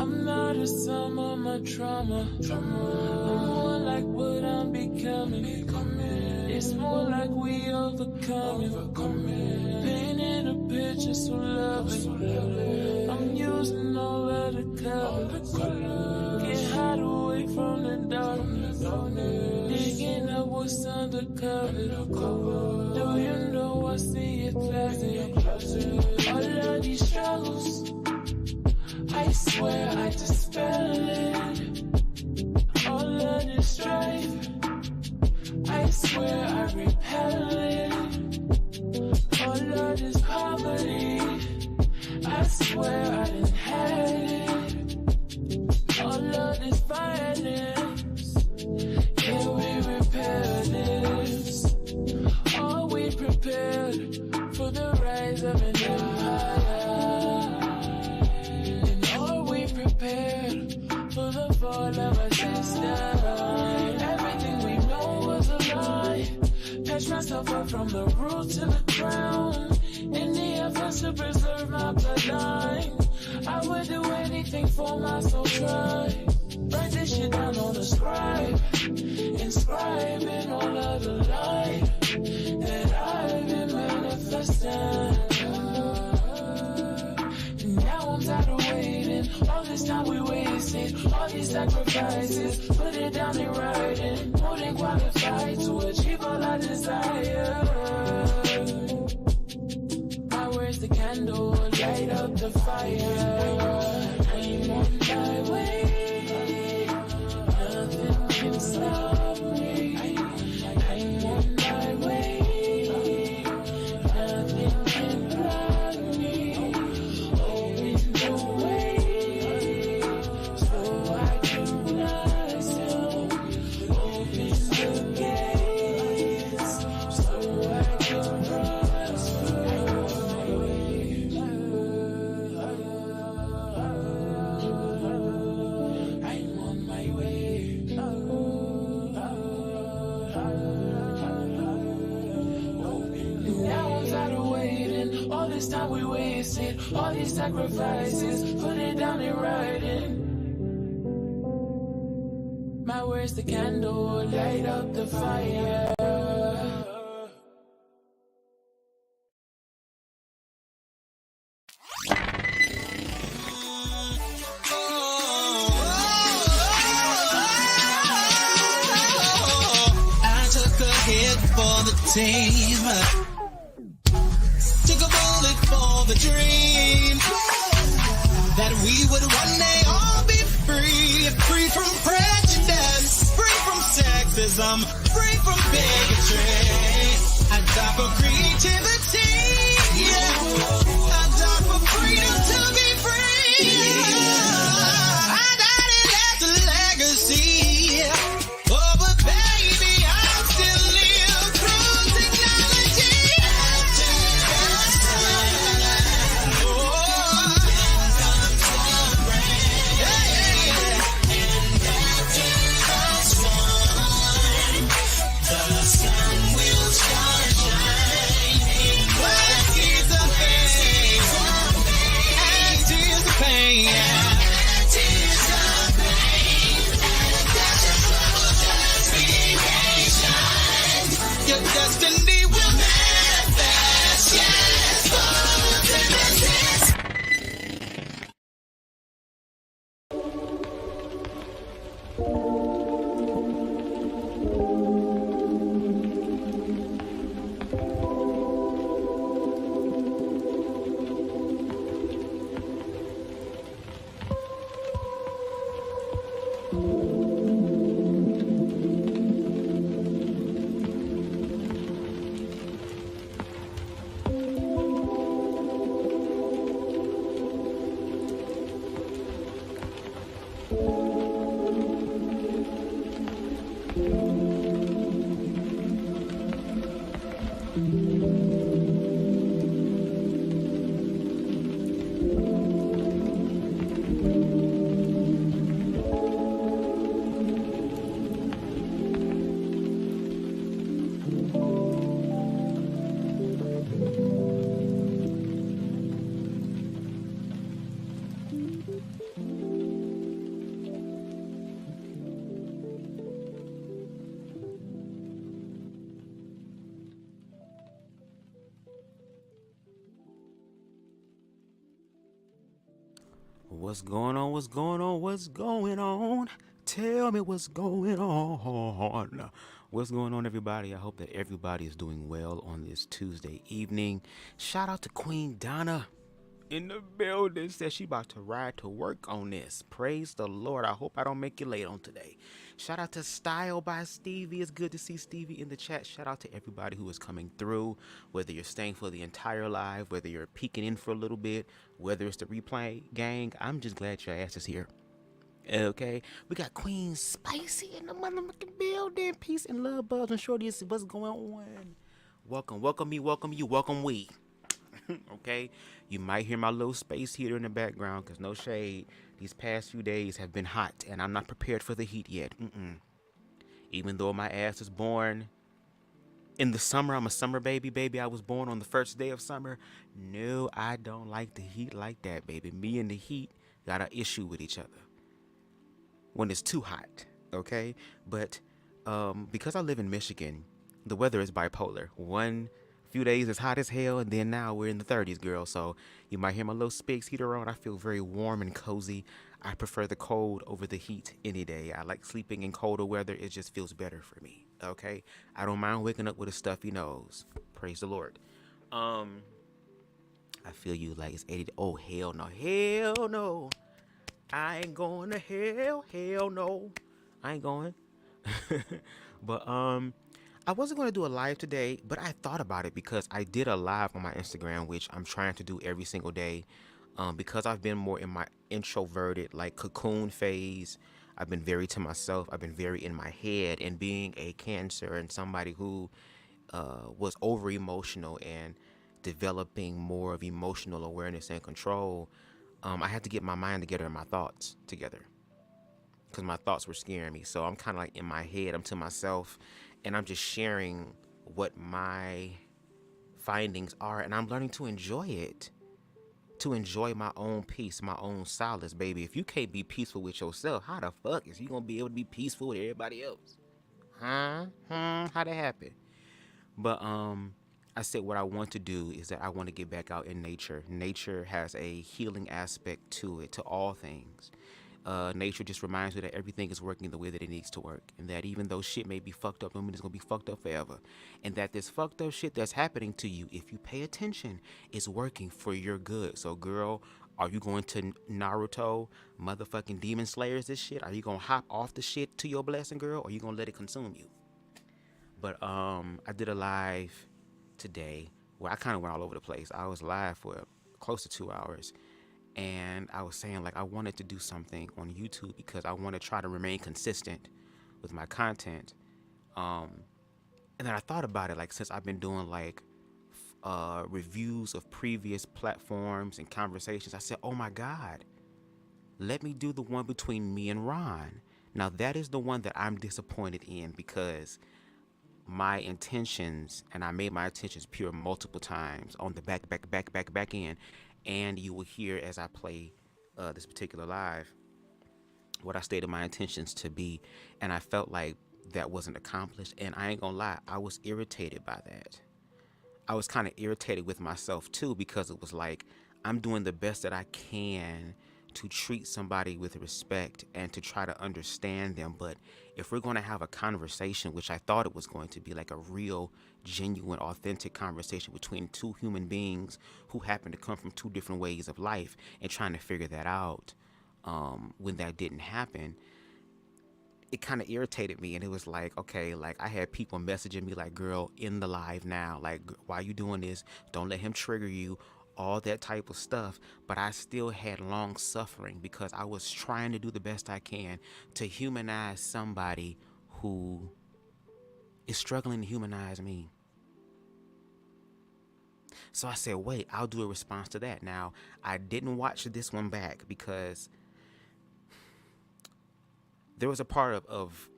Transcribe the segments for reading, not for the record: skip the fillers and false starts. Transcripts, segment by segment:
I'm not a sum of my trauma. I'm more like what I'm becoming. It's more like we overcoming. Painting a picture so lovely. I'm using all of the colors. Get hide away from the darkness. Digging up what's undercover. Do you know I see it clearly? All of these struggles, I swear I dispel it. All of this strife, I swear I repel it. All of this poverty, I swear I inherit it. All of this violence, yeah, we repair this. Are we prepared for the rise of an empire? And are we prepared for the fall of a system? Everything we know was a lie. Patch myself up from the root to the crown. In the efforts to preserve my bloodline, I would do anything for my soul tribe. Write this shit down on the scribe, inscribing all of the light that I've been manifesting. Now I'm tired of waiting. All this time we wasted, all these sacrifices. Put it down in writing. More than qualified to achieve all I desire. My words the candle, light up the fire. I'm on my way. Nothing can stop me. I'm on my way. Nothing can block me. Open the way so I can rise up. Open the gates so I can rise through. I'm on my way. Now I'm tired of waiting. All this time we wasted, all these sacrifices. Put it down in writing. My words the candle, light up the fire. I took a hit for the team. Took a bullet for the dream that we would one day all be free. Free from prejudice, free from sexism, free from bigotry. I die for creativity. I die for freedom to be free. I died and left a legacy. Oh, but baby, I'm still live through technology. The sun will start shining. What is the pain? Anticipate. Your destiny will manifest. Yes, photosynthesis. What's going on? What's going on? What's going on? Tell me what's going on. What's going on, everybody? I hope that everybody is doing well on this Tuesday evening. Shout out to Queen Donna in the building. Says she about to ride to work on this. Praise the Lord. I hope I don't make you late on today. Shout out to Style by Stevie. It's good to see Stevie in the chat. Shout out to everybody who is coming through, whether you're staying for the entire live, whether you're peeking in for a little bit, whether it's the replay gang. I'm just glad your ass is here. Okay, we got Queen Spicy in the motherfucking building. Peace and love, Bubz and Shorty. What's going on? Welcome me, welcome you, welcome we. Okay, you might hear my little space heater in the background, because no shade, these past few days have been hot and I'm not prepared for the heat yet. Even though my ass is born in the summer, I'm a summer baby. I was born on the first day of summer. No, I don't like the heat like that, baby. Me and the heat got an issue with each other when it's too hot. Okay, but because I live in Michigan, the weather is bipolar. One few days it's hot as hell, and then now we're in the 30s, girl. So you might hear my little space heater on. I feel very warm and cozy. I prefer the cold over the heat any day. I like sleeping in colder weather. It just feels better for me. Okay, I don't mind waking up with a stuffy nose. Praise the Lord. I feel you like it's 80. Oh, hell no. I ain't going to hell no. I ain't going. But I wasn't going to do a live today, but I thought about it because I did a live on my Instagram, which I'm trying to do every single day. Because I've been more in my introverted, like cocoon phase. I've been very to myself. I've been very in my head, and being a Cancer and somebody who was over emotional and developing more of emotional awareness and control, I had to get my mind together and my thoughts together, because my thoughts were scaring me. So I'm kind of like in my head, I'm to myself, and I'm just sharing what my findings are, and I'm learning to enjoy it, to enjoy my own peace, my own solace, baby. If you can't be peaceful with yourself, how the fuck is you gonna be able to be peaceful with everybody else? How'd that happen? But I said what I want to do is that I want to get back out in nature. Nature has a healing aspect to it, to all things. Nature just reminds me that everything is working the way that it needs to work, and that even though shit may be fucked up, don't mean it's gonna be fucked up forever, and that this fucked up shit that's happening to you, if you pay attention, is working for your good. So, girl, are you going to Naruto motherfucking Demon Slayers this shit? Are you gonna hop off the shit to your blessing, girl, or are you gonna let it consume you? But I did a live today where I kind of went all over the place. I was live for close to 2 hours. And I was saying, like, I wanted to do something on YouTube because I want to try to remain consistent with my content. And then I thought about it, like, since I've been doing, like, reviews of previous platforms and conversations, I said, oh, my God, let me do the one between me and Ron. Now, that is the one that I'm disappointed in, because my intentions, and I made my intentions pure multiple times on the back end. And you will hear as I play this particular live what I stated my intentions to be. And I felt like that wasn't accomplished. And I ain't gonna lie, I was irritated by that. I was kind of irritated with myself too, because it was like, I'm doing the best that I can to treat somebody with respect and to try to understand them. But if we're going to have a conversation, which I thought it was going to be, like a real, genuine, authentic conversation between two human beings who happen to come from two different ways of life and trying to figure that out, when that didn't happen, it kind of irritated me. And it was like, okay, like I had people messaging me like, girl, in the live now, like, why are you doing this? Don't let him trigger you. All that type of stuff. But I still had long suffering because I was trying to do the best I can to humanize somebody who is struggling to humanize me. So I said, wait, I'll do a response to that. Now, I didn't watch this one back because there was a part of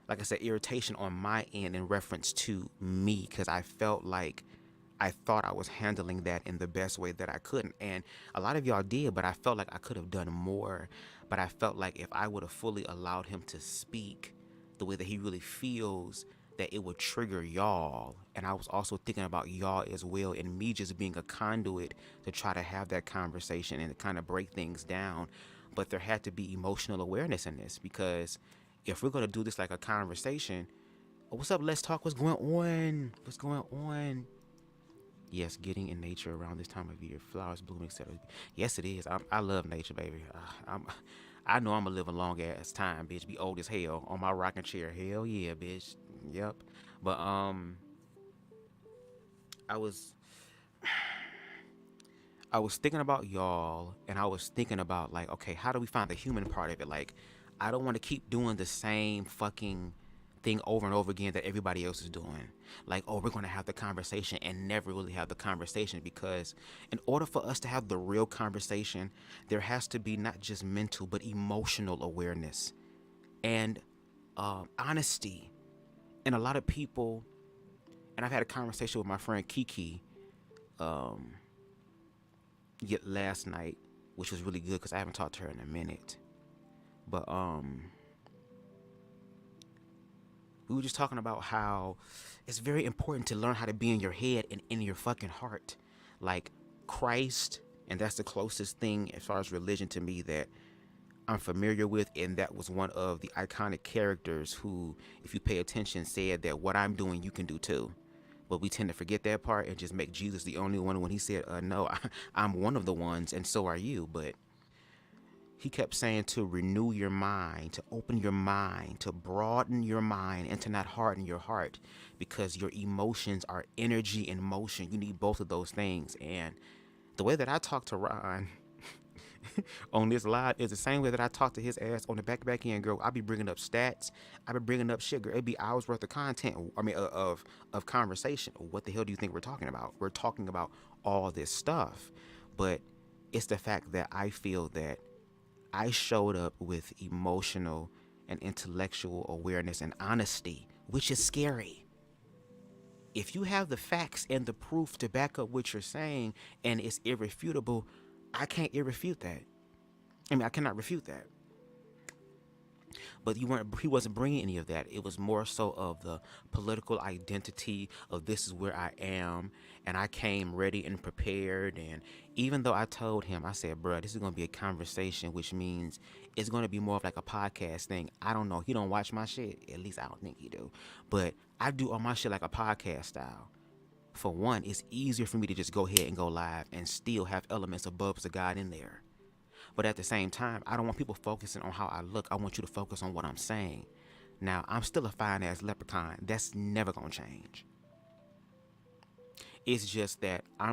like I said, irritation on my end in reference to me, because I felt like I thought I was handling that in the best way that I could. And a lot of y'all did, but I felt like I could have done more. But I felt like if I would have fully allowed him to speak the way that he really feels, that it would trigger y'all. And I was also thinking about y'all as well, and me just being a conduit to try to have that conversation and to kind of break things down. But there had to be emotional awareness in this, because if we're going to do this like a conversation, what's up? Let's talk. What's going on? What's going on? Yes, getting in nature around this time of year, flowers blooming, etc. Yes, it is. I love nature, baby. I know I'm gonna live a long ass time, bitch. Be old as hell on my rocking chair. Hell yeah, bitch. Yep. But I was I was thinking about y'all, and I was thinking about, like, okay, how do we find the human part of it? Like, I don't want to keep doing the same fucking thing over and over again that everybody else is doing. Like, oh, we're going to have the conversation and never really have the conversation, because in order for us to have the real conversation, there has to be not just mental but emotional awareness and honesty. And a lot of people, and I've had a conversation with my friend Kiki yet last night, which was really good because I haven't talked to her in a minute. But we were just talking about how it's very important to learn how to be in your head and in your fucking heart. Like Christ, and that's the closest thing as far as religion to me that I'm familiar with, and that was one of the iconic characters who, if you pay attention, said that what I'm doing you can do too. But we tend to forget that part and just make Jesus the only one when he said, no, I'm one of the ones and so are you. But he kept saying to renew your mind, to open your mind, to broaden your mind, and to not harden your heart, because your emotions are energy in motion. You need both of those things. And the way that I talk to Ron on this live is the same way that I talk to his ass on the back end, girl. I be bringing up stats. I be bringing up shit, girl. It'd be hours worth of content. I mean, of conversation. What the hell do you think we're talking about? We're talking about all this stuff. But it's the fact that I feel that I showed up with emotional and intellectual awareness and honesty, which is scary. If you have the facts and the proof to back up what you're saying and it's irrefutable, I can't irrefute that. I mean, I cannot refute that. But he wasn't bringing any of that. It was more so of the political identity of this is where I am, and I came ready and prepared. And even though I told him, I said, bro, this is going to be a conversation, which means it's going to be more of like a podcast thing. I don't know. He don't watch my shit. At least I don't think he do. But I do all my shit like a podcast style. For one, it's easier for me to just go ahead and go live and still have elements of Bubzdagawd in there. But at the same time, I don't want people focusing on how I look. I want you to focus on what I'm saying. Now, I'm still a fine-ass leprechaun. That's never going to change. It's just that I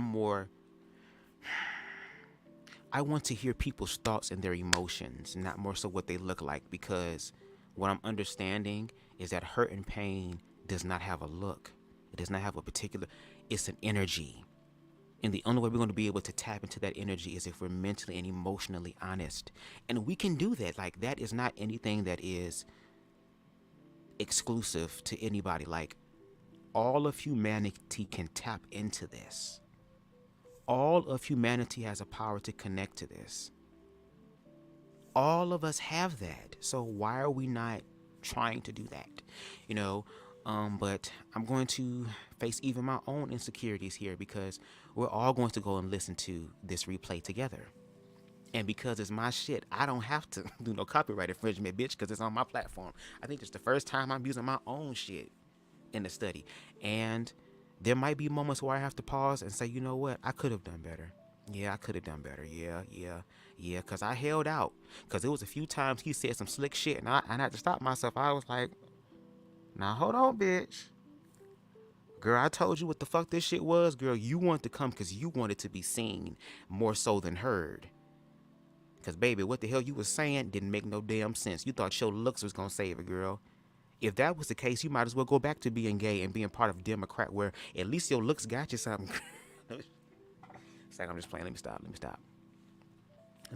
want to hear people's thoughts and their emotions, not more so what they look like, because what I'm understanding is that hurt and pain does not have a look. It does not have a particular, it's an energy. And the only way we're going to be able to tap into that energy is if we're mentally and emotionally honest. And we can do that. Like, that is not anything that is exclusive to anybody. Like, all of humanity can tap into this. All of humanity has a power to connect to this. All of us have that. So why are we not trying to do that? You know, but I'm going to face even my own insecurities here, because we're all going to go and listen to this replay together. And because it's my shit, I don't have to do no copyright infringement, bitch, because it's on my platform. I think it's the first time I'm using my own shit in the study. And there might be moments where I have to pause and say, you know what? I could have done better. Yeah, I could have done better. Yeah. Because I held out. Because there was a few times he said some slick shit, and I had to stop myself. I was like, now hold on, bitch. Girl, I told you what the fuck this shit was. Girl, you wanted to come because you wanted to be seen more so than heard. Because, baby, what the hell you was saying didn't make no damn sense. You thought your looks was going to save it, girl. If that was the case, you might as well go back to being gay and being part of Democrat, where at least your looks got you something. It's like, I'm just playing. Let me stop. Let me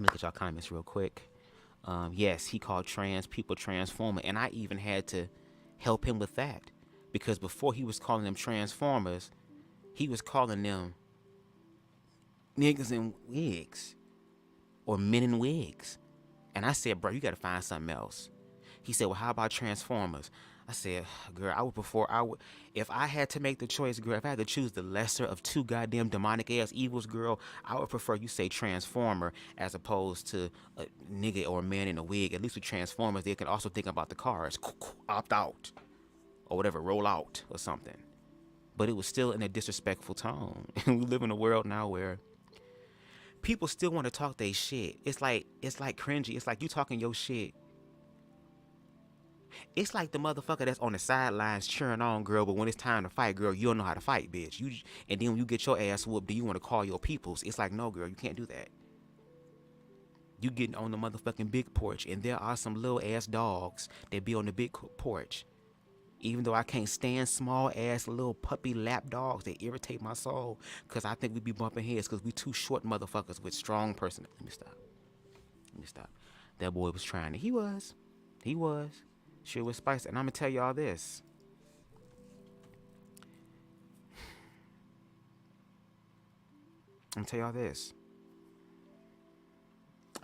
look at y'all comments real quick. Yes, he called trans people transformer, and I even had to help him with that. Because before he was calling them transformers, he was calling them niggas in wigs or men in wigs. And I said, bro, you got to find something else. He said, well, how about transformers? I said, girl, if I had to make the choice, girl, if I had to choose the lesser of two goddamn demonic ass evils, girl, I would prefer you say Transformer as opposed to a nigga or a man in a wig. At least with Transformers, they can also think about the cars. Opt out. Or whatever, roll out or something. But it was still in a disrespectful tone. And we live in a world now where people still want to talk their shit. It's like cringy. It's like you talking your shit. It's like the motherfucker that's on the sidelines cheering on, girl, but when it's time to fight, girl, you don't know how to fight, bitch. And then when you get your ass whooped, do you want to call your peoples? It's like, no, girl, you can't do that. You getting on the motherfucking big porch, and there are some little ass dogs that be on the big porch. Even though I can't stand small ass little puppy lap dogs, they irritate my soul, because I think we be bumping heads because we too short motherfuckers with strong person. Let me stop. That boy was trying to. He was. Shit was spicy. And I'm going to tell y'all this. I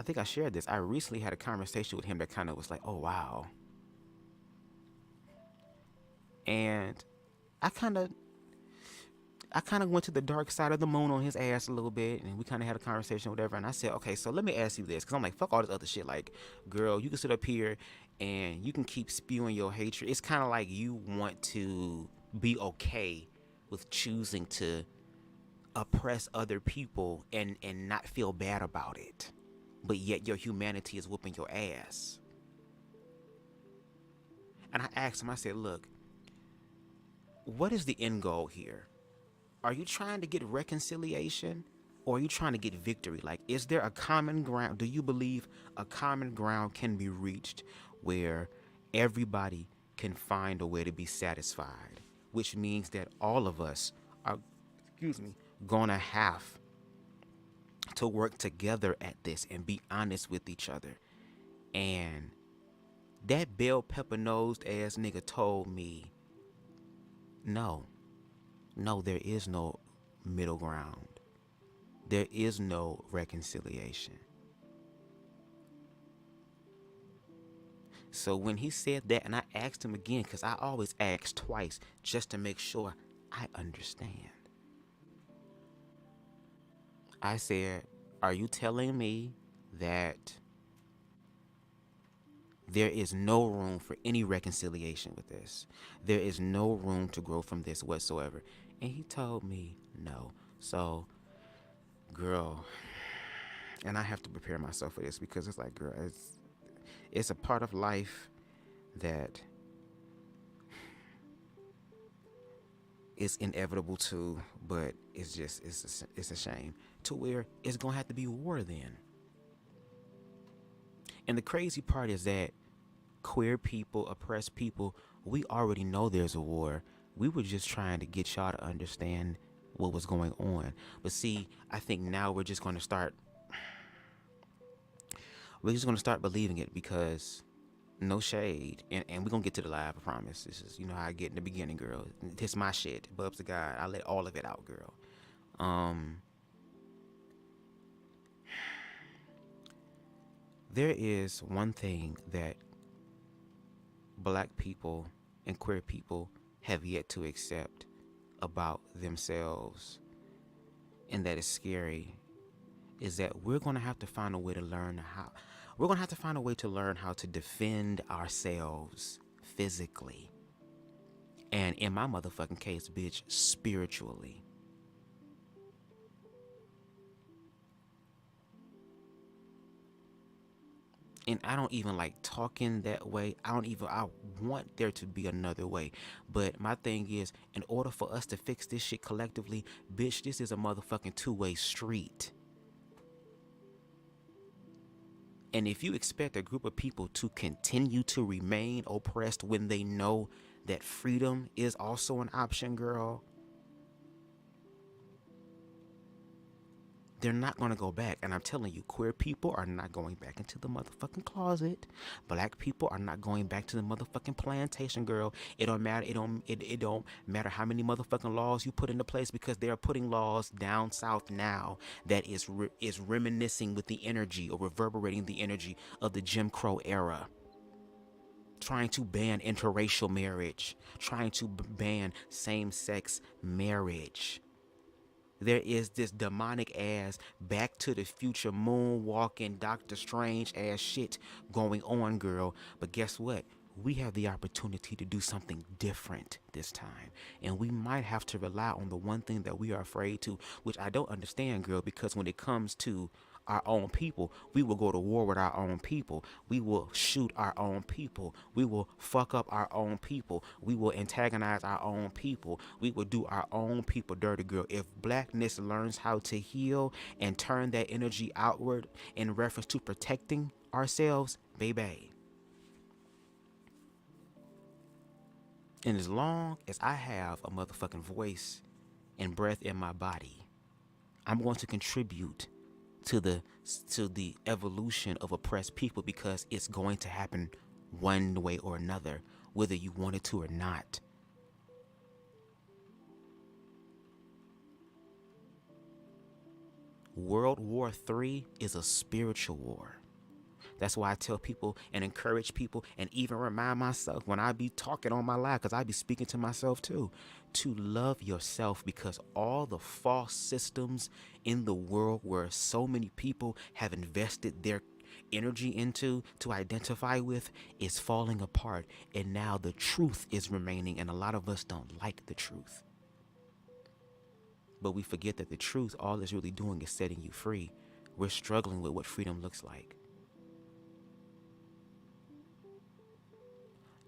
think I shared this. I recently had a conversation with him that kind of was like, oh, wow. And I kind of went to the dark side of the moon on his ass a little bit, and we kind of had a conversation, whatever. And I said, okay, so let me ask you this, because I'm like, fuck all this other shit. Like, girl, you can sit up here and you can keep spewing your hatred. It's kind of like you want to be okay with choosing to oppress other people and not feel bad about it, but yet your humanity is whooping your ass. And I asked him, I said, look, what is the end goal here? Are you trying to get reconciliation, or are you trying to get victory? Like, is there a common ground? Do you believe a common ground can be reached where everybody can find a way to be satisfied? Which means that all of us are, gonna have to work together at this and be honest with each other. And that bell pepper nosed ass nigga told me, no, there is no middle ground. There is no reconciliation. So when he said that, and I asked him again, because I always ask twice just to make sure I understand. I said, are you telling me that there is no room for any reconciliation with this? There is no room to grow from this whatsoever. And he told me no. So, girl, and I have to prepare myself for this, because it's like, girl, it's a part of life that is inevitable too, but it's a shame to where it's gonna have to be war then. And the crazy part is that queer people, oppressed people, we already know there's a war. We were just trying to get y'all to understand what was going on. But see, I think now we're just going to start believing it, because no shade. And we're going to get to the live, I promise. This is, how I get in the beginning, girl. This my shit. Bubzdagawd. I let all of it out, girl. There is one thing that black people and queer people have yet to accept about themselves, and that is scary, is that we're going to have to find a way to learn how to defend ourselves physically, and in my motherfucking case, bitch, spiritually. And I don't even like talking that way. I want there to be another way. But my thing is, in order for us to fix this shit collectively, bitch, this is a motherfucking two-way street. And if you expect a group of people to continue to remain oppressed when they know that freedom is also an option, girl, they're not going to go back. And I'm telling you, queer people are not going back into the motherfucking closet. Black people are not going back to the motherfucking plantation, girl. It don't matter. It don't matter how many motherfucking laws you put into place, because they are putting laws down south now that is reminiscing with the energy, or reverberating the energy of the Jim Crow era. trying to ban interracial marriage, trying to ban same-sex marriage. There is this demonic ass Back to the Future moonwalking Doctor Strange ass shit going on, girl. But guess what? We have the opportunity to do something different this time. And we might have to rely on the one thing that we are afraid to, which I don't understand, girl, because when it comes to our own people, we will go to war with our own people. We will shoot our own people. We will fuck up our own people. We will antagonize our own people. We will do our own people dirty, girl. If blackness learns how to heal and turn that energy outward in reference to protecting ourselves, baby. And as long as I have a motherfucking voice and breath in my body, I'm going to contribute to the evolution of oppressed people, because it's going to happen one way or another, whether you want it to or not. World War III is a spiritual war. That's why I tell people and encourage people and even remind myself when I be talking on my live, because I be speaking to myself too, to love yourself, because all the false systems in the world where so many people have invested their energy into to identify with is falling apart. And now the truth is remaining, and a lot of us don't like the truth. But we forget that the truth, all it's really doing is setting you free. We're struggling with what freedom looks like.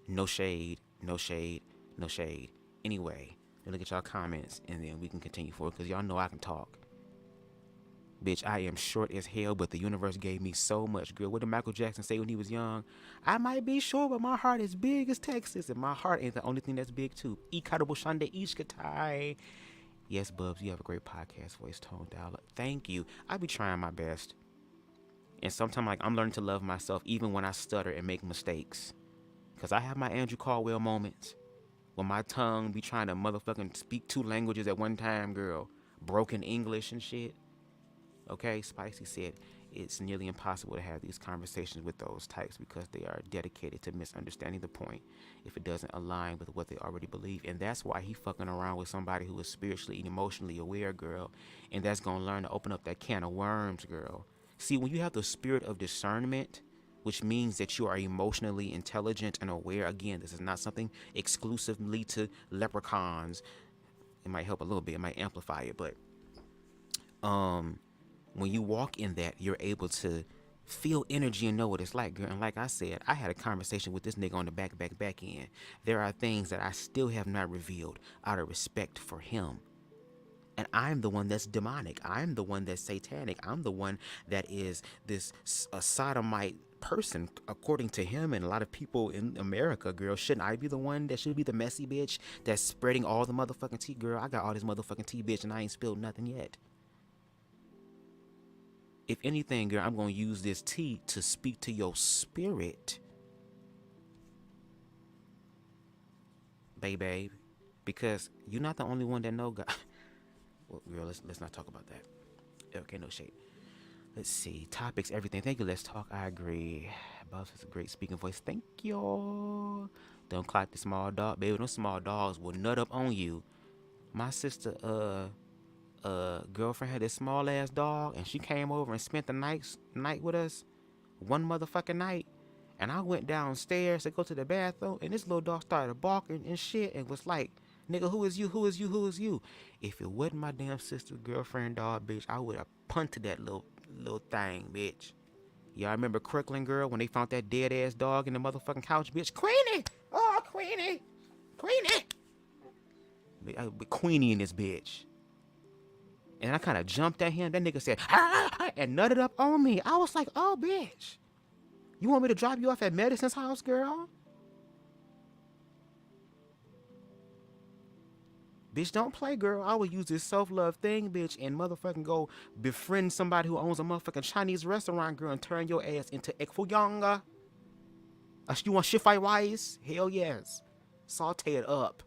No shade, no shade, no shade. Anyway, look at y'all comments and then we can continue forward, because y'all know I can talk. Bitch, I am short as hell, but the universe gave me so much, girl. What did Michael Jackson say when he was young? I might be short, but my heart is big as Texas, and my heart ain't the only thing that's big too. Ikadabo Shande Ishkatai. Yes, Bubz, you have a great podcast voice, toned down. Thank you. I be trying my best. And sometimes, like, I'm learning to love myself even when I stutter and make mistakes. Because I have my Andrew Caldwell moments when my tongue be trying to motherfucking speak 2 languages at one time, girl. Broken English and shit. Okay, Spicy said it's nearly impossible to have these conversations with those types because they are dedicated to misunderstanding the point if it doesn't align with what they already believe. And that's why he fucking around with somebody who is spiritually and emotionally aware, girl. And that's going to learn to open up that can of worms, girl. See, when you have the spirit of discernment, which means that you are emotionally intelligent and aware. Again, this is not something exclusively to leprechauns. It might help a little bit. It might amplify it. But when you walk in that, you're able to feel energy and know what it's like, girl. And like I said, I had a conversation with this nigga on the back end. There are things that I still have not revealed out of respect for him. And I'm the one that's demonic. I'm the one that's satanic. I'm the one that is this sodomite person, according to him and a lot of people in America, girl. Shouldn't I be the one that should be the messy bitch that's spreading all the motherfucking tea, girl? I got all this motherfucking tea, bitch, and I ain't spilled nothing yet. If anything, girl, I'm going to use this tea to speak to your spirit. Babe. Because you're not the only one that know God. Well, girl, let's not talk about that. Okay, no shade. Let's see. Topics, everything. Thank you. Let's talk. I agree. Bubz has a great speaking voice. Thank you. Don't clock the small dog. Baby, those small dogs will nut up on you. My sister, girlfriend had this small ass dog, and she came over and spent the night with us. One motherfucking night. And I went downstairs to go to the bathroom, and this little dog started barking and shit and was like, nigga, who is you? Who is you? Who is you? If it wasn't my damn sister's girlfriend dog, bitch, I would have punted that little thing, bitch. Y'all remember Crooklyn, girl, when they found that dead ass dog in the motherfucking couch, bitch? Queenie! Oh, Queenie! Queenie in this bitch. And I kind of jumped at him. That nigga said, ah, and nutted up on me. I was like, oh, bitch. You want me to drop you off at Medicine's house, girl? Bitch, don't play, girl. I would use this self-love thing, bitch, and motherfucking go befriend somebody who owns a motherfucking Chinese restaurant, girl, and turn your ass into ekfuyanga. You want shifai rice? Hell yes. Saute it up.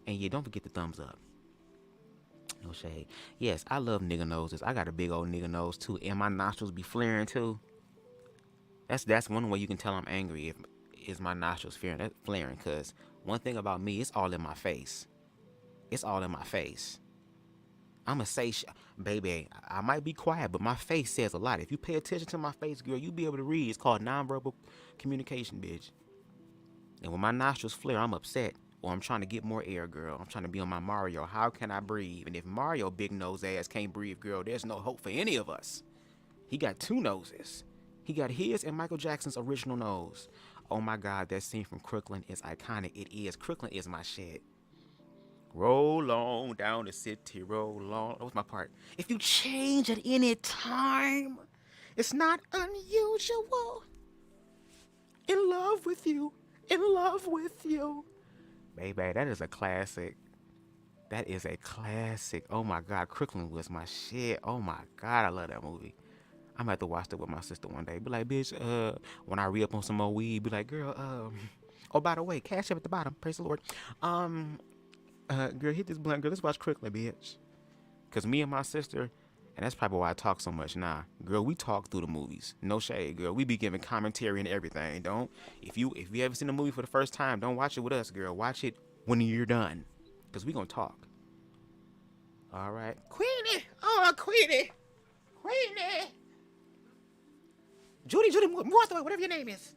And yeah, don't forget the thumbs up. No shade. Yes, I love nigga noses. I got a big old nigga nose, too. And my nostrils be flaring, too. That's one way you can tell I'm angry. is my nostrils flaring? Because one thing about me, it's all in my face. It's all in my face. I'ma say, baby, I might be quiet, but my face says a lot. If you pay attention to my face, girl, you be able to read. It's called nonverbal communication, bitch. And when my nostrils flare, I'm upset. Or I'm trying to get more air, girl. I'm trying to be on my Mario. How can I breathe? And if Mario big nose ass can't breathe, girl, there's no hope for any of us. He got 2 noses. He got his and Michael Jackson's original nose. Oh my God, that scene from Crooklyn is iconic. It is. Crooklyn is my shit. Roll on down the city, roll on. That was my part. If you change at any time, it's not unusual. In love with you, in love with you. Baby, that is a classic. That is a classic. Oh my God, Crooklyn was my shit. Oh my God, I love that movie. I'm gonna have to watch that with my sister one day. Be like, bitch, when I re-up on some more weed, be like, girl, oh, by the way, CashApp at the bottom. Praise the Lord. Girl, hit this blunt, girl. Let's watch Crooklyn, bitch. Cause me and my sister, and that's probably why I talk so much. Nah, girl, we talk through the movies. No shade, girl. We be giving commentary and everything. Don't if you ever seen a movie for the first time, don't watch it with us, girl. Watch it when you're done, cause we gonna talk. All right, Queenie. Oh, Queenie. Judy, Martha, whatever your name is.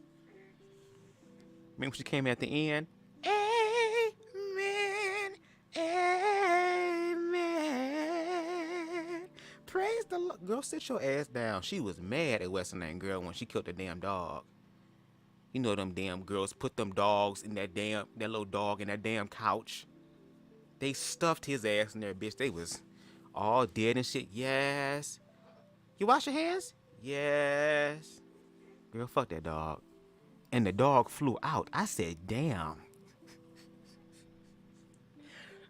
Remember when she came at the end? Amen. Amen. Praise the Lord. Girl, sit your ass down. She was mad at Western Name Girl when she killed the damn dog. You know them damn girls put them dogs in that little dog in that damn couch. They stuffed his ass in there, bitch. They was all dead and shit. Yes. You wash your hands? Yes. Girl, fuck that dog. And the dog flew out. I said, damn.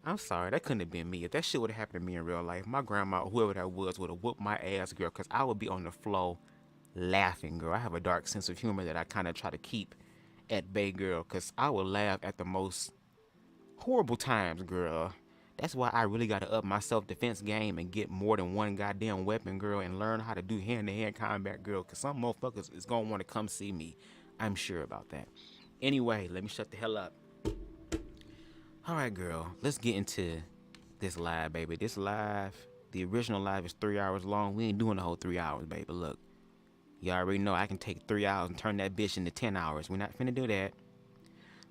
I'm sorry, that couldn't have been me. If that shit would have happened to me in real life, my grandma, whoever that was, would have whooped my ass, girl, because I would be on the floor laughing, girl. I have a dark sense of humor that I kind of try to keep at bay, girl, because I would laugh at the most horrible times, girl. That's why I really got to up my self-defense game and get more than one goddamn weapon, girl, and learn how to do hand-to-hand combat, girl, because some motherfuckers is going to want to come see me. I'm sure about that. Anyway, let me shut the hell up. All right, girl, let's get into this live, baby. This live, the original live is 3 hours long. We ain't doing the whole 3 hours, baby. Look, you already know I can take 3 hours and turn that bitch into 10 hours. We're not finna do that.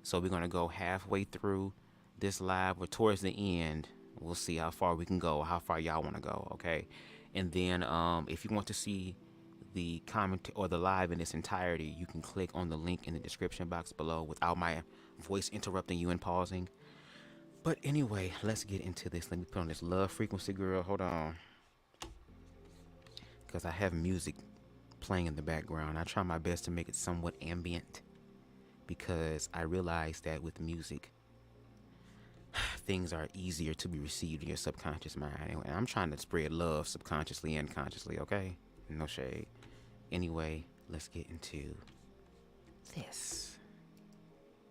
So we're going to go halfway through this live or towards the end. We'll see how far we can go, how far y'all want to go, okay? And then if you want to see the comment or the live in its entirety, you can click on the link in the description box below without my voice interrupting you and pausing. But anyway, let's get into this. Let me put on this love frequency, girl. Hold on. Because I have music playing in the background. I try my best to make it somewhat ambient because I realize that with music, things are easier to be received in your subconscious mind. Anyway, I'm trying to spread love subconsciously and consciously, okay? No shade. Anyway, let's get into this.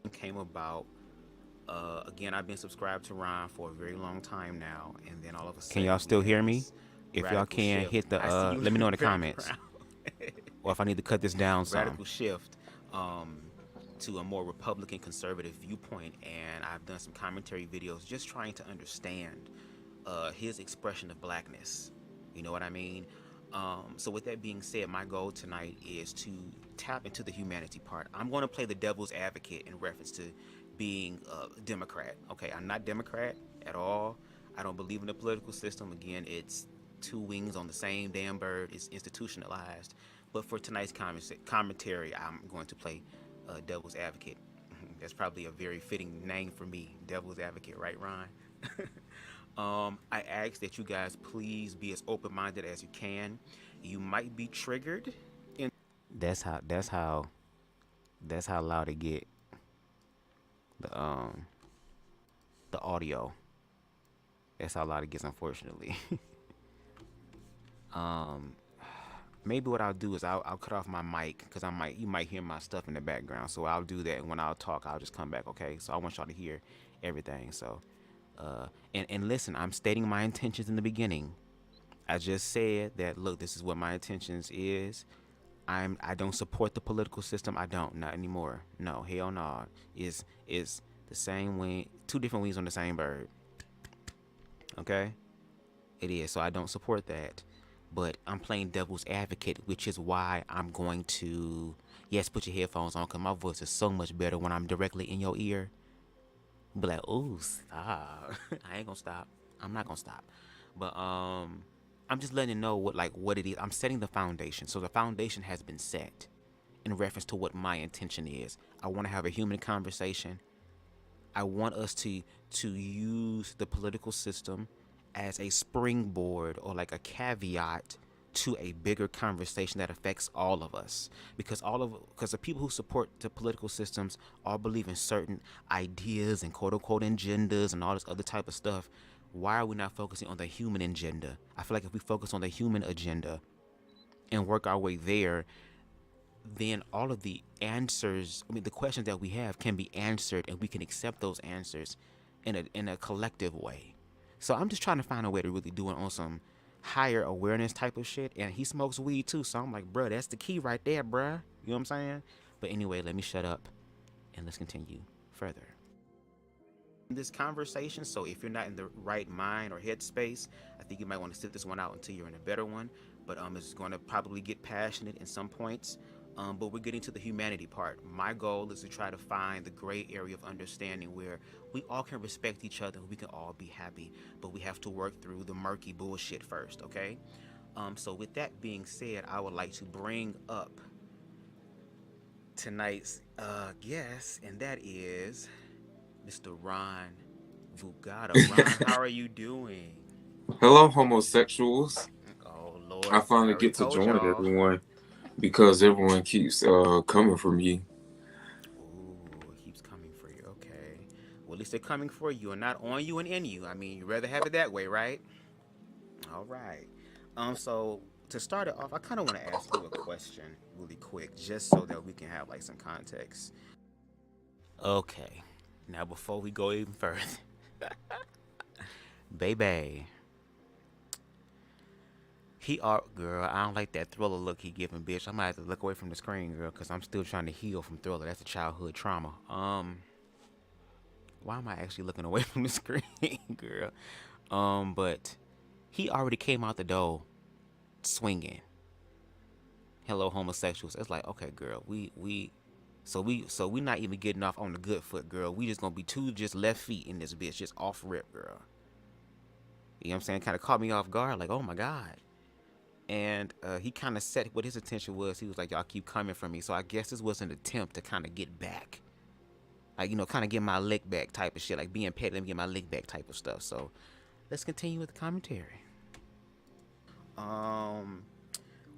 It came about, again, I've been subscribed to Ron for a very long time now, and then all of a sudden... Can y'all still hear me? If y'all can, shift. Hit the, let me know in the comments. Or if I need to cut this down some. Radical shift to a more Republican conservative viewpoint, and I've done some commentary videos just trying to understand his expression of blackness. You know what I mean? So with that being said, my goal tonight is to tap into the humanity part. I'm going to play the devil's advocate in reference to being a Democrat. Okay, I'm not Democrat at all. I don't believe in the political system. Again, it's two wings on the same damn bird. It's institutionalized. But for tonight's commentary, I'm going to play devil's advocate. That's probably a very fitting name for me, devil's advocate, right, Ron? I ask that you guys please be as open-minded as you can. You might be triggered. That's how loud it get. The audio. That's how loud it gets, unfortunately. Maybe what I'll do is I'll cut off my mic because you might hear my stuff in the background. So I'll do that, and when I'll talk, I'll just come back. Okay. So I want y'all to hear everything. So. And listen, I'm stating my intentions in the beginning. I just said that, look, this is what my intentions is. I don't support the political system. I don't, not anymore. No, hell no. Is the same wing, two different wings on the same bird. Okay, it is. So I don't support that. But I'm playing devil's advocate, which is why I'm going to, yes, put your headphones on, because my voice is so much better when I'm directly in your ear. Be like, ooh, stop. I ain't gonna stop. I'm not gonna stop. But I'm just letting you know what it is. I'm setting the foundation. So the foundation has been set in reference to what my intention is. I want to have a human conversation. I want us to use the political system as a springboard or like a caveat to a bigger conversation that affects all of us, because the people who support the political systems all believe in certain ideas and quote unquote agendas and all this other type of stuff. Why are we not focusing on the human agenda? I feel like if we focus on the human agenda and work our way there, then all of the answers, the questions that we have can be answered, and we can accept those answers in a collective way. So I'm just trying to find a way to really do it on some higher awareness type of shit. And he smokes weed too, so I'm like, bruh, that's the key right there, bruh. You know what I'm saying? But anyway, let me shut up and let's continue further in this conversation. So if you're not in the right mind or headspace, I think you might want to sit this one out until you're in a better one. But it's going to probably get passionate in some points. But we're getting to the humanity part. My goal is to try to find the gray area of understanding where we all can respect each other and we can all be happy, but we have to work through the murky bullshit first, okay? So with that being said, I would like to bring up tonight's guest, and that is Mr. Ron Vuggotta. Ron, how are you doing? Hello, homosexuals. Oh, Lord. I finally get to join everyone because everyone keeps coming for me. Ooh, it keeps coming for you. Okay. Well, at least they're coming for you and not on you and in you. I mean, you'd rather have it that way, right? All right. So to start it off, I kind of want to ask you a question really quick, just so that we can have like some context. Okay. Now, before we go even further, baby, girl, I don't like that Thriller look he giving, bitch. I might have to look away from the screen, girl, because I'm still trying to heal from Thriller. That's a childhood trauma. Why am I actually looking away from the screen, girl? But he already came out the door swinging. Hello, homosexuals. It's like, okay, girl, so we not even getting off on the good foot, girl. We just gonna be two just left feet in this bitch, just off rip, girl. You know what I'm saying? Kind of caught me off guard, like, oh my God. And he kind of set what his intention was. He was like, y'all keep coming for me. So I guess this was an attempt to kind of get back. Like, kind of get my lick back type of shit. Like being petty, let me get my lick back type of stuff. So let's continue with the commentary.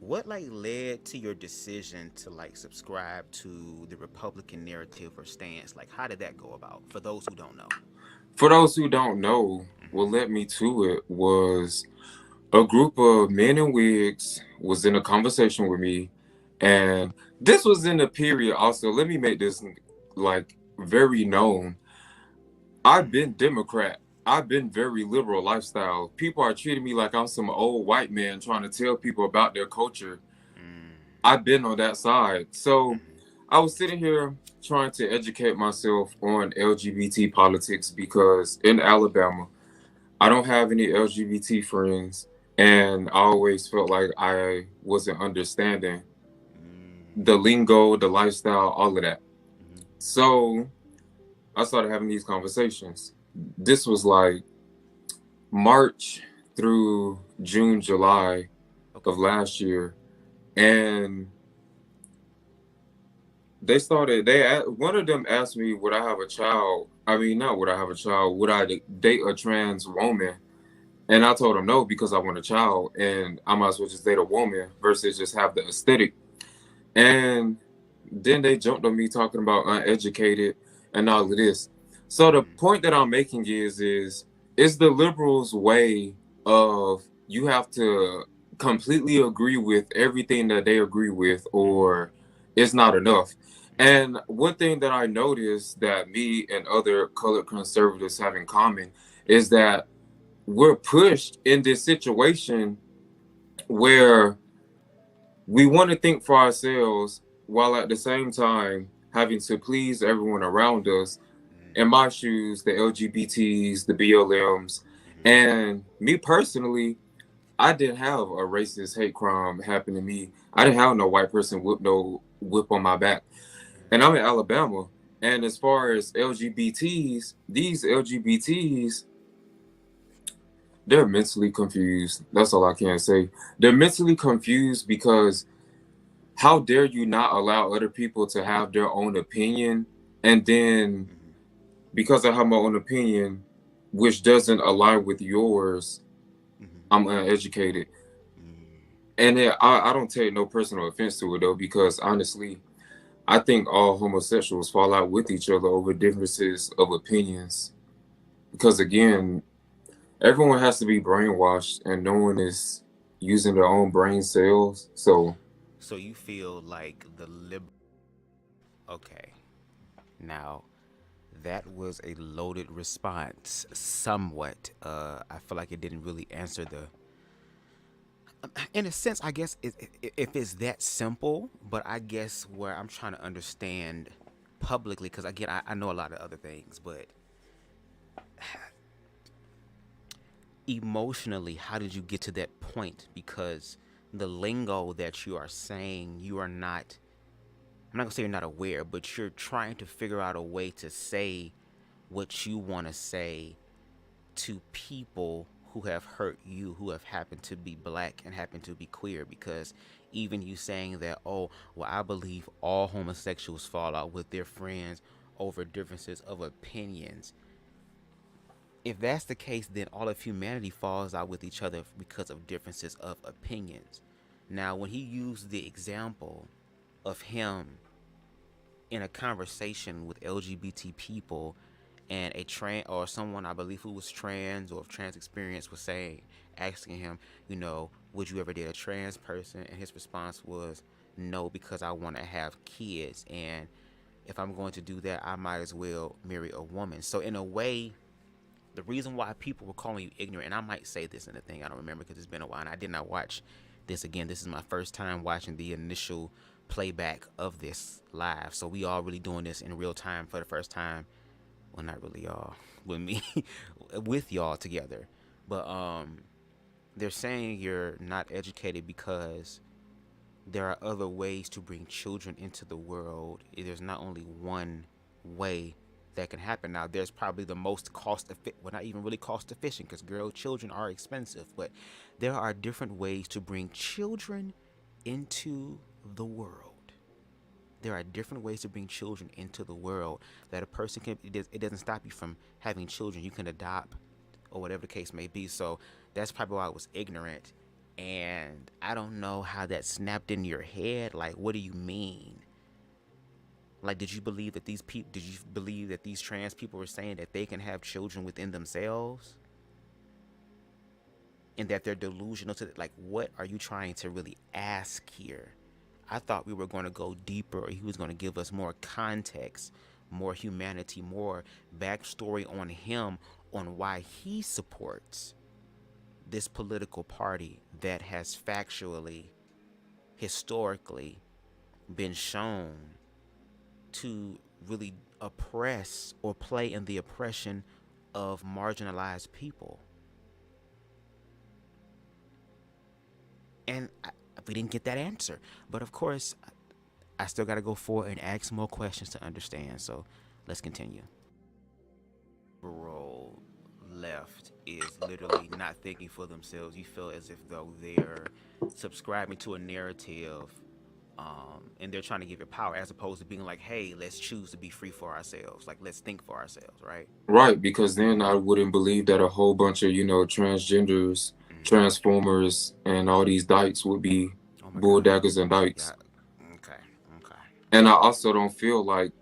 What led to your decision to subscribe to the Republican narrative or stance? Like, how did that go about, for those who don't know? For those who don't know, what led me to it was a group of men in wigs was in a conversation with me, and this was in the period also, let me make this very known. I've been Democrat. I've been very liberal lifestyle. People are treating me like I'm some old white man trying to tell people about their culture. I've been on that side. So I was sitting here trying to educate myself on LGBT politics because in Alabama, I don't have any LGBT friends. And I always felt like I wasn't understanding the lingo, the lifestyle, all of that. So I started having these conversations. This was March through June, July of last year. And one of them asked me, would I have a child? I mean, not would I have a child, would I date a trans woman? And I told him no, because I want a child and I might as well just date a woman versus just have the aesthetic. And then they jumped on me talking about uneducated and all of this. So the point that I'm making is the liberals' way of you have to completely agree with everything that they agree with or it's not enough. And one thing that I noticed that me and other colored conservatives have in common is that we're pushed in this situation where we want to think for ourselves while at the same time having to please everyone around us. In my shoes, the LGBTs, the BLMs, and me personally, I didn't have a racist hate crime happen to me. I didn't have no white person whip on my back. And I'm in Alabama. And as far as LGBTs, these LGBTs, they're mentally confused. That's all I can say. They're mentally confused because how dare you not allow other people to have their own opinion, and then because I have my own opinion, which doesn't align with yours, I'm uneducated. And I don't take no personal offense to it though, because honestly, I think all homosexuals fall out with each other over differences of opinions. Because again, everyone has to be brainwashed, and no one is using their own brain cells. So you feel like the Okay. Now, that was a loaded response, somewhat. I feel like it didn't really answer the. In a sense, I guess if it's that simple, but I guess where I'm trying to understand publicly, because again, I know a lot of other things, but emotionally, how did you get to that point? Because the lingo that you are saying, you are not. I'm not gonna say you're not aware, but you're trying to figure out a way to say what you want to say to people who have hurt you, who have happened to be black and happen to be queer. Because even you saying that, oh, well, I believe all homosexuals fall out with their friends over differences of opinions. If that's the case, then all of humanity falls out with each other because of differences of opinions. Now, when he used the example of him in a conversation with LGBT people, and a trans or someone I believe who was trans or of trans experience was asking him, would you ever date a trans person? And his response was, no, because I want to have kids, and if I'm going to do that, I might as well marry a woman. So in a way, the reason why people were calling you ignorant, and I might say this in a thing, I don't remember because it's been a while, and I did not watch this again. This is my first time watching the initial playback of this live. So we all really doing this in real time for the first time. Well, not really y'all, with me, with y'all together. But they're saying you're not educated because there are other ways to bring children into the world. There's not only one way that can happen. Now, there's probably the most not even really cost efficient, because children are expensive, but there are different ways to bring children into the world. There are different ways to bring children into the world that a person can. It doesn't stop you from having children. You can adopt, or whatever the case may be. So that's probably why I was ignorant, and I don't know how that snapped in your head. Like, what do you mean? Like, did you believe that these trans people were saying that they can have children within themselves, and that they're delusional to? Like, what are you trying to really ask here? I thought we were going to go deeper, or he was going to give us more context, more humanity, more backstory on him, on why he supports this political party that has factually, historically been shown to really oppress or play in the oppression of marginalized people. And we didn't get that answer. But of course, I still got to go forward and ask more questions to understand. So let's continue. Liberal left is literally not thinking for themselves. You feel as if though they're subscribing to a narrative, and they're trying to give it power, as opposed to being like, hey, let's choose to be free for ourselves. Like, let's think for ourselves, right? Right, because then I wouldn't believe that a whole bunch of, transgenders, transformers, and all these dykes would be bulldaggers and dykes. Yeah. Okay. And I also don't feel like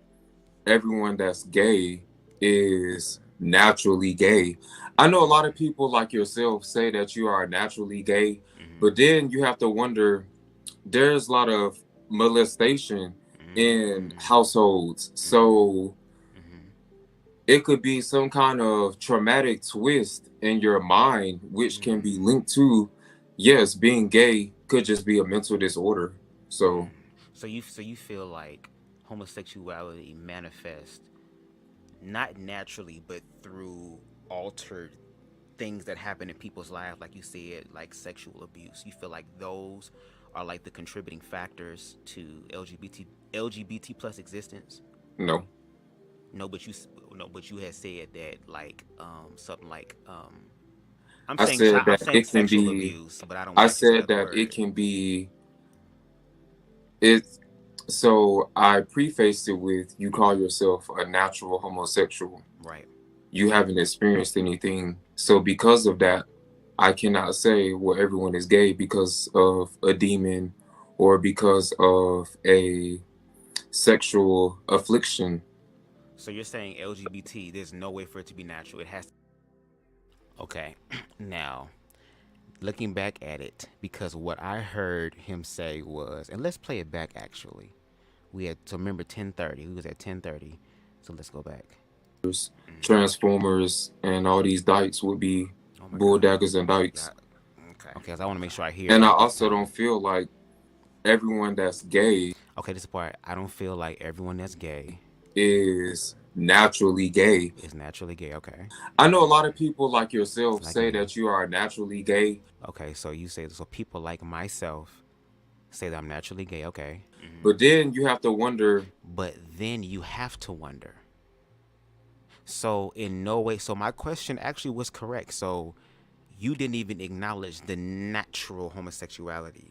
everyone that's gay is naturally gay. I know a lot of people like yourself say that you are naturally gay, but then you have to wonder, there's a lot of molestation in households. So it could be some kind of traumatic twist in your mind, which can be linked to, yes, being gay could just be a mental disorder. So So you feel like homosexuality manifests not naturally, but through altered things that happen in people's lives, like you said, like sexual abuse. You feel like those are like the contributing factors to LGBT plus existence. no, No, but you no, but you had said that like something like I said I'm that saying it can sexual be. abuse, but I don't I like to say said the that it word. can be. It. So I prefaced it with you call yourself a natural homosexual. Right. You haven't experienced anything. So because of that, I cannot say well everyone is gay because of a demon or because of a sexual affliction. So you're saying LGBT, there's no way for it to be natural. It has to. Okay. Now, looking back at it, because what I heard him say was, and let's play it back actually. We had to remember 10:30. We was at 10:30. So let's go back. Transformers and all these dykes would be Oh my bull god. daggers and dykes. God. Okay. Okay, so I want to make sure I hear it And I right this also time. don't feel like everyone that's gay Okay, this part. I don't feel like everyone that's gay is naturally gay. is naturally gay. Okay. I know a lot of people like yourself It's not say gay. that you are naturally gay. Okay, so you say so people like myself say that I'm naturally gay. Okay. But then you have to wonder. But then you have to wonder. So in no way. So my question actually was correct. So you didn't even acknowledge the natural homosexuality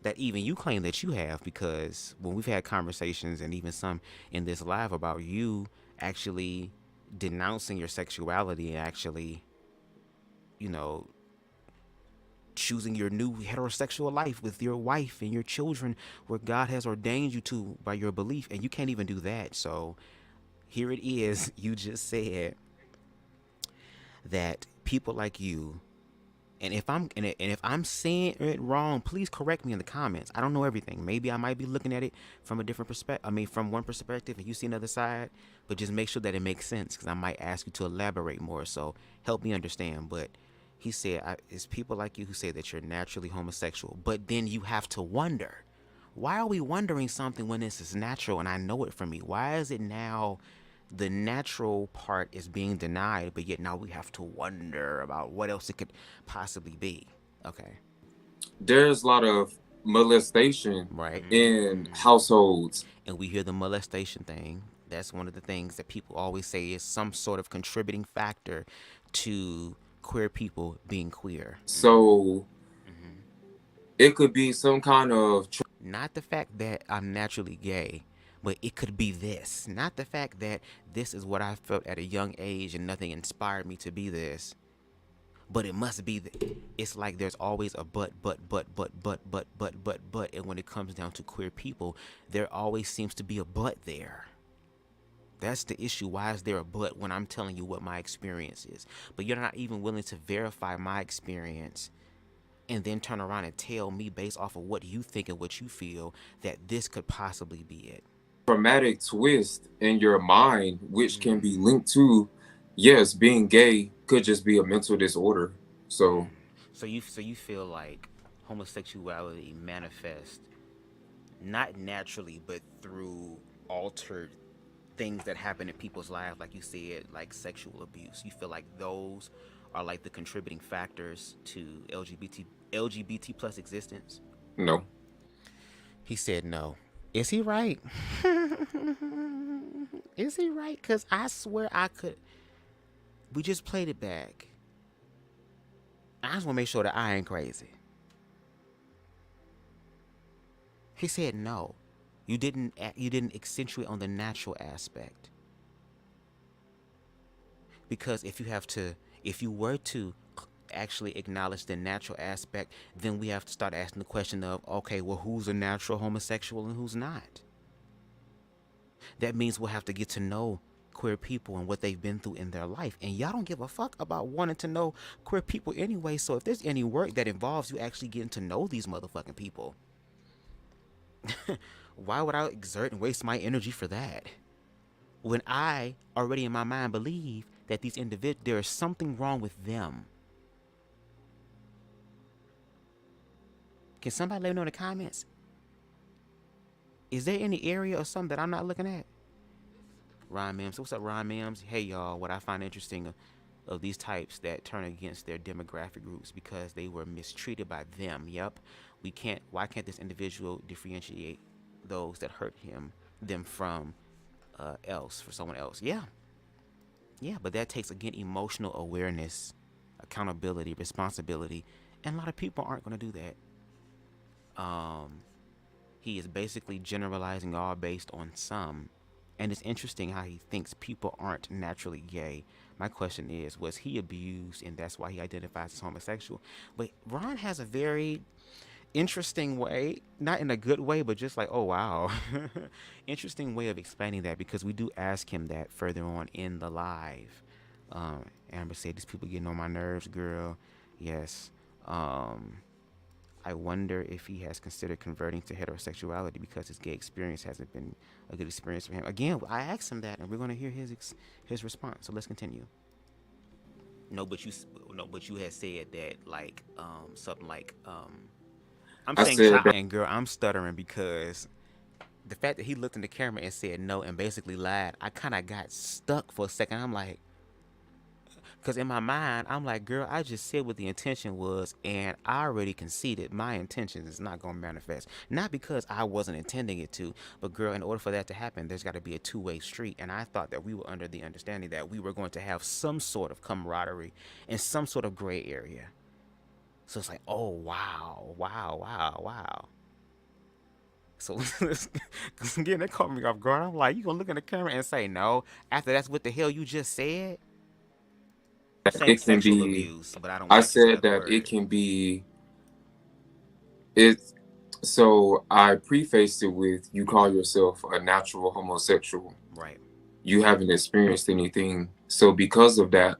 that even you claim that you have, because when we've had conversations and even some in this live about you actually denouncing your sexuality and actually, you know, choosing your new heterosexual life with your wife and your children where God has ordained you to by your belief, and you can't even do that. So here it is. You just said that people like you, and if I'm saying it wrong, please correct me in the comments. I don't know everything. Maybe I might be looking at it from a different perspective. I mean, from one perspective, and you see another side. But just make sure that it makes sense, because I might ask you to elaborate more. So help me understand. But he said, it's people like you who say that you're naturally homosexual. But then you have to wonder, why are we wondering something when this is natural and I know it from me? Why is it now the natural part is being denied, but yet now we have to wonder about what else it could possibly be? Okay. There's a lot of molestation Right. in households. And we hear the molestation thing. That's one of the things that people always say is some sort of contributing factor to queer people being queer. So it could be some kind of Not the fact that I'm naturally gay, but it could be this. Not the fact that this is what I felt at a young age and nothing inspired me to be this. But it must be it's like there's always a but. And when it comes down to queer people, there always seems to be a but there. That's the issue. Why is there a but when I'm telling you what my experience is? But you're not even willing to verify my experience and then turn around and tell me based off of what you think and what you feel that this could possibly be it. traumatic twist in your mind, which can be linked to, yes, being gay could just be a mental disorder. So you feel like homosexuality manifests not naturally, but through altered things that happen in people's lives, like you said, like sexual abuse. You feel like those are like the contributing factors to LGBT plus existence? no. He said no. Is he right? Is he right? Because I swear I could. We just played it back. I just want to make sure that I ain't crazy. He said no. You didn't accentuate on the natural aspect. Because if you were to actually acknowledge the natural aspect, then we have to start asking the question of, okay, well, who's a natural homosexual and who's not? That means we'll have to get to know queer people and what they've been through in their life. And y'all don't give a fuck about wanting to know queer people anyway. So if there's any work that involves you actually getting to know these motherfucking people, why would I exert and waste my energy for that? When I already in my mind believe that these individuals, there is something wrong with them. Can somebody let me know in the comments? Is there any area or something that I'm not looking at? Ron Mims. What's up, Ron Mims? Hey, y'all. What I find interesting of these types that turn against their demographic groups because they were mistreated by them. Yep. Why can't this individual differentiate those that hurt them from for someone else? Yeah. Yeah, but that takes, again, emotional awareness, accountability, responsibility, and a lot of people aren't going to do that. He is basically generalizing all based on some. And it's interesting how he thinks people aren't naturally gay. My question is, was he abused and that's why he identifies as homosexual? But Ron has a very interesting way, not in a good way, but just like, oh, wow. Interesting way of explaining that, because we do ask him that further on in the live. Amber said, these people getting on my nerves, girl. Yes. I wonder if he has considered converting to heterosexuality because his gay experience hasn't been a good experience for him. Again, I asked him that, and we're going to hear his response. So let's continue. No, but you had said that like something like I'm saying child, and girl, I'm stuttering because the fact that he looked in the camera and said no and basically lied, I kind of got stuck for a second. I'm like, because in my mind, I'm like, girl, I just said what the intention was, and I already conceded my intention is not going to manifest. Not because I wasn't intending it to, but girl, in order for that to happen, there's got to be a two-way street. And I thought that we were under the understanding that we were going to have some sort of camaraderie and some sort of gray area. So it's like, oh, wow. So again, that caught me off guard. I'm like, you going to look in the camera and say no after that's what the hell you just said? It can be abuse, but I said that word. It can be so I prefaced it with, you call yourself a natural homosexual, right? You haven't experienced anything, so because of that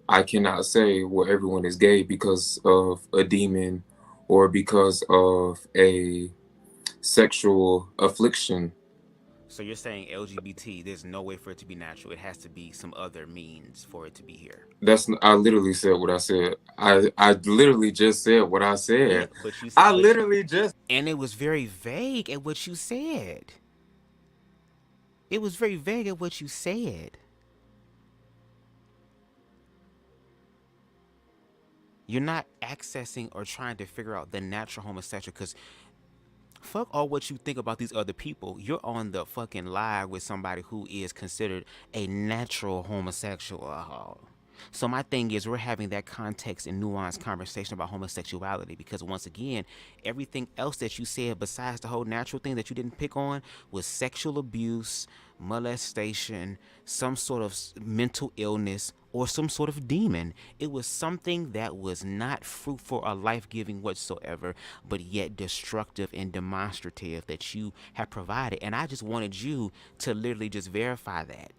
I cannot say, well, everyone is gay because of a demon or because of a sexual affliction. So you're saying LGBT, there's no way for it to be natural. It has to be some other means for it to be here. I literally said what I said. I literally just said what I said. Yeah, but you said, and it was very vague at what you said. It was very vague at what you said. You're not accessing or trying to figure out the natural homosexual, because fuck all what you think about these other people. You're on the fucking live with somebody who is considered a natural homosexual. So my thing is, we're having that context and nuanced conversation about homosexuality, because once again, everything else that you said besides the whole natural thing that you didn't pick on was sexual abuse, molestation, some sort of mental illness, or some sort of demon. It was something that was not fruitful or life-giving whatsoever, but yet destructive and demonstrative that you have provided. And I just wanted you to literally just verify that.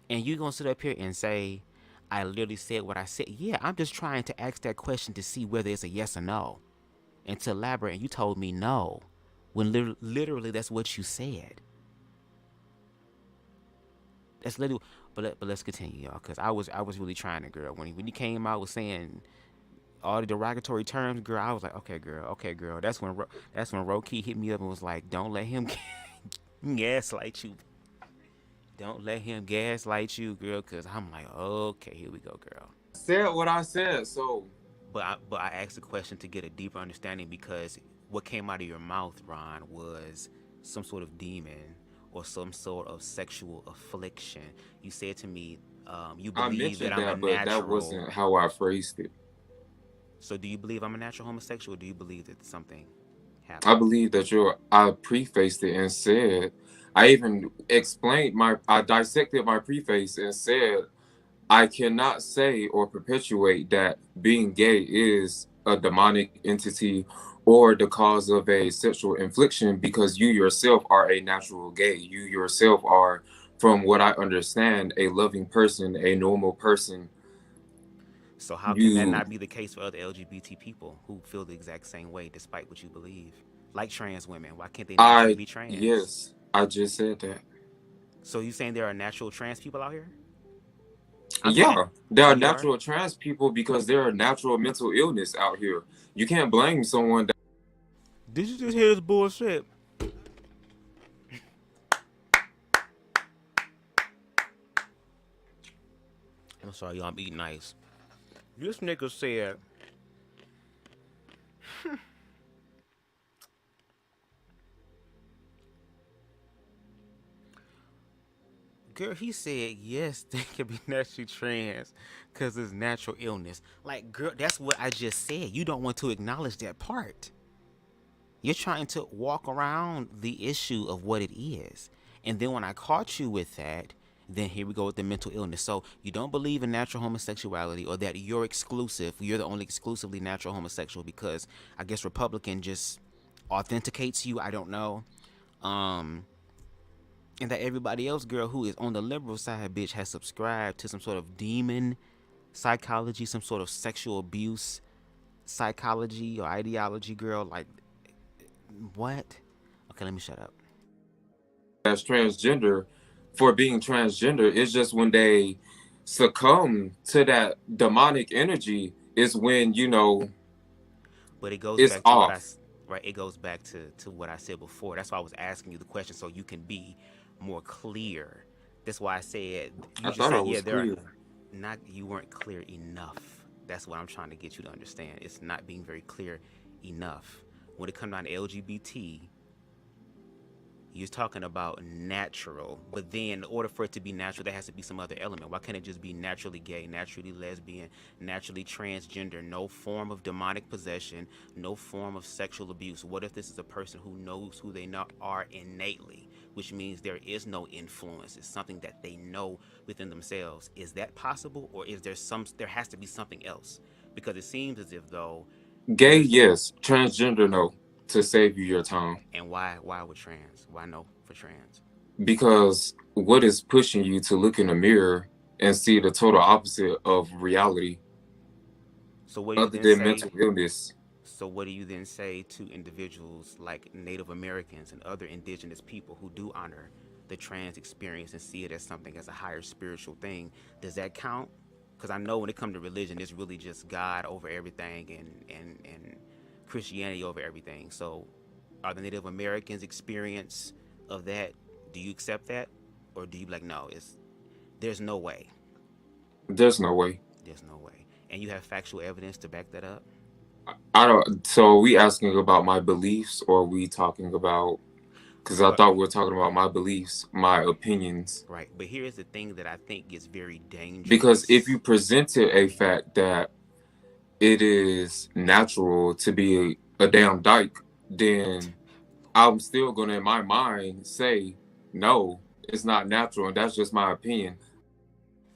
And you're going to sit up here and say, I literally said what I said. Yeah, I'm just trying to ask that question to see whether it's a yes or no. And to elaborate, and you told me no, when literally that's what you said. That's literally, but let's continue, y'all, because I was really trying to, girl. When he came out with saying all the derogatory terms, girl, I was like, okay, girl. That's when Roki hit me up and was like, don't let him gaslight you. Don't let him gaslight you, girl, because I'm like, okay, here we go, girl. I said what I said, so. But I asked the question to get a deeper understanding, because what came out of your mouth, Ron, was some sort of demon or some sort of sexual affliction. You said to me, you believe that I'm a natural. But that wasn't how I phrased it. So do you believe I'm a natural homosexual, or do you believe that something happened? I believe that I prefaced it and said, I even explained I dissected my preface and said, I cannot say or perpetuate that being gay is a demonic entity or the cause of a sexual infliction, because you yourself are a natural gay. You yourself are, from what I understand, a loving person, a normal person. So how can that not be the case for other LGBT people who feel the exact same way despite what you believe? Like trans women, why can't they naturally be trans? Yes, I just said that. So you saying there are natural trans people out here? There are natural trans people because there are natural mental illness out here. You can't blame someone Did you just hear this bullshit? I'm sorry, y'all. I'm eating ice. This nigga said, girl, he said, yes, they can be naturally trans because it's natural illness. Like, girl, that's what I just said. You don't want to acknowledge that part. You're trying to walk around the issue of what it is. And then when I caught you with that, then here we go with the mental illness. So you don't believe in natural homosexuality, or that you're exclusive. You're the only exclusively natural homosexual because I guess Republican just authenticates you. I don't know. And that everybody else, girl, who is on the liberal side, bitch, has subscribed to some sort of demon psychology, some sort of sexual abuse psychology or ideology, girl. Like, what? Okay, let me shut up. As transgender, for being transgender, it's just when they succumb to that demonic energy is when, you know, but it goes it's back to off. what I, right? It goes back to what I said before. That's why I was asking you the question so you can be more clear. That's why I said you I just thought said, I was clear. not you weren't clear enough. That's what I'm trying to get you to understand. It's not being very clear enough. When it comes down to LGBT, you're talking about natural, but then in order for it to be natural, there has to be some other element. Why can't it just be naturally gay, naturally lesbian, naturally transgender, no form of demonic possession, no form of sexual abuse? What if this is a person who knows who they are innately, which means there is no influence? It's something that they know within themselves. Is that possible, or is there has to be something else? Because it seems as if though Gay, yes. Transgender, no. To save you your time. And why with trans? Why no for trans? Because what is pushing you to look in the mirror and see the total opposite of reality? So what do you other then than say? mental illness. So what do you then say to individuals like Native Americans and other indigenous people who do honor the trans experience and see it as something as a higher spiritual thing? Does that count? Because I know when it comes to religion, it's really just God over everything and Christianity over everything. So are the Native Americans' experience of that, do you accept that? Or do you be like, no, there's no way. There's no way. There's no way. And you have factual evidence to back that up? I don't. So are we asking about my beliefs, or are we talking about? Because I thought we were talking about my beliefs, my opinions. Right. But here's the thing that I think is very dangerous. Because if you presented a fact that it is natural to be a damn dyke, then I'm still gonna, in my mind, say no, it's not natural, and that's just my opinion.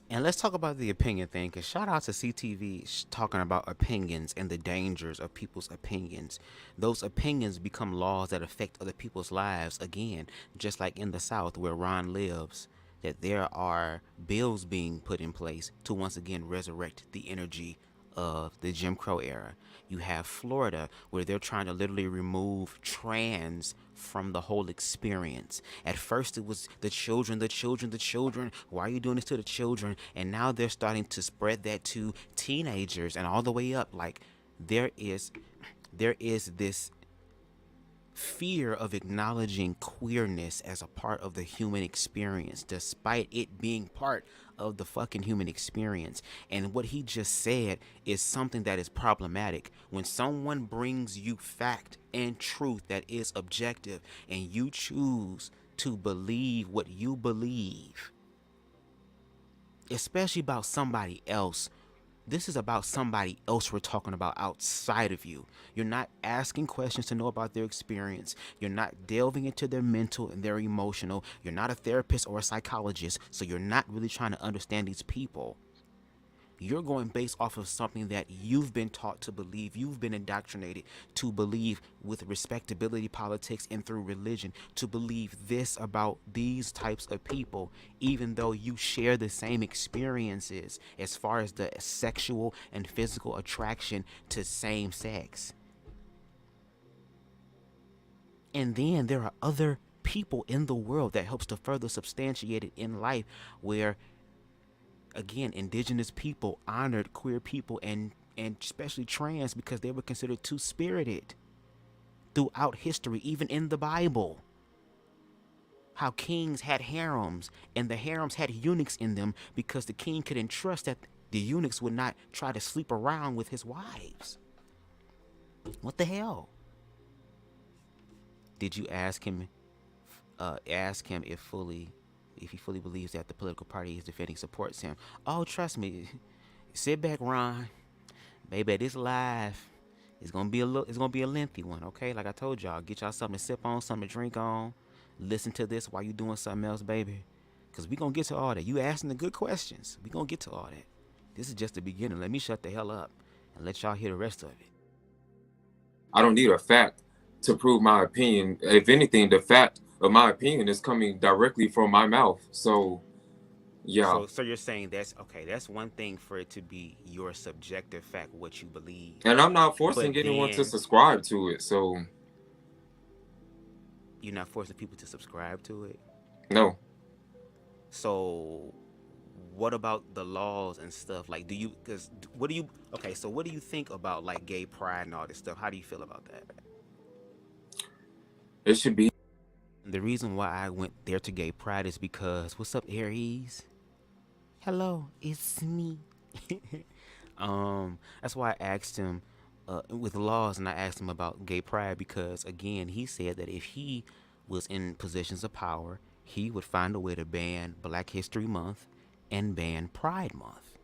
And let's talk about the opinion thing, because shout out to CTV talking about opinions and the dangers of people's opinions. Those opinions become laws that affect other people's lives. Again, just like in the South where Ron lives, that there are bills being put in place to once again resurrect the energy of the Jim Crow era. You have Florida, where they're trying to literally remove trans from the whole experience. At first it was the children. Why are you doing this to the children? And now they're starting to spread that to teenagers and all the way up. Like, there is this fear of acknowledging queerness as a part of the human experience, despite it being part of the fucking human experience. And what he just said is something that is problematic. When someone brings you fact and truth that is objective, and you choose to believe what you believe, especially about somebody else, this is about somebody else we're talking about outside of you. You're not asking questions to know about their experience. You're not delving into their mental and their emotional. You're not a therapist or a psychologist, so you're not really trying to understand these people. You're going based off of something that you've been taught to believe. You've been indoctrinated to believe with respectability politics and through religion, to believe this about these types of people, even though you share the same experiences as far as the sexual and physical attraction to same sex. And then there are other people in the world that helps to further substantiate it in life, where again, indigenous people honored queer people and especially trans because they were considered two-spirited. throughout history, even in the Bible. How kings had harems, and the harems had eunuchs in them because the king could entrust that the eunuchs would not try to sleep around with his wives. What the hell? Did you ask him if he fully believes that the political party he's defending supports him? Oh, trust me. Sit back, Ron. Baby, this live is gonna be a lengthy one, okay? Like I told y'all, get y'all something to sip on, something to drink on. Listen to this while you doing something else, baby. Cause we gonna get to all that. You asking the good questions. We gonna get to all that. This is just the beginning. Let me shut the hell up and let y'all hear the rest of it. I don't need a fact to prove my opinion. If anything, the fact of my opinion is coming directly from my mouth. So, yeah. So you're saying that's okay. That's one thing for it to be your subjective fact, what you believe. And I'm not forcing anyone to subscribe to it. So, you're not forcing people to subscribe to it? No. So what about the laws and stuff? Like, what do you think about like gay pride and all this stuff? How do you feel about that? It should be. The reason why I went there to gay pride is because, what's up, Aries? Hello, it's me. That's why I asked him with laws, and I asked him about gay pride because, again, he said that if he was in positions of power, he would find a way to ban Black History Month and ban Pride Month.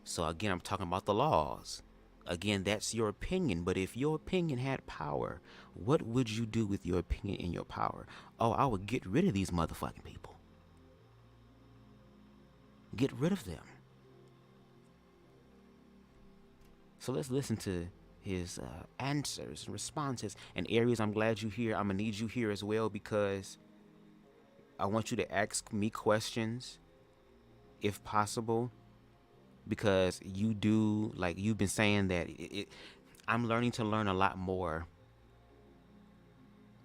So again, I'm talking about the laws. Again, that's your opinion, but if your opinion had power, what would you do with your opinion and your power? Oh, I would get rid of these motherfucking people. Get rid of them. So let's listen to his answers and responses. And Aries, I'm glad you're here. I'm going to need you here as well because I want you to ask me questions if possible. Because you do, like you've been saying that I'm learning to learn a lot more,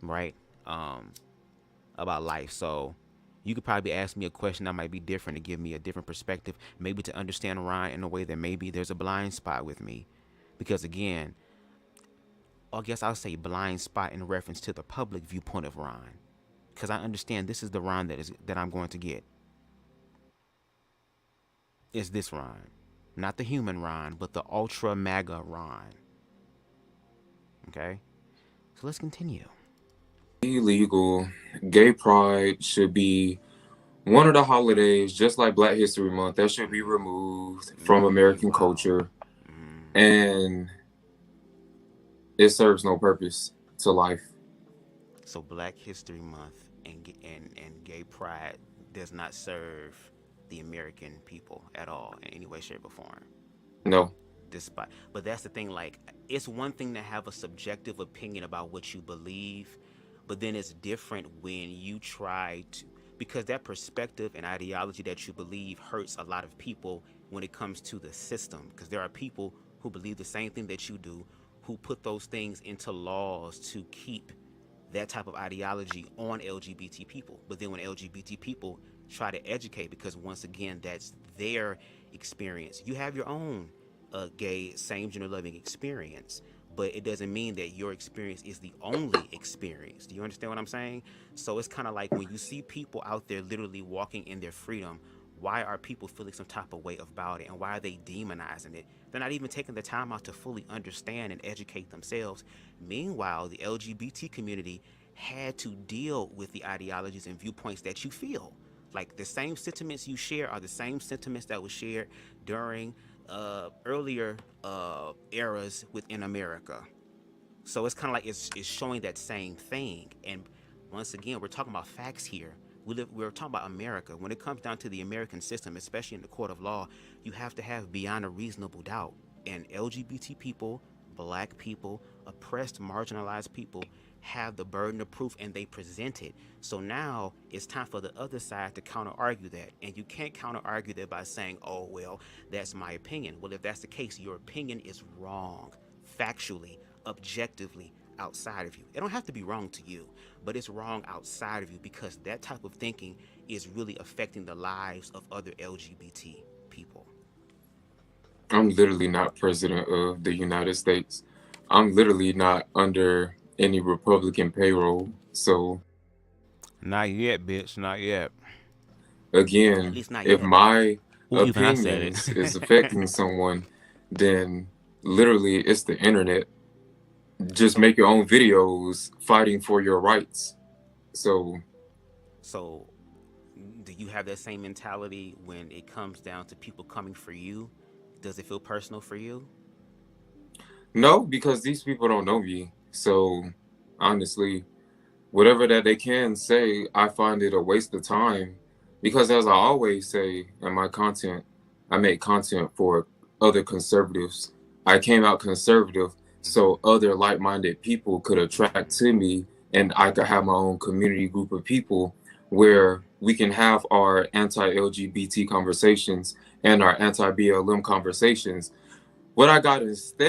right, about life. So you could probably ask me a question that might be different to give me a different perspective, maybe to understand Ryan in a way that maybe there's a blind spot with me. Because again, I guess I'll say blind spot in reference to the public viewpoint of Ron. Because I understand this is the Ron that I'm going to get. Is this Ron. Not the human Ron, but the ultra mega Ron. Okay? So let's continue. Illegal. Gay pride should be one of the holidays, just like Black History Month, that should be removed from American culture. And it serves no purpose to life. So Black History Month and gay pride does not serve the American people at all in any way, shape, or form. No. But that's the thing, like, it's one thing to have a subjective opinion about what you believe, but then it's different when you try to, because that perspective and ideology that you believe hurts a lot of people when it comes to the system, because there are people who believe the same thing that you do, who put those things into laws to keep that type of ideology on LGBT people. But then when LGBT people try to educate, because once again, that's their experience. You have your own gay, same-gender loving experience, but it doesn't mean that your experience is the only experience. Do you understand what I'm saying? So it's kind of like when you see people out there literally walking in their freedom, why are people feeling some type of way about it, and why are they demonizing it? They're not even taking the time out to fully understand and educate themselves. Meanwhile, the LGBT community had to deal with the ideologies and viewpoints that you feel. Like, the same sentiments you share are the same sentiments that were shared during earlier eras within America. So it's kind of like it's showing that same thing. And once again, we're talking about facts here. We're talking about America. When it comes down to the American system, especially in the court of law, you have to have beyond a reasonable doubt. And LGBT people, Black people, oppressed, marginalized people have the burden of proof, and they present it. So now it's time for the other side to counter-argue that. And you can't counter-argue that by saying, oh, well, that's my opinion. Well, if that's the case, your opinion is wrong, factually, objectively, outside of you. It don't have to be wrong to you, but it's wrong outside of you, because that type of thinking is really affecting the lives of other LGBT people. I'm literally not president of the United States. I'm literally not under any Republican payroll. So Not yet, bitch. Not yet. At again, least not if yet. my Ooh, even I said opinions is it. affecting someone, then literally it's the internet. Just So, make your own videos fighting for your rights. So so do you have that same mentality when it comes down to people coming for you? Does it feel personal for you? no, because these people don't know me. So honestly, whatever that they can say, I find it a waste of time. Because as I always say in my content, I make content for other conservatives. I came out conservative Hmm. so other like-minded people could attract to me, and I could have my own community group of people where we can have our anti-LGBT conversations and our anti-BLM conversations. What I got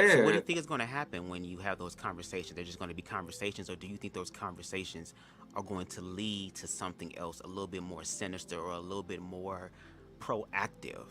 So, what do you instead, think is going to happen when you have those conversations? They're just going to be conversations, or do you think those conversations are going to lead to something else, a little bit more sinister or a little bit more proactive?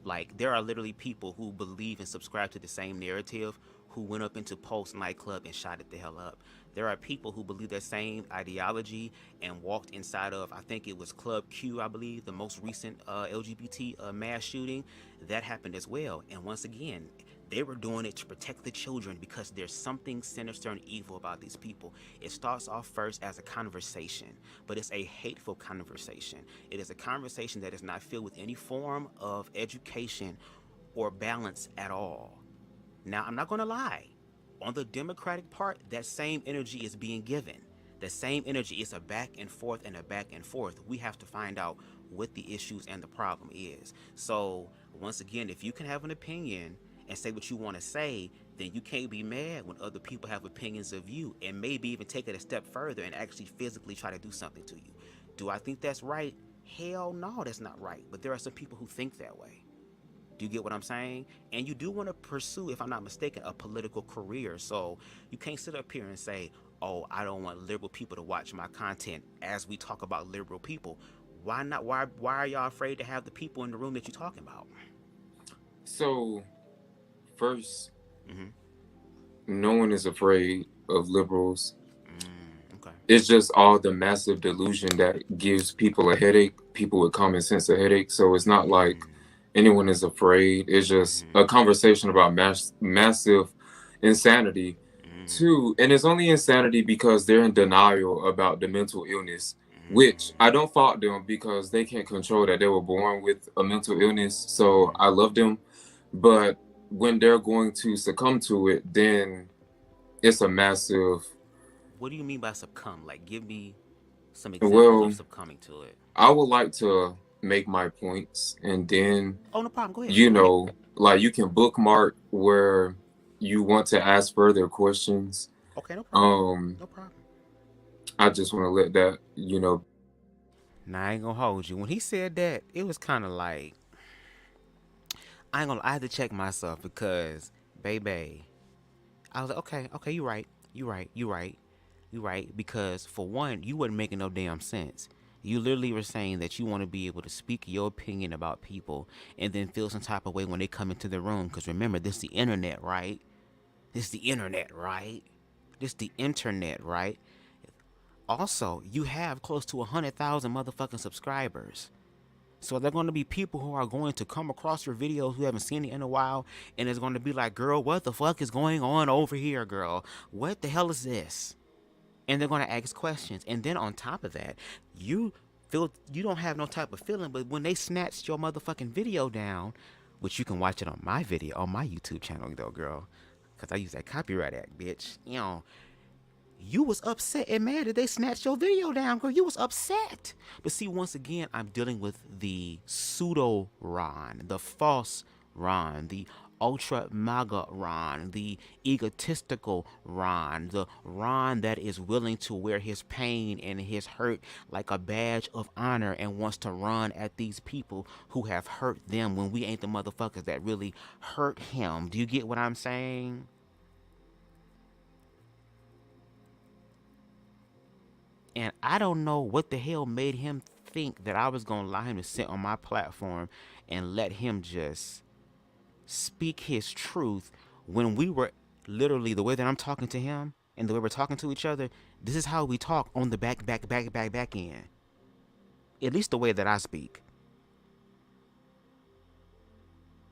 Like, there are literally people who believe and subscribe to the same narrative who went up into Pulse nightclub and shot it the hell up. There are people who believe that same ideology and walked inside of, I think it was Club Q, I believe, the most recent LGBT mass shooting. That happened as well. And once again, they were doing it to protect the children because there's something sinister and evil about these people. It starts off first as a conversation, but it's a hateful conversation. It is a conversation that is not filled with any form of education or balance at all. Now, I'm not going to lie. On the Democratic part, that same energy is being given. The same energy is a back and forth and a back and forth. We have to find out what the issues and the problem is. So, once again, if you can have an opinion and say what you want to say, then you can't be mad when other people have opinions of you and maybe even take it a step further and actually physically try to do something to you. Do I think that's right? Hell no, that's not right. But there are some people who think that way. Do you get what I'm saying? And you do want to pursue, if I'm not mistaken, a political career. So you can't sit up here and say, oh, I don't want liberal people to watch my content as we talk about liberal people. Why not? Why are y'all afraid to have the people in the room that you're talking about? so first, Mm-hmm. no one is afraid of liberals. Okay. It's just all the massive delusion that gives people a headache, people with common sense a headache. So it's not like anyone is afraid. It's just a conversation about massive insanity. Too, and it's only insanity because they're in denial about the mental illness, which I don't fault them because they can't control that they were born with a mental illness. So I love them. But when they're going to succumb to it, then it's a massive. What do you mean by succumb? Like, give me some examples of Well, succumbing to it. I would like to make my points, and then, Oh, no problem. Go ahead. you know, like you can bookmark where you want to ask further questions. Okay, no problem. Um, No problem. I just want to let that. Now, I ain't gonna hold you. When he said that, it was kind of like, I ain't gonna, I had to check myself because, baby, I was like, okay, you right. You right. Because for one, you wasn't making no damn sense. You literally were saying that you want to be able to speak your opinion about people and then feel some type of way when they come into the room. Because remember, this is the internet, right? This is the internet, right? This is the internet, right? Also, you have close to 100,000 motherfucking subscribers. So there are going to be people who are going to come across your videos who haven't seen it in a while, and it's going to be like, girl, what the fuck is going on over here, girl? What the hell is this? And they're going to ask questions. And then on top of that, you feel you don't have no type of feeling, but when they snatched your motherfucking video down, which you can watch it on my video, on my YouTube channel, though, girl, because I use that copyright act, bitch. You was upset and mad that they snatched your video down, girl. You was upset. But see, once again, I'm dealing with the pseudo Ron, the false Ron, the ultra MAGA Ron, the egotistical Ron, the Ron that is willing to wear his pain and his hurt like a badge of honor and wants to run at these people who have hurt them when we ain't the motherfuckers that really hurt him. Do you get what I'm saying? And I don't know what the hell made him think that I was going to allow him to sit on my platform and let him just speak his truth when we were literally, the way that I'm talking to him, and the way we're talking to each other, this is how we talk on the back end. At least the way that I speak.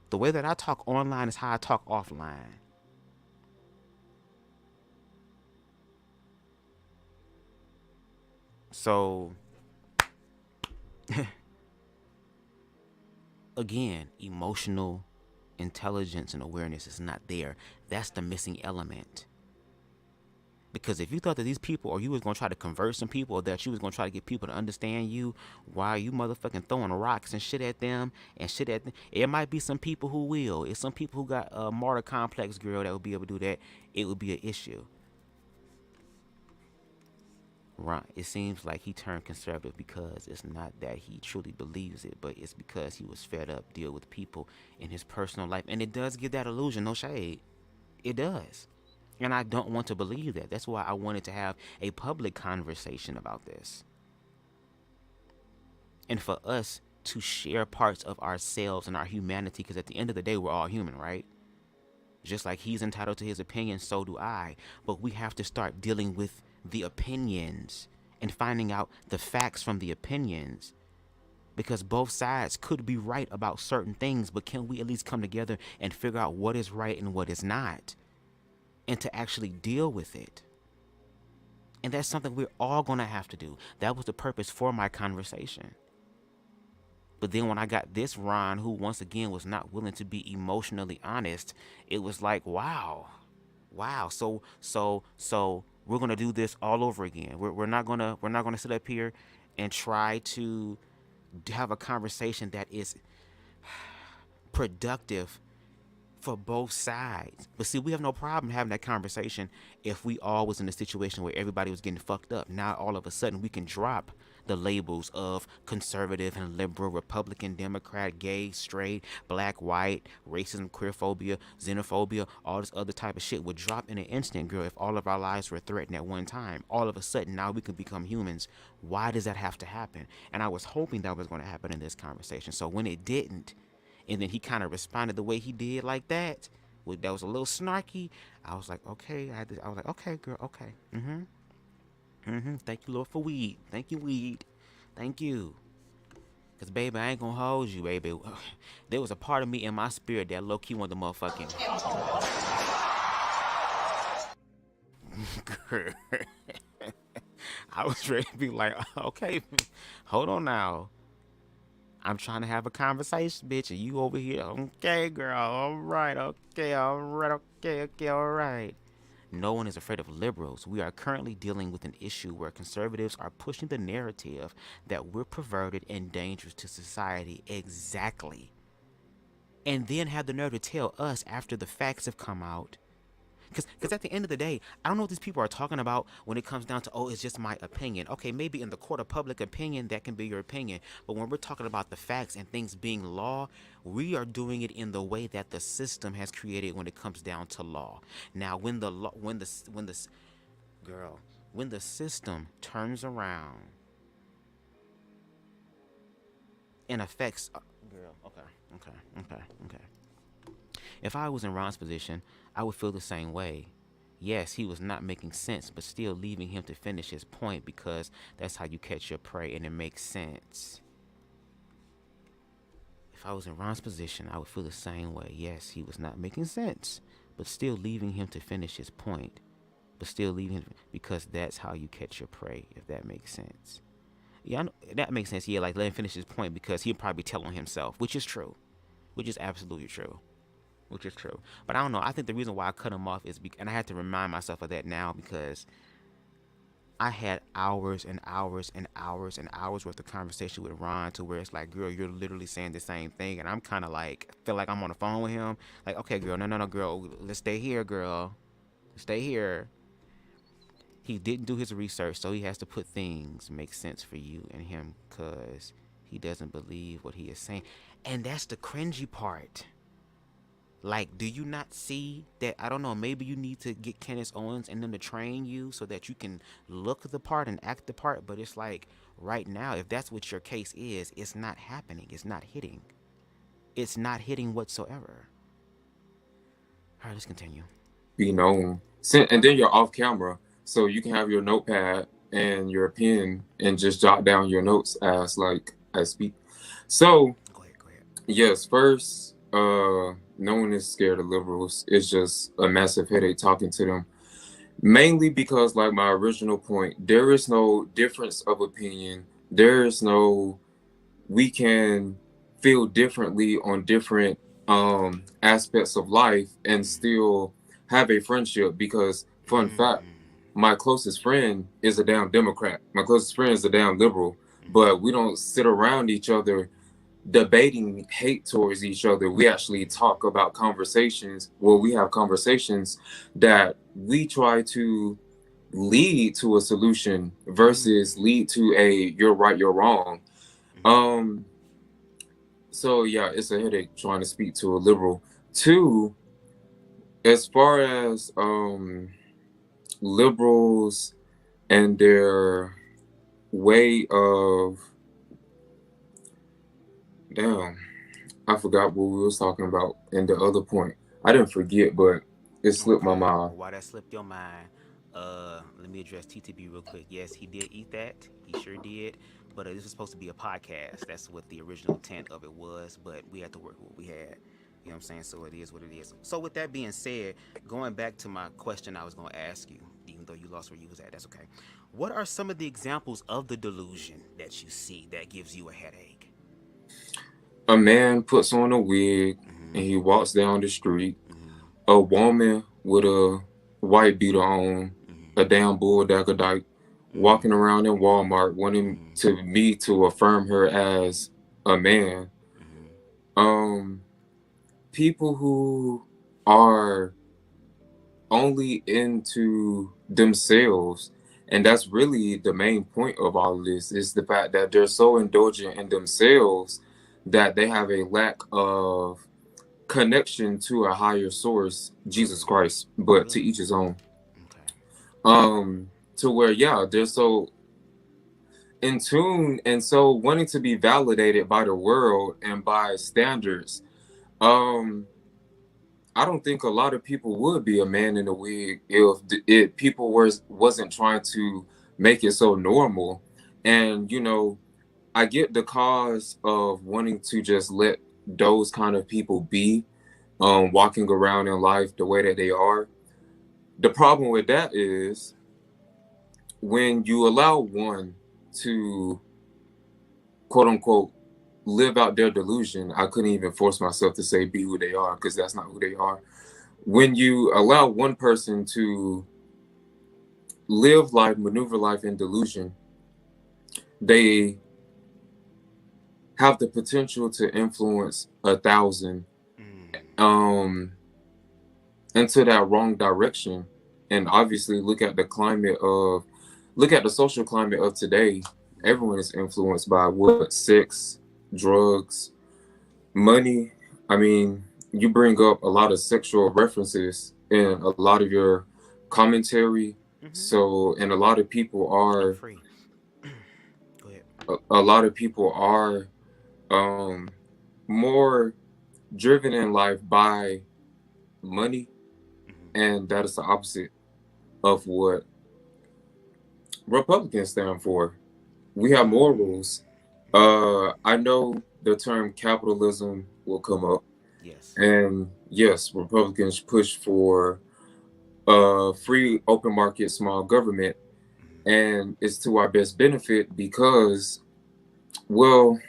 The way that I talk online is how I talk offline. So, again, emotional intelligence and awareness is not there. That's the missing element. Because if you thought that these people, or you was going to try to convert some people, or that you was going to try to get people to understand you, why you motherfucking throwing rocks and shit at them, it might be some people who will. It's some people who got a martyr complex, girl, that would be able to do that. It would be an issue. Ron, it seems like he turned conservative because it's not that he truly believes it, but it's because he was fed up deal with people in his personal life. And it does give that illusion, no shade. It does. And I don't want to believe that. That's why I wanted to have a public conversation about this. And for us to share parts of ourselves and our humanity, because at the end of the day, we're all human, right? Just like he's entitled to his opinion, so do I. But we have to start dealing with the opinions and finding out the facts from the opinions. Because both sides could be right about certain things, but can we at least come together and figure out what is right and what is not? And to actually deal with it. And that's something we're all going to have to do. That was the purpose for my conversation. But then when I got this Ron, who once again was not willing to be emotionally honest, it was like, wow. So we're going to do this all over again. We're not going to sit up here and try to have a conversation that is productive for both sides. But see, we have no problem having that conversation if we all was in a situation where everybody was getting fucked up. Now all of a sudden we can drop the labels of conservative and liberal, Republican, Democrat, gay, straight, black, white, racism, queerphobia, xenophobia, all this other type of shit would drop in an instant, girl, if all of our lives were threatened at one time. All of a sudden now we can become humans. Why does that have to happen? And I was hoping that was going to happen in this conversation. So when it didn't, and then he kind of responded the way he did like that was a little snarky. I was like, okay. I was like, okay, girl, okay. Thank you, Lord, for weed. Thank you, weed. Thank you. Because, baby, I ain't going to hold you, baby. There was a part of me in my spirit that low-key wanted the motherfucking... I was ready to be like, okay, hold on now. I'm trying to have a conversation, bitch, and you over here, okay, girl, all right. No one is afraid of liberals. We are currently dealing with an issue where conservatives are pushing the narrative that we're perverted and dangerous to society. Exactly. And then have the nerve to tell us after the facts have come out. Because at the end of the day, I don't know what these people are talking about when it comes down to, oh, it's just my opinion. Okay, maybe in the court of public opinion, that can be your opinion. But when we're talking about the facts and things being law, we are doing it in the way that the system has created when it comes down to law. Now, when the system turns around and affects, okay. If I was in Ron's position, I would feel the same way. Yes, he was not making sense, but still leaving him to finish his point, because that's how you catch your prey, and it makes sense. If I was in Ron's position, I would feel the same way. Yes, he was not making sense, but still leaving him to finish his point. But still leaving him, because that's how you catch your prey, if that makes sense. Yeah, I know, that makes sense. Yeah, like let him finish his point, because he'll probably tell on himself, which is true. Which is absolutely true. Which is true. But I don't know. I think the reason why I cut him off is and I had to remind myself of that now, because I had hours and hours and hours and hours worth of conversation with Ron, to where it's like, girl, you're literally saying the same thing. And I'm kind of like, feel like I'm on the phone with him. Like, okay, girl, no, girl, let's stay here, girl. Stay here. He didn't do his research, so he has to put things make sense for you and him, because he doesn't believe what he is saying. And that's the cringy part. Like, do you not see that? I don't know, maybe you need to get Candace Owens and them to train you so that you can look the part and act the part. But it's like, right now, if that's what your case is, it's not happening. It's not hitting. It's not hitting whatsoever. All right, let's continue. be known. And then you're off camera, so you can have your notepad and your pen and just jot down your notes as like I speak. So Go ahead, go ahead. yes, first, no one is scared of liberals. It's just a massive headache talking to them. Mainly because, like my original point, there is no difference of opinion. There is no, we can feel differently on different aspects of life and still have a friendship. Because, fun fact, my closest friend is a damn Democrat. My closest friend is a damn liberal. But we don't sit around each other debating hate towards each other. We actually talk about conversations. Well, we have conversations that we try to lead to a solution versus lead to a you're right, you're wrong. Um, so yeah, it's a headache trying to speak to a liberal. Two, as far as liberals and their way of, damn, I forgot what we was talking about in the other point. I didn't forget, but it slipped my Okay. mind. Well, why that slipped your mind? Let me address TTB real quick. Yes, he did eat that. He sure did. But this is supposed to be a podcast. That's what the original intent of it was. But we had to work with what we had. You know what I'm saying? So it is what it is. So with that being said, going back to my question I was going to ask you, even though you lost where you was at, that's okay. What are some of the examples of the delusion that you see that gives you a headache? A man puts on a wig and he walks down the street. A woman with a white beater on, a damn Bubzdagawd, walking around in Walmart wanting to me to affirm her as a man. Um, People who are only into themselves, and that's really the main point of all of this, is the fact that they're so indulgent in themselves that they have a lack of connection to a higher source, Jesus Christ, but to each his own. Okay. To where, yeah, they're so in tune and so wanting to be validated by the world and by standards. um I don't think a lot of people would be a man in a wig if people wasn't trying to make it so normal. And I get the cause of wanting to just let those kind of people be, walking around in life the way that they are. The problem with that is when you allow one to quote unquote live out their delusion. I couldn't even force myself to say be who they are, because that's not who they are. When you allow one person to live life, maneuver life in delusion, they have the potential to influence 1,000 into that wrong direction. And obviously look at the social climate of today. Everyone is influenced by what? Sex, drugs, money. I mean, you bring up a lot of sexual references in a lot of your commentary. So, and a lot of people are Free. Go ahead. a lot of people are um more driven in life by money, and that is the opposite of what Republicans stand for. We have morals. I know the term capitalism will come up, Yes. and yes, Republicans push for free, open market, small government, and it's to our best benefit because, well,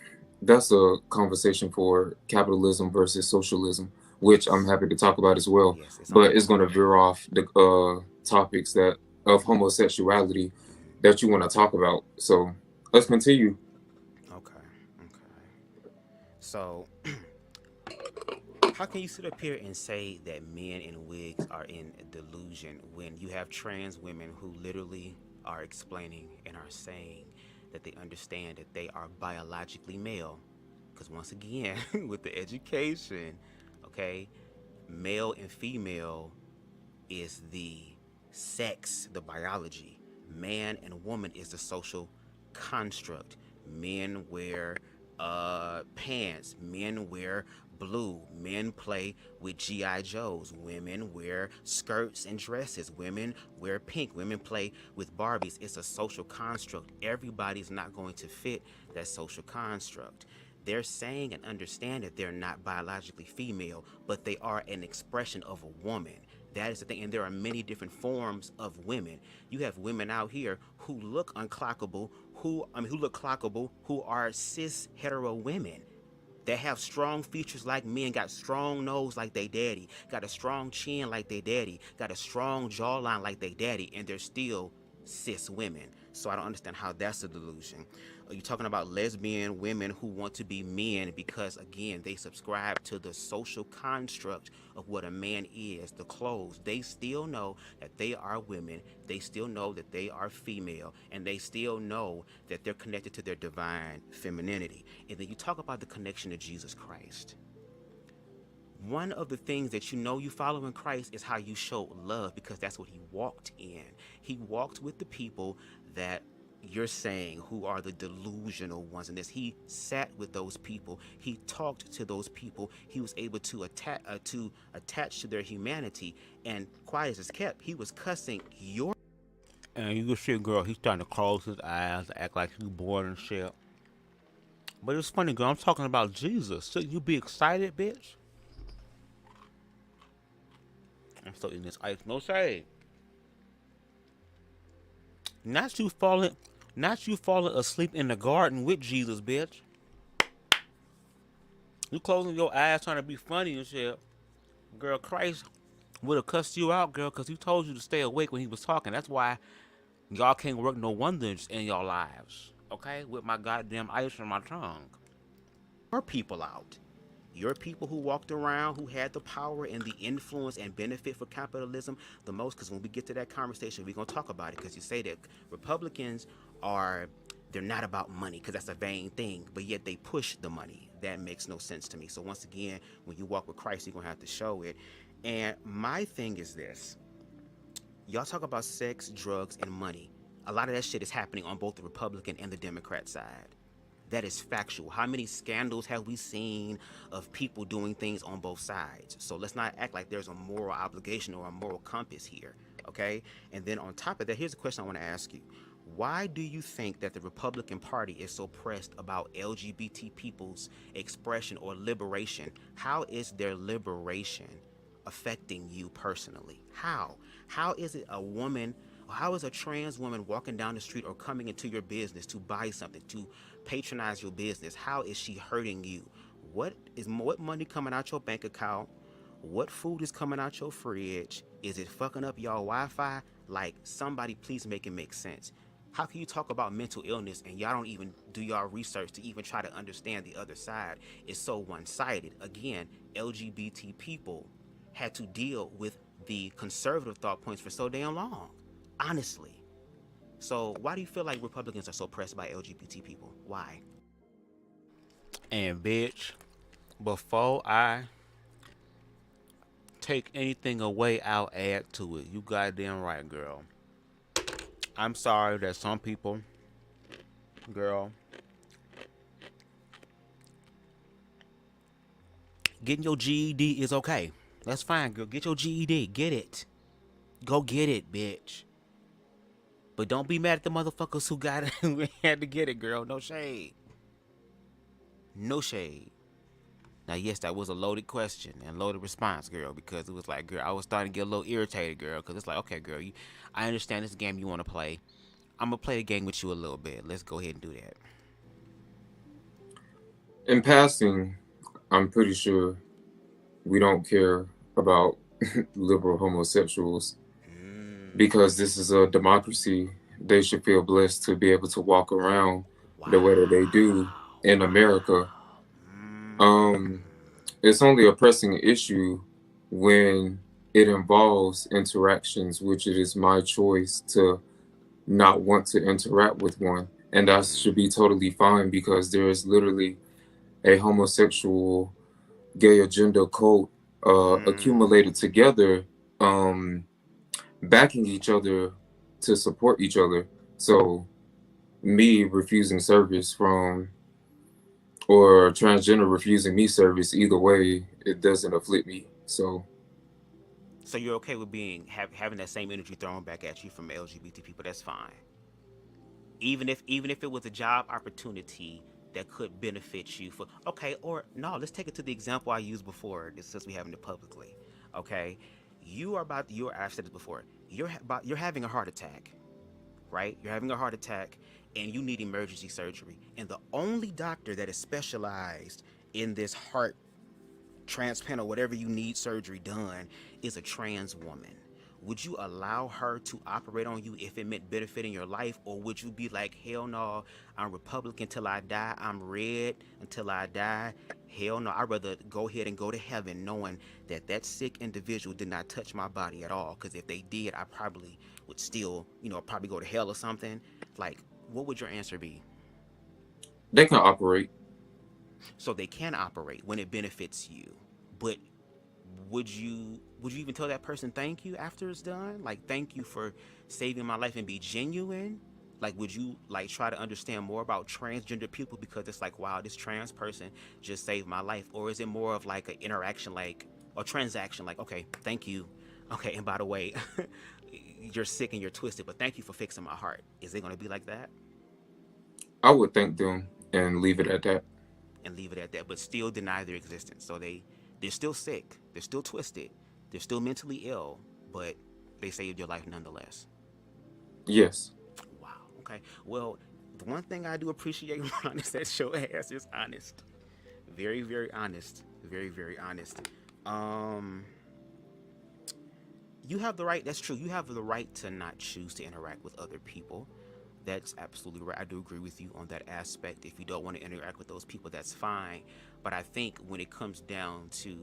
that's a conversation for capitalism versus socialism, which I'm happy to talk about as well. Yes, But it's going to veer off the topics that of homosexuality that you want to talk about. So let's continue. Okay. Okay. So, how can you sit up here and say that men in wigs are in delusion when you have trans women who literally are explaining and are saying that they understand that they are biologically male? Because once again, with the education, okay, male and female is the sex, the biology. Man and woman is the social construct. Men wear pants. Men wear blue. Men play with GI Joes. Women wear skirts and dresses. Women wear pink. Women play with Barbies. It's a social construct. Everybody's not going to fit that social construct. They're saying and understand that they're not biologically female, but they are an expression of a woman. That is the thing. And there are many different forms of women. You have women out here who look unclockable, who look clockable, who are cis hetero women that have strong features like men, got strong nose like they daddy, got a strong chin like they daddy, got a strong jawline like they daddy, and they're still cis women. So I don't understand how that's a delusion. You're talking about lesbian women who want to be men because, again, they subscribe to the social construct of what a man is, the clothes. They still know that they are women. They still know that they are female. And they still know that they're connected to their divine femininity. And then you talk about the connection to Jesus Christ. One of the things that you know you follow in Christ is how you show love, because that's what he walked in. He walked with the people that you're saying who are the delusional ones in this. He sat with those people. He talked to those people. He was able to attach to their humanity. And quiet as it's kept, he was cussing your. And you can see, girl, he's starting to close his eyes, act like he's bored and shit. But it's funny, girl, I'm talking about Jesus. Should you be excited, bitch? I'm still eating this ice. No shade. Not you falling asleep in the garden with Jesus, bitch. You closing your eyes trying to be funny and shit. Girl, Christ would have cussed you out, girl, because he told you to stay awake when he was talking. That's why y'all can't work no wonders in your lives. Okay? With my goddamn ice on my tongue. Your people out. Your people who walked around, who had the power and the influence and benefit for capitalism the most, because when we get to that conversation, we're going to talk about it, because you say that Republicans they're not about money, because that's a vain thing, but yet they push the money. That makes no sense to me. So once again, when you walk with Christ, you're going to have to show it. And my thing is this. Y'all talk about sex, drugs, and money. A lot of that shit is happening on both the Republican and the Democrat side. That is factual. How many scandals have we seen of people doing things on both sides? So let's not act like there's a moral obligation or a moral compass here, okay? And then on top of that, here's a question I want to ask you. Why do you think that the Republican Party is so pressed about LGBT people's expression or liberation? How is their liberation affecting you personally? How? How is it a woman, how is a trans woman walking down the street or coming into your business to buy something, to patronize your business? How is she hurting you? What money coming out your bank account? What food is coming out your fridge? Is it fucking up y'all Wi-Fi? Like, somebody please make it make sense. How can you talk about mental illness and y'all don't even do y'all research to even try to understand the other side? It's so one-sided. Again, LGBT people had to deal with the conservative thought points for so damn long, honestly. So why do you feel like Republicans are so pressed by LGBT people? Why? And bitch, before I take anything away, I'll add to it. You goddamn right, girl. I'm sorry that some people, girl, getting your GED is okay. That's fine, girl. Get your GED. Get it. Go get it, bitch. But don't be mad at the motherfuckers who got it, who had to get it, girl. No shade. No shade. Now, yes, that was a loaded question and loaded response, girl, because it was like, girl, I was starting to get a little irritated, girl, because it's like, okay, girl, I understand this game you want to play. I'm going to play the game with you a little bit. Let's go ahead and do that. In passing, I'm pretty sure we don't care about liberal homosexuals because this is a democracy. They should feel blessed to be able to walk around the way that they do in America. It's only a pressing issue when it involves interactions, which it is my choice to not want to interact with one. And that should be totally fine, because there is literally a homosexual gay agenda cult accumulated together, backing each other to support each other. So me refusing service from or transgender refusing me service, either way, it doesn't afflict me. So So you're okay with being having that same energy thrown back at you from LGBT people? That's fine. Even if it was a job opportunity that could benefit you for okay, or no, let's take it to the example I used before, since we having it publicly. Okay, I've said this before. You're having a heart attack, right? You're having a heart attack and you need emergency surgery. And the only doctor that is specialized in this heart transplant or whatever you need surgery done is a trans woman. Would you allow her to operate on you if it meant benefiting your life? Or would you be like, hell no, I'm Republican till I die, I'm red until I die? Hell no, I'd rather go ahead and go to heaven knowing that that sick individual did not touch my body at all. Because if they did, I probably would still, probably go to hell or something. Like, what would your answer be? they can operate. So they can operate when it benefits you. But would you even tell that person thank you after it's done? Like, thank you for saving my life, and be genuine? Like, would you like try to understand more about transgender people because it's like, wow, this trans person just saved my life? Or is it more of like an interaction, like a transaction, like, okay, thank you. Okay, and by the way, you're sick and you're twisted, but thank you for fixing my heart. Is it going to be like that? I would thank them and leave it at that. And leave it at that, but still deny their existence. So they're still sick, they're still twisted, they're still mentally ill, but they saved your life nonetheless. Yes. Wow. Okay. Well, the one thing I do appreciate, Ron, is that your ass is honest. Very, very honest. Very, very honest. You have the right. That's true. You have the right to not choose to interact with other people. That's absolutely right. I do agree with you on that aspect. If you don't want to interact with those people, that's fine. But I think when it comes down to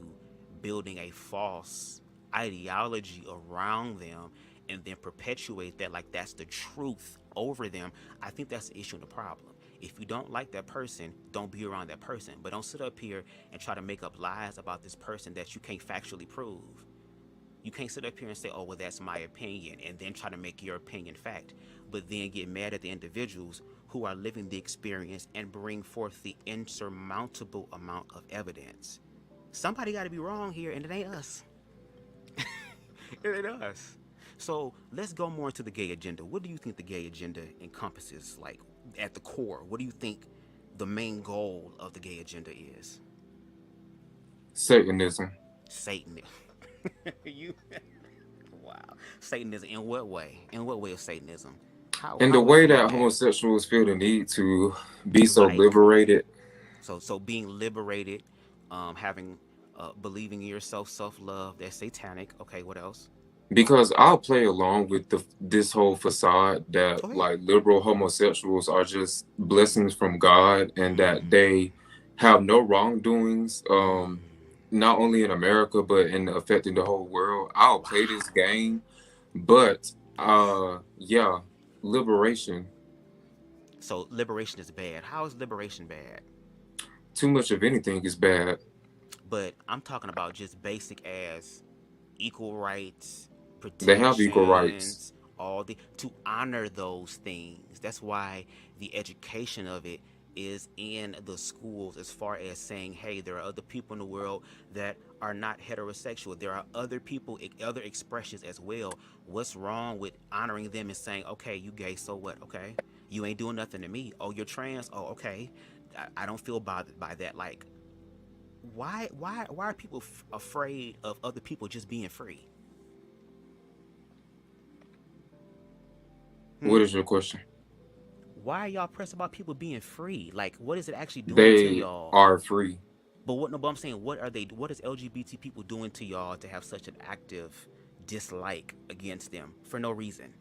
building a false ideology around them and then perpetuate that like that's the truth over them, I think that's the issue and the problem. If you don't like that person, don't be around that person. But don't sit up here and try to make up lies about this person that you can't factually prove. You can't sit up here and say, oh, well, that's my opinion, and then try to make your opinion fact, but then get mad at the individuals who are living the experience and bring forth the insurmountable amount of evidence. Somebody got to be wrong here, and it ain't us. It ain't us. So let's go more into the gay agenda. What do you think the gay agenda encompasses, like, at the core? What do you think the main goal of the gay agenda is? Satanism. Satanism. You, wow. Satanism in what way? In what way of Satanism? In the way that homosexuals feel the need to be so liberated. So being liberated, having believing in yourself, self-love, that's satanic. Okay, what else? Because I'll play along with this whole facade that like liberal homosexuals are just blessings from God and that they have no wrongdoings. Not only in America, but in affecting the whole world. I'll play this game, but yeah, liberation. So liberation is bad. How is liberation bad? Too much of anything is bad. But I'm talking about just basic as equal rights, protections. They have equal rights. To honor those things. That's why the education of it is in the schools, as far as saying, hey, there are other people in the world that are not heterosexual. There are other people, other expressions as well. What's wrong with honoring them and saying, okay, you gay, so what? Okay, you ain't doing nothing to me. Oh, you're trans. Oh, okay, I don't feel bothered by that. Like, why are people afraid of other people just being free? What is your question? Why are y'all pressed about people being free? Like, what is it actually doing to y'all? They are free. But I'm saying, what is LGBT people doing to y'all to have such an active dislike against them for no reason?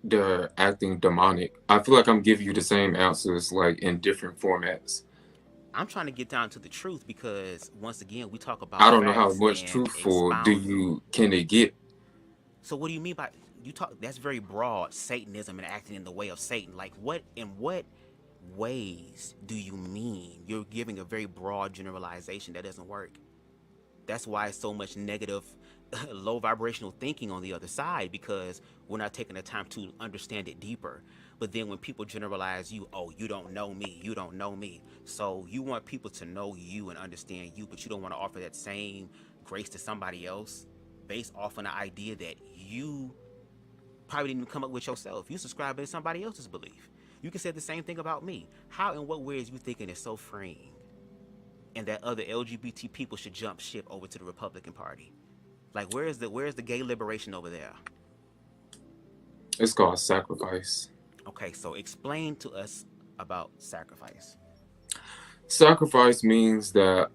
They're acting demonic. I feel like I'm giving you the same answers, like in different formats. I'm trying to get down to the truth because once again, we talk about. I don't know how much truthful can they get. So what do you mean by you talk? That's very broad. Satanism and acting in the way of Satan. Like, what in what ways do you mean? You're giving a very broad generalization that doesn't work. That's why it's so much negative, low vibrational thinking on the other side, because we're not taking the time to understand it deeper. But then when people generalize you, oh, you don't know me, you don't know me. So you want people to know you and understand you, but you don't want to offer that same grace to somebody else based off on the idea that you probably didn't even come up with yourself. You subscribe to somebody else's belief. You can say the same thing about me. How and what ways you thinking is so freeing, and that other LGBT people should jump ship over to the Republican Party? Like, where's the gay liberation over there? It's called sacrifice. Okay, so explain to us about sacrifice. Sacrifice means that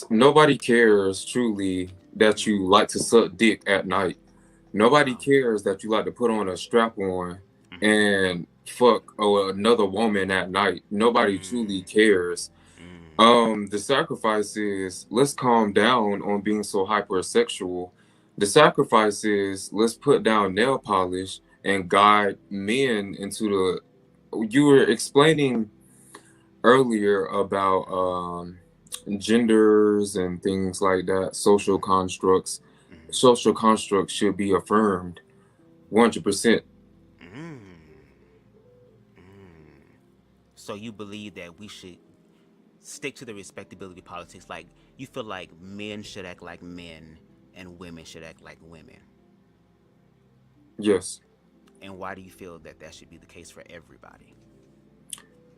nobody cares truly that you like to suck dick at night. Nobody cares that you like to put on a strap on and fuck another woman at night. Nobody truly cares. The sacrifice is, let's calm down on being so hypersexual. The sacrifice is, let's put down nail polish and guide men into you were explaining earlier about genders and things like that, social constructs. Social constructs should be affirmed 100%. So you believe that we should stick to the respectability politics? Like, you feel like men should act like men and women should act like women? Yes. And why do you feel that that should be the case for everybody?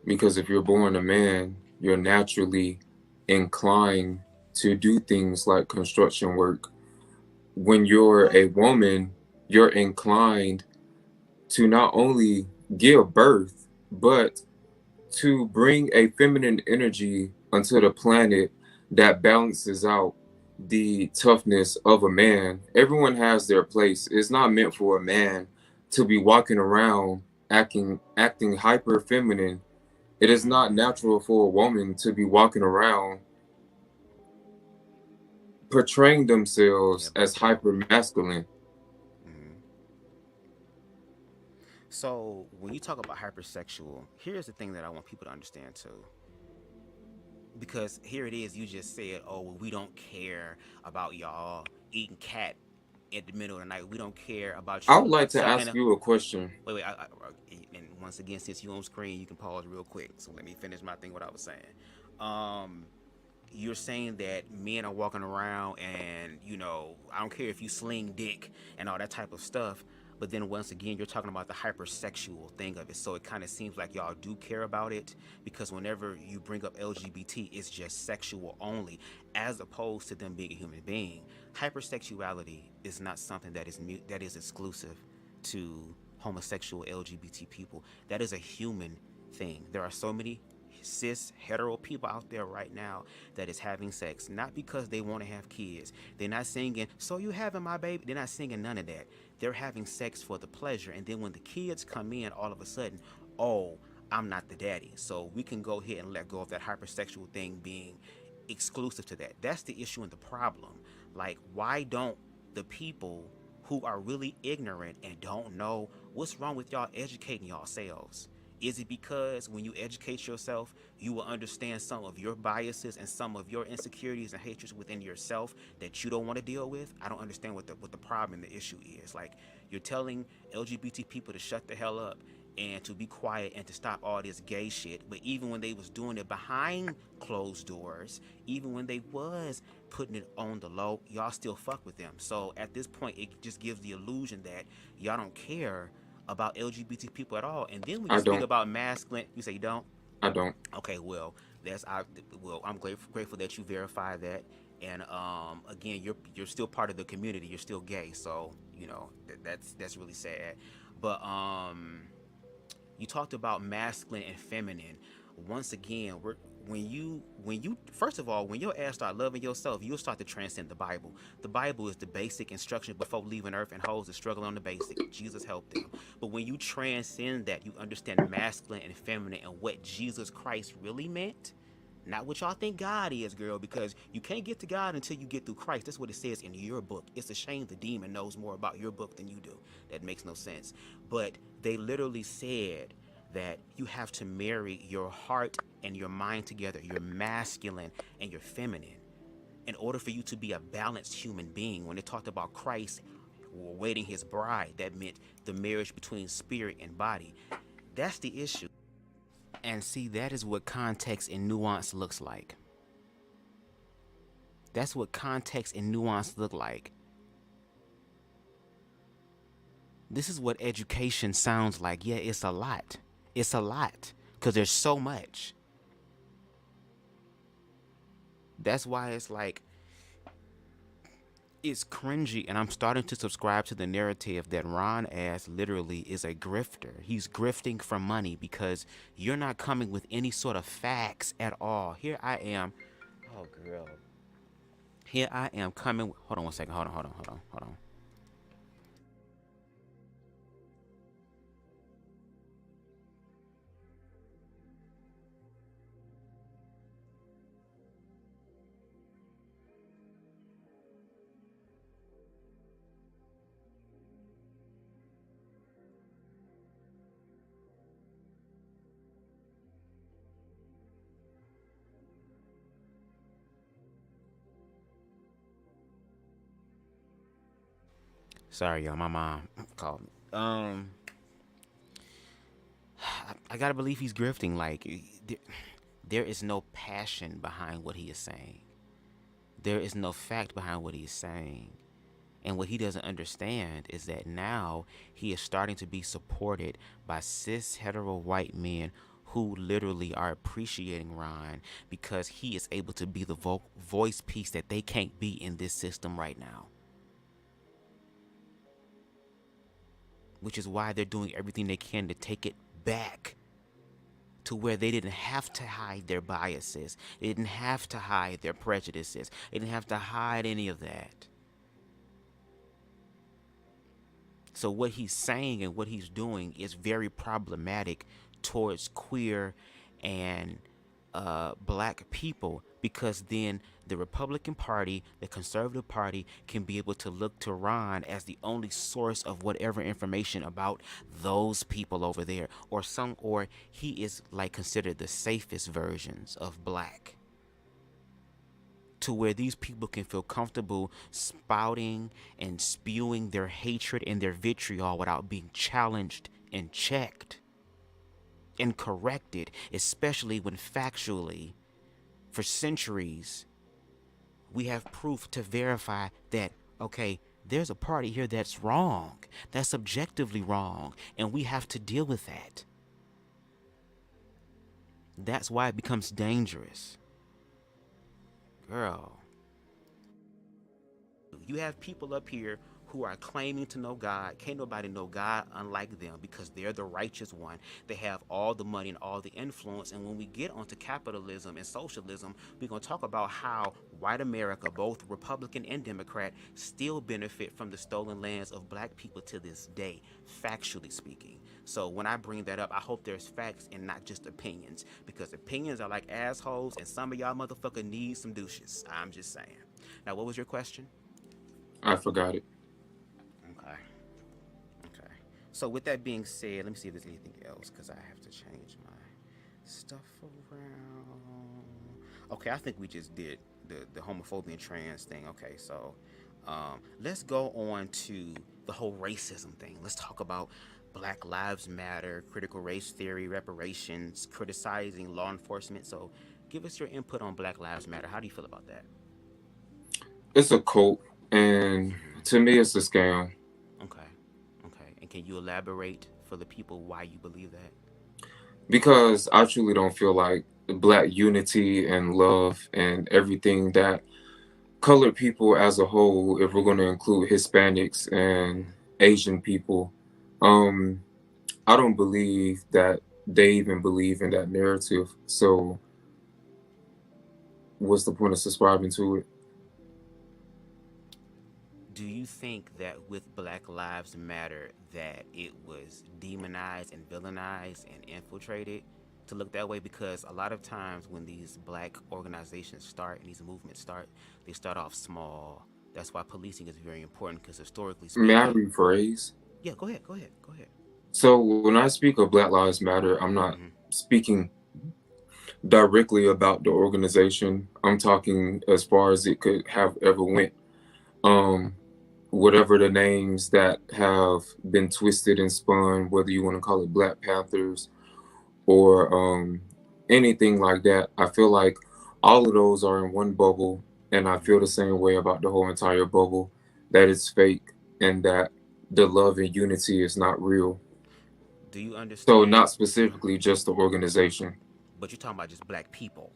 Because if you're born a man, you're naturally inclined to do things like construction work. When you're a woman, you're inclined to not only give birth, but to bring a feminine energy onto the planet that balances out the toughness of a man. Everyone has their place. It's not meant for a man to be walking around acting hyper feminine. It is not natural for a woman to be walking around portraying themselves as hyper masculine. So when you talk about hypersexual, here's the thing that I want people to understand too. Because here it is, you just said, oh, well, we don't care about y'all eating cat at the middle of the night. We don't care about you. I would like to ask you a question. Wait. And once again, since you're on screen, you can pause real quick. So let me finish my thing, what I was saying. You're saying that men are walking around and, I don't care if you sling dick and all that type of stuff. But then once again, you're talking about the hypersexual thing of it. So it kind of seems like y'all do care about it, because whenever you bring up LGBT, it's just sexual only, as opposed to them being a human being. Hypersexuality is not something that is exclusive to homosexual LGBT people. That is a human thing. There are so many cis hetero people out there right now that is having sex not because they want to have kids. They're not singing, so you having my baby. They're not singing none of that. They're having sex for the pleasure, and then when the kids come in, all of a sudden, oh, I'm not the daddy. So we can go ahead and let go of that hypersexual thing being exclusive to that. That's the issue and the problem. Like, why don't the people who are really ignorant and don't know what's wrong with y'all educating yourselves? Is it because when you educate yourself, you will understand some of your biases and some of your insecurities and hatreds within yourself that you don't want to deal with? I don't understand what the problem and the issue is. Like, you're telling LGBT people to shut the hell up and to be quiet and to stop all this gay shit. But even when they was doing it behind closed doors, even when they was putting it on the low, y'all still fuck with them. So at this point, it just gives the illusion that y'all don't care about LGBT people at all. And then when you speak about masculine, you say you don't? I don't. Okay, well, I'm grateful that you verified that. And again, you're still part of the community. You're still gay, so that's really sad. But you talked about masculine and feminine. Once again, when you first of all, when your ass start loving yourself, you'll start to transcend the Bible. The Bible is the basic instruction before leaving earth, and hoes the struggle on the basic. Jesus helped them. But when you transcend that, you understand masculine and feminine and what Jesus Christ really meant. Not what y'all think God is, girl, because you can't get to God until you get through Christ. That's what it says in your book. It's a shame the demon knows more about your book than you do. That makes no sense. But they literally said that you have to marry your heart and your mind together, your masculine and your feminine, in order for you to be a balanced human being. When they talked about Christ awaiting his bride. That meant the marriage between spirit and body. That's the issue. And see, that is what context and nuance looks like. That's what context and nuance look like. This is what education sounds like. Yeah, it's a lot. It's a lot because there's so much. That's why it's like, it's cringy, and I'm starting to subscribe to the narrative that Ron ass literally is a grifter. He's grifting for money because you're not coming with any sort of facts at all. Here I am. Oh, girl. Here I am coming. Hold on one second. Hold on. Sorry, y'all. My mom called me. I gotta believe he's grifting. Like, there is no passion behind what he is saying. There is no fact behind what he is saying. And what he doesn't understand is that now he is starting to be supported by cis hetero white men who literally are appreciating Ron because he is able to be the voice piece that they can't be in this system right now. Which is why they're doing everything they can to take it back to where they didn't have to hide their biases. They didn't have to hide their prejudices. They didn't have to hide any of that. So what he's saying and what he's doing is very problematic towards queer and black people, because then the Republican Party, the Conservative Party, can be able to look to Ron as the only source of whatever information about those people over there, or he is like considered the safest versions of black, to where these people can feel comfortable spouting and spewing their hatred and their vitriol without being challenged and checked and corrected, especially when factually, for centuries, we have proof to verify that, okay, there's a party here that's wrong, that's objectively wrong, and we have to deal with that. That's why it becomes dangerous. Girl. You have people up here who are claiming to know God. Can't nobody know God unlike them because they're the righteous one. They have all the money and all the influence. And when we get onto capitalism and socialism, we're going to talk about how white America, both Republican and Democrat, still benefit from the stolen lands of black people to this day, factually speaking. So when I bring that up, I hope there's facts and not just opinions, because opinions are like assholes and some of y'all motherfucker need some douches. I'm just saying. Now, what was your question? I forgot it. Okay. So with that being said, let me see if there's anything else, because I have to change my stuff around. Okay, I think we just did the homophobia and trans thing. Okay, so let's go on to the whole racism thing. Let's talk about Black Lives Matter, critical race theory, reparations, criticizing law enforcement. So give us your input on Black Lives Matter. How do you feel about that? It's a cult, and to me, it's a scam. Okay. And can you elaborate for the people why you believe that? Because I truly don't feel like Black unity and love and everything that colored people as a whole, if we're going to include Hispanics and Asian people, I don't believe that they even believe in that narrative. So what's the point of subscribing to it? Do you think that with Black Lives Matter that it was demonized and villainized and infiltrated to look that way? Because a lot of times when these black organizations start and these movements start, they start off small. That's why policing is very important, because historically speaking... May I rephrase? Yeah, go ahead. So when I speak of Black Lives Matter, I'm not speaking directly about the organization. I'm talking as far as it could have ever went. whatever the names that have been twisted and spun, whether you want to call it Black Panthers or anything like that. I feel like all of those are in one bubble, and I feel the same way about the whole entire bubble, that it's fake and that the love and unity is not real. Do you So understand? not specifically just the organization. But you're talking about just black people,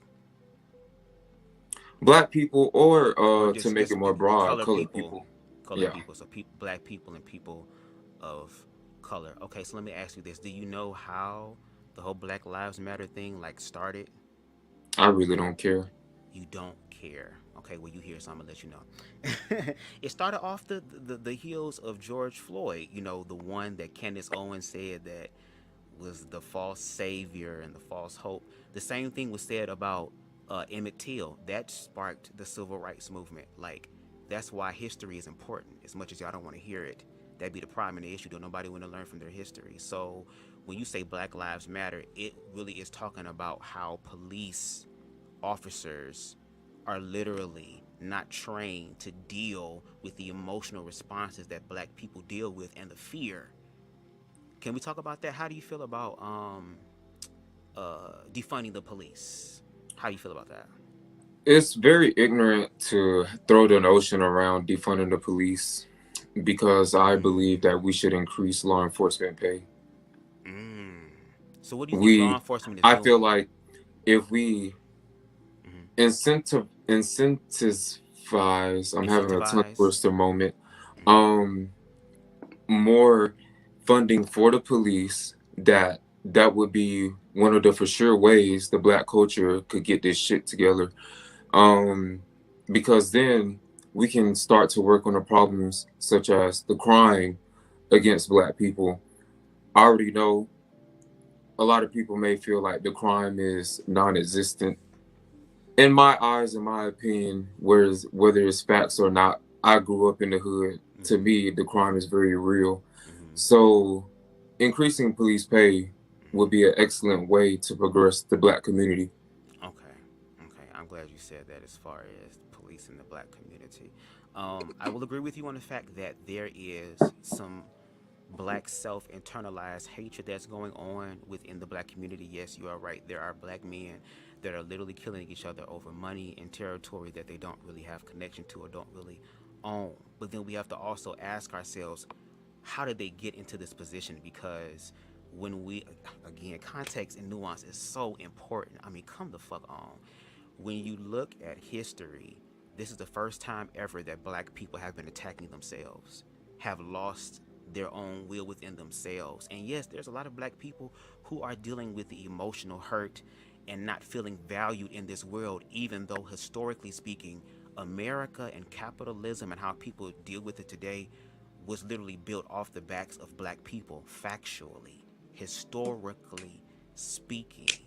Black people, or or to just make it more broad, color colored people, people. color Yeah, people. So black people and people of color. Okay, so let me ask you this: do you know how the whole Black Lives Matter thing like started? I really don't care. You don't care. Okay, well you hear, so I'm gonna let you know. It started off the heels of George Floyd. You know, the one that Candace Owens said that was the false savior and the false hope. The same thing was said about Emmett Till. That sparked the civil rights movement. Like, that's why history is important. As much as y'all don't want to hear it, that'd be the problem and the issue. Don't nobody want to learn from their history. So when you say Black Lives Matter, it really is talking about how police officers are literally not trained to deal with the emotional responses that black people deal with and the fear. Can we talk about that? How do you feel about defunding the police? How do you feel about that? It's very ignorant to throw the notion around defunding the police because I believe that we should increase law enforcement pay. Mm. So what do you think law We, enforcement is I feel doing? like if we Hmm. incentivize, I'm having a tongue Incentivize. twister moment, Hmm. um, more funding for the police, that would be one of the for sure ways the black culture could get this shit together. Um, because then we can start to work on the problems such as the crime against black people. I already know a lot of people may feel like the crime is non-existent. In my eyes, in my opinion, whether it's facts or not, I grew up in the hood. To Hmm. me, the crime is very real. Hmm. So increasing police pay would be an excellent way to progress the black community. Okay. Okay. I'm glad you said that as far as police in the black community. I will agree with you on the fact that there is some black self internalized hatred that's going on within the black community. Yes, you are right. There are black men that are literally killing each other over money and territory that they don't really have connection to or don't really own. But then we have to also ask ourselves, how did they get into this position? Because when we, again, context and nuance is so important. I mean, come the fuck on. When you look at history, this is the first time ever that black people have been attacking themselves, have lost their own will within themselves. And yes, there's a lot of black people who are dealing with the emotional hurt and not feeling valued in this world, even though historically speaking, America and capitalism and how people deal with it today was literally built off the backs of black people, factually, historically speaking.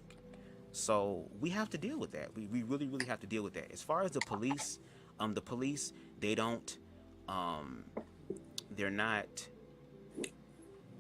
So we have to deal with that. We really, really have to deal with that. As far as the police, they don't, um, they're not,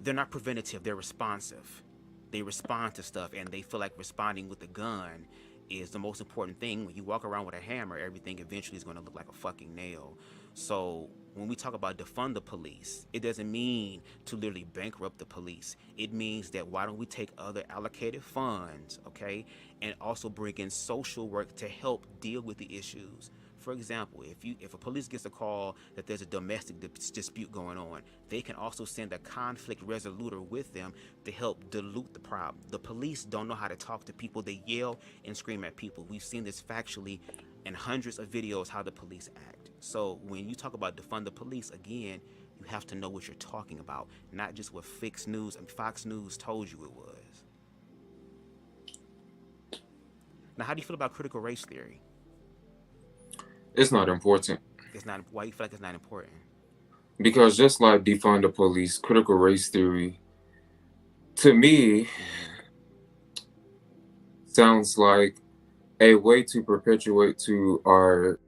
they're not preventative. They're responsive. They respond to stuff, and they feel like responding with a gun is the most important thing. When you walk around with a hammer, everything eventually is going to look like a fucking nail. So when we talk about defund the police, it doesn't mean to literally bankrupt the police. It means that why don't we take other allocated funds, okay, and also bring in social work to help deal with the issues. For example, if a police gets a call that there's a domestic dispute going on, they can also send a conflict resolutor with them to help dilute the problem. The police don't know how to talk to people. They yell and scream at people. We've seen this factually in hundreds of videos how the police act. So when you talk about defund the police, again, you have to know what you're talking about, not just what Fox News told you it was. Now, how do you feel about critical race theory? It's not important It's not. Why you feel like it's not important? because just like defund the police, critical race theory to me Mm-hmm. sounds like a way to perpetuate to our.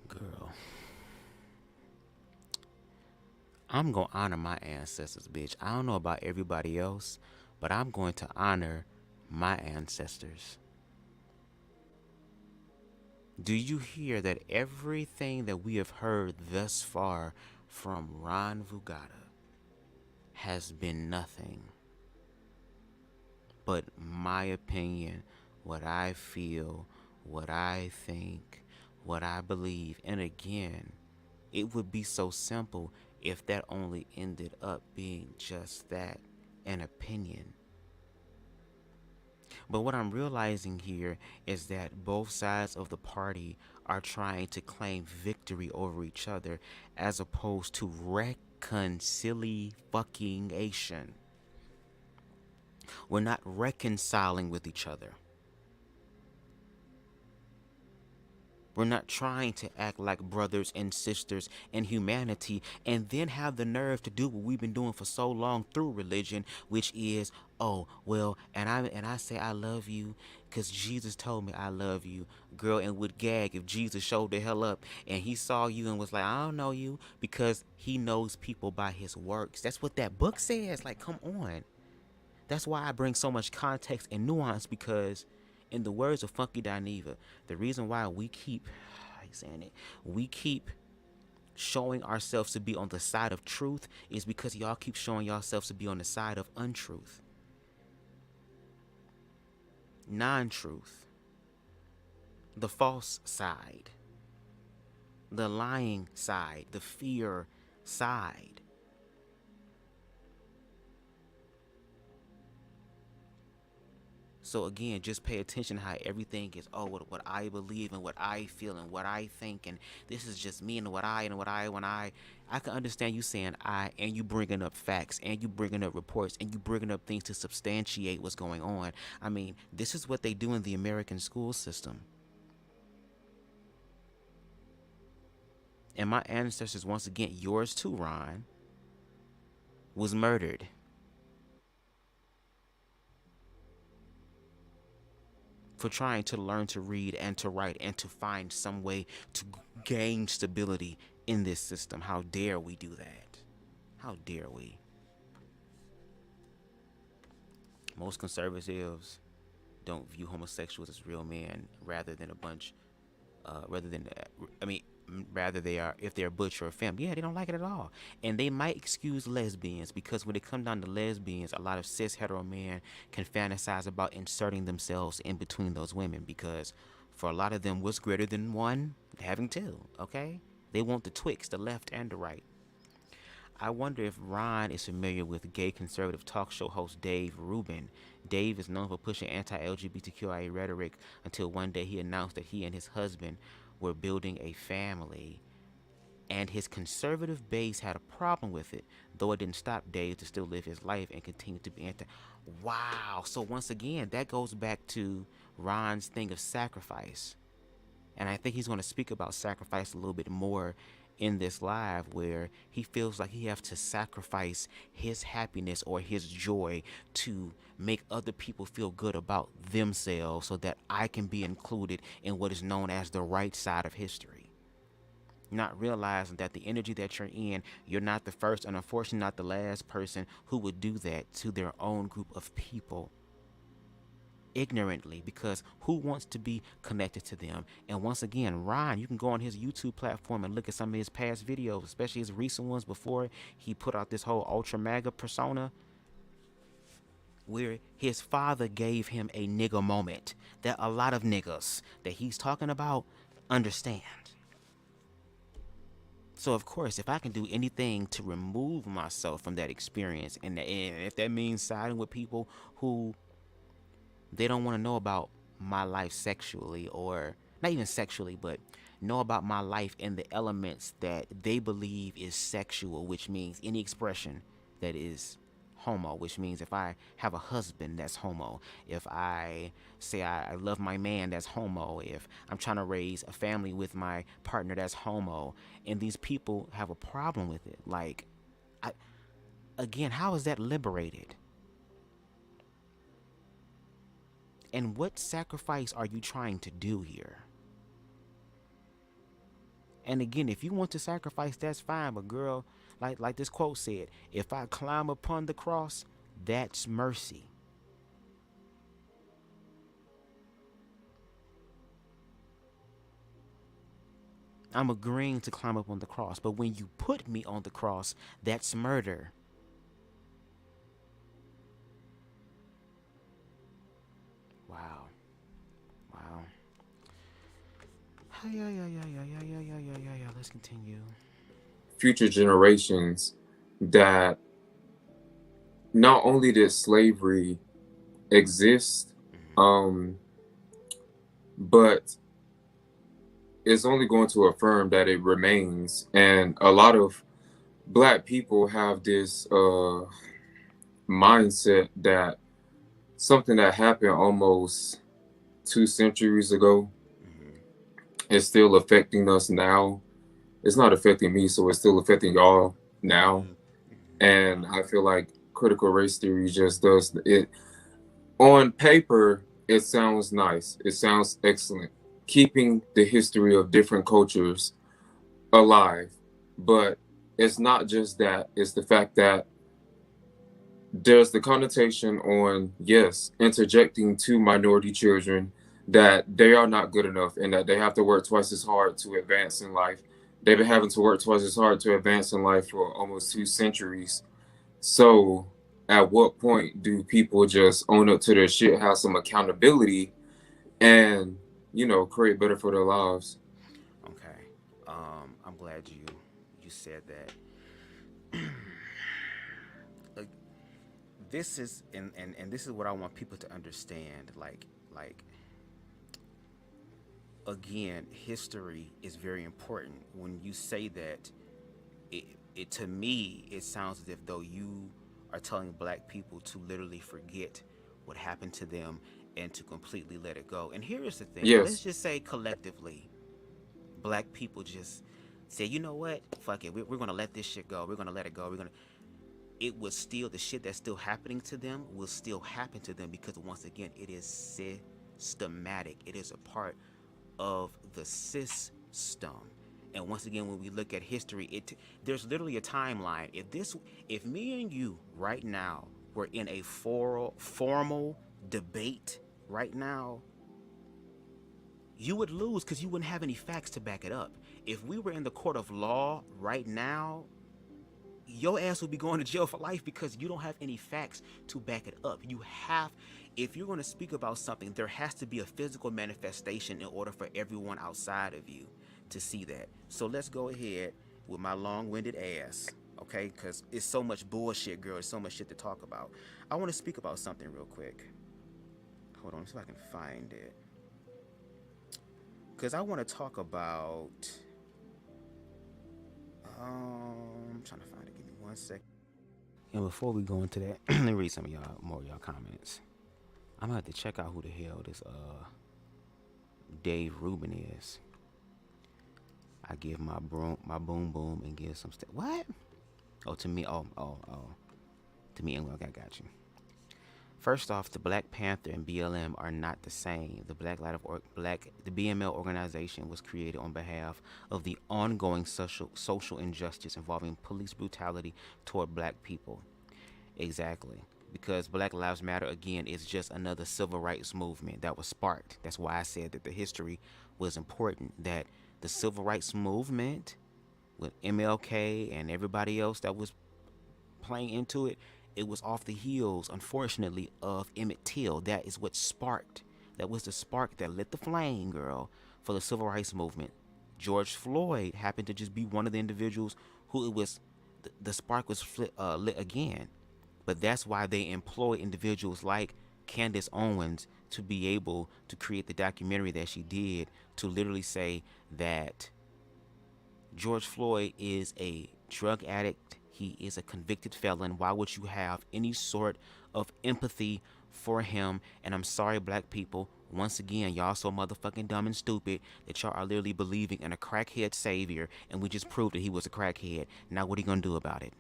Girl, I'm gonna honor my ancestors, bitch. I don't know about everybody else, but I'm going to honor my ancestors. Do you hear that everything that we have heard thus far from Ron Vuggotta has been nothing but my opinion, what I feel, what I think, what I believe? And again, it would be so simple if that only ended up being just that, an opinion. But what I'm realizing here is that both sides of the party are trying to claim victory over each other as opposed to reconciliation. We're not reconciling with each other. We're not trying to act like brothers and sisters in humanity and then have the nerve to do what we've been doing for so long through religion, which is, oh, well, and I say I love you because Jesus told me I love you, girl, and would gag if Jesus showed the hell up and he saw you and was like, I don't know you, because he knows people by his works. That's what that book says. Like, come on. That's why I bring so much context and nuance, because in the words of Funky Dineva, the reason why we keep showing ourselves to be on the side of truth is because y'all keep showing yourselves to be on the side of untruth, non-truth, the false side, the lying side, the fear side. So again, just pay attention how everything is, oh, what I believe and what I feel and what I think, and this is just me and what I and what I when I can understand you saying I, and you bringing up facts and you bringing up reports and you bringing up things to substantiate what's going on. I mean, this is what they do in the American school system. And my ancestors, once again, yours too, Ron, was murdered. For trying to learn to read and to write and to find some way to gain stability in this system. How dare we do that? How dare we? Most conservatives don't view homosexuals as real men, rather than rather they are, if they're a butch or a femme, yeah, they don't like it at all. And they might excuse lesbians, because when it comes down to lesbians, a lot of cis hetero men can fantasize about inserting themselves in between those women, because for a lot of them, what's greater than one? Having two, okay? They want the twixt, the left and the right. I wonder if Ron is familiar with gay conservative talk show host Dave Rubin. Dave is known for pushing anti-LGBTQIA rhetoric until one day he announced that he and his husband were building a family, and his conservative base had a problem with it, though it didn't stop Dave to still live his life and continue to be anti. Wow. So once again, that goes back to Ron's thing of sacrifice. And I think he's going to speak about sacrifice a little bit more in this live, where he feels like he has to sacrifice his happiness or his joy to make other people feel good about themselves so that I can be included in what is known as the right side of history. Not realizing that the energy that you're in, you're not the first and unfortunately not the last person who would do that to their own group of people. Ignorantly, because who wants to be connected to them? And once again, Ron, you can go on his YouTube platform and look at some of his past videos, especially his recent ones before he put out this whole ultra mega persona, where his father gave him a nigga moment that a lot of niggas that he's talking about understand. So of course, if I can do anything to remove myself from that experience, and if that means siding with people who they don't want to know about my life sexually, or not even sexually, but know about my life in the elements that they believe is sexual, which means any expression that is homo, which means if I have a husband, that's homo. If I say I love my man, that's homo. If I'm trying to raise a family with my partner, that's homo. And these people have a problem with it. Like, again, how is that liberated? And what sacrifice are you trying to do here? And again, if you want to sacrifice, that's fine. But girl, like this quote said, if I climb upon the cross, that's mercy. I'm agreeing to climb up on the cross. But when you put me on the cross, that's murder. Wow. Wow. Yeah, yeah, yeah, yeah, yeah, yeah, yeah, yeah, yeah, yeah. Let's continue. Future generations that not only did slavery exist, but it's only going to affirm that it remains. And a lot of Black people have this mindset that something that happened almost 2 centuries ago is still affecting us now. It's not affecting me, so it's still affecting y'all now. And I feel like critical race theory just does it. On paper, it sounds nice. It sounds excellent. Keeping the history of different cultures alive. But it's not just that, it's the fact that there's the connotation on, yes, interjecting to minority children that they are not good enough and that they have to work twice as hard to advance in life. They've been having to work twice as hard to advance in life for almost 2 centuries. So, at what point do people just own up to their shit, have some accountability, and create better for their lives? Okay. I'm glad you said that. Like, this is and this is what I want people to understand. Like again, history is very important. When you say that, it to me it sounds as if though you are telling Black people to literally forget what happened to them and to completely let it go. And here is the thing. Let's Yes. just say collectively, Black people just say, you know what, fuck it, we're gonna let this shit go. We're gonna let it go. We're gonna. It was still the shit that's still happening to them will still happen to them because once again, it is systematic. It is a part of the system. And once again, when we look at history, there's literally a timeline. If me and you right now were in a formal debate right now, you would lose because you wouldn't have any facts to back it up. If we were in the court of law right now, your ass would be going to jail for life because you don't have any facts to back it up. If you're going to speak about something, there has to be a physical manifestation in order for everyone outside of you to see that. So let's go ahead with my long-winded ass, okay? Because it's so much bullshit, girl. It's so much shit to talk about. I want to speak about something real quick. Hold on, see if I can find it. Because I want to talk about... I'm trying to find it. Give me 1 second. And before we go into that, let me read some of y'all comments. I'm gonna have to check out who the hell this Dave Rubin is. I give my boom boom and give some what? Oh, to me. Oh. To me, I got you. First off, the Black Panther and BLM are not the same. The the BML organization was created on behalf of the ongoing social injustice involving police brutality toward Black people. Exactly. Because Black Lives Matter, again, is just another civil rights movement that was sparked. That's why I said that the history was important, that the civil rights movement with MLK and everybody else that was playing into it, it was off the heels, unfortunately, of Emmett Till. That is what sparked. That was the spark that lit the flame, girl, for the civil rights movement. George Floyd happened to just be one of the individuals who it was, the spark was lit again. But that's why they employ individuals like Candace Owens to be able to create the documentary that she did to literally say that George Floyd is a drug addict. He is a convicted felon. Why would you have any sort of empathy for him? And I'm sorry, Black people. Once again, y'all so motherfucking dumb and stupid that y'all are literally believing in a crackhead savior, and we just proved that he was a crackhead. Now what are you gonna do about it?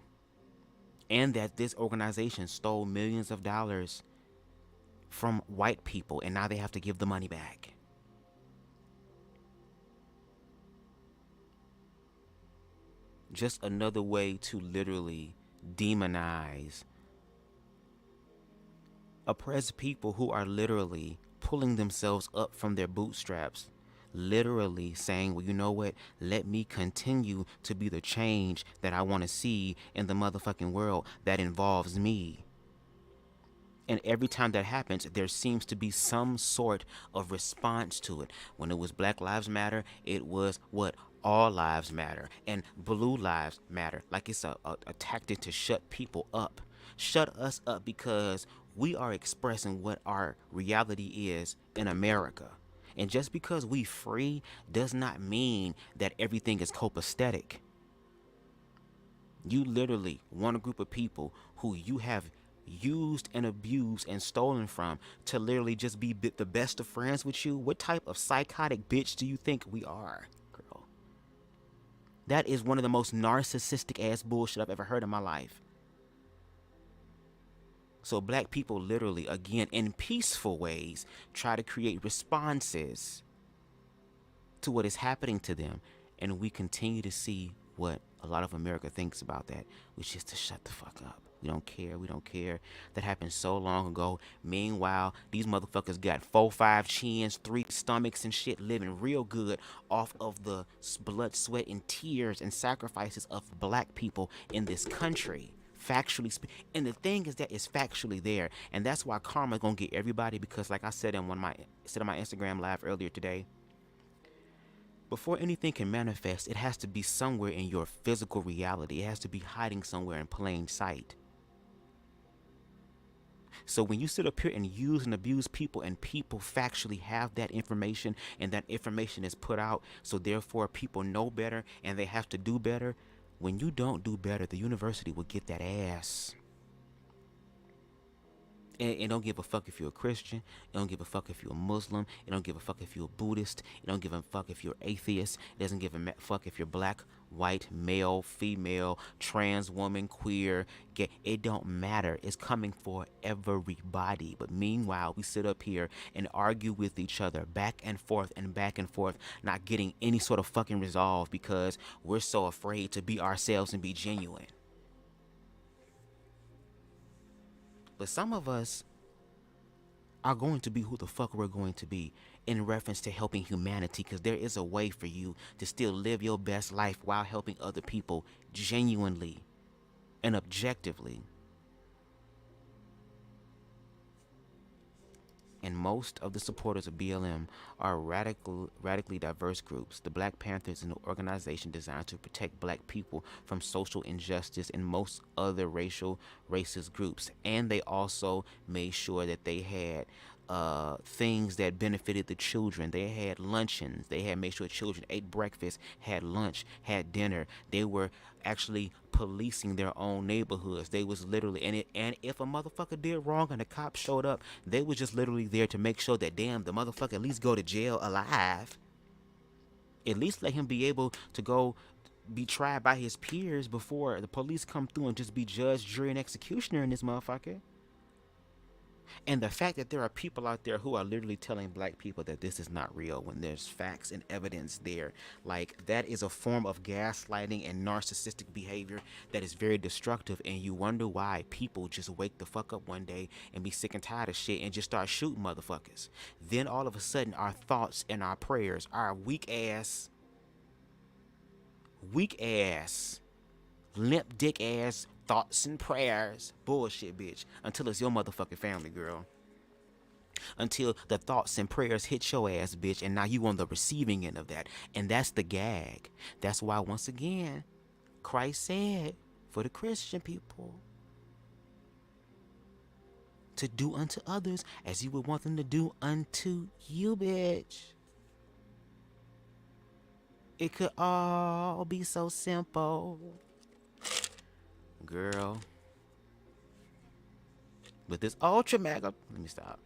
And that this organization stole millions of dollars from white people, and now they have to give the money back. Just another way to literally demonize oppressed people who are literally pulling themselves up from their bootstraps. literally saying, well, you know what? Let me continue to be the change that I want to see in the motherfucking world that involves me. And every time that happens, there seems to be some sort of response to it. When it was Black Lives Matter, it was what? All lives matter. And blue lives matter. Like it's a tactic to shut people up. Shut us up because we are expressing what our reality is in America. And just because we free does not mean that everything is copacetic. You literally want a group of people who you have used and abused and stolen from to literally just be the best of friends with you. What type of psychotic bitch do you think we are, girl? That is one of the most narcissistic ass bullshit I've ever heard in my life. So black people literally, again, in peaceful ways, try to create responses to what is happening to them. And we continue to see what a lot of America thinks about that, which is to shut the fuck up. We don't care. We don't care. That happened so long ago. Meanwhile, these motherfuckers got 4, 5 chins, 3 stomachs and shit, living real good off of the blood, sweat, and tears and sacrifices of black people in this country. Factually and the thing is that it's factually there, and that's why karma gonna get everybody, because like I said in my Instagram live earlier today, before anything can manifest, it has to be somewhere in your physical reality. It has to be hiding somewhere in plain sight. So when you sit up here and use and abuse people, and people factually have that information, and that information is put out, so therefore people know better and they have to do better. When you don't do better, the university will get that ass. It don't give a fuck if you're a Christian. It don't give a fuck if you're a Muslim. It don't give a fuck if you're a Buddhist. It don't give a fuck if you're atheist. It doesn't give a fuck if you're black, white, male, female, trans woman, queer, gay. It don't matter. It's coming for everybody. But meanwhile, we sit up here and argue with each other back and forth, not getting any sort of fucking resolve because we're so afraid to be ourselves and be genuine. But some of us are going to be who the fuck we're going to be in reference to helping humanity, because there is a way for you to still live your best life while helping other people genuinely and objectively. And most of the supporters of BLM are radically diverse groups. The Black Panthers is an organization designed to protect black people from social injustice and most other racist groups. And they also made sure that they had things that benefited the children. They had luncheons. They had made sure children ate breakfast, had lunch, had dinner. They were actually policing their own neighborhoods. They was literally and if a motherfucker did wrong and the cops showed up, they was just literally there to make sure that damn the motherfucker at least go to jail alive. At least let him be able to go be tried by his peers before the police come through and just be judge, jury, and executioner in this motherfucker. And the fact that there are people out there who are literally telling black people that this is not real when there's facts and evidence there, like that is a form of gaslighting and narcissistic behavior that is very destructive. And you wonder why people just wake the fuck up one day and be sick and tired of shit and just start shooting motherfuckers. Then all of a sudden our thoughts and our prayers, our weak ass, limp dick ass thoughts and prayers, bullshit bitch, until it's your motherfucking family, girl. Until the thoughts and prayers hit your ass, bitch, and now you on the receiving end of that. And that's the gag. That's why, once again, Christ said for the Christian people to do unto others as you would want them to do unto you, bitch. It could all be so simple. Girl. With this ultra mega... Let me stop.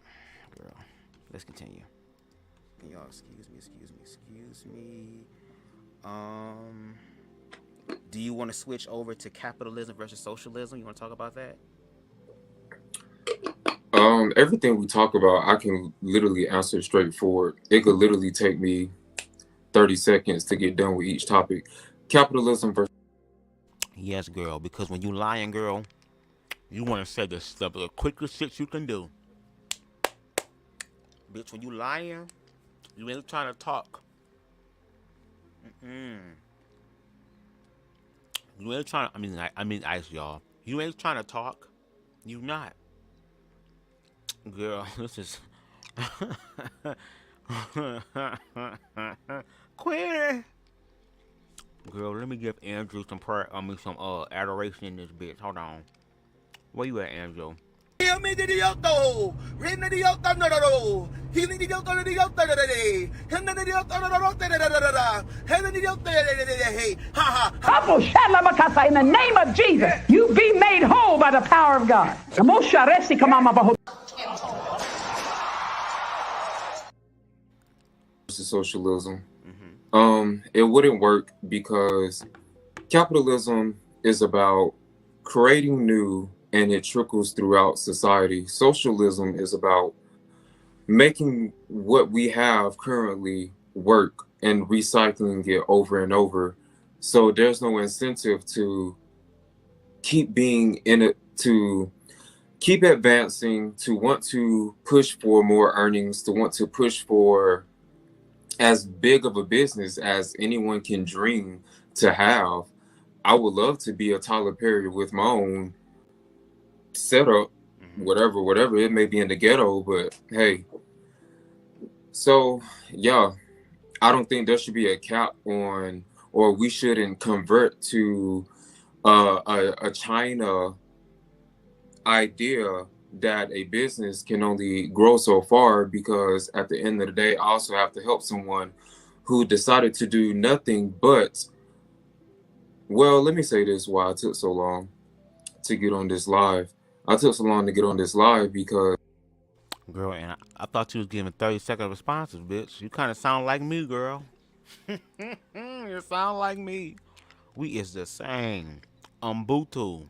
Girl. Let's continue. Can y'all excuse me. Do you want to switch over to capitalism versus socialism? You want to talk about that? Everything we talk about, I can literally answer straightforward. It could literally take me 30 seconds to get done with each topic. Capitalism versus... Yes, girl, because when you lying, girl, you want to say the stuff, the quickest shit you can do. Bitch, when you lying, you ain't trying to talk Mm. You ain't trying. I mean, ice, y'all. You ain't trying to talk. You not, girl. This is Queenie. Girl, let me give Andrew some prayer. Some adoration in this bitch. Hold on. Where you at, Andrew? In the name of Jesus, you be made whole by the power of God. Socialism. It wouldn't work because capitalism is about creating new and it trickles throughout society. Socialism is about making what we have currently work and recycling it over and over. So there's no incentive to keep being in it, to keep advancing, to want to push for more earnings, to want to push for as big of a business as anyone can dream to have. I would love to be a Tyler Perry with my own setup, whatever it may be in the ghetto, but hey. So yeah, I don't think there should be a cap on, or we shouldn't convert to a China idea that a business can only grow so far, because at the end of the day, I also have to help someone who decided to do nothing but, well, let me say this, why I took so long to get on this live. I took so long to get on this live because... Girl, and I thought you was giving 30-second responses, bitch. You kind of sound like me, girl. You sound like me. We is the same. Ubuntu.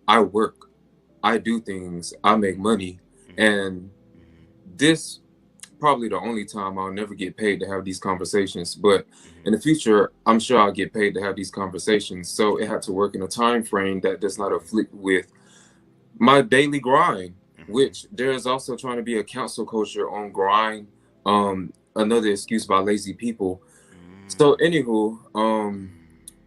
I work, I do things, I make money, and this probably the only time I'll never get paid to have these conversations. But in the future, I'm sure I'll get paid to have these conversations. So it had to work in a time frame that does not afflict with my daily grind, which there is also trying to be a council culture on grind. Another excuse by lazy people. So anywho,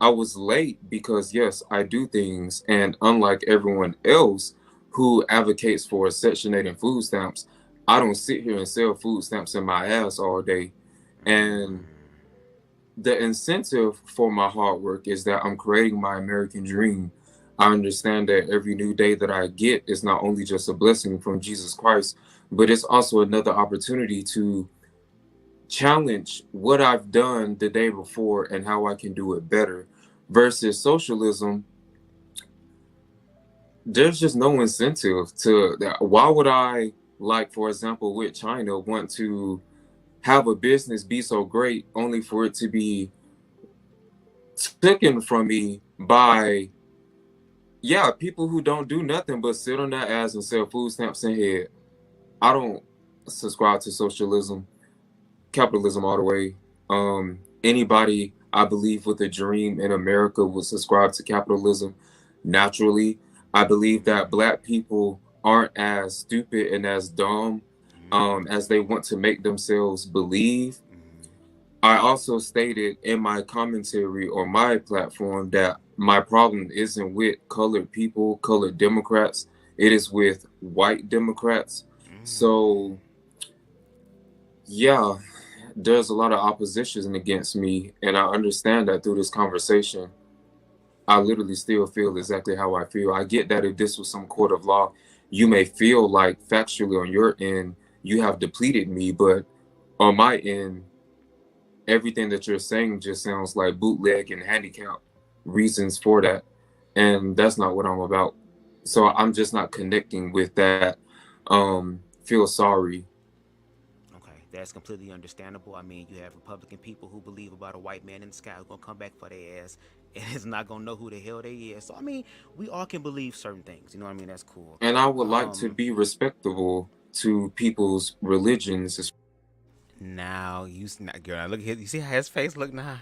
I was late because yes, I do things, and unlike everyone else who advocates for Section 8 and food stamps, I don't sit here and sell food stamps in my ass all day. And the incentive for my hard work is that I'm creating my American dream. I understand that every new day that I get is not only just a blessing from Jesus Christ, but it's also another opportunity to challenge what I've done the day before and how I can do it better. Versus socialism, there's just no incentive to that. Why would I, like, for example, with China, want to have a business be so great only for it to be taken from me by, yeah, people who don't do nothing but sit on their ass and sell food stamps and head? I don't subscribe to socialism. Capitalism all the way. Anybody, I believe, with a dream in America would subscribe to capitalism naturally. I believe that Black people aren't as stupid and as dumb as they want to make themselves believe. I also stated in my commentary on my platform that my problem isn't with colored people, colored Democrats. It is with white Democrats. So, yeah, there's a lot of opposition against me, and I understand that through this conversation. I literally still feel exactly how I feel. I get that if this was some court of law, you may feel like factually on your end, you have depleted me, but on my end, everything that you're saying just sounds like bootleg and handicap reasons for that. And that's not what I'm about. So I'm just not connecting with that. Feel sorry. That's completely understandable. I mean, you have Republican people who believe about a white man in the sky who's going to come back for their ass and is not going to know who the hell they is. So, I mean, we all can believe certain things. You know what I mean? That's cool. And I would like to be respectable to people's religions. Now, girl, look at, you see how his face look now?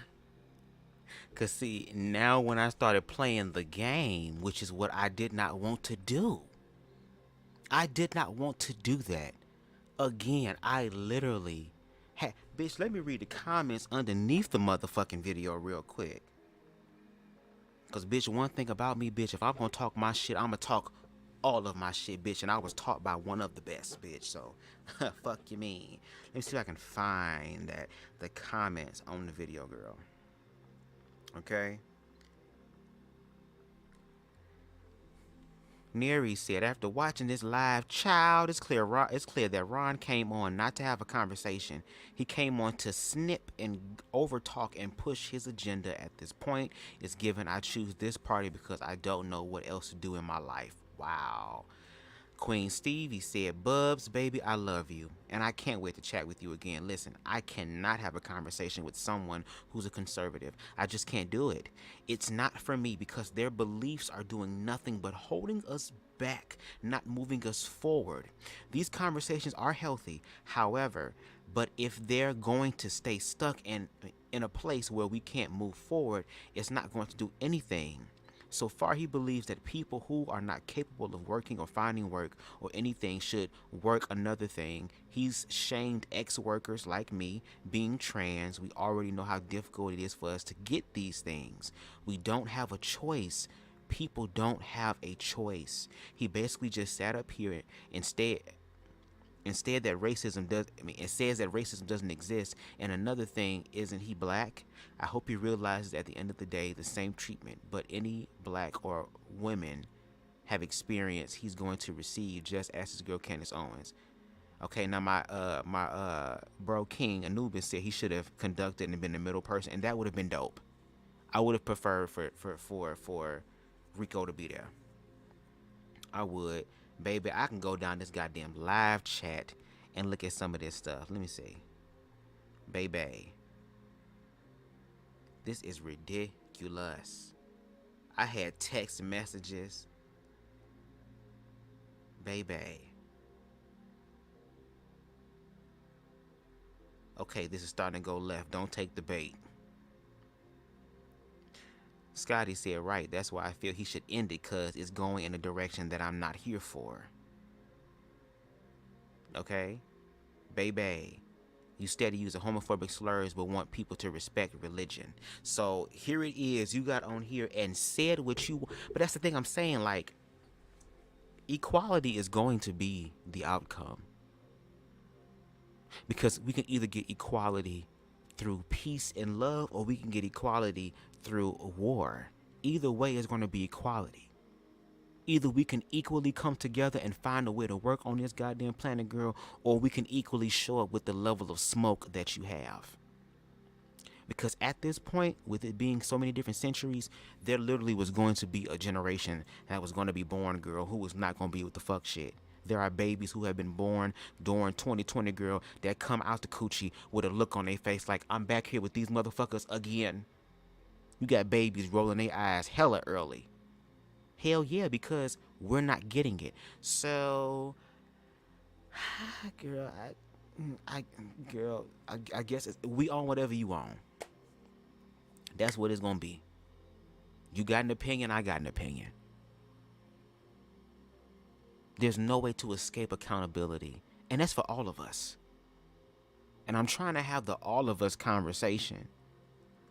Because, see, now when I started playing the game, which is what I did not want to do. I did not want to do that. Again, I literally Bitch, let me read the comments underneath the motherfucking video real quick. Cause bitch, one thing about me, bitch, if I'm gonna talk my shit, I'm gonna talk all of my shit, bitch. And I was taught by one of the best, bitch. So, fuck you mean. Let me see if I can find the comments on the video, girl. Okay. Neri said, after watching this live, child, it's clear that Ron came on not to have a conversation. He came on to snip and overtalk and push his agenda. At this point, it's given I choose this party because I don't know what else to do in my life. Wow. Queen Stevie said, Bubz, baby, I love you, and I can't wait to chat with you again. Listen, I cannot have a conversation with someone who's a conservative. I just can't do it. It's not for me because their beliefs are doing nothing but holding us back, not moving us forward. These conversations are healthy, however, but if they're going to stay stuck in a place where we can't move forward, it's not going to do anything. So far, he believes that people who are not capable of working or finding work or anything should work another thing. He's shamed ex-workers like me, being trans. We already know how difficult it is for us to get these things. We don't have a choice. People don't have a choice. He basically just sat up here Instead that racism it says that racism doesn't exist. And another thing, isn't he black? I hope he realizes at the end of the day, the same treatment, but any black or women have experienced, he's going to receive, just as his girl Candace Owens. Okay, now my bro King Anubis said he should have conducted and been the middle person, and that would have been dope. I would have preferred for Rico to be there. I would. Baby, I can go down this goddamn live chat and look at some of this stuff. Let me see. Baby. This is ridiculous. I had text messages. Baby. Okay, this is starting to go left. Don't take the bait. Scotty said, right, that's why I feel he should end it, because it's going in a direction that I'm not here for. Okay? Baby, you steady using homophobic slurs but want people to respect religion. So here it is. You got on here and said what you... But that's the thing I'm saying, like, equality is going to be the outcome. Because we can either get equality through peace and love, or we can get equality through war. Either way is going to be equality. Either we can equally come together and find a way to work on this goddamn planet, girl, or we can equally show up with the level of smoke that you have. Because at this point, with it being so many different centuries, there literally was going to be a generation that was going to be born, girl, who was not going to be with the fuck shit. There are babies who have been born during 2020, girl, that come out the coochie with a look on their face like, I'm back here with these motherfuckers again. You got babies rolling their eyes hella early. Hell yeah, because we're not getting it. So, girl, I guess we on whatever you on. That's what it's gonna be. You got an opinion, I got an opinion. There's no way to escape accountability. And that's for all of us. And I'm trying to have the all of us conversation.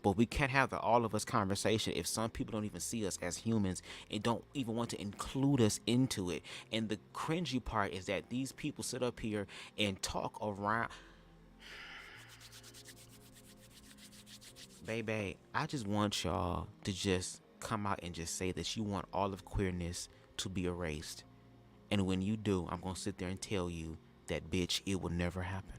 But we can't have the all of us conversation if some people don't even see us as humans and don't even want to include us into it. And the cringy part is that these people sit up here and talk around. Baby, I just want y'all to just come out and just say that you want all of queerness to be erased. And when you do, I'm going to sit there and tell you that, bitch, it will never happen.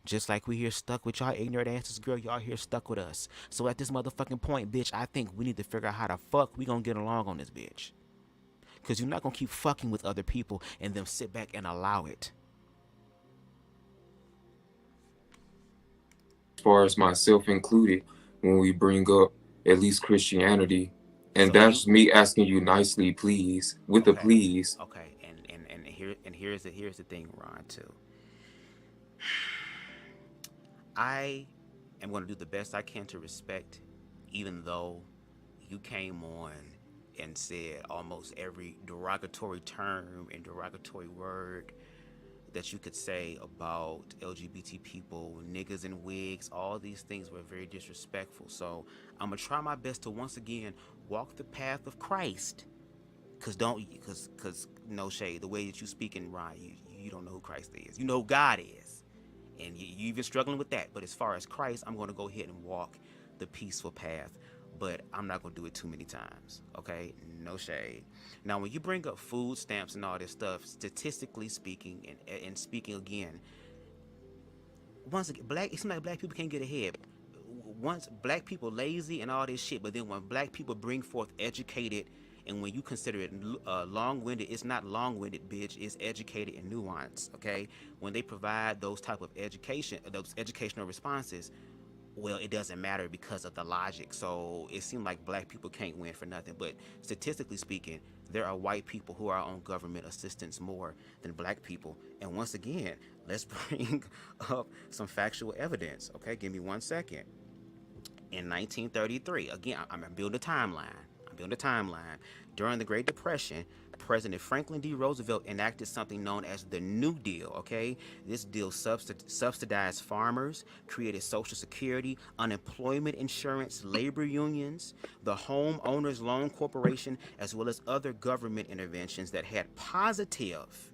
Just like we here stuck with y'all ignorant asses, girl, y'all here stuck with us. So at this motherfucking point, bitch, I think we need to figure out how the fuck we gonna get along on this bitch. Because you're not gonna keep fucking with other people and then sit back and allow it. As far as myself included, when we bring up at least Christianity, and so that's me asking you nicely, please, with okay. a please. Okay, here's the thing, Ron, too. I am going to do the best I can to respect, even though you came on and said almost every derogatory term and derogatory word that you could say about LGBT people, niggas in wigs, all these things were very disrespectful. So I'm gonna try my best to once again walk the path of Christ. Cause no shade, the way that you speaking, Ron, you don't know who Christ is. You know who God is, and you even struggling with that. But as far as Christ, I'm gonna go ahead and walk the peaceful path. But I'm not gonna do it too many times. Okay, no shade. Now, when you bring up food stamps and all this stuff, statistically speaking, and speaking again, once again, it seems like black people can't get ahead. Once black people lazy and all this shit, but then when black people bring forth educated, and when you consider it long-winded, it's not long-winded, bitch. It's educated and nuanced. Okay, when they provide those type of education, those educational responses, well, it doesn't matter because of the logic. So it seems like black people can't win for nothing. But statistically speaking, there are white people who are on government assistance more than black people. And once again, let's bring up some factual evidence. Okay, give me 1 second. In 1933, again, I'm building a timeline. During the Great Depression, President Franklin D. Roosevelt enacted something known as the New Deal, okay? This deal subsidized farmers, created Social Security, unemployment insurance, labor unions, the Homeowners Loan Corporation, as well as other government interventions that had positive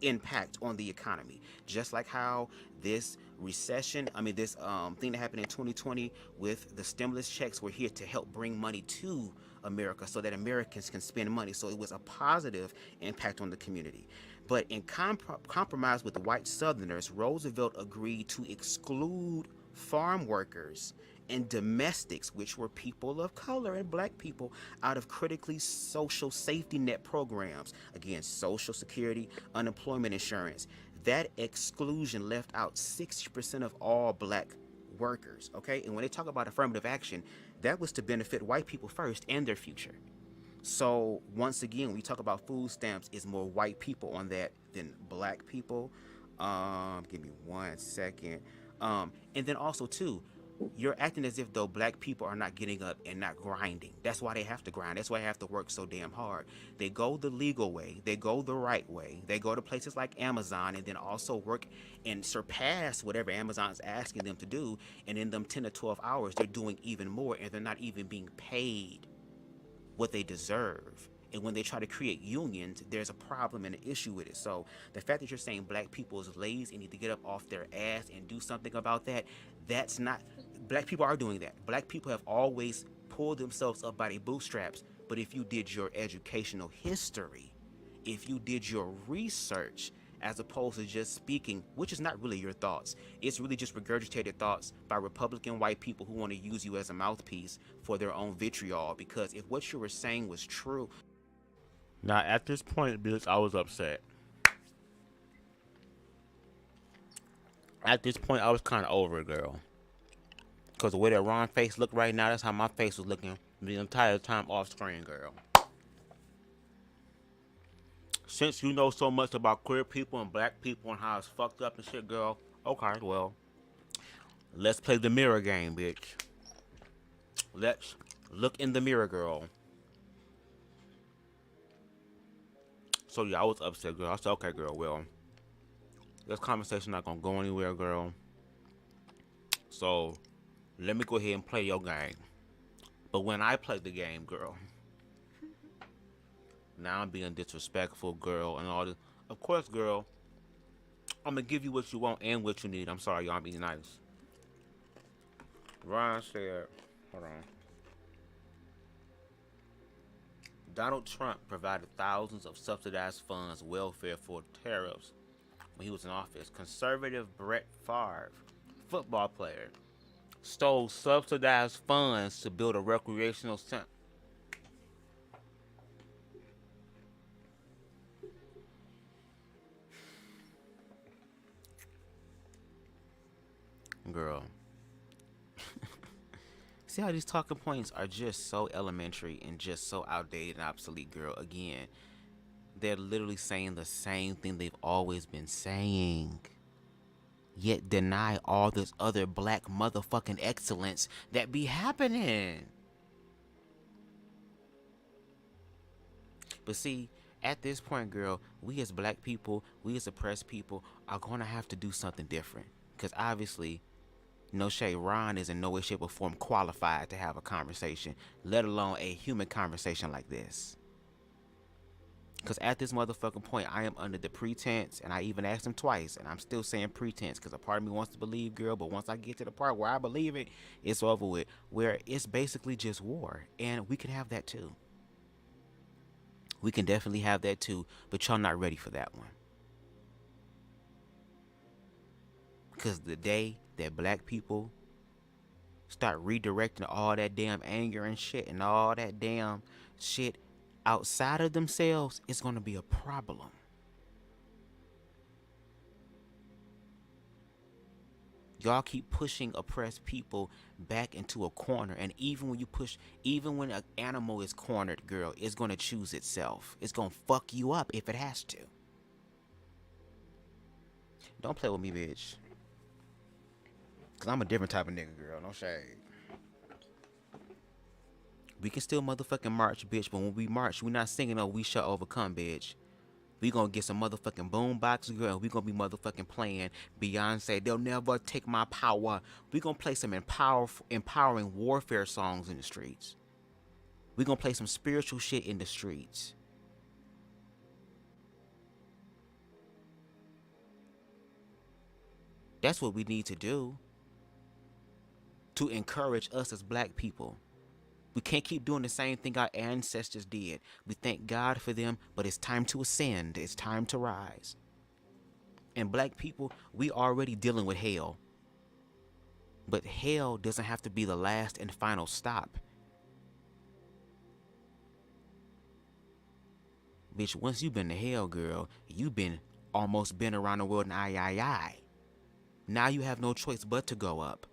impact on the economy. Just like how this recession, this thing that happened in 2020 with the stimulus checks were here to help bring money to America so that Americans can spend money. So it was a positive impact on the community. But in compromise with the white Southerners, Roosevelt agreed to exclude farm workers and domestics, which were people of color and black people, out of critically social safety net programs. Again, Social Security, unemployment insurance. That exclusion left out 60% of all black workers, okay? And when they talk about affirmative action, that was to benefit white people first and their future. So once again, when we talk about food stamps, it's more white people on that than black people. Give me 1 second. And then also too, you're acting as if though black people are not getting up and not grinding. That's why they have to grind. That's why they have to work so damn hard. They go the legal way. They go the right way. They go to places like Amazon and then also work and surpass whatever Amazon's asking them to do. And in them 10 to 12 hours, they're doing even more, and they're not even being paid what they deserve. And when they try to create unions, there's a problem and an issue with it. So the fact that you're saying black people is lazy and need to get up off their ass and do something about that, that's not. Black people are doing that. Black people have always pulled themselves up by their bootstraps. But if you did your educational history, if you did your research, as opposed to just speaking, which is not really your thoughts, it's really just regurgitated thoughts by Republican white people who want to use you as a mouthpiece for their own vitriol. Because if what you were saying was true. Now, at this point, bitch, I was upset. At this point, I was kind of over it, girl. Because the way that Ron face looked right now, that's how my face was looking the entire time off screen, girl. Since you know so much about queer people and black people and how it's fucked up and shit, girl, okay, well, let's play the mirror game, bitch. Let's look in the mirror, girl. So, yeah, I was upset, girl. I said, okay, girl, well, this conversation not gonna go anywhere, girl. So, let me go ahead and play your game. But when I play the game, girl, now I'm being disrespectful, girl, and all this. Of course, girl, I'm gonna give you what you want and what you need. I'm sorry, y'all, I'm being nice. Ron said, hold on. Donald Trump provided thousands of subsidized funds welfare for tariffs when he was in office. Conservative Brett Favre, football player, stole subsidized funds to build a recreational center. Girl. See how these talking points are just so elementary and just so outdated and obsolete, girl. Again, they're literally saying the same thing they've always been saying, yet deny all this other black motherfucking excellence that be happening. But see, At this point, girl, we as black people, we as oppressed people are going to have to do something different. Because obviously, no shade, Ron is in no way, shape, or form qualified to have a conversation, let alone a human conversation like this. Because at this motherfucking point, I am under the pretense, and I even asked him twice, and I'm still saying pretense, because a part of me wants to believe, girl, but once I get to the part where I believe it, it's over with, where it's basically just war, and we can have that too. We can definitely have that too, but y'all not ready for that one. Because the day that black people start redirecting all that damn anger and shit and all that damn shit outside of themselves, it's going to be a problem. Y'all keep pushing oppressed people back into a corner, and even when an animal is cornered, girl, it's gonna choose itself. It's gonna fuck you up if it has to. Don't play with me, bitch. Cause I'm a different type of nigga, girl. No shade. We can still motherfucking march, bitch, but when we march, we not singing "Oh, we shall overcome," bitch. We gonna get some motherfucking boombox, girl, and we gonna be motherfucking playing Beyonce, "They'll Never Take My Power." We gonna play some empowering warfare songs in the streets. We gonna play some spiritual shit in the streets. That's what we need to do to encourage us as black people. We can't keep doing the same thing our ancestors did. We thank God for them, but it's time to ascend. It's time to rise. And black people, we already dealing with hell. But hell doesn't have to be the last and final stop. Bitch, once you've been to hell, girl, you've almost been around the world and I. Now you have no choice but to go up.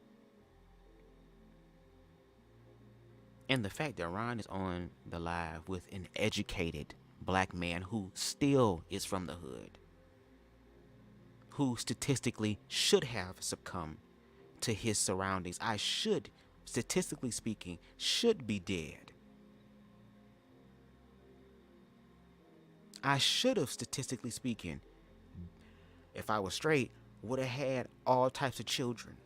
And the fact that Ron is on the live with an educated black man who still is from the hood, who statistically should have succumbed to his surroundings. Statistically speaking, should be dead. I should have, statistically speaking, if I was straight, would have had all types of children.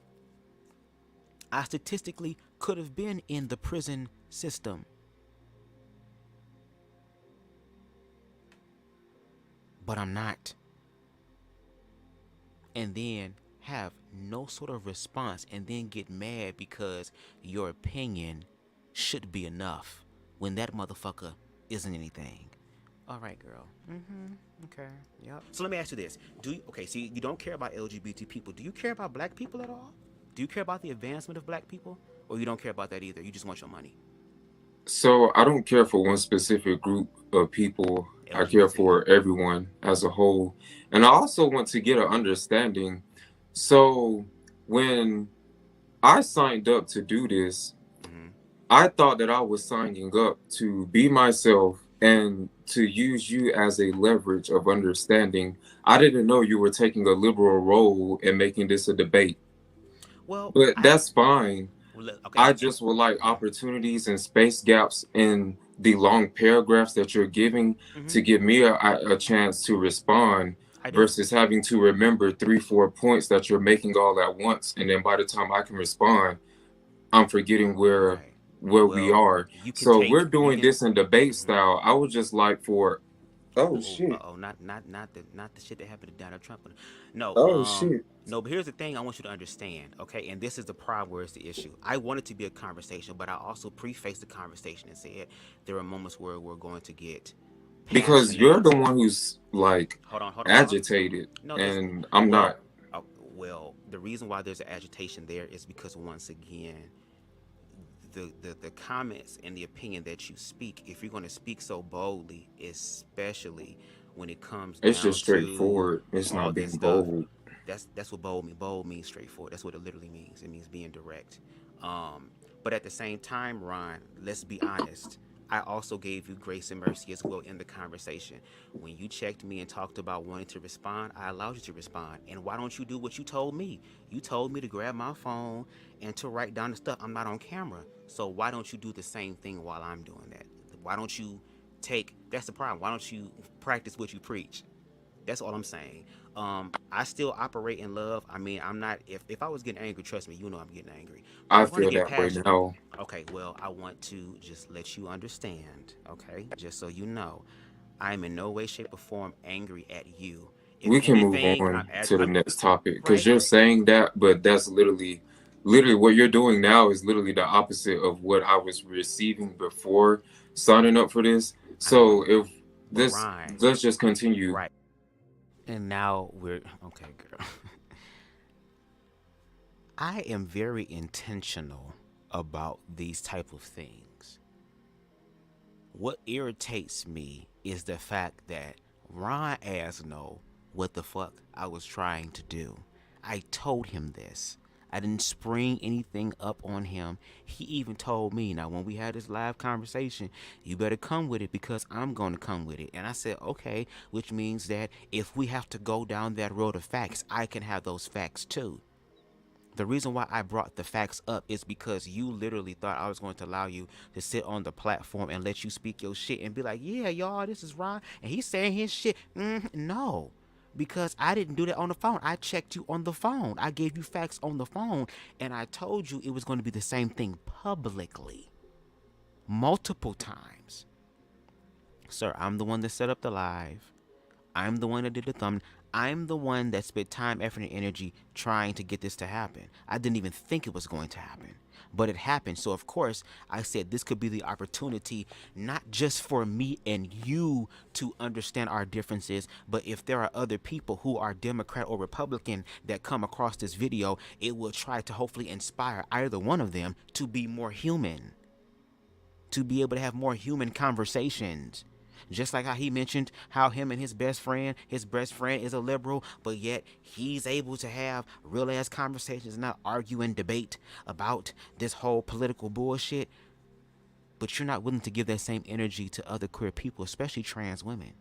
I statistically could have been in the prison system. But I'm not. And then have no sort of response and then get mad because your opinion should be enough when that motherfucker isn't anything. All right, girl. Okay. Yep. So let me ask you this. See, you don't care about LGBT people. Do you care about black people at all? Do you care about the advancement of black people? Or you don't care about that either? You just want your money? So I don't care for one specific group of people. LGBT. I care for everyone as a whole. And I also want to get an understanding. So when I signed up to do this, I thought that I was signing up to be myself and to use you as a leverage of understanding. I didn't know you were taking a liberal role and making this a debate. Well, but that's fine. Okay. I just would like opportunities and space gaps in the long paragraphs that you're giving to give me a chance to respond versus having to remember 3-4 points that you're making all at once. And then by the time I can respond, I'm forgetting where we are. So we're doing this in debate style. I would just like for shit. Not the shit that happened to Donald Trump. No. Shit. No, but here's the thing I want you to understand, okay? And this is the problem where it's the issue. I want it to be a conversation, but I also prefaced the conversation and said there are moments where we're going to get passionate. Because you're the one who's like agitated, and I'm not. Well, the reason why there's an agitation there is because once again, the comments and the opinion that you speak, if you're going to speak so boldly, especially when it comes down to... It's just straightforward. It's not being bold. That's what bold means. Bold means straightforward. That's what it literally means. It means being direct. But at the same time, Ron, let's be honest. I also gave you grace and mercy as well in the conversation. When you checked me and talked about wanting to respond, I allowed you to respond. And why don't you do what you told me? You told me to grab my phone and to write down the stuff. I'm not on camera. So why don't you do the same thing while I'm doing that? Why don't you That's the problem. Why don't you practice what you preach? That's all I'm saying. I still operate in love. I mean, I'm not. If I was getting angry, trust me, you know I'm getting angry. But I I'm going to feel get that way passionate. now. Okay, well, I want to just let you understand. Okay, just so you know, I'm in no way, shape, or form angry at you. If We can move anything, on to the I'm next topic because right. you're saying that, but that's literally what you're doing now is literally the opposite of what I was receiving before signing up for this. I know, So if but this, Ryan, let's just continue. right? And now we're okay, girl. I am very intentional about these type of things. What irritates me is the fact that Ron ass know what the fuck I was trying to do. I told him this. I didn't spring anything up on him. He even told me, now when we had this live conversation, you better come with it because I'm going to come with it. And I said, okay, which means that if we have to go down that road of facts, I can have those facts too. The reason why I brought the facts up is because you literally thought I was going to allow you to sit on the platform and let you speak your shit and be like, yeah, y'all, this is Ron, and he's saying his shit. No, because I didn't do that on the phone. I checked you on the phone. I gave you facts on the phone, and I told you it was going to be the same thing publicly, multiple times. Sir, I'm the one that set up the live. I'm the one that did the thumb. I'm the one that spent time, effort, and energy trying to get this to happen. I didn't even think it was going to happen, but it happened. So, of course, I said this could be the opportunity, not just for me and you to understand our differences, but if there are other people who are Democrat or Republican that come across this video, it will try to hopefully inspire either one of them to be more human, to be able to have more human conversations. Just like how he mentioned how him and his best friend is a liberal, but yet he's able to have real ass conversations and not argue and debate about this whole political bullshit. But you're not willing to give that same energy to other queer people, especially trans women.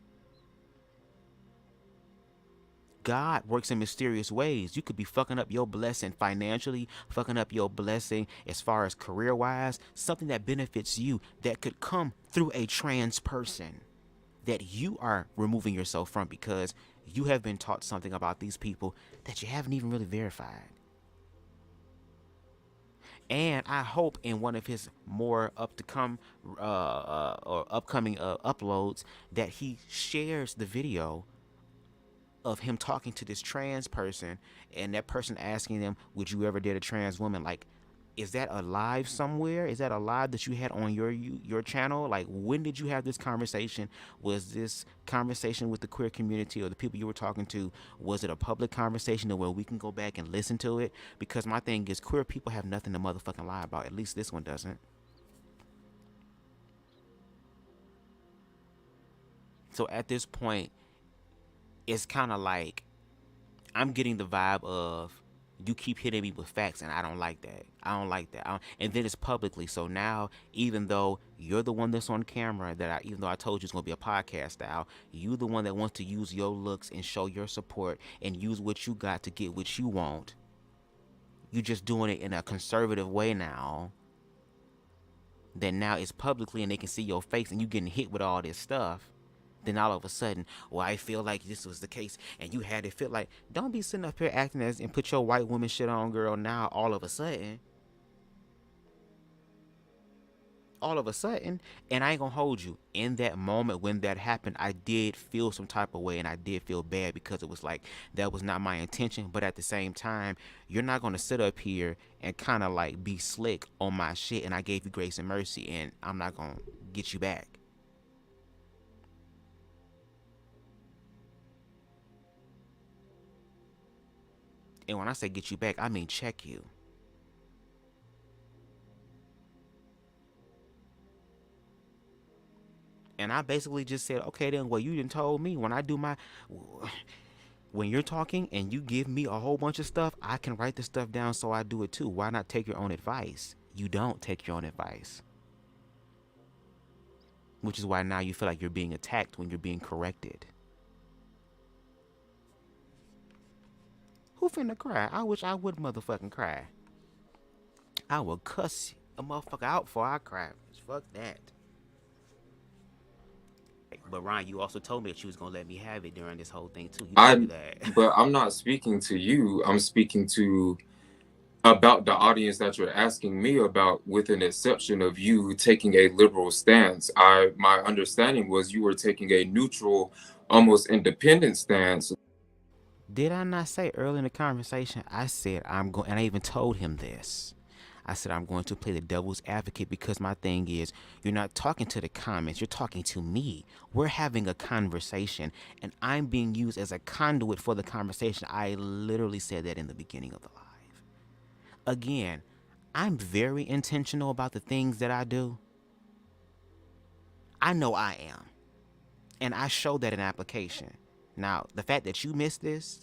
God works in mysterious ways. You could be fucking up your blessing financially, fucking up your blessing as far as career-wise, something that benefits you that could come through a trans person that you are removing yourself from because you have been taught something about these people that you haven't even really verified. And I hope in one of his more upcoming uploads that he shares the video of him talking to this trans person and that person asking them, would you ever date a trans woman? Like, is that a live somewhere? Is that a live that you had on your channel? Like, when did you have this conversation? Was this conversation with the queer community or the people you were talking to, was it a public conversation where we can go back and listen to it? Because my thing is, queer people have nothing to motherfucking lie about. At least this one doesn't. So at this point, it's kind of like I'm getting the vibe of you keep hitting me with facts, and I don't like that. And then it's publicly. So now, even though you're the one that's on camera, even though I told you it's going to be a podcast style, you the one that wants to use your looks and show your support and use what you got to get what you want. You're just doing it in a conservative way now. Then now it's publicly and they can see your face and you getting hit with all this stuff. Then all of a sudden, well, I feel like this was the case, and you had to feel like, don't be sitting up here acting as and put your white woman shit on, girl. Now all of a sudden, and I ain't gonna hold you. In that moment when that happened, I did feel some type of way, and I did feel bad because it was like that was not my intention. But at the same time, you're not gonna sit up here and kind of like be slick on my shit, and I gave you grace and mercy, and I'm not gonna get you back. And when I say get you back, I mean check you. And I basically just said, okay, then, well, you done told me when you're talking and you give me a whole bunch of stuff, I can write the stuff down, so I do it too. Why not take your own advice? You don't take your own advice. Which is why now you feel like you're being attacked when you're being corrected. Who finna cry? I wish I would motherfucking cry. I will cuss a motherfucker out before I cry. Fuck that. But Ron, you also told me that you was gonna let me have it during this whole thing too. You told me that. But I'm not speaking to you. I'm speaking to about the audience that you're asking me about, with an exception of you taking a liberal stance. My understanding was you were taking a neutral, almost independent stance. Did I not say early in the conversation? I said I'm going, and I even told him this. I said I'm going to play the devil's advocate because my thing is, you're not talking to the comments, you're talking to me. We're having a conversation, and I'm being used as a conduit for the conversation. I literally said that in the beginning of the live. Again, I'm very intentional about the things that I do. I know I am. And I show that in application. Now, the fact that you missed this,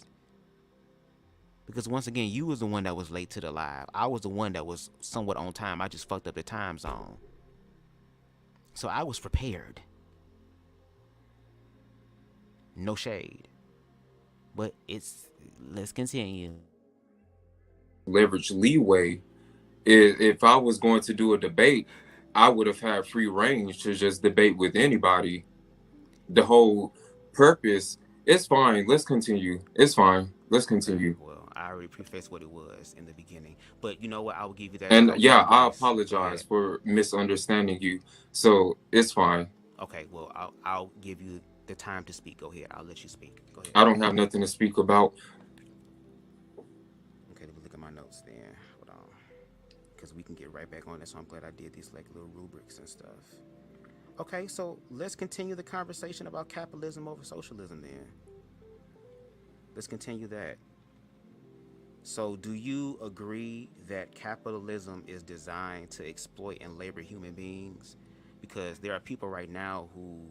because once again, you was the one that was late to the live. I was the one that was somewhat on time. I just fucked up the time zone. So I was prepared. No shade. But let's continue. Leverage leeway. If I was going to do a debate, I would have had free range to just debate with anybody. The whole purpose, it's fine. Let's continue. It's fine. Let's continue. Well, I already prefaced what it was in the beginning. But you know what? I will give you that. And yeah, I apologize for misunderstanding you. So it's fine. Okay, well, I'll give you the time to speak. Go ahead. I'll let you speak. Go ahead. I don't have nothing to speak about. Okay, let me look at my notes then. Hold on. Because we can get right back on it. So I'm glad I did these like little rubrics and stuff. Okay, so let's continue the conversation about capitalism over socialism then. Let's continue that. So do you agree that capitalism is designed to exploit and labor human beings? Because there are people right now who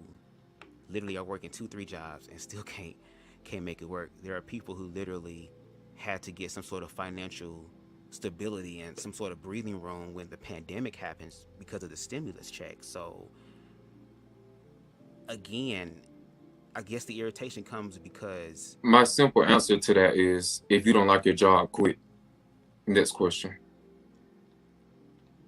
literally are working 2-3 jobs and still can't make it work. There are people who literally had to get some sort of financial stability and some sort of breathing room when the pandemic happens because of the stimulus check. So again, I guess the irritation comes because... My simple answer to that is, if you don't like your job, quit. Next question.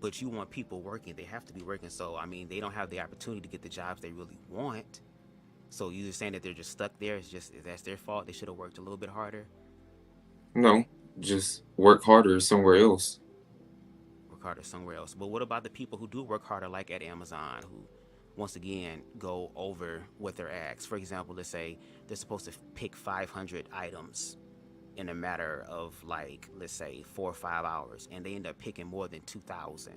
But you want people working. They have to be working. So, I mean, they don't have the opportunity to get the jobs they really want. So you're saying that they're just stuck there? That's their fault? They should have worked a little bit harder? No, just work harder somewhere else. Work harder somewhere else. But what about the people who do work harder, like at Amazon, who... once again, go over what they're asked? For example, let's say they're supposed to pick 500 items in a matter of like, let's say 4 or 5 hours, and they end up picking more than 2,000,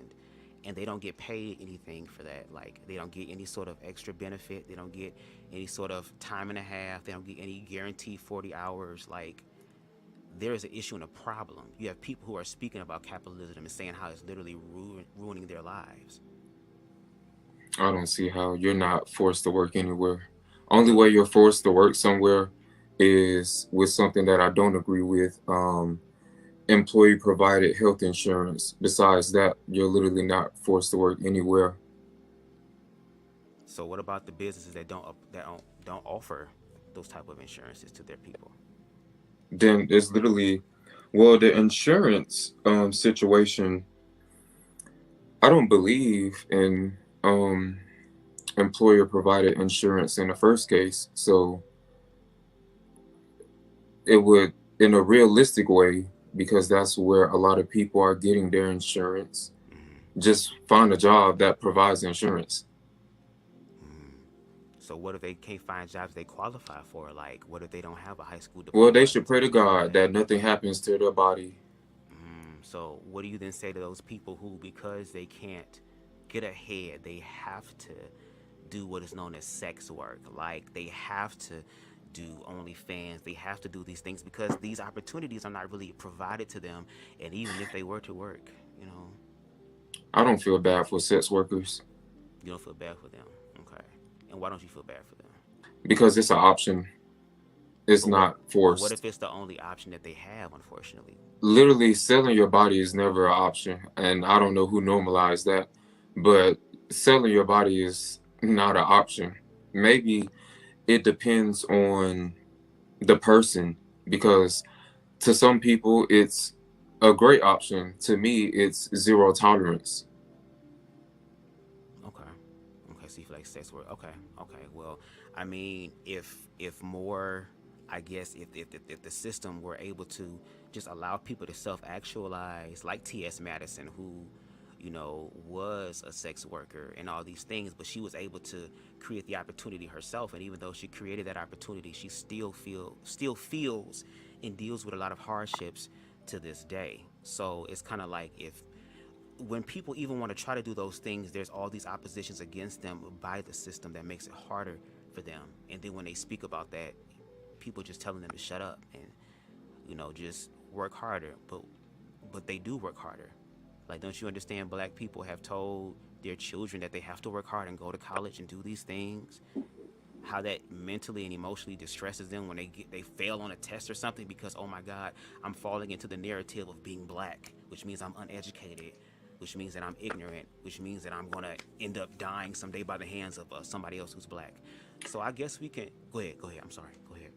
and they don't get paid anything for that. Like, they don't get any sort of extra benefit. They don't get any sort of time and a half. They don't get any guaranteed 40 hours. Like, there is an issue and a problem. You have people who are speaking about capitalism and saying how it's literally ruining their lives. I don't see how you're not forced to work anywhere. Only way you're forced to work somewhere is with something that I don't agree with. Employee provided health insurance. Besides that, you're literally not forced to work anywhere. So what about the businesses that don't offer those type of insurances to their people? Then it's literally, well, the insurance situation, I don't believe in employer provided insurance in the first case. So it would, in a realistic way, because that's where a lot of people are getting their insurance, just find a job that provides insurance. So what if they can't find jobs they qualify for? Like, what if they don't have a high school diploma? Well, they should pray to God that nothing happens to their body. So what do you then say to those people who, because they can't get ahead, they have to do what is known as sex work? Like, they have to do OnlyFans, they have to do these things because these opportunities are not really provided to them. And even if they were to work, you know. I don't feel bad for sex workers. You don't feel bad for them? Okay. And why don't you feel bad for them? Because it's an option. It's not forced. What if it's the only option that they have, unfortunately? Literally, selling your body is never an option. And I don't know who normalized that, but selling your body is not an option. Maybe it depends on the person, because to some people it's a great option. To me, it's zero tolerance. Okay, so you feel like sex work. Okay, okay. Well, I mean, if more, I guess if the system were able to just allow people to self-actualize, like T.S. Madison, who, you know, was a sex worker and all these things, but she was able to create the opportunity herself. And even though she created that opportunity, she still feels and deals with a lot of hardships to this day. So it's kind of like, if when people even want to try to do those things, there's all these oppositions against them by the system that makes it harder for them. And then when they speak about that, people just telling them to shut up and, you know, just work harder. But they do work harder. Like, don't you understand? Black people have told their children that they have to work hard and go to college and do these things. How that mentally and emotionally distresses them when they fail on a test or something, because, oh my God, I'm falling into the narrative of being black, which means I'm uneducated, which means that I'm ignorant, which means that I'm gonna end up dying someday by the hands of somebody else who's black. So I guess we can go ahead. I'm sorry. Go ahead.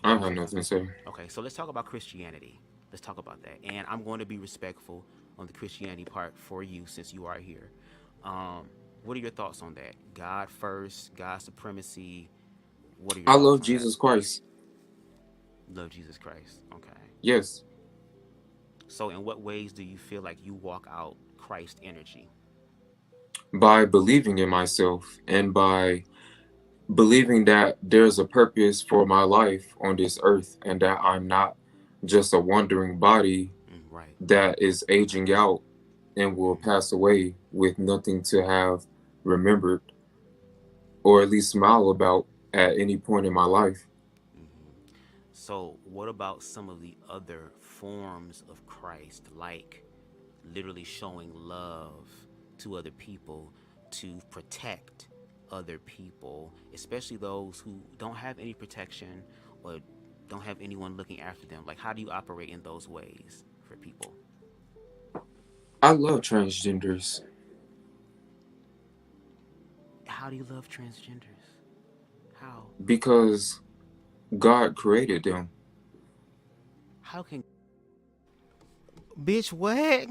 I don't have nothing to say. Okay, so let's talk about Christianity. Let's talk about that. And I'm going to be respectful on the Christianity part for you since you are here. What are your thoughts on that? God first, God supremacy. What are your I thoughts love on Jesus that? Christ. Love Jesus Christ. Okay. Yes. So in what ways do you feel like you walk out Christ energy? By believing in myself and by believing that there's a purpose for my life on this earth and that I'm not just a wandering body Right. that is aging out and will pass away with nothing to have remembered or at least smile about at any point in my life. So what about some of the other forms of Christ, like literally showing love to other people, to protect other people, especially those who don't have any protection or don't have anyone looking after them? Like, how do you operate in those ways for people? I love transgenders. How do you love transgenders? How? Because God created them. How can... Bitch, what?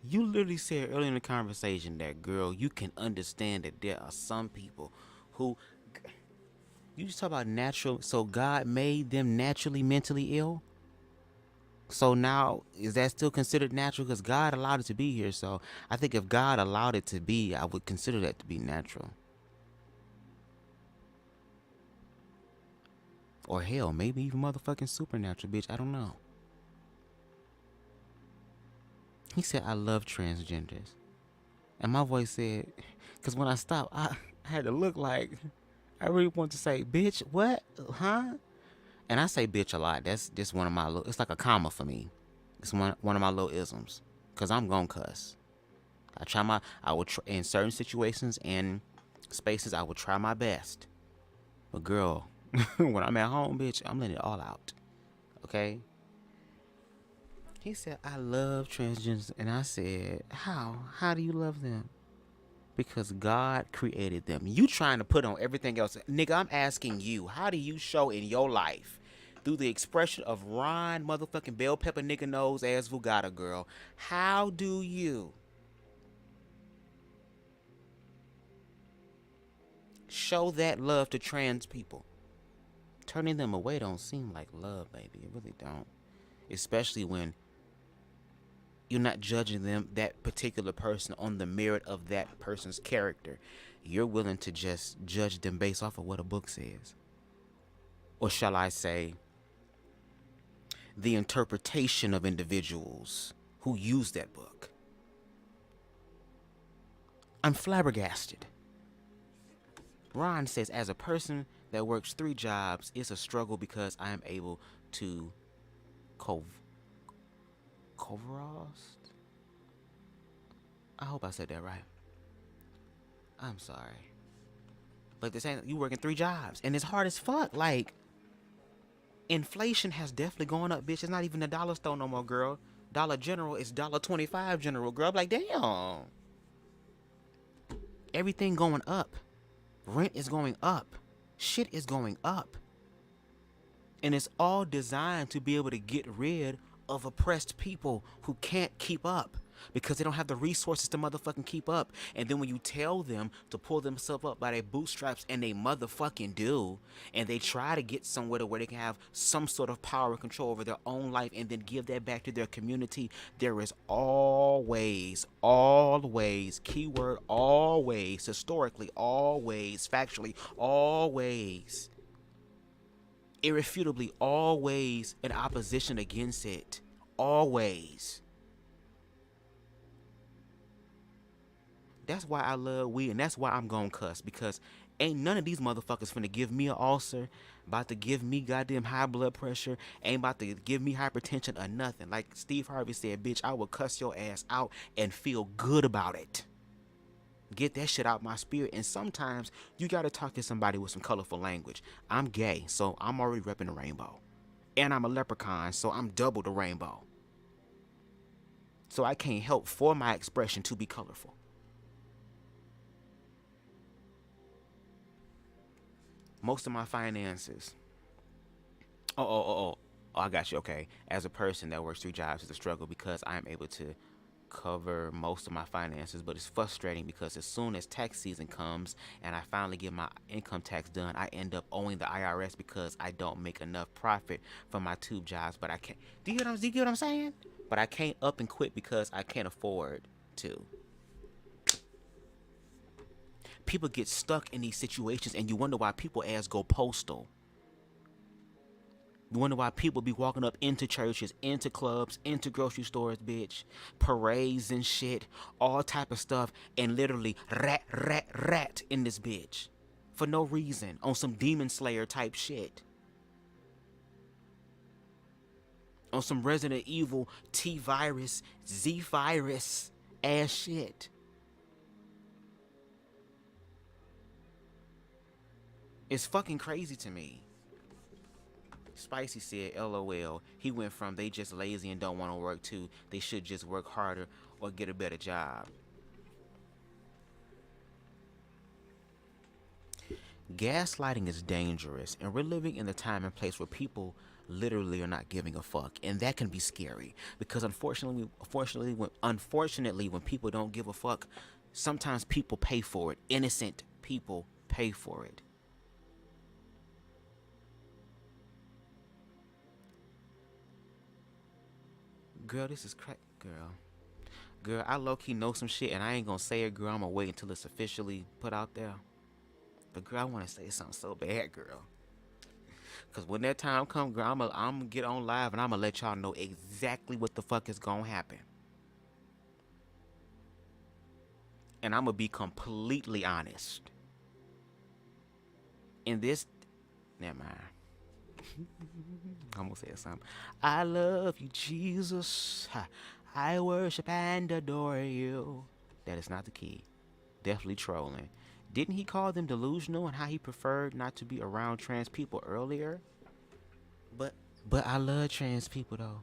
You literally said earlier in the conversation that, girl, you can understand that there are some people who... You just talk about natural... So God made them naturally mentally ill? So now, is that still considered natural? Because God allowed it to be here. So I think if God allowed it to be, I would consider that to be natural. Or hell, maybe even motherfucking supernatural, bitch. I don't know. He said, I love transgenders. And my voice said, because when I stopped, I had to look like, I really want to say, bitch, what? Huh? And I say bitch a lot. That's just one of my little, it's like a comma for me. It's one of my little isms. Because I'm going to cuss. In certain situations and spaces, I would try my best. But girl, when I'm at home, bitch, I'm letting it all out. Okay? He said, I love transgenders. And I said, how? How do you love them? Because God created them. You trying to put on everything else. Nigga, I'm asking you, how do you show in your life, through the expression of Ron motherfucking bell pepper nigga nose ass Vuggotta girl, how do you show that love to trans people? Turning them away don't seem like love, baby. It really don't. Especially when you're not judging them, that particular person, on the merit of that person's character. You're willing to just judge them based off of what a book says. Or shall I say, the interpretation of individuals who use that book. I'm flabbergasted. Ron says, as a person that works 3 jobs, it's a struggle because I am able to Coverost? I hope I said that right. I'm sorry. But they're saying you working 3 jobs and it's hard as fuck. Like, inflation has definitely gone up, bitch. It's not even a dollar store no more, girl. Dollar General is $1.25 General, girl. I'm like, damn. Everything going up. Rent is going up. Shit is going up. And it's all designed to be able to get rid of oppressed people who can't keep up because they don't have the resources to motherfucking keep up. And then when you tell them to pull themselves up by their bootstraps, and they motherfucking do, and they try to get somewhere to where they can have some sort of power and control over their own life and then give that back to their community, there is always, keyword always, historically always, factually always, irrefutably always an opposition against it. Always. That's why I love weed, and that's why I'm gon' cuss, because ain't none of these motherfuckers finna give me an ulcer, about to give me goddamn high blood pressure, ain't about to give me hypertension or nothing. Like Steve Harvey said, bitch, I will cuss your ass out and feel good about it. Get that shit out my spirit. And sometimes you gotta talk to somebody with some colorful language. I'm gay, so I'm already repping the rainbow. And I'm a leprechaun, so I'm double the rainbow. So I can't help for my expression to be colorful. Most of my finances. Oh, I got you. Okay. As a person that works 3 jobs, it's a struggle because I'm able to cover most of my finances, but it's frustrating because as soon as tax season comes and I finally get my income tax done, I end up owing the IRS because I don't make enough profit from my 2 jobs. But I can't. Do you get what I'm saying? But I can't up and quit because I can't afford to. People get stuck in these situations, and you wonder why people ass go postal. You wonder why people be walking up into churches, into clubs, into grocery stores, bitch, parades and shit, all type of stuff, and literally rat in this bitch for no reason on some Demon Slayer type shit. On some Resident Evil T-Virus, Z-Virus ass shit. It's fucking crazy to me. Spicy said, LOL. He went from they just lazy and don't want to work to they should just work harder or get a better job. Gaslighting is dangerous, and we're living in the time and place where people literally are not giving a fuck, and that can be scary because unfortunately when people don't give a fuck, sometimes people pay for it. Innocent people pay for it. Girl, this is crack. Girl, I low-key know some shit, and I ain't gonna say it, girl. I'm gonna wait until it's officially put out there. But, girl, I want to say something so bad, girl. Because when that time comes, girl, I'm gonna get on live, and I'm gonna let y'all know exactly what the fuck is gonna happen. And I'm gonna be completely honest. In this... Never mind. I'm gonna say something. I love you, Jesus. I worship and adore you. That is not the key. Definitely trolling. Didn't he call them delusional and how he preferred not to be around trans people earlier? But I love trans people though.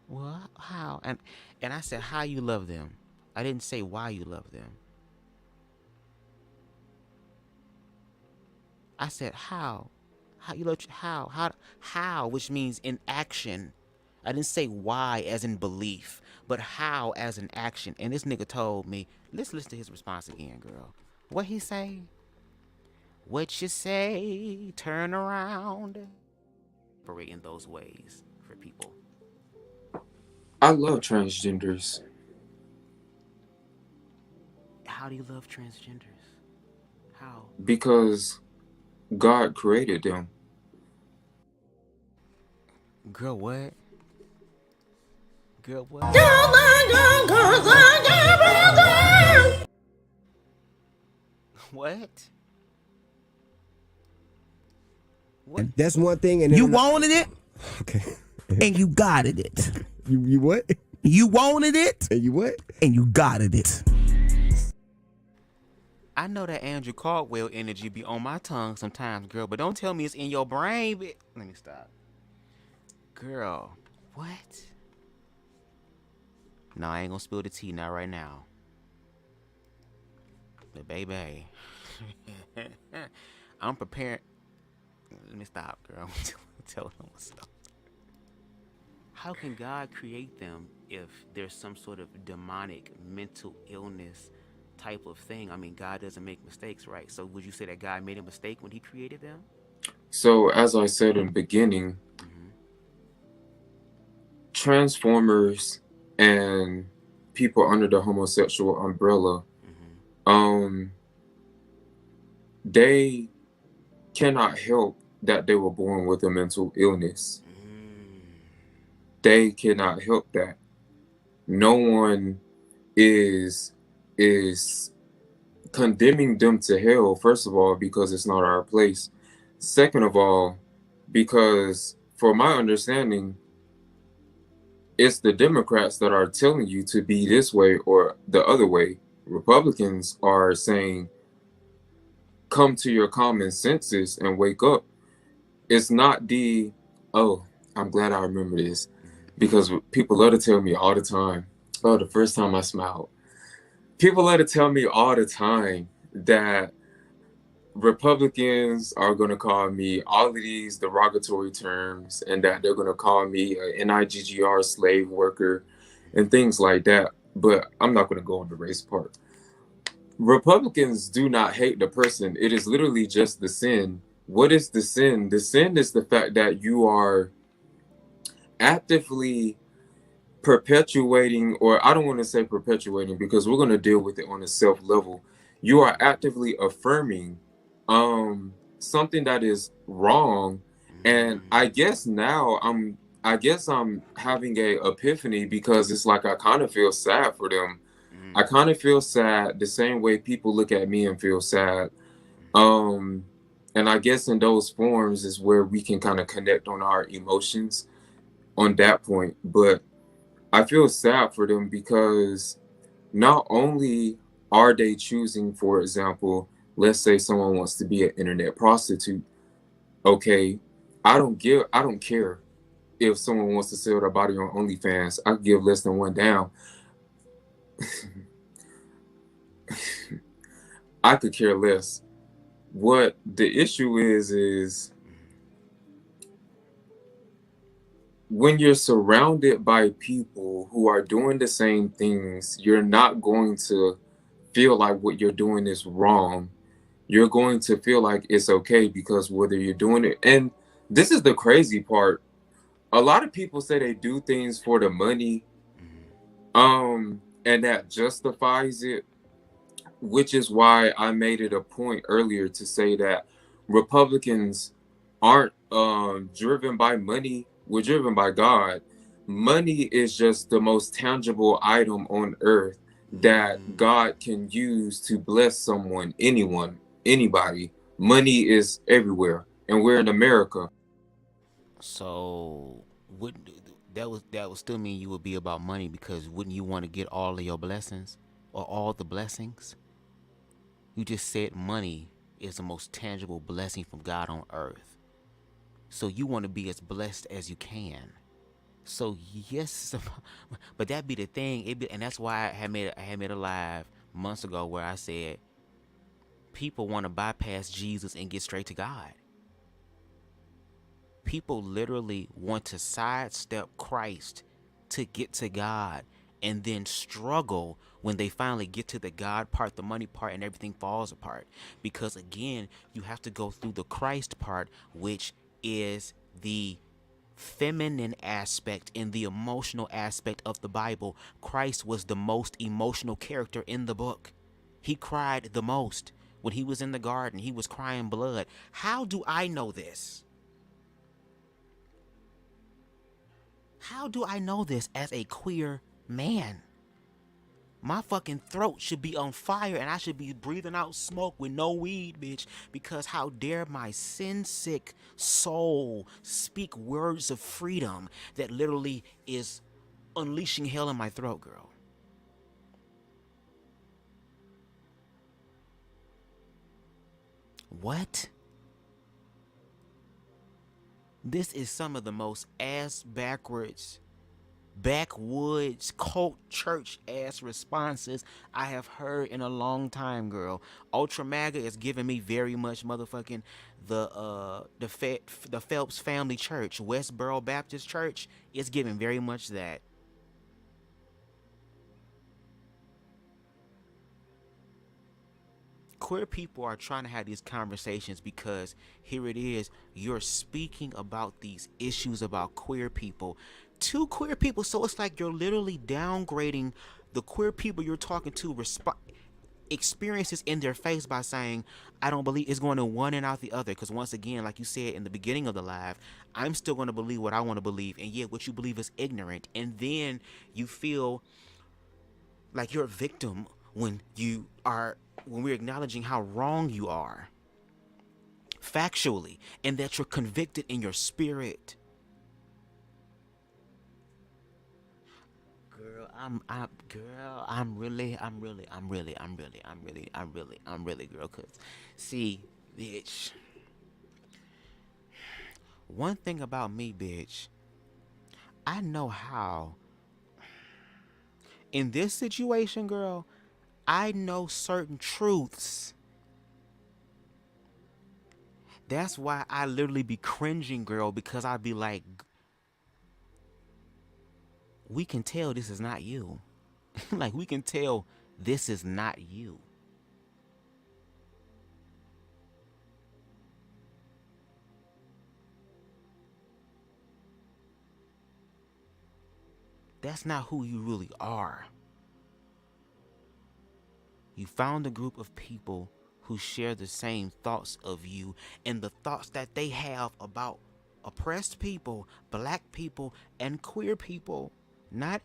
Well, how? And I said how you love them. I didn't say why you love them. I said how. How you love how, which means in action. I didn't say why as in belief, but how as in action. And this nigga told me, let's listen to his response again, girl. What he say? What you say? Turn around. Operate in those ways for people. I love transgenders. How do you love transgenders? How? Because God created them. Girl, what? Girl, what? What? What? That's one thing. And you wanted it, okay, and you got it. You what? You wanted it, And you what? and you got it. I know that Andrew Caldwell energy be on my tongue sometimes, girl, but don't tell me it's in your brain. Let me stop. Girl, what? No, I ain't gonna spill the tea, not right now. But baby, I'm preparing. Let me stop, girl. Tell them what's up. how can God create them if there's some sort of demonic mental illness type of thing? I mean, God doesn't make mistakes, right? So would you say that God made a mistake when he created them? So, as I said in the beginning, Transformers and people under the homosexual umbrella, they cannot help that they were born with a mental illness. They cannot help that. No one is condemning them to hell, first of all, because it's not our place. Second of all, because for my understanding, it's the Democrats that are telling you to be this way or the other way. Republicans are saying, come to your common senses and wake up. It's not I'm glad I remember this, because people love to tell me all the time, the first time I smiled. People love to tell me all the time that Republicans are going to call me all of these derogatory terms and that they're going to call me an NIGGR slave worker and things like that. But I'm not going to go on the race part. Republicans do not hate the person. It is literally just the sin. What is the sin? The sin is the fact that you are actively perpetuating, or I don't want to say perpetuating because we're going to deal with it on a self level. You are actively affirming something that is wrong. And I guess now I'm having a epiphany, because it's like I kind of feel sad for them. I kind of feel sad the same way people look at me and feel sad. And I guess in those forms is where we can kind of connect on our emotions on that point. But I feel sad for them because not only are they choosing, for example, let's say someone wants to be an internet prostitute. Okay, I don't care if someone wants to sell their body on OnlyFans. I could give less than one down. I could care less. What the issue is when you're surrounded by people who are doing the same things, you're not going to feel like what you're doing is wrong. You're going to feel like it's okay, because whether you're doing it, and this is the crazy part, a lot of people say they do things for the money, and that justifies it, which is why I made it a point earlier to say that Republicans aren't driven by money. We're driven by God. Money is just the most tangible item on earth that God can use to bless someone, anyone, anybody. Money is everywhere, and we're in America. So that would still mean you would be about money, because wouldn't you want to get all of your blessings or all the blessings? You just said money is the most tangible blessing from God on earth. So you want to be as blessed as you can. So yes, but that be the thing. And that's why I had made a live months ago where I said people want to bypass Jesus and get straight to God. People literally want to sidestep Christ to get to God, and then struggle when they finally get to the God part, the money part, and everything falls apart. Because again, you have to go through the Christ part, which is the feminine aspect and the emotional aspect of the Bible. Christ was the most emotional character in the book. He cried the most. When he was in the garden, he was crying blood. How do I know this? How do I know this as a queer man? My fucking throat should be on fire and I should be breathing out smoke with no weed, bitch. Because how dare my sin-sick soul speak words of freedom that literally is unleashing hell in my throat, girl. What? This is some of the most ass backwards backwoods cult church ass responses I have heard in a long time, girl. Ultra MAGA is giving me very much motherfucking the Phelps Family Church, Westboro Baptist Church is giving very much that. Queer people are trying to have these conversations because here it is, you're speaking about these issues about queer people to queer people, so it's like you're literally downgrading the queer people you're talking to experiences in their face by saying, I don't believe it's going to one and out the other. Because once again, like you said in the beginning of the live, I'm still going to believe what I want to believe, and yet what you believe is ignorant. And then you feel like you're a victim when we're acknowledging how wrong you are factually, and that you're convicted in your spirit. Girl, I'm really, girl, cause see, bitch, one thing about me, bitch, I know how, in this situation, girl, I know certain truths. That's why I literally be cringing, girl, because I be like, we can tell this is not you. Like, we can tell this is not you. That's not who you really are. You found a group of people who share the same thoughts of you and the thoughts that they have about oppressed people, black people, and queer people. Not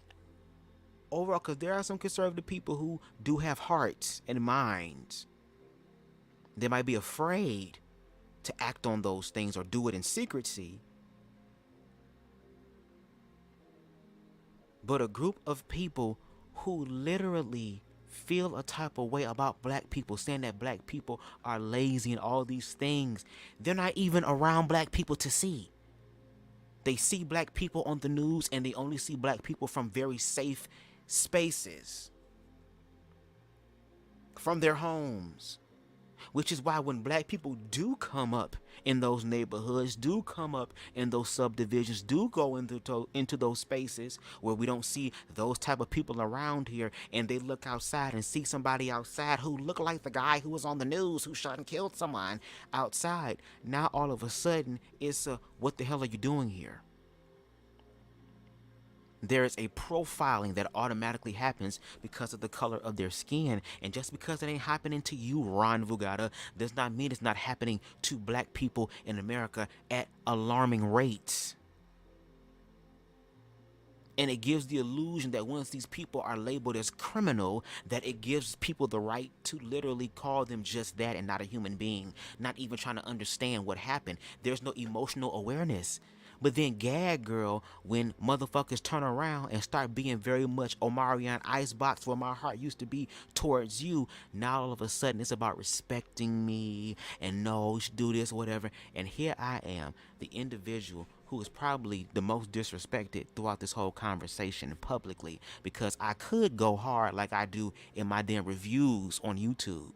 overall, because there are some conservative people who do have hearts and minds. They might be afraid to act on those things or do it in secrecy. But a group of people who literally feel a type of way about black people, saying that black people are lazy and all these things, they're not even around black people to see. They see black people on the news and they only see black people from very safe spaces, from their homes. Which is why when black people do come up in those neighborhoods, do come up in those subdivisions, do go into those spaces where we don't see those type of people around here, and they look outside and see somebody outside who look like the guy who was on the news who shot and killed someone outside. Now all of a sudden it's what the hell are you doing here? There is a profiling that automatically happens because of the color of their skin. And just because it ain't happening to you, Ron Vuggotta, does not mean it's not happening to black people in America at alarming rates. And it gives the illusion that once these people are labeled as criminal, that it gives people the right to literally call them just that and not a human being, not even trying to understand what happened. There's no emotional awareness. But then gag, girl, when motherfuckers turn around and start being very much Omarion Icebox where my heart used to be towards you, now all of a sudden it's about respecting me and no, you should do this, whatever. And here I am, the individual who is probably the most disrespected throughout this whole conversation publicly, because I could go hard like I do in my damn reviews on YouTube.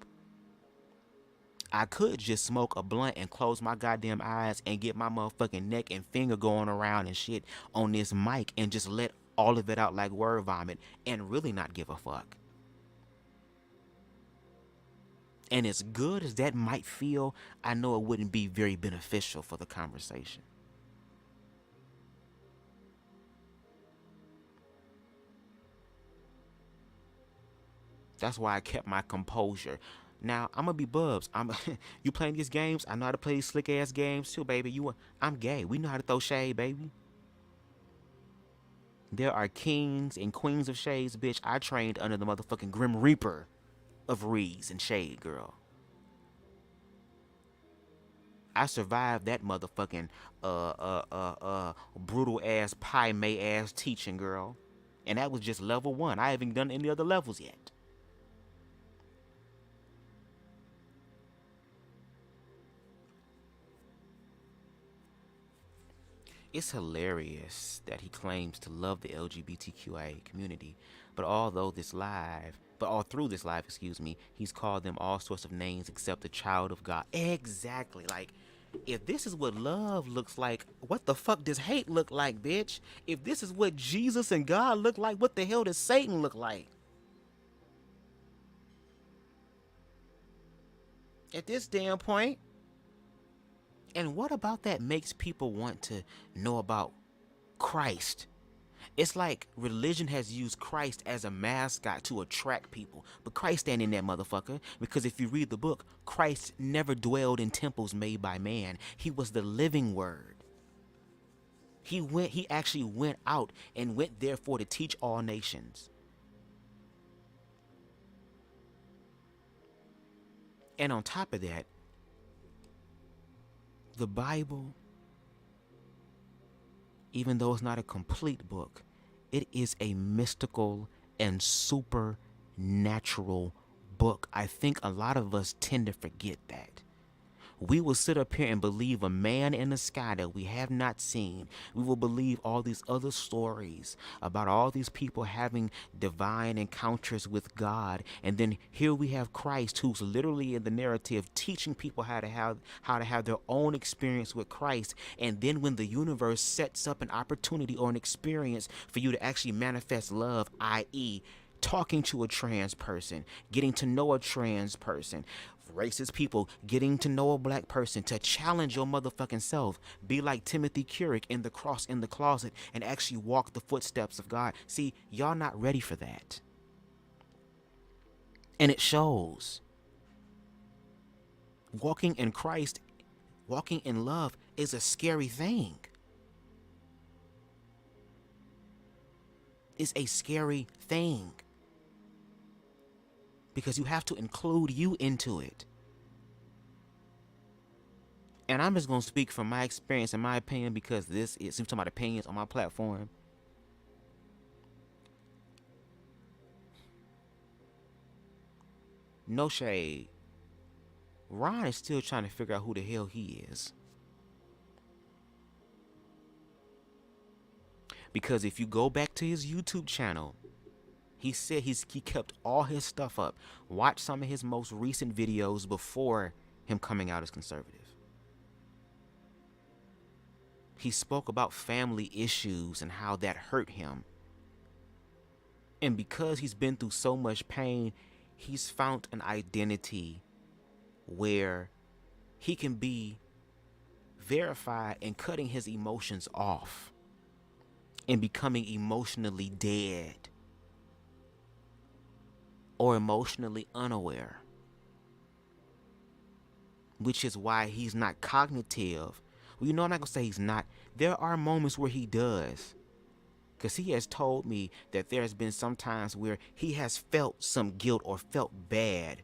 I could just smoke a blunt and close my goddamn eyes and get my motherfucking neck and finger going around and shit on this mic and just let all of it out like word vomit and really not give a fuck. And as good as that might feel, I know it wouldn't be very beneficial for the conversation. That's why I kept my composure. Now, I'm gonna be Bubz. You playing these games? I know how to play these slick ass games too, baby. I'm gay. We know how to throw shade, baby. There are kings and queens of shades, bitch. I trained under the motherfucking Grim Reaper of reeds and shade, girl. I survived that motherfucking brutal ass pie may ass teaching, girl. And that was just level 1. I haven't done any other levels yet. It's hilarious that he claims to love the LGBTQIA community, but all through this live, he's called them all sorts of names except a child of God. Exactly. Like, if this is what love looks like, what the fuck does hate look like, bitch? If this is what Jesus and God look like, what the hell does Satan look like? At this damn point. And what about that makes people want to know about Christ? It's like religion has used Christ as a mascot to attract people. But Christ ain't in that motherfucker. Because if you read the book, Christ never dwelled in temples made by man. He was the living word. He actually went out and went therefore to teach all nations. And on top of that, the Bible, even though it's not a complete book, it is a mystical and supernatural book. I think a lot of us tend to forget that. We will sit up here and believe a man in the sky that we have not seen. We will believe all these other stories about all these people having divine encounters with God. And then here we have Christ, who's literally in the narrative teaching people how to have their own experience with Christ. And then when the universe sets up an opportunity or an experience for you to actually manifest love, i.e., talking to a trans person, getting to know a trans person, racist people getting to know a black person, to challenge your motherfucking self, be like Timothy Keurig in The Cross in the Closet, and actually walk the footsteps of God. See, y'all not ready for that. And it shows. Walking in Christ, walking in love is a scary thing. It's a scary thing. Because you have to include you into it. And I'm just going to speak from my experience and my opinion, because this is talking about opinions on my platform. No shade. Ron is still trying to figure out who the hell he is. Because if you go back to his YouTube channel, he said he kept all his stuff up. Watch some of his most recent videos before him coming out as conservative. He spoke about family issues and how that hurt him. And because he's been through so much pain, he's found an identity where he can be verified in cutting his emotions off and becoming emotionally dead. Or emotionally unaware, which is why he's not cognitive. Well, I'm not gonna say he's not. There are moments where he does, because he has told me that there's been some times where he has felt some guilt or felt bad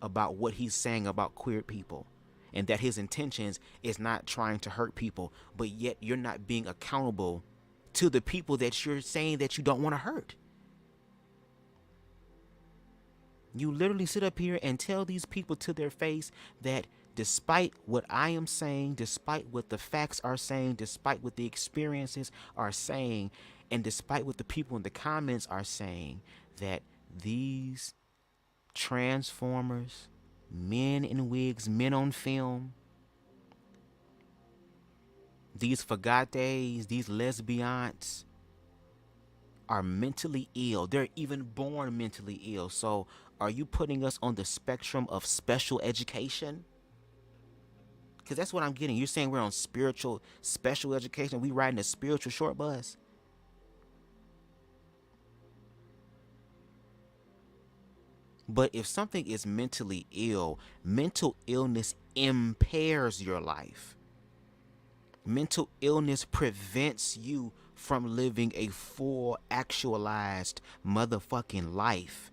about what he's saying about queer people, and that his intentions is not trying to hurt people, but yet you're not being accountable to the people that you're saying that you don't want to hurt. You literally sit up here and tell these people to their face that despite what I am saying, despite what the facts are saying, despite what the experiences are saying, and despite what the people in the comments are saying, that these transformers, men in wigs, men on film, these fagates, these lesbians are mentally ill. They're even born mentally ill. So are you putting us on the spectrum of special education? Because that's what I'm getting. You're saying we're on spiritual special education. We riding a spiritual short bus. But if something is mentally ill, mental illness impairs your life. Mental illness prevents you from living a full, actualized motherfucking life.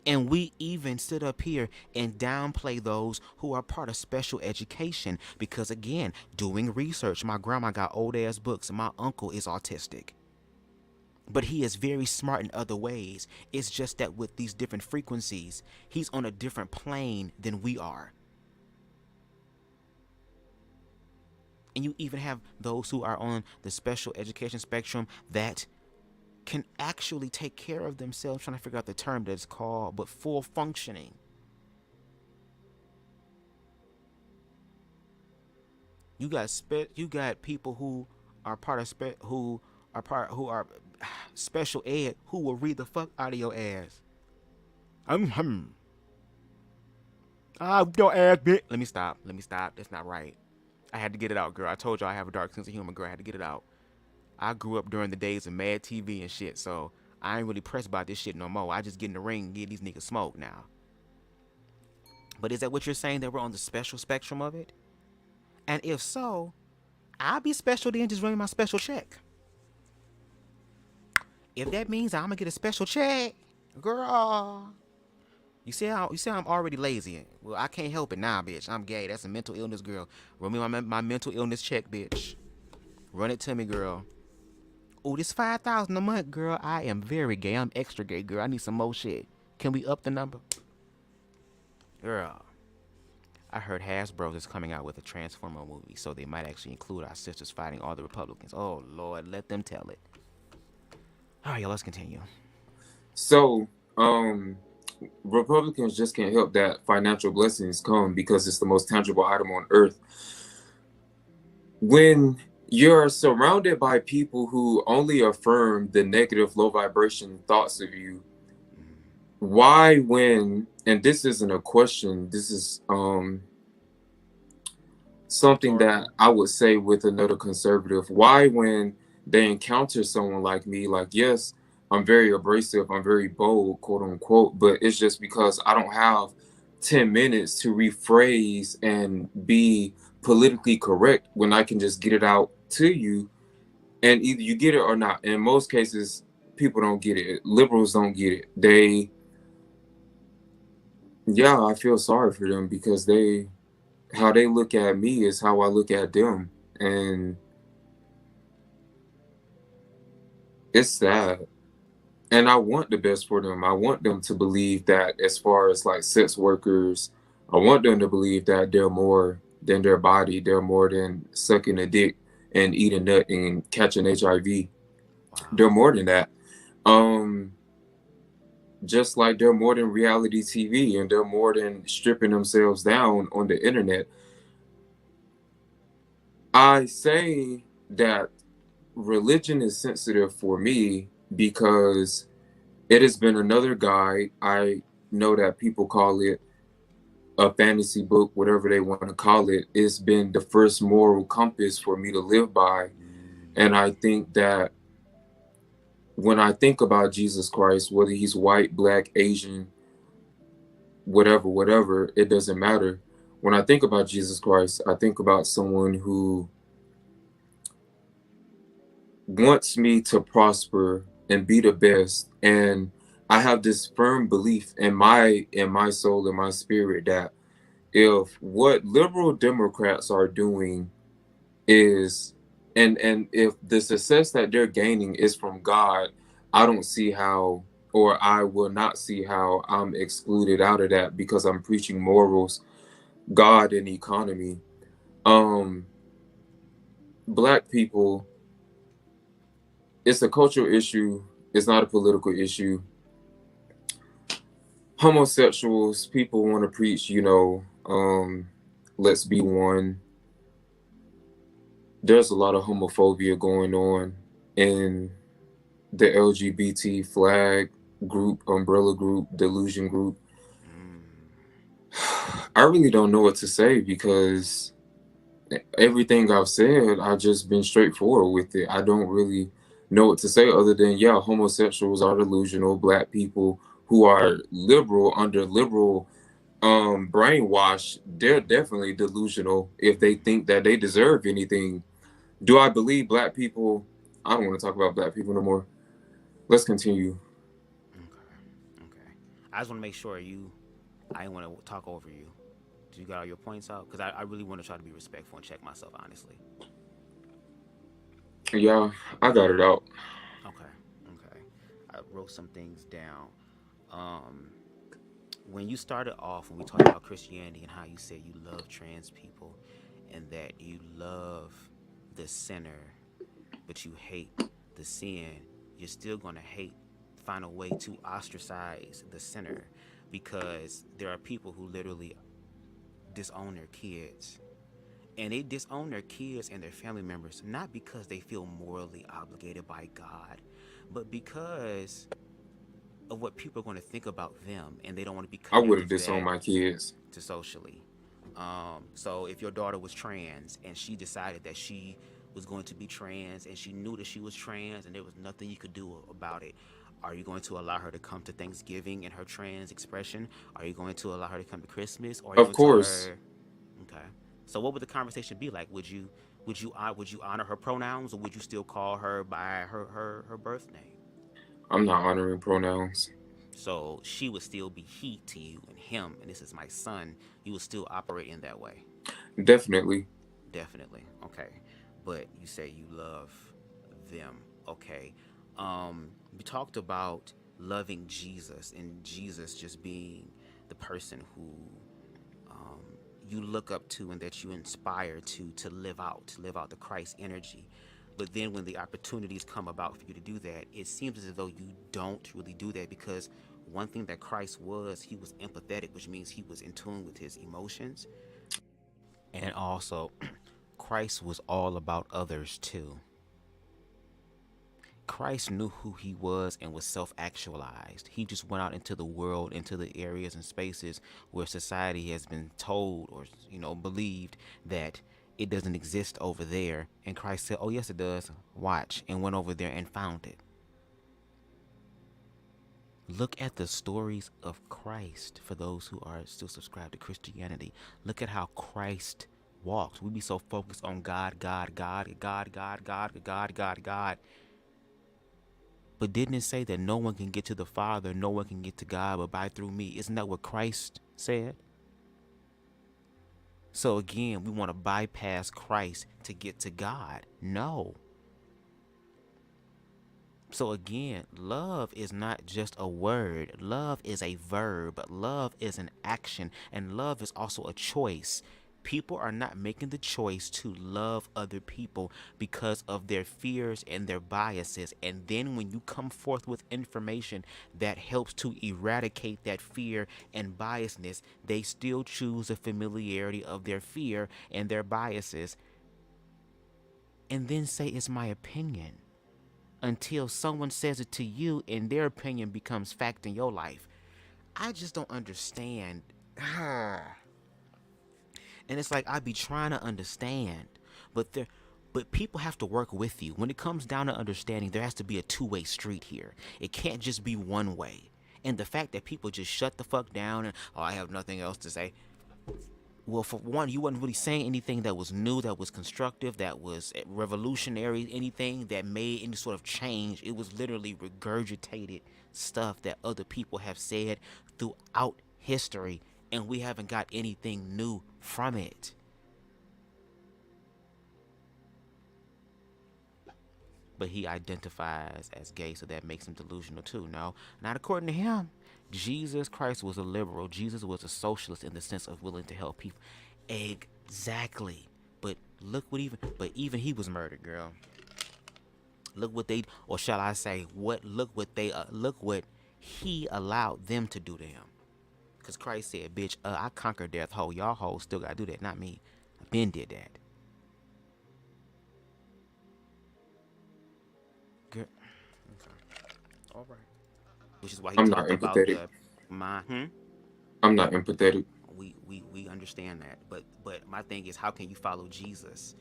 And we even sit up here and downplay those who are part of special education. Because again, doing research, my grandma got old ass books and my uncle is autistic. But he is very smart in other ways. It's just that with these different frequencies, he's on a different plane than we are. And you even have those who are on the special education spectrum that can actually take care of themselves. I'm trying to figure out the term that it's called, but full functioning. You got people who are part of who are special ed who will read the fuck out of your ass. Your ass bitch. Let me stop. That's not right. I had to get it out, girl. I told you I have a dark sense of humor, girl. I had to get it out. I grew up during the days of Mad TV and shit, so I ain't really pressed about this shit no more. I just get in the ring and get these niggas smoke now. But is that what you're saying, that we're on the special spectrum of it? And if so, I'll be special then, just running my special check. If that means I'm gonna get a special check, girl. You see I'm already lazy. Well, I can't help it now, bitch. I'm gay. That's a mental illness, girl. Run me my mental illness check, bitch. Run it to me, girl. Oh, this $5,000 a month, girl. I am very gay. I'm extra gay, girl. I need some more shit. Can we up the number? Girl. I heard Hasbro is coming out with a Transformer movie, so they might actually include our sisters fighting all the Republicans. Oh, Lord, let them tell it. All right, y'all, let's continue. So, Republicans just can't help that financial blessings come because it's the most tangible item on earth. When you're surrounded by people who only affirm the negative, low vibration thoughts of you, why, when, and this isn't a question, this is something that I would say with another conservative, why, when they encounter someone like me, like, yes, I'm very abrasive, I'm very bold, quote unquote, but it's just because I don't have 10 minutes to rephrase and be politically correct when I can just get it out to you, and either you get it or not. In most cases, people don't get it. Liberals don't get it. I feel sorry for them because how they look at me is how I look at them. And it's sad. And I want the best for them. I want them to believe that as far as like sex workers, I want them to believe that they're more than their body. They're more than sucking a dick and eating nut and catching HIV. Wow. They're more than that. Just like they're more than reality TV and they're more than stripping themselves down on the internet. I say that religion is sensitive for me because it has been another guide. I know that people call it a fantasy book, whatever they want to call it. It's been the first moral compass for me to live by. And I think that when I think about Jesus Christ, whether he's white, black, Asian, whatever, it doesn't matter. When I think about Jesus Christ, I think about someone who wants me to prosper and be the best. And I have this firm belief in my soul, in my spirit, that if what liberal Democrats are doing is, and if the success that they're gaining is from God, I don't see how, or I will not see how I'm excluded out of that because I'm preaching morals, God, and economy. Black people, it's a cultural issue. It's not a political issue. Homosexuals, people want to preach, let's be one. There's a lot of homophobia going on in the LGBT flag group, umbrella group, delusion group. I really don't know what to say because everything I've said, I've just been straightforward with it. I don't really know what to say other than, homosexuals are delusional. Black people who are liberal, under liberal brainwash, they're definitely delusional if they think that they deserve anything. Do I believe black people? I don't want to talk about black people no more. Let's continue. Okay. I just want to make sure I didn't want to talk over you. You got all your points out? Because I really want to try to be respectful and check myself, honestly. Yeah, I got it out. Okay. I wrote some things down. When you started off, when we talked about Christianity and how you said you love trans people and that you love the sinner, but you hate the sin, you're still going to find a way to ostracize the sinner, because there are people who literally disown their kids. And they disown their kids and their family members not because they feel morally obligated by God, but because of what people are going to think about them, and they don't want to be I would have connected to disowned that, my kids. to socially. So if your daughter was trans and she decided that she was going to be trans, and she knew that she was trans and there was nothing you could do about it, are you going to allow her to come to Thanksgiving in her trans expression? Are you going to allow her to come to Christmas? Or are you Of going to tell course. her? Okay. So what would the conversation be like? Would you honor her pronouns, or would you still call her by her birth name? I'm not honoring pronouns. So she would still be he to you and him, and this is my son. You would still operate in that way. Definitely. Definitely. Okay. But you say you love them. Okay. You talked about loving Jesus, and Jesus just being the person who you look up to and that you inspire to live out the Christ energy. But then when the opportunities come about for you to do that, it seems as though you don't really do that, because one thing that Christ was, he was empathetic, which means he was in tune with his emotions. And also, Christ was all about others too. Christ knew who he was and was self-actualized. He just went out into the world, into the areas and spaces where society has been told, or believed that it doesn't exist over there. And Christ said, "Oh yes, it does. Watch," and went over there and found it. Look at the stories of Christ. For those who are still subscribed to Christianity, look at how Christ walked. We be so focused on God, God, God, God, God, God, God, God, God. But didn't it say that no one can get to the Father, no one can get to God but by through me? Isn't that what Christ said? So again, we want to bypass Christ to get to God. No. So again, love is not just a word. Love is a verb. Love is an action. And love is also a choice. People are not making the choice to love other people because of their fears and their biases. And then when you come forth with information that helps to eradicate that fear and biasness, they still choose the familiarity of their fear and their biases, and then say it's my opinion, until someone says it to you and their opinion becomes fact in your life. I just don't understand. And it's like I be trying to understand, but people have to work with you. When it comes down to understanding, there has to be a two-way street here. It can't just be one way. And the fact that people just shut the fuck down and, oh, I have nothing else to say. Well, for one, you wasn't really saying anything that was new, that was constructive, that was revolutionary, anything that made any sort of change. It was literally regurgitated stuff that other people have said throughout history, and we haven't got anything new from it. But he identifies as gay, so that makes him delusional too. No, not according to him. Jesus Christ was a liberal. Jesus was a socialist in the sense of willing to help people. Exactly. But even he was murdered, girl. Look what they, or shall I say, look what he allowed them to do to him. Because Christ said, bitch, I conquered death, ho. Y'all hoes still got to do that, not me. I been did that. Girl. Okay. All right. Which is why he I'm talked not about empathetic. I'm not empathetic. We understand that. But my thing is, how can you follow Jesus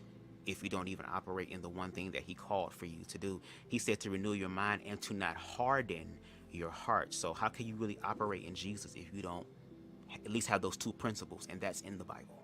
if you don't even operate in the one thing that he called for you to do? He said to renew your mind and to not harden your heart. So how can you really operate in Jesus if you don't at least have those two principles? And that's in the Bible.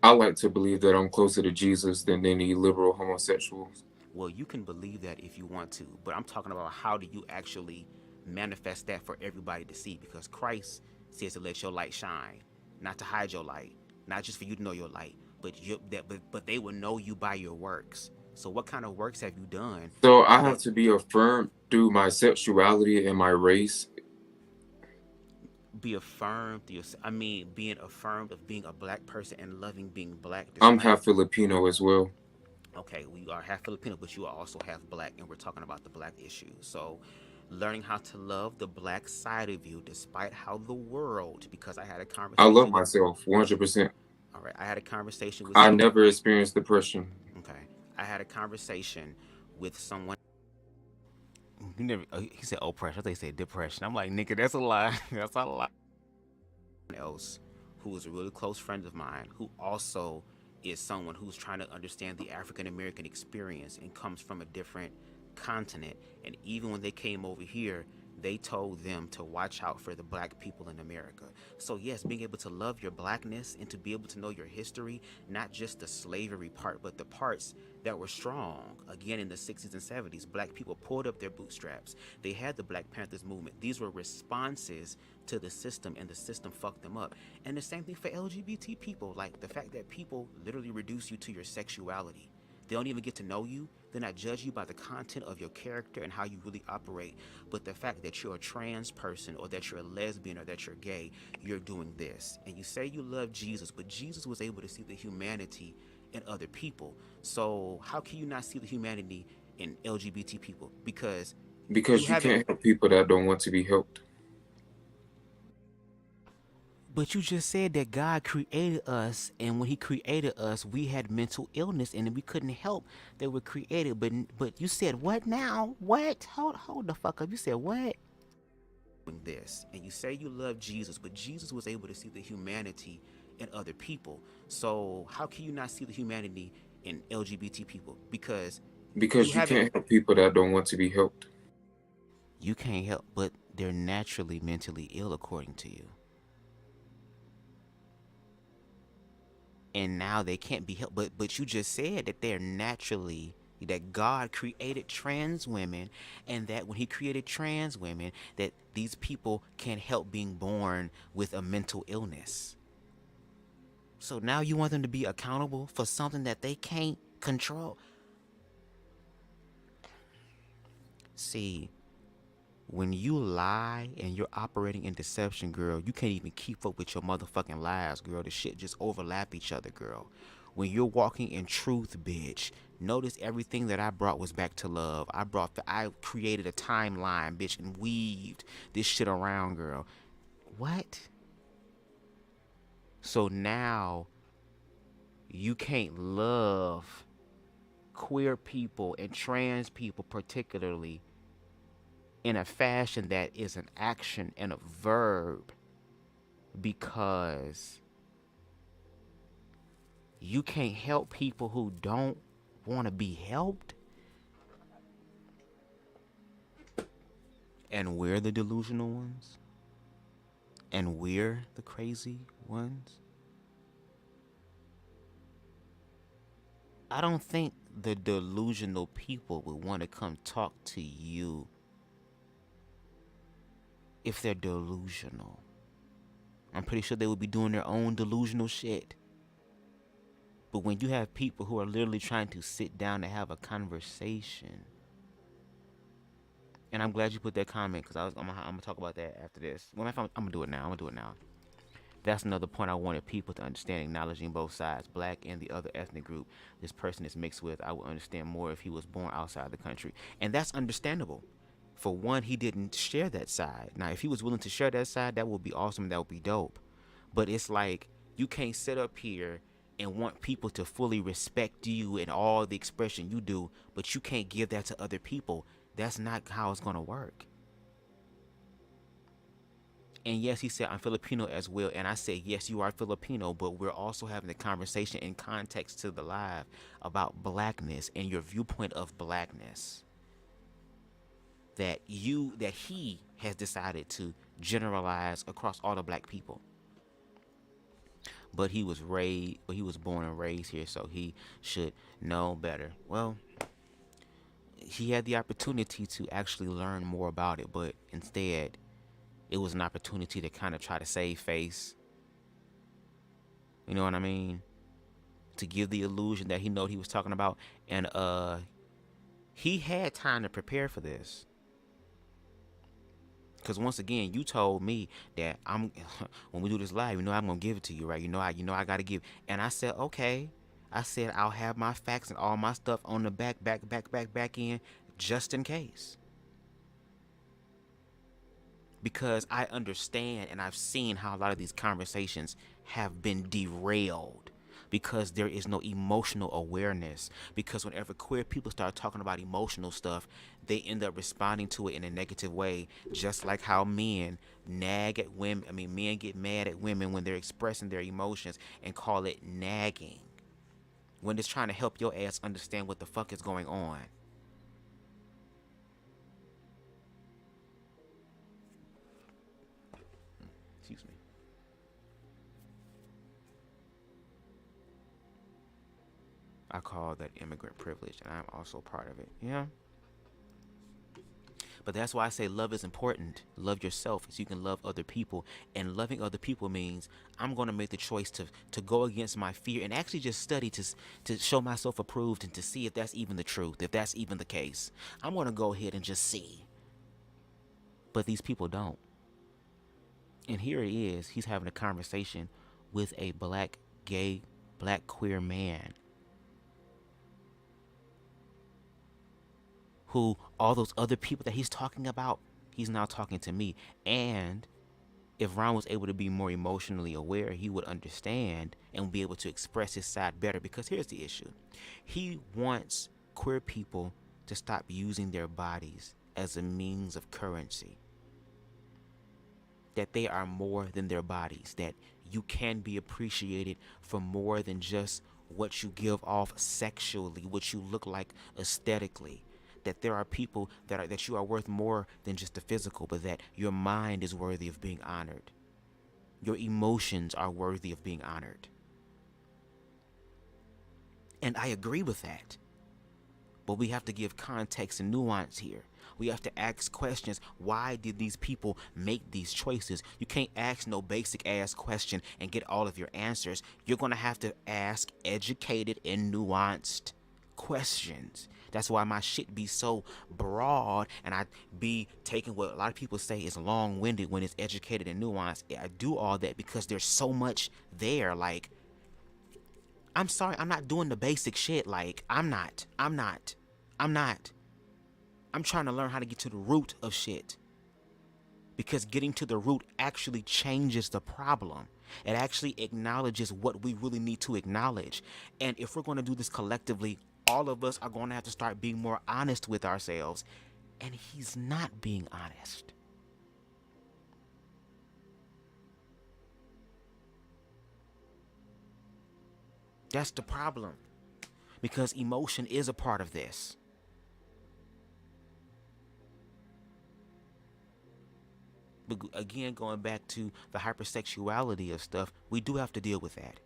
I like to believe that I'm closer to Jesus than any liberal homosexual. Well, you can believe that if you want to, but I'm talking about how do you actually manifest that for everybody to see? Because Christ says to let your light shine, not to hide your light, not just for you to know your light, but they will know you by your works. So what kind of works have you done? So I have to be affirmed through my sexuality and my race. be affirmed. Being affirmed of being a black person and loving being black. I'm Despite half Filipino as well. okay, we are half Filipino, but you are also half black, and we're talking about the black issue. So, learning how to love the black side of you, despite how the world. Because I had a I love conversation with. myself 100%. All right, I had a conversation with I someone. never experienced depression. Okay, I had a conversation with someone. He never. He said oppression. I thought he said depression. I'm like, nigga, that's a lie. That's a lie. Else, who was a really close friend of mine, who also is someone who's trying to understand the African American experience and comes from a different continent. And even when they came over here, they told them to watch out for the black people in America. So yes, being able to love your blackness and to be able to know your history, not just the slavery part, but the parts that were strong. Again, in the 60s and 70s, black people pulled up their bootstraps. They had the Black Panthers movement. These were responses to the system, and the system fucked them up. And the same thing for LGBT people, like the fact that people literally reduce you to your sexuality. They don't even get to know you. They're not judge you by the content of your character and how you really operate. But the fact that you're a trans person, or that you're a lesbian, or that you're gay, you're doing this. And you say you love Jesus, but Jesus was able to see the humanity in other people. So how can you not see the humanity in LGBT people? Because you can't help people that don't want to be helped. But you just said that God created us, and when he created us, we had mental illness, and we couldn't help that we're created. But you said what now? What? Hold the fuck up. You said what? This, and you say you love Jesus, but Jesus was able to see the humanity in other people. So how can you not see the humanity in LGBT people? Because you can't help people that don't want to be helped. You can't help, but they're naturally mentally ill according to you. And now they can't be helped. But you just said that they're naturally, that God created trans women, and that when he created trans women, that these people can't help being born with a mental illness. So now you want them to be accountable for something that they can't control. See, when you lie and you're operating in deception, girl, you can't even keep up with your motherfucking lies, girl. The shit just overlap each other, girl. When you're walking in truth, bitch, notice everything that I brought was back to love. I created a timeline, bitch, and weaved this shit around, girl. What? So now you can't love queer people and trans people particularly in a fashion that is an action and a verb, because you can't help people who don't want to be helped. And we're the delusional ones. And we're the crazy ones. I don't think the delusional people would want to come talk to you if they're delusional. I'm pretty sure they would be doing their own delusional shit. But when you have people who are literally trying to sit down and have a conversation, and I'm glad you put that comment, because I'm gonna talk about that after this. I'm gonna do it now. That's another point I wanted people to understand, acknowledging both sides, black and the other ethnic group this person is mixed with. I would understand more if he was born outside the country. And that's understandable. For one, he didn't share that side. Now, if he was willing to share that side, that would be awesome. That would be dope. But it's like, you can't sit up here and want people to fully respect you and all the expression you do, but you can't give that to other people. That's not how it's going to work. And yes, he said, I'm Filipino as well. And I said, yes, you are Filipino, but we're also having the conversation in context to the live about blackness and your viewpoint of blackness. That he has decided to generalize across all the black people. But he was born and raised here, so he should know better. Well, he had the opportunity to actually learn more about it, but instead, it was an opportunity to kind of try to save face. You know what I mean? To give the illusion that he knew what he was talking about. And he had time to prepare for this. Because once again, you told me that I'm when we do this live, I'm gonna give it to you, right? I gotta give. And I said, okay. I said I'll have my facts and all my stuff on the back end, just in case. Because I understand and I've seen how a lot of these conversations have been derailed because there is no emotional awareness. Because whenever queer people start talking about emotional stuff, they end up responding to it in a negative way, just like how men nag at women. Men get mad at women when they're expressing their emotions and call it nagging, when it's trying to help your ass understand what the fuck is going on. Excuse me. I call that immigrant privilege, and I'm also part of it. Yeah. But that's why I say love is important. Love yourself so you can love other people. And loving other people means I'm going to make the choice to go against my fear and actually just study to show myself approved and to see if that's even the truth, if that's even the case. I'm going to go ahead and just see. But these people don't. And here it is. He's having a conversation with a black, gay, black queer man who all those other people that he's talking about, he's now talking to me. And if Ron was able to be more emotionally aware, he would understand and be able to express his side better. Because here's the issue. He wants queer people to stop using their bodies as a means of currency. That they are more than their bodies. That you can be appreciated for more than just what you give off sexually, what you look like aesthetically. That there are people that you are worth more than just the physical, but that your mind is worthy of being honored. Your emotions are worthy of being honored. And I agree with that. But we have to give context and nuance here. We have to ask questions. Why did these people make these choices? You can't ask no basic ass question and get all of your answers. You're going to have to ask educated and nuanced questions. That's why my shit be so broad and I be taking what a lot of people say is long-winded when it's educated and nuanced. I do all that because there's so much there. Like, I'm sorry, I'm not doing the basic shit. Like, I'm not. I'm trying to learn how to get to the root of shit. Because getting to the root actually changes the problem. It actually acknowledges what we really need to acknowledge. And if we're going to do this collectively, all of us are going to have to start being more honest with ourselves. And he's not being honest. That's the problem. Because emotion is a part of this. But again, going back to the hypersexuality of stuff, we do have to deal with that.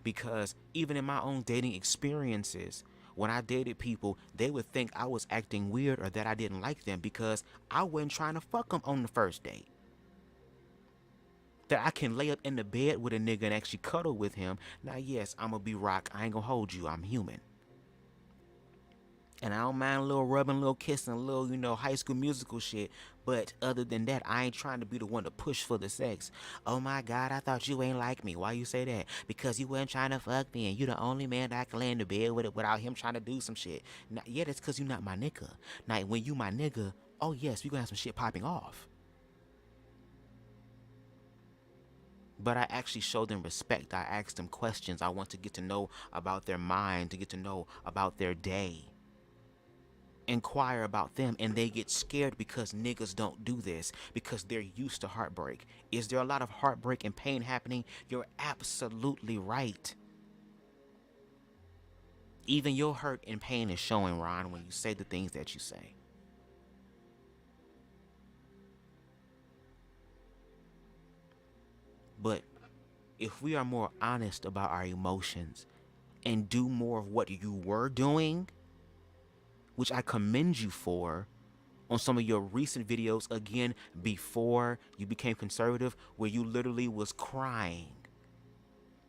Because even in my own dating experiences, when I dated people, they would think I was acting weird or that I didn't like them because I wasn't trying to fuck them on the first date. That I can lay up in the bed with a nigga and actually cuddle with him. Now, yes, I'm going to be rock. I ain't going to hold you. I'm human. And I don't mind a little rubbing, a little kissing, a little, High School Musical shit. But other than that, I ain't trying to be the one to push for the sex. Oh my God, I thought you ain't like me. Why you say that? Because you wasn't trying to fuck me and you the only man that I can lay in the bed with it without him trying to do some shit. Now, yeah, that's because you not my nigga. Now, when you my nigga, oh yes, we gonna have some shit popping off. But I actually show them respect. I ask them questions. I want to get to know about their mind, to get to know about their day. Inquire about them, and they get scared because niggas don't do this because they're used to heartbreak. Is there a lot of heartbreak and pain happening? You're absolutely right. Even your hurt and pain is showing, Ron, when you say the things that you say. But if we are more honest about our emotions and do more of what you were doing, which I commend you for on some of your recent videos, again, before you became conservative, where you literally was crying.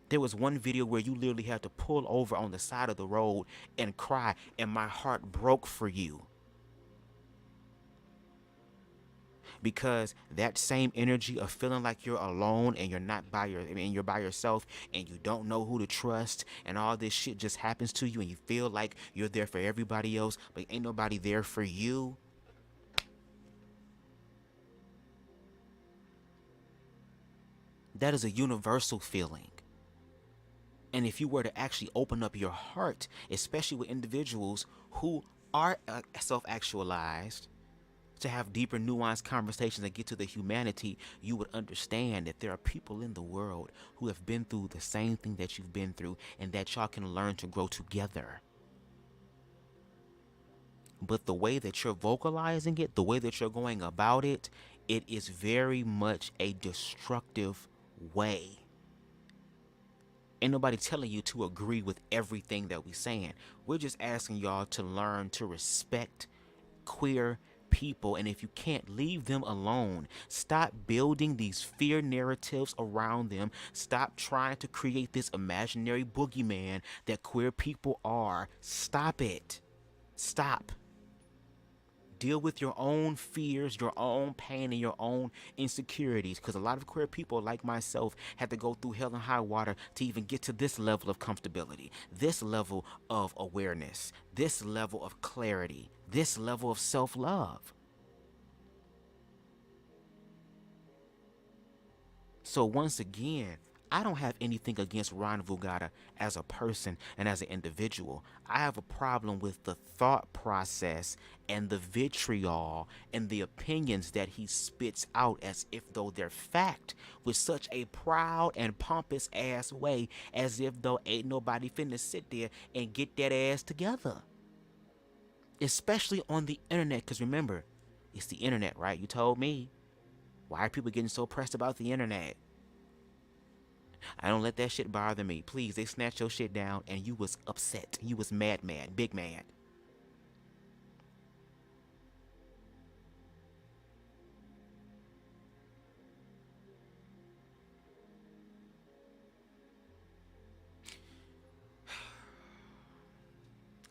There was one video where you literally had to pull over on the side of the road and cry, and my heart broke for you. because that same energy of feeling like you're alone and you're not you're by yourself and you don't know who to trust and all this shit just happens to you and you feel like you're there for everybody else but ain't nobody there for you. That is a universal feeling. And if you were to actually open up your heart, especially with individuals who are self-actualized, to have deeper, nuanced conversations and get to the humanity, you would understand that there are people in the world who have been through the same thing that you've been through and that y'all can learn to grow together. But the way that you're vocalizing it, the way that you're going about it, it is very much a destructive way. Ain't nobody telling you to agree with everything that we're saying. We're just asking y'all to learn to respect queer people, and if you can't, leave them alone. Stop building these fear narratives around them. Stop trying to create this imaginary boogeyman that queer people are. Stop it. Stop. Deal with your own fears, your own pain, and your own insecurities. Because a lot of queer people, like myself, had to go through hell and high water to even get to this level of comfortability, this level of awareness, this level of clarity, this level of self-love. So once again, I don't have anything against Ron Vuggotta as a person and as an individual. I have a problem with the thought process and the vitriol and the opinions that he spits out as if though they're fact, with such a proud and pompous ass way, as if though ain't nobody finna sit there and get that ass together. Especially on the internet, because remember, it's the internet, right? You told me. Why are people getting so pressed about the internet? I don't let that shit bother me. Please, they snatched your shit down and you was upset. You was mad, big mad.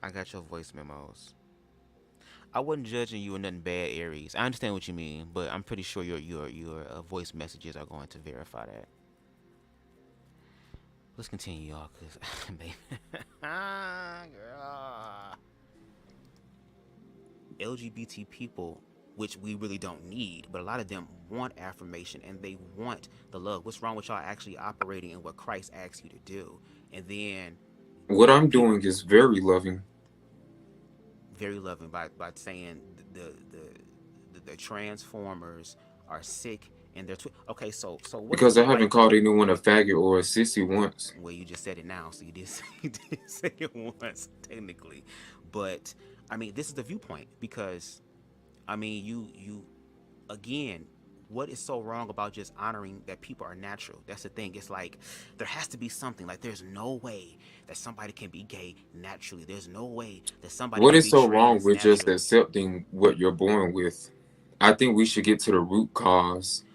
I got your voice memos. I wasn't judging you or nothing bad, Aries. I understand what you mean, but I'm pretty sure your voice messages are going to verify that. Let's continue, y'all, cause baby, girl. LGBT people, which we really don't need, but a lot of them want affirmation and they want the love. What's wrong with y'all actually operating in what Christ asks you to do? And then what I'm doing is very loving. Very loving by saying the transformers are sick. And they're okay, so what? Because I haven't called anyone a faggot or a sissy once. Well, you just said it now, so you did say it once, technically. But I mean, this is the viewpoint, because I mean, you again, what is so wrong about just honoring that people are natural? That's the thing. It's like there has to be something. Like there's no way that somebody can be gay naturally. There's no way that somebody. What can is be so wrong with naturally. just accepting what you're born with? I think we should get to the root cause.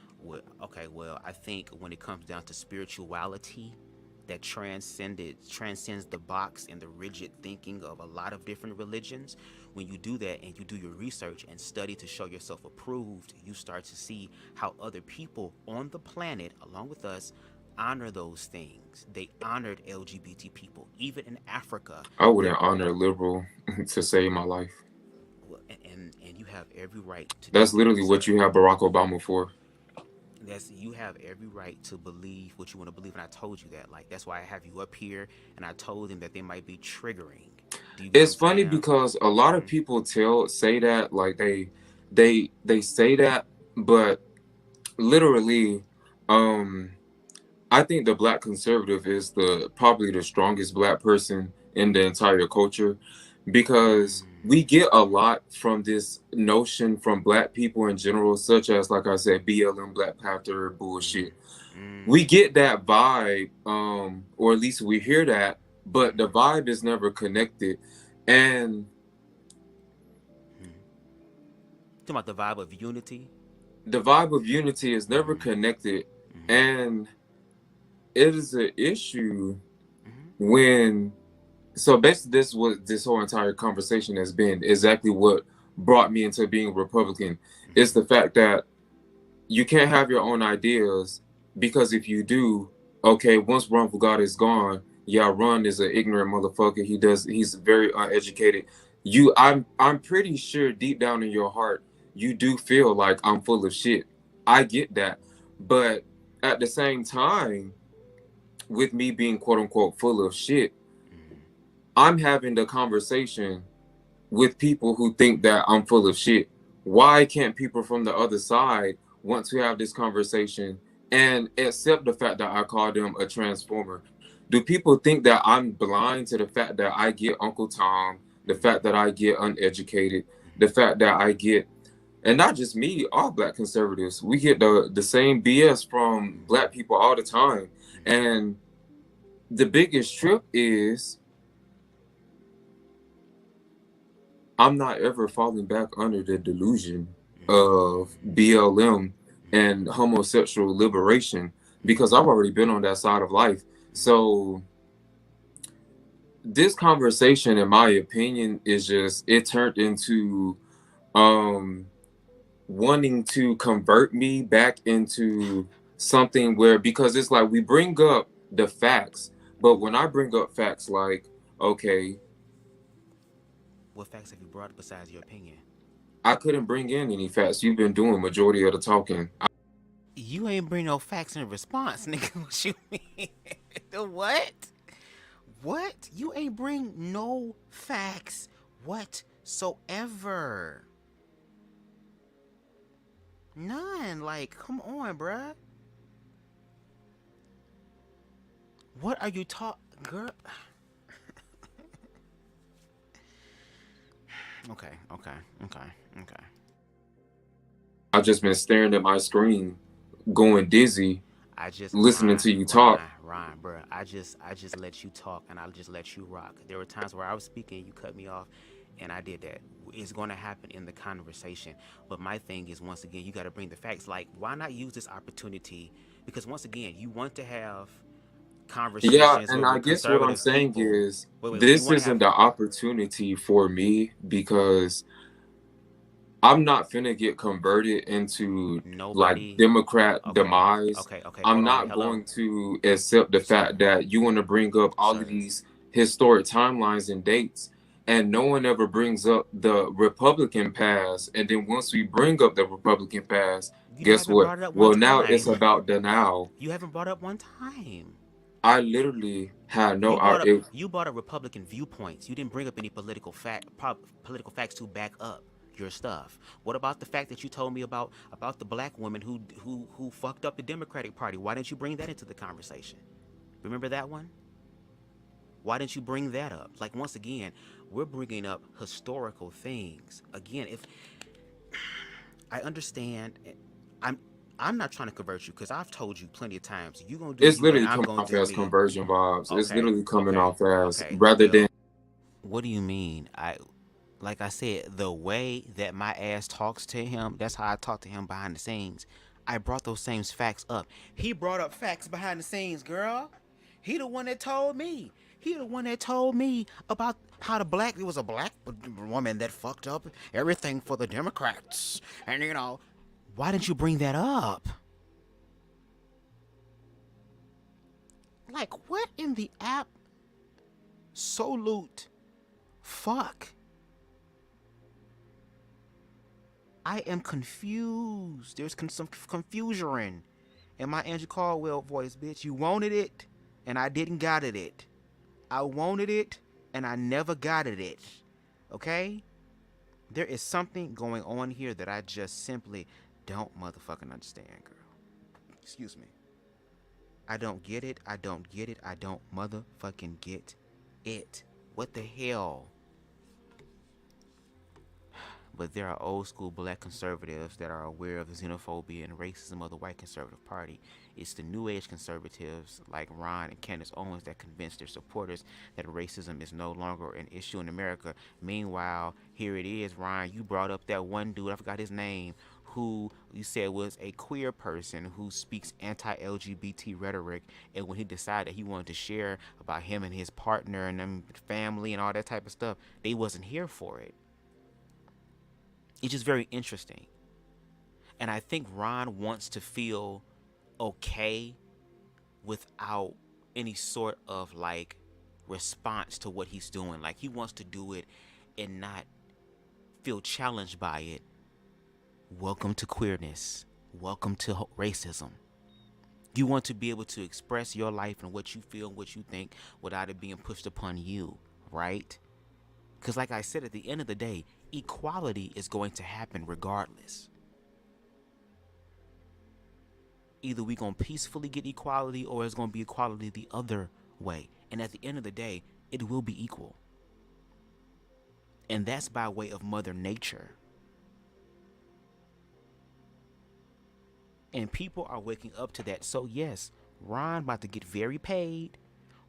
Well, I think when it comes down to spirituality that transcends the box and the rigid thinking of a lot of different religions, when you do that and you do your research and study to show yourself approved, you start to see how other people on the planet, along with us, honor those things. They honored LGBT people, even in Africa. I wouldn't honor a liberal to save my life. And you have every right to. That's literally what you have Barack Obama for. You have every right to believe what you want to believe, and I told you that. Like, that's why I have you up here, and I told them that they might be triggering. It's funny because a lot of people say that, like they say that, but literally, I think the black conservative is probably the strongest black person in the entire culture, because we get a lot from this notion from black people in general, such as, like I said, BLM, Black Panther bullshit. We get that vibe, or at least we hear that, but the vibe is never connected. And talking about the vibe of unity? The vibe of unity is never connected. And it is an issue when... So basically, this whole entire conversation has been exactly what brought me into being Republican. It's the fact that you can't have your own ideas, because if you do, okay, once Ron Vuggotta is gone, yeah, Ron is an ignorant motherfucker. He's very uneducated. I'm pretty sure deep down in your heart, you do feel like I'm full of shit. I get that. But at the same time, with me being quote unquote full of shit, I'm having the conversation with people who think that I'm full of shit. Why can't people from the other side want to have this conversation and accept the fact that I call them a transformer? Do people think that I'm blind to the fact that I get Uncle Tom, the fact that I get uneducated, the fact that I get, and not just me, all black conservatives, we get the same BS from black people all the time. And the biggest trip is I'm not ever falling back under the delusion of BLM and homosexual liberation, because I've already been on that side of life. So this conversation, in my opinion, is just, it turned into wanting to convert me back into something where, because it's like we bring up the facts, but when I bring up facts like, okay, What facts have you brought besides your opinion? I couldn't bring in any facts. You've been doing majority of the talking. You ain't bring no facts in response, nigga. What you mean? The what? What? You ain't bring no facts whatsoever. None. Like, come on, bruh. What are you girl? Okay. I've just been staring at my screen, going dizzy, listening to you talk. Ron, bro, I just let you talk, and I just let you rock. There were times where I was speaking, you cut me off, and I did that. It's going to happen in the conversation. But my thing is, once again, you got to bring the facts. Like, why not use this opportunity? Because once again, you want to have conversations. Yeah, and I guess what I'm saying is, this isn't the opportunity for me, because I'm not finna get converted into like Democrat demise. Okay. I'm not going to accept the fact that you want to bring up all of these historic timelines and dates, and no one ever brings up the Republican past. And then once we bring up the Republican past, guess what? Well, now it's about the now. You haven't brought up one time. I literally had no. You brought up Republican viewpoints. You didn't bring up any political facts to back up your stuff. What about the fact that you told me about the black woman who fucked up the Democratic Party? Why didn't you bring that into the conversation? Remember that one? Why didn't you bring that up? Like, once again, we're bringing up historical things. Again, if I understand, I'm not trying to convert you, because I've told you plenty of times, you're going to do it's literally coming off as conversion vibes. Okay. It's literally coming off as rather than. What do you mean? Like I said, the way that my ass talks to him, that's how I talk to him behind the scenes. I brought those same facts up. He brought up facts behind the scenes, girl. He the one that told me. He the one that told me about how it was a black woman that fucked up everything for the Democrats. And, why didn't you bring that up? Like, what in the absolute fuck? I am confused. There's some confusion in my Andrew Caldwell voice, bitch. You wanted it, and I didn't got it. I wanted it, and I never got it. Okay? There is something going on here that I just simply don't motherfucking understand, girl. Excuse me. I don't get it. I don't motherfucking get it. What the hell? But there are old school black conservatives that are aware of the xenophobia and racism of the white conservative party. It's the new age conservatives like Ron and Candace Owens that convince their supporters that racism is no longer an issue in America. Meanwhile, here it is, Ron, you brought up that one dude, I forgot his name, who you said was a queer person who speaks anti-LGBT rhetoric, and when he decided he wanted to share about him and his partner and them family and all that type of stuff, they wasn't here for it. It's just very interesting. And I think Ron wants to feel okay without any sort of like response to what he's doing. Like he wants to do it and not feel challenged by it. Welcome to queerness. Welcome to racism. You want to be able to express your life and what you feel and what you think without it being pushed upon you, right? Because like I said, at the end of the day, equality is going to happen regardless. Either we're going to peacefully get equality or it's going to be equality the other way. And at the end of the day, it will be equal. And that's by way of Mother Nature. And people are waking up to that. So yes, Ron about to get very paid.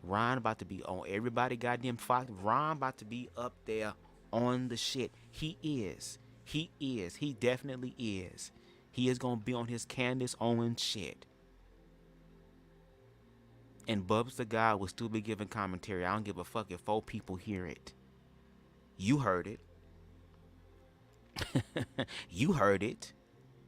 Ron about to be on everybody goddamn Fox. Ron about to be up there on the shit. He is. He is. He definitely is. He is going to be on his Candace Owens shit. And Bubzdagawd will still be giving commentary. I don't give a fuck if 4 people hear it. You heard it. You heard it.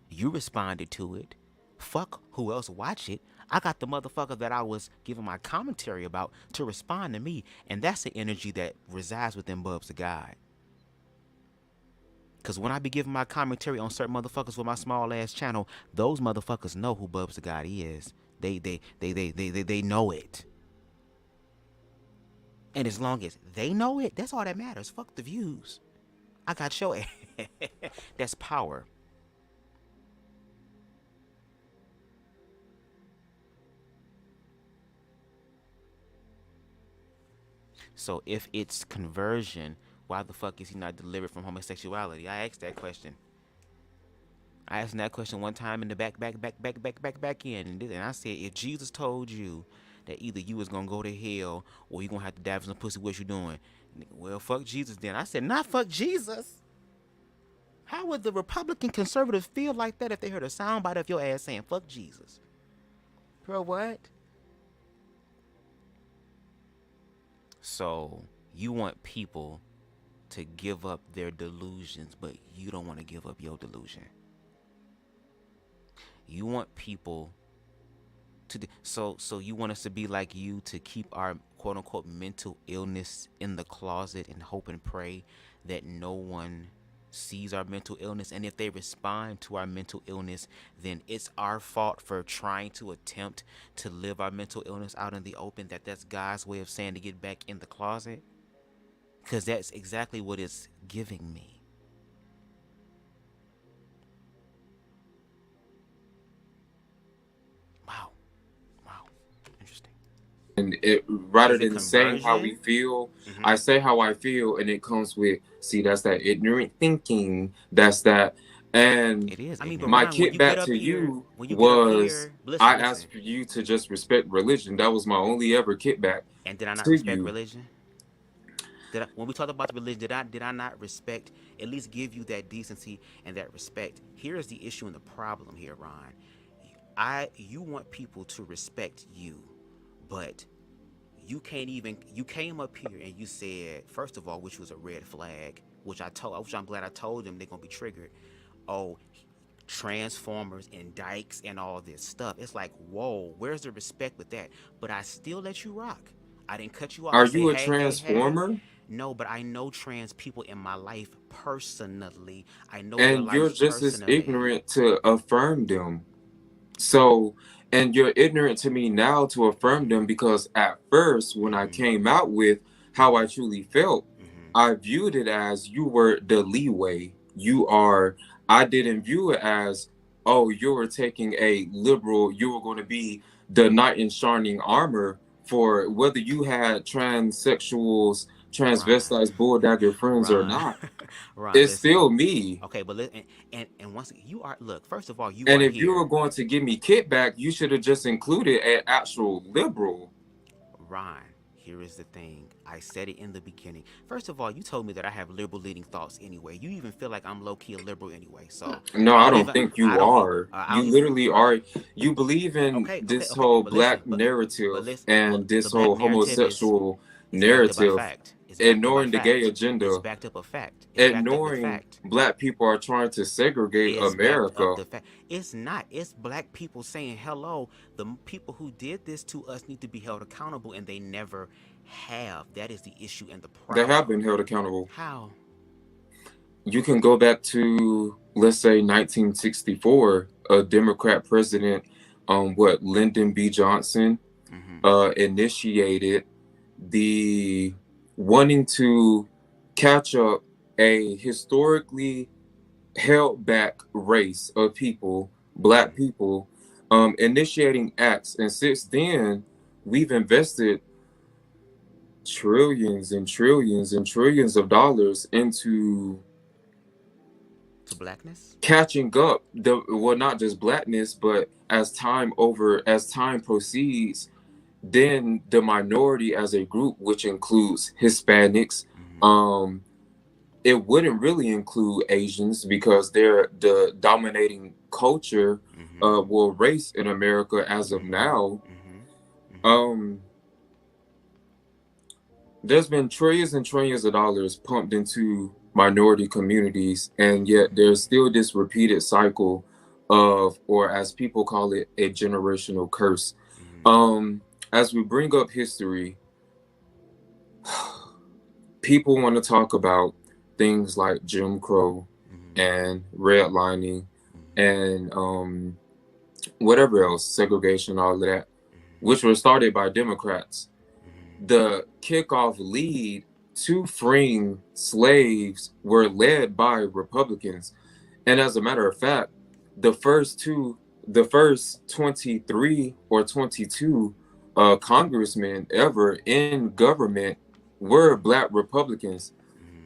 You responded to it. Fuck who else watch it. I got the motherfucker that I was giving my commentary about to respond to me. And that's the energy that resides within Bubzdagawd. Because when I be giving my commentary on certain motherfuckers with my small ass channel, those motherfuckers know who Bubzdagawd is. They know it. And as long as they know it, that's all that matters. Fuck the views. I got your ass. That's power. So if it's conversion, why the fuck is he not delivered from homosexuality? I asked that question. I asked that question one time in the back end. And I said, if Jesus told you that either you was going to go to hell or you going to have to die for some pussy, what you doing? Well, fuck Jesus then. I said, not fuck Jesus. How would the Republican conservatives feel like that if they heard a soundbite of your ass saying, fuck Jesus? Bro, what? So you want people to give up their delusions, but you don't want to give up your delusion. You want people to so you want us to be like you, to keep our quote unquote mental illness in the closet and hope and pray that no one sees our mental illness, and if they respond to our mental illness, then it's our fault for trying to attempt to live our mental illness out in the open. That's God's way of saying to get back in the closet, because that's exactly what it's giving me. Wow, interesting. And it, rather than saying how we feel, I say how I feel, and it comes with, see, that's that ignorant thinking. That's that. And It is. my kickback to you was, I asked for you to just respect religion. That was my only ever kickback. And did I not respect religion? When we talked about the religion, did I not respect, at least give you that decency and that respect? Here is the issue and the problem here, Ron. You want people to respect you, but you came up here and you said, first of all, which was a red flag, which I'm glad I told them they're gonna be triggered. Oh, transformers and dykes and all this stuff. It's like, whoa, where's the respect with that? But I still let you rock. I didn't cut you off. Are you a transformer? Hey. No, but I know trans people in my life personally. I know, and you're just as ignorant to affirm them. So, and you're ignorant to me now to affirm them, because at first when I came out with how I truly felt, I viewed it as you were the leeway. I didn't view it as, oh, you were taking a liberal, you were going to be the knight in shining armor for whether you had transsexuals, transvestites, bulldagger friends or not. It's still me. Okay, but and once you are, look, first of all, and if you were going to give me kickback, you should have just included an actual liberal. Ron, here is the thing. I said it in the beginning. First of all, you told me that I have liberal leading thoughts anyway. You even feel like I'm low-key a liberal anyway. So no, I don't think you are. You literally are. You believe in whole black narrative and this whole homosexual narrative. It's backed up by ignoring the gay fact. agenda, It's backed up a fact. It's backed up with ignoring fact. black people are trying to segregate It's backed America. up the fact. It's not. It's black people saying, hello, the people who did this to us need to be held accountable, and they never have. That is the issue and the They problem. have been held accountable. How? You can go back to, let's say, 1964, a Democrat president, Lyndon B. Johnson, initiated the wanting to catch up a historically held back race of people, black people, initiating acts. And since then, we've invested trillions and trillions and trillions of dollars into blackness, catching up not just blackness, but as time proceeds, then the minority as a group, which includes Hispanics, it wouldn't really include Asians because they're the dominating culture, race in America as of now. There's been trillions and trillions of dollars pumped into minority communities, and yet there's still this repeated cycle of, or as people call it, a generational curse. As we bring up history, people want to talk about things like Jim Crow and redlining and whatever else, segregation, all of that, which was started by Democrats. The kickoff lead to freeing slaves were led by Republicans. And as a matter of fact, the first 23 or 22 congressmen ever in government were black Republicans.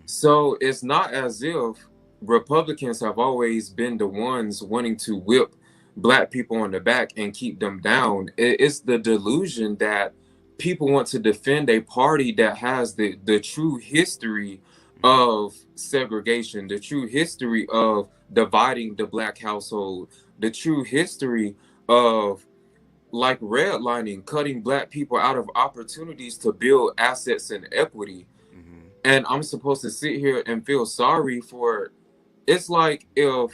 So it's not as if Republicans have always been the ones wanting to whip black people on the back and keep them down. It's the delusion that people want to defend a party that has the true history of segregation, the true history of dividing the black household, the true history of like redlining, cutting black people out of opportunities to build assets and equity. And I'm supposed to sit here and feel sorry for it. It's like if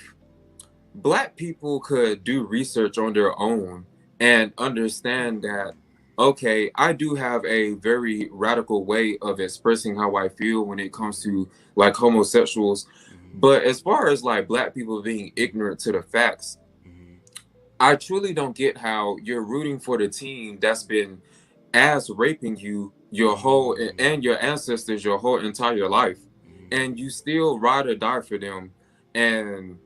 black people could do research on their own and understand that, okay, I do have a very radical way of expressing how I feel when it comes to like homosexuals. But as far as like black people being ignorant to the facts, I truly don't get how you're rooting for the team that's been ass raping you your whole and your ancestors your whole entire life, and you still ride or die for them. And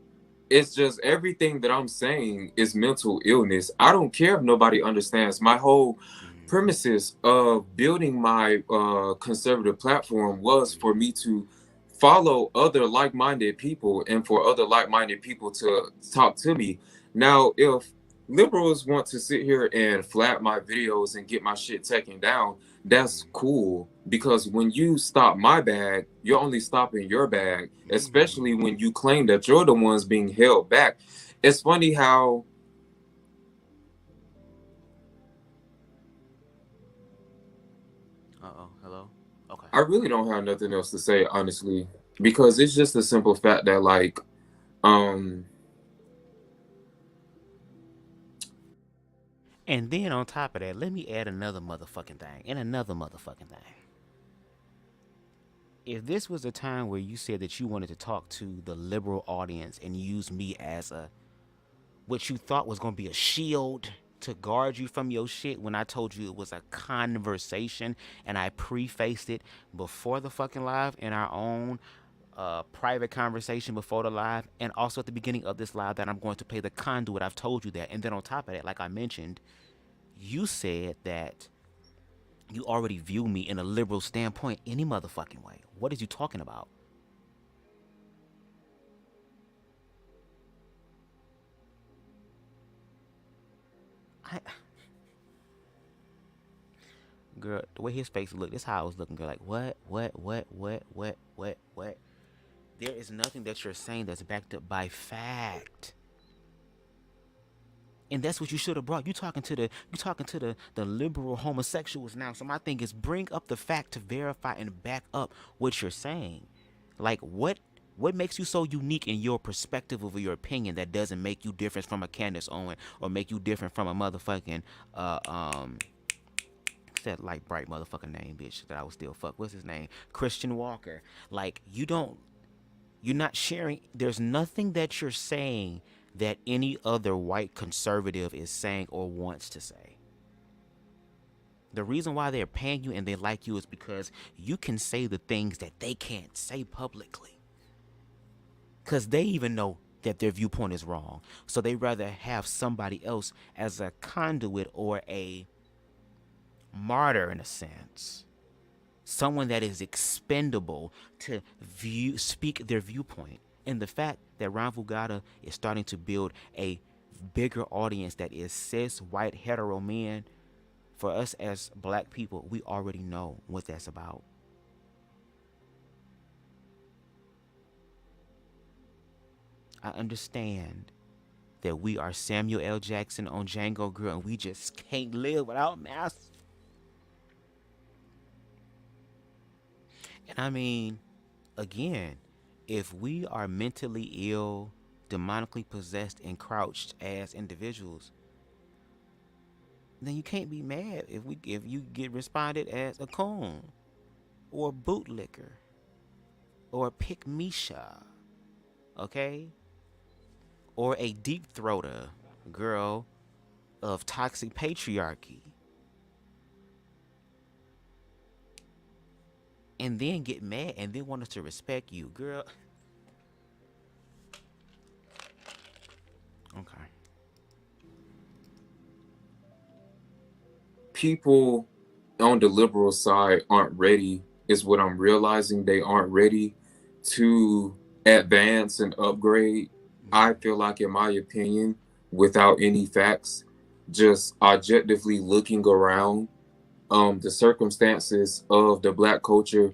it's just everything that I'm saying is mental illness. I don't care if nobody understands. My whole premises of building my conservative platform was for me to follow other like-minded people and for other like-minded people to talk to me. Now, if liberals want to sit here and flap my videos and get my shit taken down, that's cool, because when you stop my bag, you're only stopping your bag, especially when you claim that you're the ones being held back. It's funny how hello? Okay. I really don't have nothing else to say, honestly, because it's just a simple fact that like and then on top of that, let me add another motherfucking thing. If this was a time where you said that you wanted to talk to the liberal audience and use me as what you thought was going to be a shield to guard you from your shit, when I told you it was a conversation and I prefaced it before the fucking live in our own private conversation before the live, and also at the beginning of this live that I'm going to play the conduit, I've told you that. And then on top of that, like I mentioned, you said that you already view me in a liberal standpoint any motherfucking way. What is you talking about? Girl, the way his face looked, this is how I was looking, girl. Like, what? There is nothing that you're saying that's backed up by fact. And that's what you should have brought. You talking to the liberal homosexuals now. So my thing is, bring up the fact to verify and back up what you're saying. Like, what makes you so unique in your perspective of your opinion that doesn't make you different from a Candace Owen or make you different from a motherfucking what's that light bright motherfucking name, bitch, that I would still fuck? What's his name? Christian Walker. Like, you're not sharing. There's nothing that you're saying that any other white conservative is saying or wants to say. The reason why they're paying you and they like you is because you can say the things that they can't say publicly. Because they even know that their viewpoint is wrong. So they rather have somebody else as a conduit or a martyr in a sense. Someone that is expendable to speak their viewpoint. And the fact that Ron Vuggotta is starting to build a bigger audience that is cis, white, hetero men, for us as black people, we already know what that's about. I understand that we are Samuel L. Jackson on Django Grill and we just can't live without masks. And I mean, again, if we are mentally ill, demonically possessed, and crouched as individuals, then you can't be mad if you get responded as a coon or a bootlicker or a pick-me-sha, okay? Or a deep-throater girl of toxic patriarchy. And then get mad and then want us to respect you, girl. Okay. People on the liberal side aren't ready, is what I'm realizing. They aren't ready to advance and upgrade. I feel like, in my opinion, without any facts, just objectively looking around, the circumstances of the black culture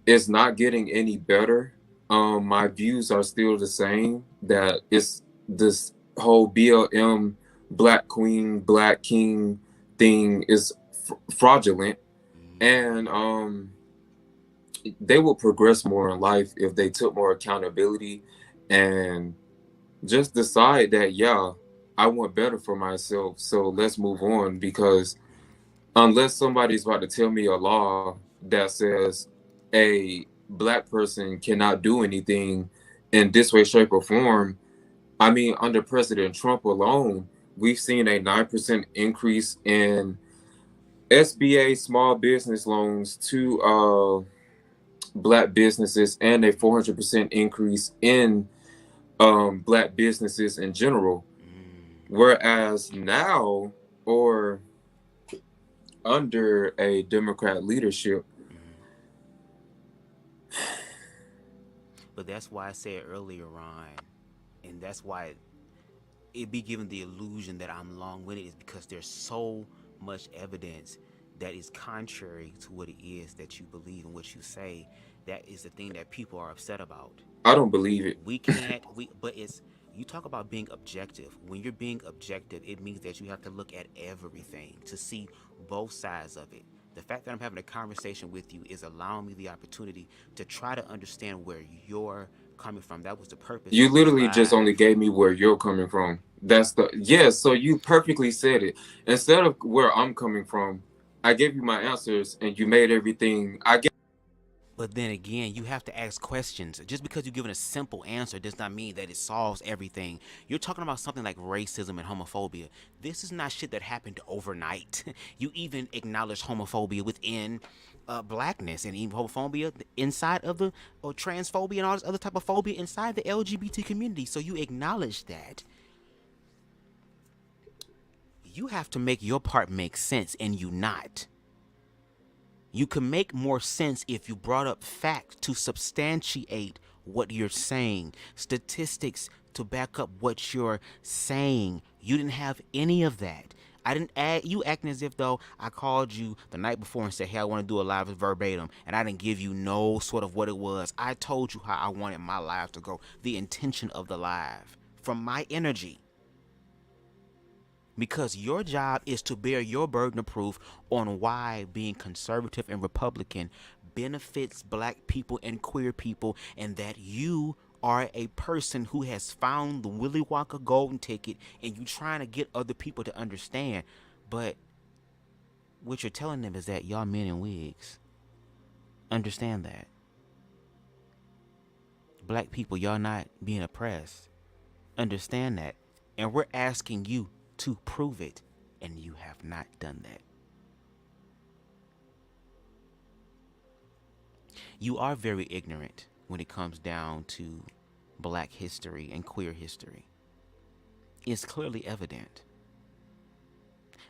is not getting any better. My views are still the same, that it's this whole BLM, black queen, black king thing is fraudulent. And they will progress more in life if they took more accountability and just decide that, yeah, I want better for myself, so let's move on. Because unless somebody's about to tell me a law that says a black person cannot do anything in this way, shape, or form, I mean, under President Trump alone, we've seen a 9% increase in SBA small business loans to black businesses and a 400% increase in black businesses in general. Whereas now, or under a Democrat leadership. But that's why I said earlier, Ron, and that's why it be given the illusion that I'm long-winded, is because there's so much evidence that is contrary to what it is that you believe and what you say. That is the thing that people are upset about. I don't believe it. But you talk about being objective. When you're being objective, it means that you have to look at everything to see both sides of it. The fact that I'm having a conversation with you is allowing me the opportunity to try to understand where you're coming from. That was the purpose. You literally just only gave me where you're coming from. So you perfectly said it. Instead of where I'm coming from, I gave you my answers and you made everything. But then again, you have to ask questions. Just because you're given a simple answer does not mean that it solves everything. You're talking about something like racism and homophobia. This is not shit that happened overnight. You even acknowledge homophobia within blackness, and even homophobia inside of the transphobia and all this other type of phobia inside the LGBT community. So you acknowledge that. You have to make your part make sense, and you not. You can make more sense if you brought up facts to substantiate what you're saying, statistics to back up what you're saying. You didn't have any of that. You acting as if though I called you the night before and said, hey, I want to do a live verbatim, and I didn't give you no sort of what it was. I told you how I wanted my live to go, the intention of the live, from my energy. because your job is to bear your burden of proof on why being conservative and Republican benefits black people and queer people, and that you are a person who has found the Willy Wonka golden ticket and you trying to get other people to understand. But what you're telling them is that y'all men in wigs understand that. Black people, y'all not being oppressed. Understand that. And we're asking you to prove it, and you have not done that. You are very ignorant when it comes down to black history and queer history. It's clearly evident.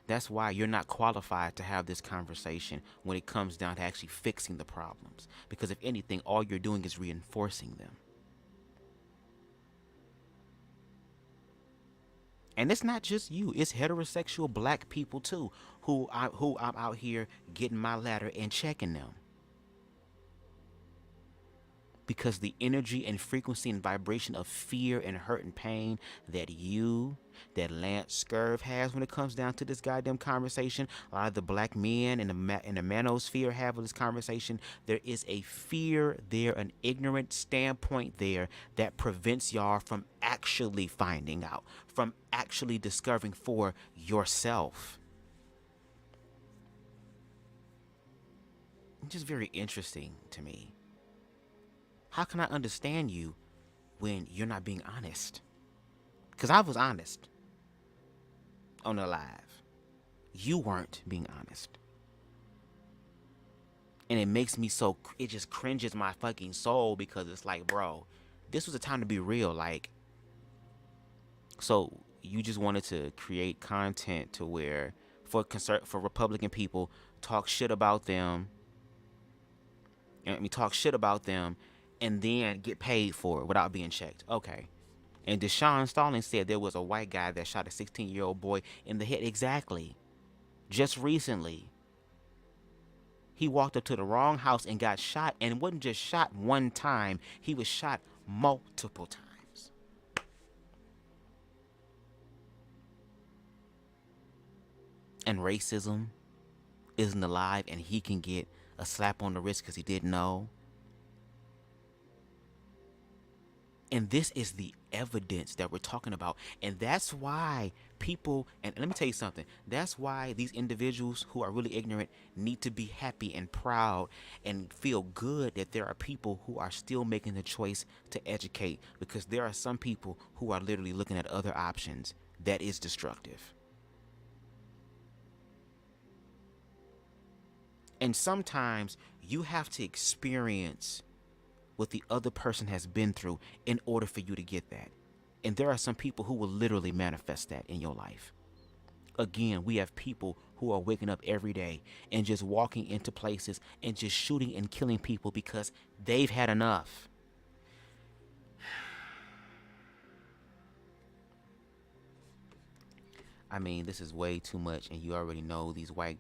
That's why you're not qualified to have this conversation when it comes down to actually fixing the problems. Because if anything, all you're doing is reinforcing them. And it's not just you. It's heterosexual black people too, who I'm out here getting my ladder and checking them. Because the energy and frequency and vibration of fear and hurt and pain that Lance Scurv has when it comes down to this goddamn conversation, a lot of the black men in the manosphere have of this conversation, there is a fear there, an ignorant standpoint there that prevents y'all from actually finding out, from actually discovering for yourself. It's just very interesting to me. How can I understand you when you're not being honest? Because I was honest on the live. You weren't being honest. And it makes me so, it just cringes my fucking soul, because it's like, bro, this was a time to be real. Like, so you just wanted to create content to where for Republican people, talk shit about them. Talk shit about them and then get paid for it without being checked. Okay. And Deshaun Stallings said there was a white guy that shot a 16-year-old boy in the head. Exactly. Just recently. He walked up to the wrong house and got shot, and wasn't just shot one time. He was shot multiple times. And racism isn't alive, and he can get a slap on the wrist because he didn't know. And this is the evidence that we're talking about. And that's why people, and let me tell you something, that's why these individuals who are really ignorant need to be happy and proud and feel good that there are people who are still making the choice to educate, because there are some people who are literally looking at other options that is destructive. And sometimes you have to experience what the other person has been through in order for you to get that. And there are some people who will literally manifest that in your life. Again, we have people who are waking up every day and just walking into places and just shooting and killing people because they've had enough. I mean, this is way too much, and you already know these white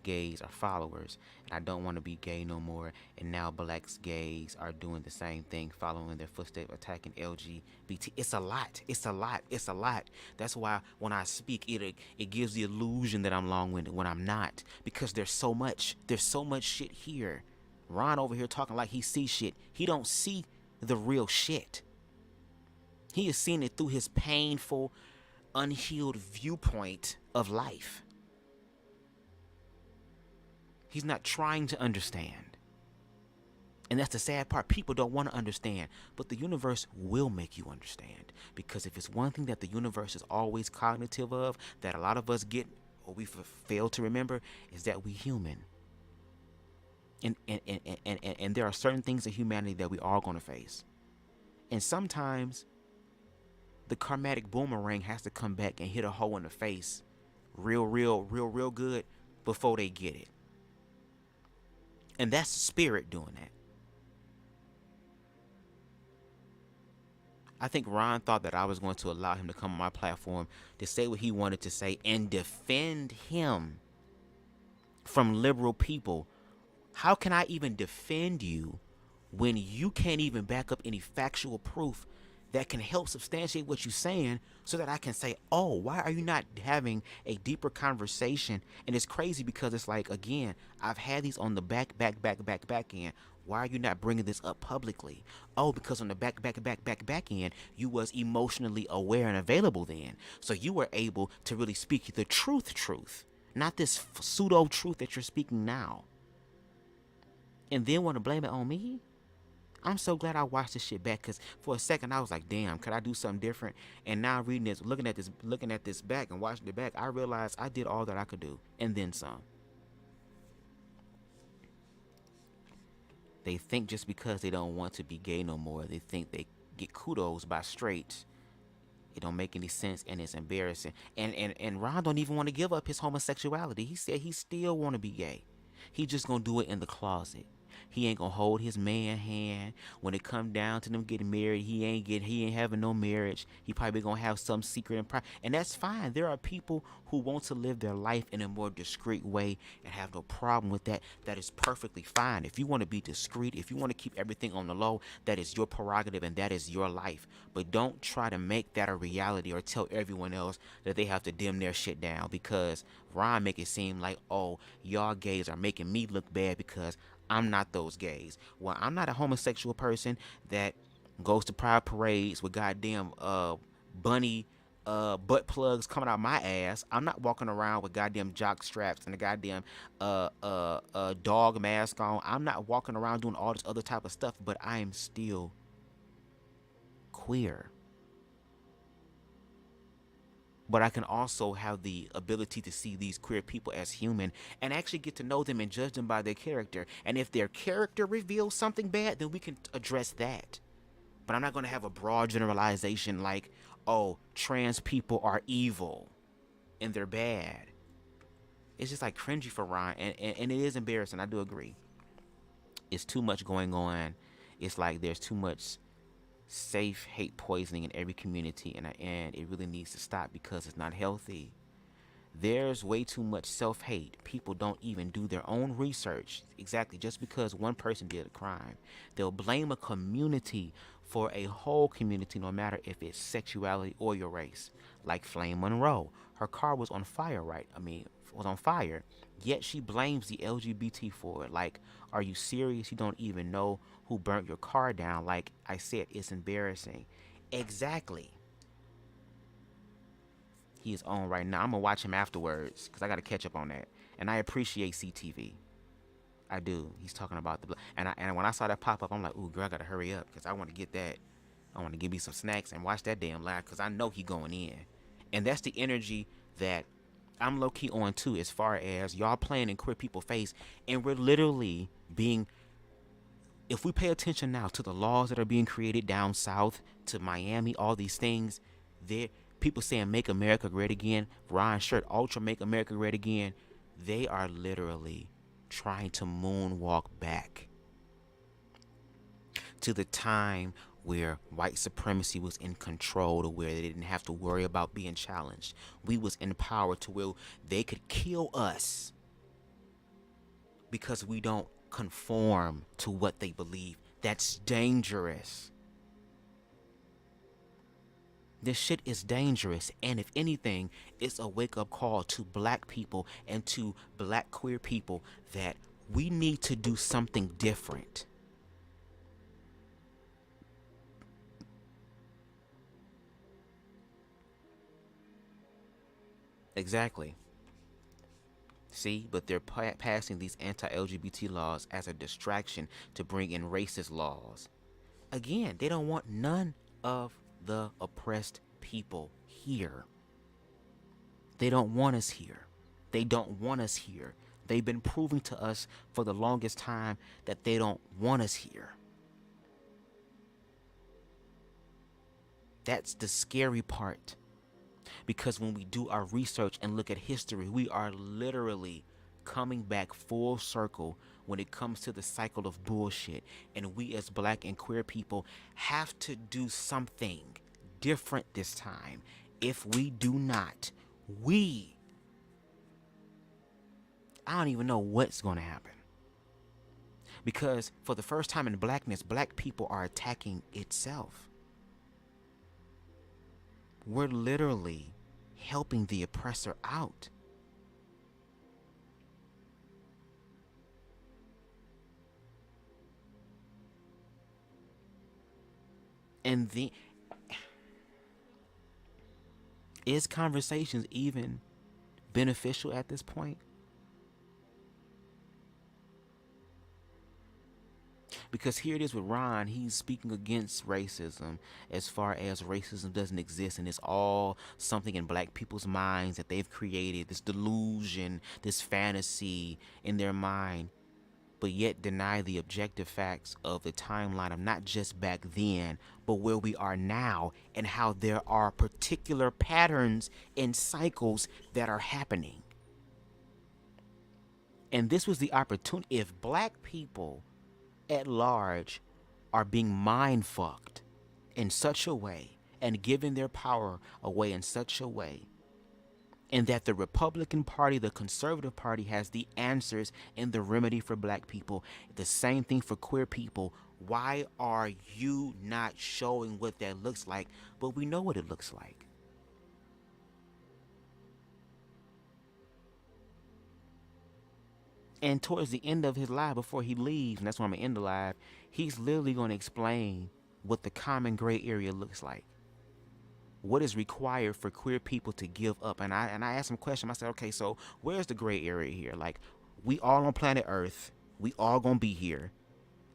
gays are followers, and I don't want to be gay no more. And now black gays are doing the same thing, following their footsteps, attacking LGBT. It's a lot. It's a lot. It's a lot. That's why when I speak, it gives the illusion that I'm long-winded when I'm not, because there's so much. There's so much shit here. Ron over here talking like he sees shit. He don't see the real shit. He is seeing it through his painful, unhealed viewpoint of life. He's not trying to understand. And that's the sad part. People don't want to understand. But the universe will make you understand. Because if it's one thing that the universe is always cognitive of, that a lot of us get, or we fail to remember, is that we human. And there are certain things in humanity that we are going to face. And sometimes the karmatic boomerang has to come back and hit a hole in the face real good before they get it. And that's the spirit doing that. I think Ron thought that I was going to allow him to come on my platform to say what he wanted to say and defend him from liberal people. How can I even defend you when you can't even back up any factual proof that can help substantiate what you're saying so that I can say, oh, why are you not having a deeper conversation? And it's crazy because it's like, again, I've had these on the back end. Why are you not bringing this up publicly? Oh, because on the back end, you was emotionally aware and available then. So you were able to really speak the truth, not this pseudo truth that you're speaking now. And then want to blame it on me? I'm so glad I watched this shit back, because for a second I was like, damn, could I do something different? And now reading this, looking at this back and watching it back, I realized I did all that I could do and then some. They think just because they don't want to be gay no more, they think they get kudos by straights. It don't make any sense, and it's embarrassing. And Ron don't even want to give up his homosexuality. He said he still want to be gay. He just gonna do it in the closet. He ain't gonna hold his man hand when it come down to them getting married. He ain't having no marriage. He probably gonna have some secret and private, and that's fine. There are people who want to live their life in a more discreet way and have no problem with that. That is perfectly fine. If you want to be discreet, if you want to keep everything on the low, that is your prerogative and that is your life. But don't try to make that a reality or tell everyone else that they have to dim their shit down, because Ron make it seem like, oh, y'all gays are making me look bad because I'm not those gays. Well, I'm not a homosexual person that goes to pride parades with goddamn bunny butt plugs coming out my ass. I'm not walking around with goddamn jock straps and a goddamn dog mask on. I'm not walking around doing all this other type of stuff, but I am still queer. But I can also have the ability to see these queer people as human and actually get to know them and judge them by their character. And if their character reveals something bad, then we can address that. But I'm not going to have a broad generalization like, oh, trans people are evil and they're bad. It's just like cringy for Ron. And it is embarrassing. I do agree. It's too much going on. It's like there's too much safe hate poisoning in every community, and it really needs to stop because it's not healthy. There's way too much self-hate. People don't even do their own research. Exactly, just because one person did a crime, they'll blame a community for a whole community, no matter if it's sexuality or your race. Like Flame Monroe, her car was on fire, was on fire, yet she blames the LGBT for it. Like, are you serious? You don't even know who burnt your car down. Like I said, it's embarrassing. Exactly. He is on right now. I'm gonna watch him afterwards because I gotta catch up on that. And I appreciate CTV. I do. He's talking about the and when I saw that pop up, I'm like, ooh, girl, I gotta hurry up because I want to get that. I want to give me some snacks and watch that damn live because I know he going in. And that's the energy that I'm low key on too, as far as y'all playing in queer people face, and we're literally being. If we pay attention now to the laws that are being created down south, to Miami, all these things, there people saying make America great again, Ron shirt, Ultra make America great again, they are literally trying to moonwalk back to the time where white supremacy was in control, to where they didn't have to worry about being challenged. We was in power to where they could kill us because we don't conform to what they believe. That's dangerous. This shit is dangerous, and if anything, it's a wake-up call to black people and to black queer people that we need to do something different. Exactly. See, but they're passing these anti-LGBT laws as a distraction to bring in racist laws. Again, they don't want none of the oppressed people here. They don't want us here. They don't want us here. They've been proving to us for the longest time that they don't want us here. That's the scary part. Because when we do our research and look at history, we are literally coming back full circle when it comes to the cycle of bullshit. And we as black and queer people have to do something different this time. If we do not, I don't even know what's going to happen. Because for the first time in blackness, black people are attacking itself. We're literally helping the oppressor out. And is conversations even beneficial at this point? Because here it is with Ron, he's speaking against racism as far as racism doesn't exist and it's all something in black people's minds that they've created, this delusion, this fantasy in their mind, but yet deny the objective facts of the timeline of not just back then, but where we are now and how there are particular patterns and cycles that are happening. And this was the opportunity. If black people at large are being mind fucked in such a way and giving their power away in such a way, and that the Republican Party, the Conservative Party, has the answers and the remedy for black people, the same thing for queer people, why are you not showing what that looks like? But we know what it looks like. And towards the end of his live, before he leaves, and that's why I'm going to end the live, he's literally going to explain what the common gray area looks like. What is required for queer people to give up? And I asked him a question. I said, okay, so where's the gray area here? Like, we all on planet Earth. We all going to be here.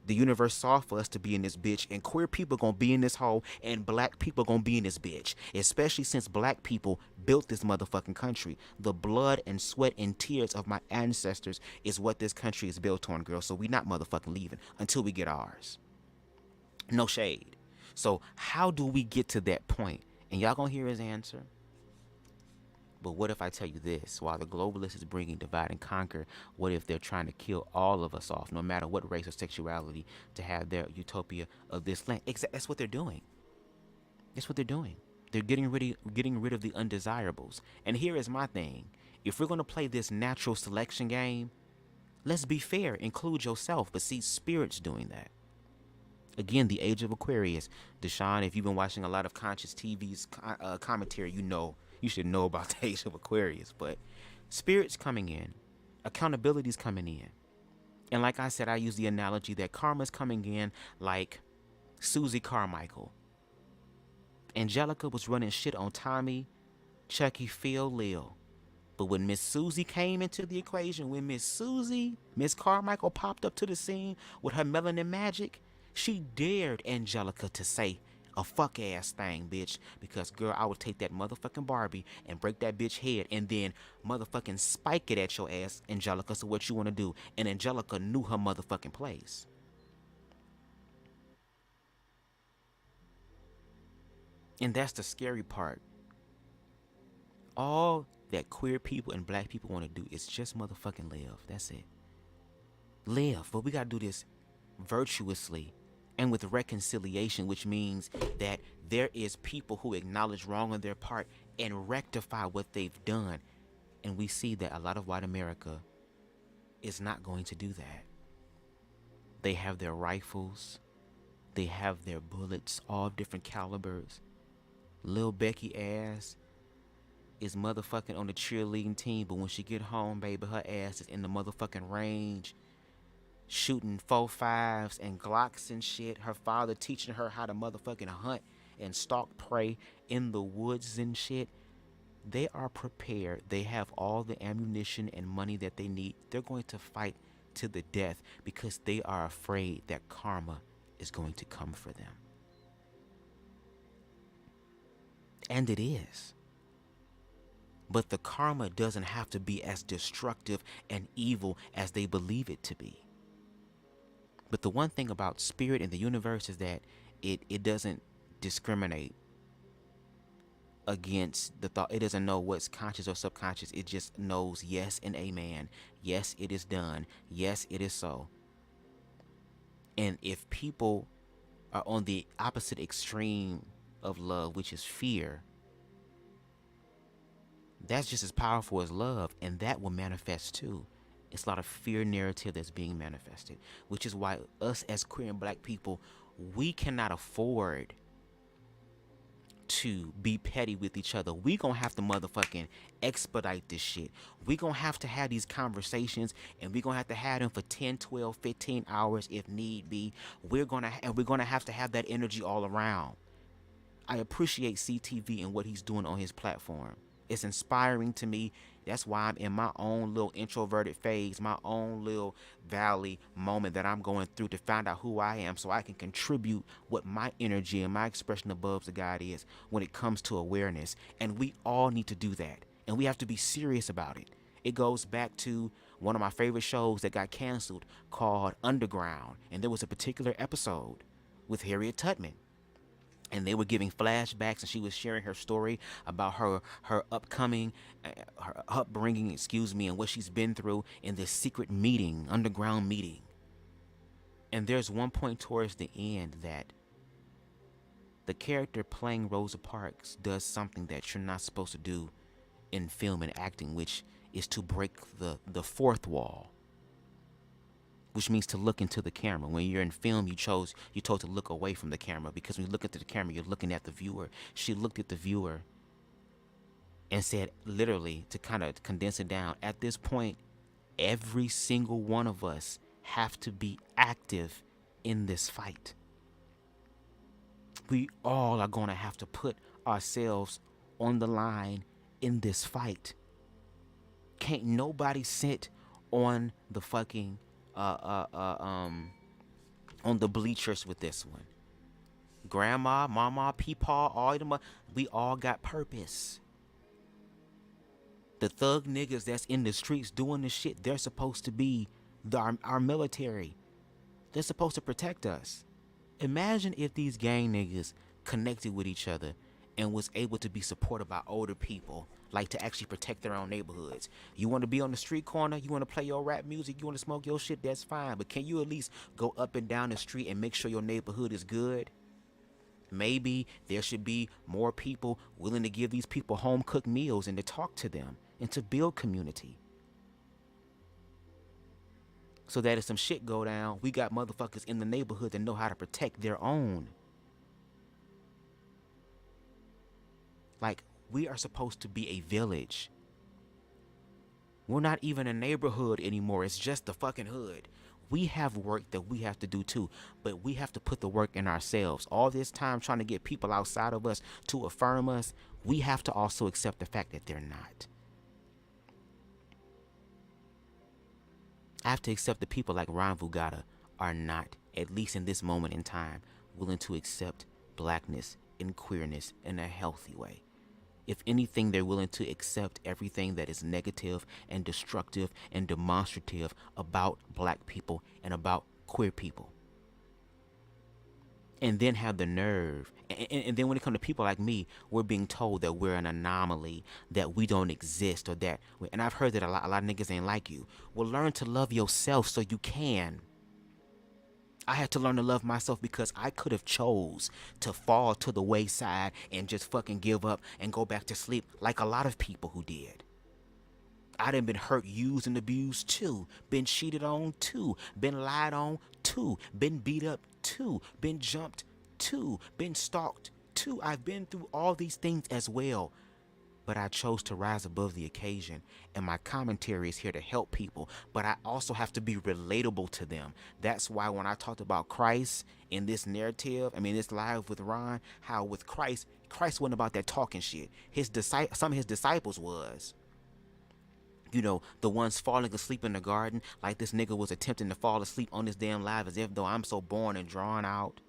The universe saw for us to be in this bitch, and queer people gonna be in this hole, and black people gonna be in this bitch. Especially since black people built this motherfucking country. The blood and sweat and tears of my ancestors is what this country is built on, girl. So we not motherfucking leaving until we get ours. No shade. So how do we get to that point? And y'all gonna hear his answer. But what if I tell you this? While the globalist is bringing divide and conquer, what if they're trying to kill all of us off, no matter what race or sexuality, to have their utopia of this land? That's what they're doing. That's what they're doing. They're getting rid of the undesirables. And here is my thing. If we're going to play this natural selection game, let's be fair. Include yourself. But see, Spirit's doing that. Again, the age of Aquarius. Deshaun, if you've been watching a lot of Conscious TV's commentary, you should know about the age of Aquarius. But Spirit's coming in. Accountability's coming in. And like I said, I use the analogy that karma's coming in like Susie Carmichael. Angelica was running shit on Tommy, Chucky, Phil, Lil. But when Miss Susie came into the equation, when Miss Carmichael popped up to the scene with her melanin magic, she dared Angelica to say a fuck ass thing, bitch. Because, girl, I would take that motherfucking Barbie and break that bitch head and then motherfucking spike it at your ass, Angelica. So what you want to do? And Angelica knew her motherfucking place. And that's the scary part. All that queer people and black people want to do is just motherfucking live. That's it. Live. But we got to do this virtuously and with reconciliation, which means that there is people who acknowledge wrong on their part and rectify what they've done. And we see that a lot of white America is not going to do that. They have their rifles. They have their bullets, all different calibers. Lil Becky ass is motherfucking on the cheerleading team, but when she get home, baby, her ass is in the motherfucking range, shooting 4.5s and Glocks and shit. Her father teaching her how to motherfucking hunt and stalk prey in the woods and shit. They are prepared. They have all the ammunition and money that they need. They're going to fight to the death because they are afraid that karma is going to come for them. And it is. But the karma doesn't have to be as destructive and evil as they believe it to be. But the one thing about spirit in the universe is that it doesn't discriminate against the thought. It doesn't know what's conscious or subconscious. It just knows yes and amen. Yes, it is done. Yes, it is so. And if people are on the opposite extreme of love, which is fear, that's just as powerful as love, and that will manifest too. It's a lot of fear narrative that's being manifested, which is why us as queer and black people, we cannot afford to be petty with each other. We gonna have to motherfucking expedite this shit. We gonna have to have these conversations, and we gonna have to have them for 10, 12, 15 hours if need be. We're gonna have to have that energy all around. I appreciate CTV and what he's doing on his platform. It's inspiring to me. That's why I'm in my own little introverted phase, my own little valley moment that I'm going through to find out who I am, so I can contribute what my energy and my expression of Bubzdagawd is when it comes to awareness. And we all need to do that. And we have to be serious about it. It goes back to one of my favorite shows that got canceled called Underground. And there was a particular episode with Harriet Tubman. And they were giving flashbacks, and she was sharing her story about her upbringing, and what she's been through in this secret meeting, underground meeting. And there's one point towards the end that the character playing Rosa Parks does something that you're not supposed to do in film and acting, which is to break the fourth wall, which means to look into the camera. When you're in film, you're told to look away from the camera, because when you look into the camera, you're looking at the viewer. She looked at the viewer and said, literally, to kind of condense it down, at this point, every single one of us have to be active in this fight. We all are going to have to put ourselves on the line in this fight. Can't nobody sit on the fucking on the bleachers with this one. Grandma, mama, peepaw, all them, we all got purpose. The thug niggas that's in the streets doing this shit, they're supposed to be our military. They're supposed to protect us. Imagine if these gang niggas connected with each other and was able to be supported by older people, like to actually protect their own neighborhoods. You want to be on the street corner, you want to play your rap music, you want to smoke your shit, that's fine. But can you at least go up and down the street and make sure your neighborhood is good? Maybe there should be more people willing to give these people home-cooked meals and to talk to them and to build community. So that if some shit go down, we got motherfuckers in the neighborhood that know how to protect their own. Like, we are supposed to be a village. We're not even a neighborhood anymore. It's just the fucking hood. We have work that we have to do too, but we have to put the work in ourselves. All this time trying to get people outside of us to affirm us, we have to also accept the fact that they're not. I have to accept that people like Ron Vuggotta are not, at least in this moment in time, willing to accept blackness and queerness in a healthy way. If anything, they're willing to accept everything that is negative and destructive and demonstrative about black people and about queer people. And then have the nerve. And then when it comes to people like me, we're being told that we're an anomaly, that we don't exist, or that, and I've heard that a lot of niggas ain't like you. Well, learn to love yourself so you can. I had to learn to love myself because I could have chose to fall to the wayside and just fucking give up and go back to sleep like a lot of people who did. I done been hurt, used, and abused too. Been cheated on too. Been lied on too. Been beat up too. Been jumped too. Been stalked too. I've been through all these things as well. But I chose to rise above the occasion, and my commentary is here to help people, but I also have to be relatable to them. That's why when I talked about Christ in this narrative, this live with Ron, how with Christ wasn't about that talking shit. Some of his disciples was. You know, the ones falling asleep in the garden, like this nigga was attempting to fall asleep on this damn live as if though I'm so boring and drawn out.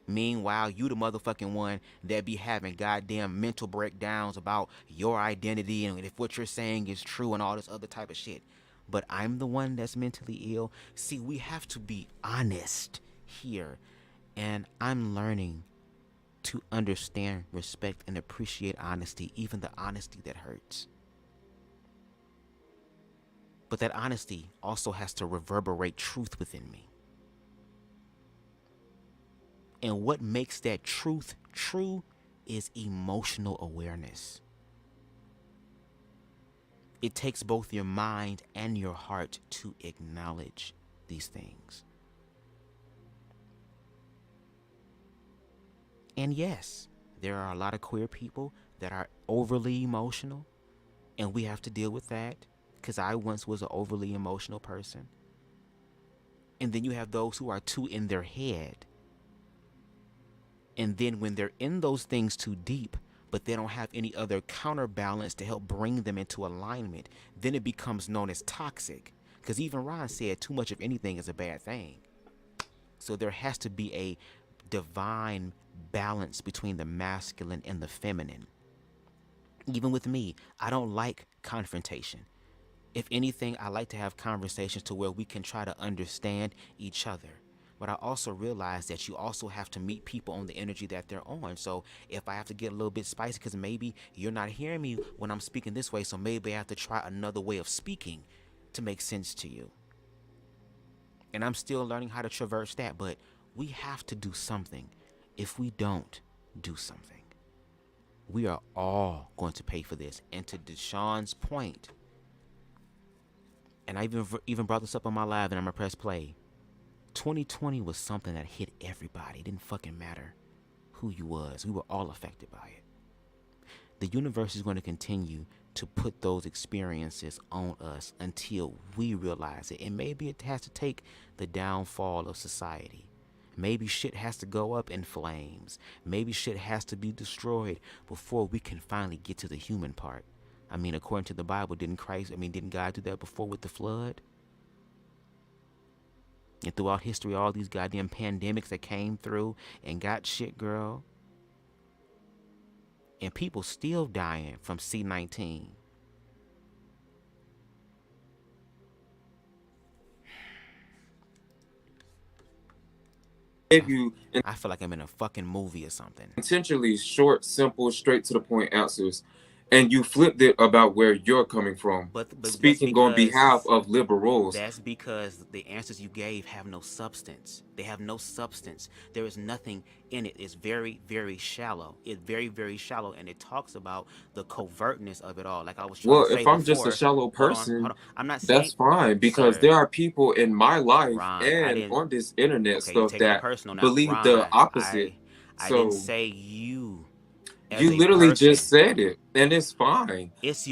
Meanwhile, you the motherfucking one that be having goddamn mental breakdowns about your identity and if what you're saying is true and all this other type of shit. But I'm the one that's mentally ill. See, we have to be honest here. And I'm learning to understand, respect, and appreciate honesty, even the honesty that hurts. But that honesty also has to reverberate truth within me. And what makes that truth true is emotional awareness. It takes both your mind and your heart to acknowledge these things. And yes, There are a lot of queer people that are overly emotional, and we have to deal with that, because I once was an overly emotional person. And then you have those who are too in their head. And then when they're in those things too deep, but they don't have any other counterbalance to help bring them into alignment, then it becomes known as toxic. Because even Ron said too much of anything is a bad thing. So there has to be a divine balance between the masculine and the feminine. Even with me, I don't like confrontation. If anything, I like to have conversations to where we can try to understand each other. But I also realize that you also have to meet people on the energy that they're on. So if I have to get a little bit spicy because maybe you're not hearing me when I'm speaking this way, so maybe I have to try another way of speaking to make sense to you. And I'm still learning how to traverse that, but we have to do something. If we don't do something, we are all going to pay for this. And to Deshaun's point, and I even brought this up on my live, and I'm gonna press play. 2020 was something that hit everybody. It didn't fucking matter who you was. We were all affected by it. The universe is going to continue to put those experiences on us until we realize it. And maybe it has to take the downfall of society. Maybe shit has to go up in flames. Maybe shit has to be destroyed before we can finally get to the human part. I mean, according to the Bible, didn't God do that before with the flood? And throughout history, all these goddamn pandemics that came through and got shit, girl. And people still dying from C-19. If you I feel like I'm in a fucking movie or something. intentionally short, simple, straight to the point answers, and you flipped it about where you're coming from, But speaking on behalf of liberals. That's because the answers you gave have no substance. They have no substance. There is nothing in it. It's very, very shallow. It's very, very shallow, and it talks about the covertness of it all. Like I was trying Well, to say if I'm before, just a shallow hold person, on. I'm not saying that's fine, because sir, there are people in my life Ron, and on this internet okay, you're stuff taking it that personal now. believe the Ron, opposite. I didn't So say you as you a literally person. just said it, and it's fine. It's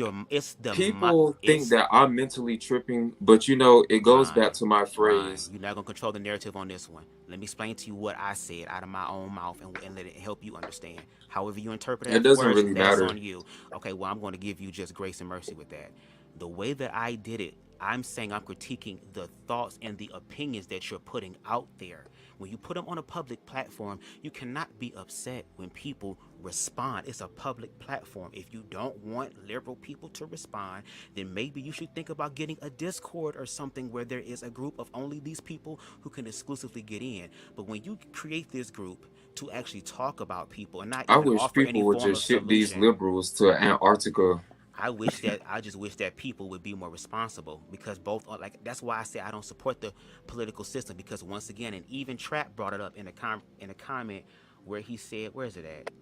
People think that I'm mentally tripping, but you know, it goes Ron, back to my Ron, phrase. you're not gonna control the narrative on this one. Let me explain to you what I said out of my own mouth and let it help you understand. However you interpret it It doesn't afterwards, really that's matter. on you. Okay, well, I'm going to give you just grace and mercy with that. The way that I did it, I'm saying I'm critiquing the thoughts and the opinions that you're putting out there. When you put them on a public platform, you cannot be upset when people respond. It's a public platform. If you don't want liberal people to respond, then maybe you should think about getting a Discord or something where there is a group of only these people who can exclusively get in. But when you create this group to actually talk about people and not I even wish offer any people would form of just ship these solution, liberals to Antarctica. I just wish that people would be more responsible, because both are like, that's why I say I don't support the political system, because once again, and even Trap brought it up in a comment where he said, where is it at?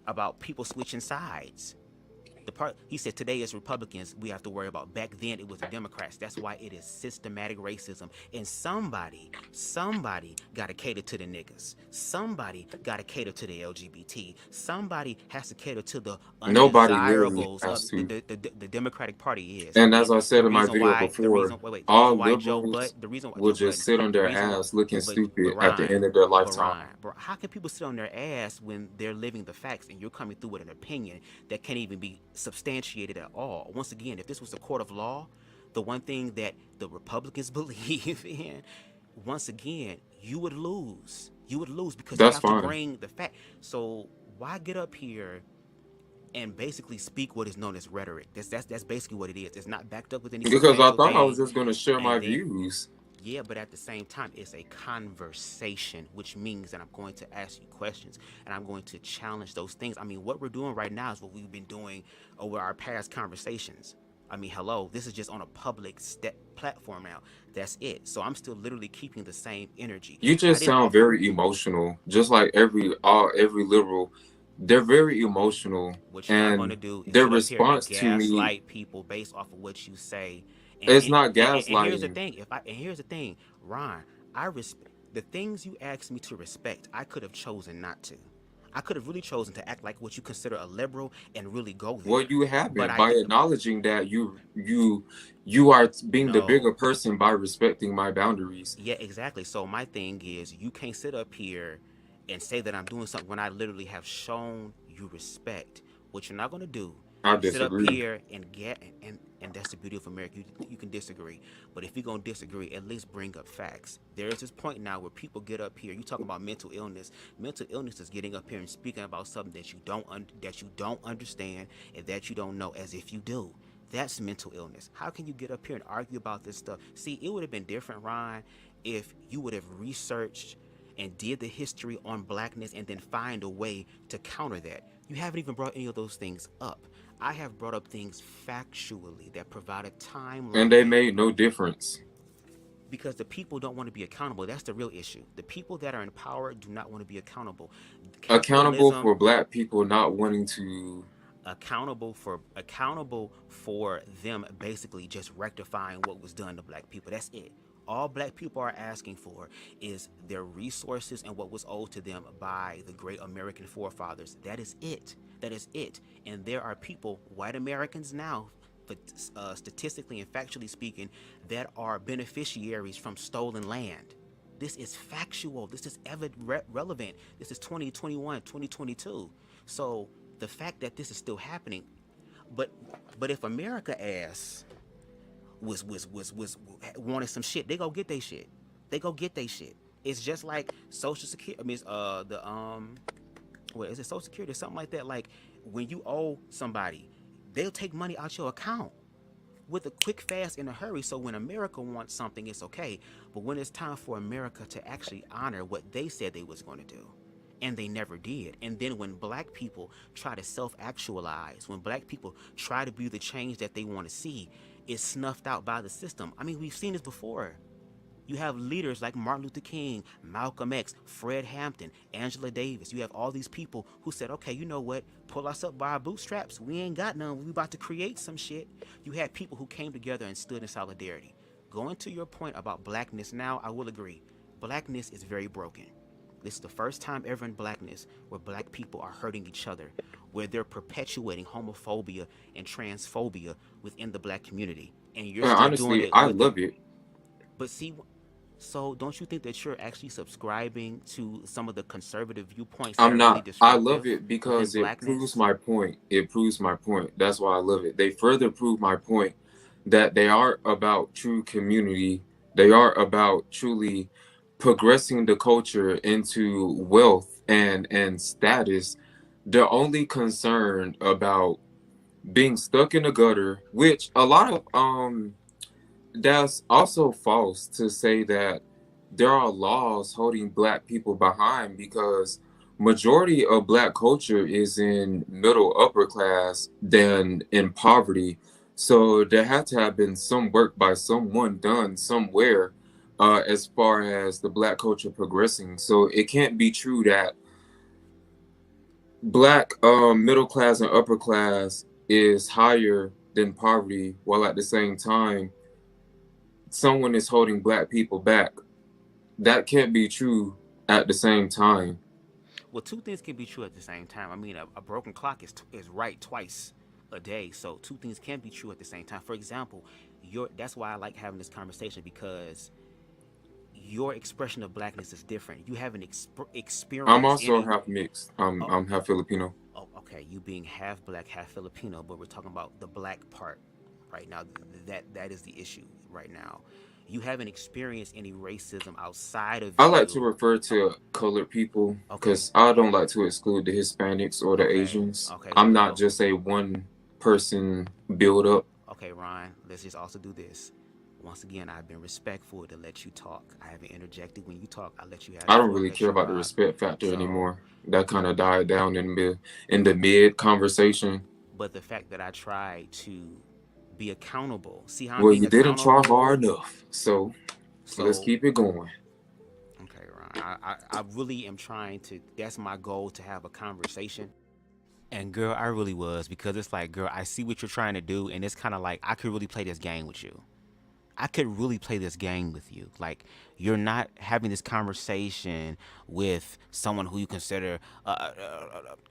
About people switching sides. The part he said today is Republicans we have to worry about. Back then it was the Democrats. That's why it is systematic racism. And somebody got to cater to the niggas. Somebody got to cater to the LGBT. Somebody has to cater to the Nobody literally undesirables has of to. the Democratic Party is. And as I The said in my reason video why the before, reason all why Joe liberals Budden, the reason why will Joe just Budden, sit on the their reason why, ass looking but stupid at the end of their lifetime. How can people sit on their ass when they're living the facts and you're coming through with an opinion that can't even be substantiated at all? Once again, if this was a court of law, the one thing that the Republicans believe in, once again, you would lose. You would lose because you That's have fine. to bring the fact. So why get up here and basically speak what is known as rhetoric? That's basically what it is. It's not backed up with any Because I substantial thought I thing. was just going to share my And then- views. Yeah, but at the same time, it's a conversation, which means that I'm going to ask you questions and I'm going to challenge those things. I mean, what we're doing right now is what we've been doing over our past conversations. I mean, hello, this is just on a public platform now. That's it. So I'm still literally keeping the same energy. You just sound very emotional, just like every liberal. They're very emotional, What you're not going to and do is their sit up here response and to me, gaslight people based off of what you say. it's not And here's the gaslighting. thing. Here's the thing, Ron. I respect the things you asked me to respect. I could have chosen not to. I could have really chosen to act like what you consider a liberal and really go there. Well, you But haven't I by did. acknowledging that you are being the bigger No. person by respecting my boundaries. Yeah, exactly. So my thing is, you can't sit up here and say that I'm doing something when I literally have shown you respect. What you're not gonna do, I sit up disagree. here and and that's the beauty of America. You can disagree, but if you're gonna disagree, at least bring up facts. There is this point now where people get up here. You talk about mental illness. Mental illness is getting up here and speaking about something that you don't understand and that you don't know, as if you do. That's mental illness. How can you get up here and argue about this stuff? See, it would have been different, Ron, if you would have researched and did the history on blackness and then find a way to counter that. You haven't even brought any of those things up. I have brought up things factually that provide a timeline. And they made no difference. Because the people don't want to be accountable. That's the real issue. The people that are in power do not want to be accountable. Accountable Capitalism, for black people not wanting to. accountable for them basically just rectifying what was done to black people. That's it. All black people are asking for is their resources and what was owed to them by the great American forefathers. That is it. That is it. And there are people, white Americans now, but statistically and factually speaking, that are beneficiaries from stolen land. This is factual. This is relevant. This is 2021, 2022. So the fact that this is still happening, but if America ass was wanted some shit, they go get they shit. They go get they shit. It's just like Social Security. I mean, what is it? Social Security or something like that. Like when you owe somebody, they'll take money out your account with a quick, fast, in a hurry. So when America wants something, it's okay. But when it's time for America to actually honor what they said they was going to do, and they never did. And then when black people try to self-actualize, when black people try to be the change that they want to see, it's snuffed out by the system. I mean, we've seen this before. You have leaders like Martin Luther King, Malcolm X, Fred Hampton, Angela Davis. You have all these people who said, okay, you know what? Pull us up by our bootstraps. We ain't got none. We about to create some shit. You had people who came together and stood in solidarity. Going to your point about blackness now, I will agree. Blackness is very broken. This is the first time ever in blackness where black people are hurting each other, where they're perpetuating homophobia and transphobia within the black community. And you're still Honestly, doing it. I love it. But see, so don't you think that you're actually subscribing to some of the conservative viewpoints? I'm that are really not. I love destructive it because within it blackness? proves my point. It proves my point. That's why I love it. They further prove my point that they are about true community. They are about truly progressing the culture into wealth and status. They're only concerned about being stuck in the gutter, which a lot of that's also false to say that there are laws holding black people behind, because majority of black culture is in middle upper class than in poverty. So there had to have been some work by someone done somewhere as far as the black culture progressing. So it can't be true that black middle class and upper class is higher than poverty, while at the same time someone is holding black people back. That can't be true at the same time. Well, two things can be true at the same time. I mean, a broken clock is right twice a day. So two things can be true at the same time. For example, that's why I like having this conversation, because your expression of blackness is different. You haven't experienced. I'm also half mixed. I'm half Filipino. Oh, okay. You being half black, half Filipino, but we're talking about the black part right now. That is the issue right now. You haven't experienced any racism outside of. I like to refer to colored people because I don't like to exclude the Hispanics or the Asians. Okay, I'm not just a one person build up. Okay, Ron, let's just also do this. Once again, I've been respectful to let you talk. I haven't interjected when you talk. I let you have. I don't really care about the respect factor anymore. That kind of died down in the mid conversation. But the fact that I tried to be accountable. See how? Well, you didn't try hard enough. So let's keep it going. Okay, Ron. I really am trying to. That's my goal, to have a conversation. And girl, I really was, because it's like, girl, I see what you're trying to do, and it's kind of like I could really play this game with you. I could really play this game with you. Like, you're not having this conversation with someone who you consider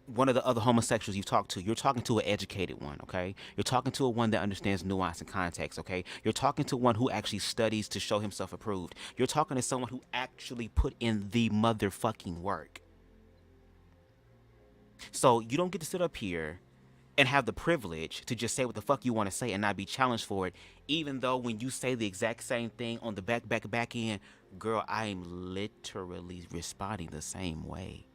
one of the other homosexuals you've talked to. You're talking to an educated one, okay? You're talking to a one that understands nuance and context, okay? You're talking to one who actually studies to show himself approved. You're talking to someone who actually put in the motherfucking work. So you don't get to sit up here and have the privilege to just say what the fuck you want to say and not be challenged for it, even though when you say the exact same thing on the back end, girl, I am literally responding the same way.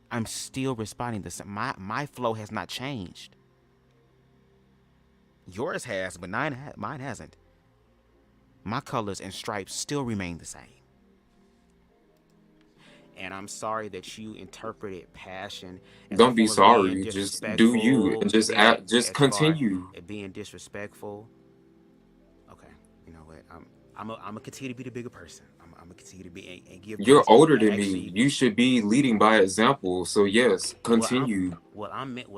I'm still responding the same. My flow has not changed. Yours has, but mine hasn't. My colors and stripes still remain the same. And I'm sorry that you interpreted passion as Don't a be form of being sorry. Just do you and just disrespectful, just continue. being disrespectful. Okay, you know what? I'm gonna continue to be the bigger person. I'm gonna continue to be and give. You're older than actually, me. You should be leading by example. So yes, continue. Well,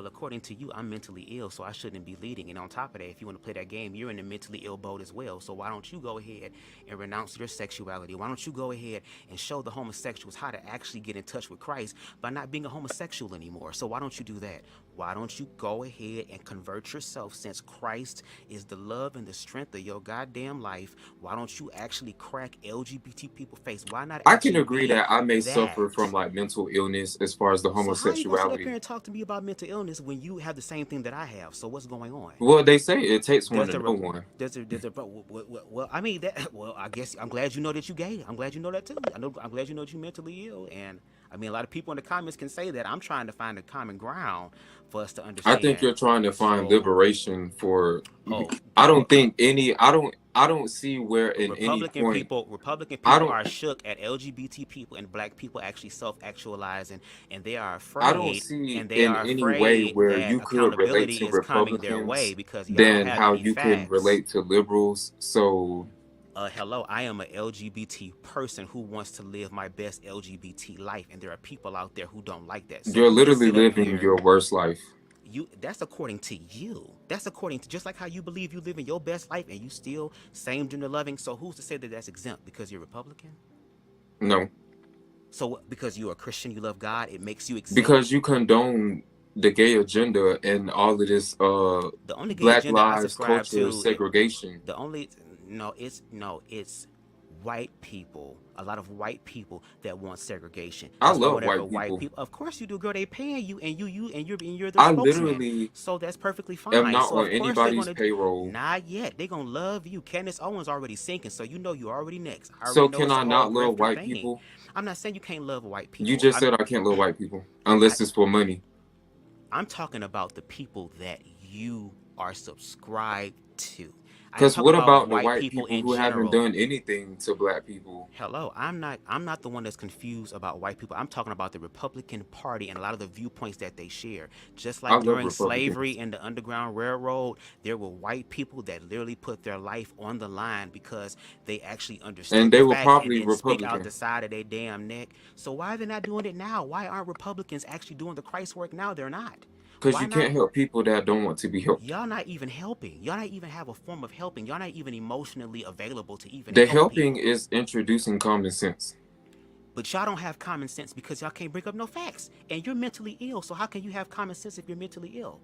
according to you, I'm mentally ill, so I shouldn't be leading. And on top of that, if you want to play that game, you're in the mentally ill boat as well. So why don't you go ahead and renounce your sexuality? Why don't you go ahead and show the homosexuals how to actually get in touch with Christ by not being a homosexual anymore? So why don't you do that? Why don't you go ahead and convert yourself, since Christ is the love and the strength of your goddamn life? Why don't you actually crack LGBT people's face? Why not? I can agree that I may suffer from like mental illness as far as the homosexuality. So how you gonna sit up here and talk to me about mental illness when you have the same thing that I have? So what's going on? Well, they say it takes one to know one. Well, I mean that. Well, I guess I'm glad you know that you gay. I'm glad you know that too. I'm glad you know that you're mentally ill. And I mean, a lot of people in the comments can say that. I'm trying to find a common ground for us to understand. I think you're trying to find liberation for. I don't think any. I don't see where in Republican any point Republican people are shook at LGBT people and black people actually self-actualizing, and they are afraid. I don't see in any way where you could relate to Republicans because than how you can relate to liberals. So, hello, I am an LGBT person who wants to live my best LGBT life, and there are people out there who don't like that. So you're literally living your worst life. That's according to you. That's according to, just like how you believe you live in your best life and you still same gender loving. So who's to say that that's exempt because you're Republican? No. So because you're a Christian, you love God, it makes you exempt? Because you condone the gay agenda and all of this the only gay Black agenda lives culture segregation. It's white people, a lot of white people that want segregation. I love white people. Of course you do, girl. They paying you, and you're the I spokesman. Literally so that's perfectly fine. am not so on anybody's payroll. Not yet. They gonna love you. Candace Owens already sinking, so you know you're already next. So can I not love white people? I'm not saying you can't love white people. You just said I can't love white people unless it's for money. I'm talking about the people that you are subscribed to. Because what about the white people who haven't done anything to black people? Hello, I'm not the one that's confused about white people. I'm talking about the Republican Party and a lot of the viewpoints that they share. Just like during slavery and the Underground Railroad, there were white people that literally put their life on the line because they actually understood. And they were probably Republican. Speak out the side of their damn neck. So why are they not doing it now? Why aren't Republicans actually doing the Christ work now? They're not. Because you can't help people that don't want to be helped. Y'all not even helping. Y'all not even have a form of helping. Y'all not even emotionally available to even The help helping people. is introducing common sense. But y'all don't have common sense because y'all can't bring up no facts. And you're mentally ill, so how can you have common sense if you're mentally ill?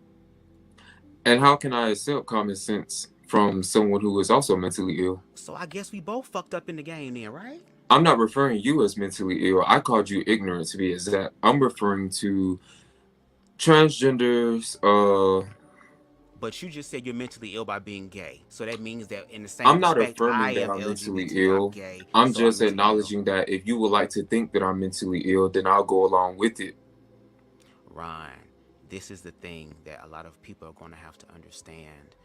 And how can I accept common sense from someone who is also mentally ill? So I guess we both fucked up in the game then, right? I'm not referring you as mentally ill. I called you ignorant to be exact. I'm referring to transgenders. But you just said you're mentally ill by being gay. So that means that in the same I'm not respect, affirming that I'm mentally ill. I'm just acknowledging that if you would like to think that I'm mentally ill, then I'll go along with it. Ron, this is the thing that a lot of people are going to have to understand.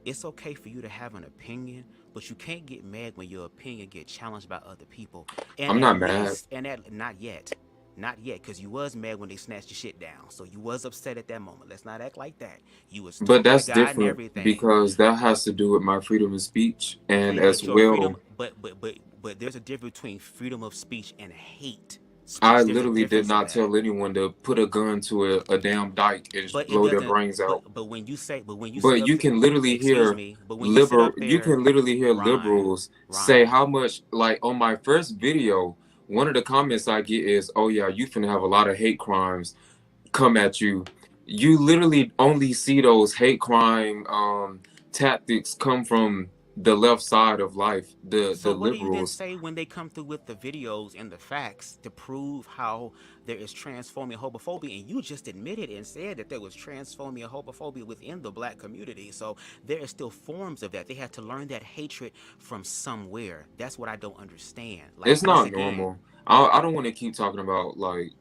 It's okay for you to have an opinion, but you can't get mad when your opinion gets challenged by other people. And I'm not mad. Not yet. Not yet, because you was mad when they snatched your shit down. So you was upset at that moment. Let's not act like that. You was But that's different because that has to do with my freedom of speech and as well. But there's a difference between freedom of speech and hate. I There's a literally did difference in not that. tell anyone to put a gun to a damn dyke and But it blow their doesn't. brains out. But when you say, but when you sit But up you there, can literally excuse hear me. But when you sit up you there, can literally hear Ron, liberals say Ron, how much, like on my first video, one of the comments I get is, "Oh yeah, you finna have a lot of hate crimes come at you." You literally only see those hate crime tactics come from the left side of life, the So what do you then liberals. say when they come through with the videos and the facts to prove how there is transphobia and homophobia? And you just admitted and said that there was transphobia and homophobia within the black community. So there are still forms of that. They had to learn that hatred from somewhere. That's what I don't understand. Like, It's once not again, normal. I don't want to keep talking about like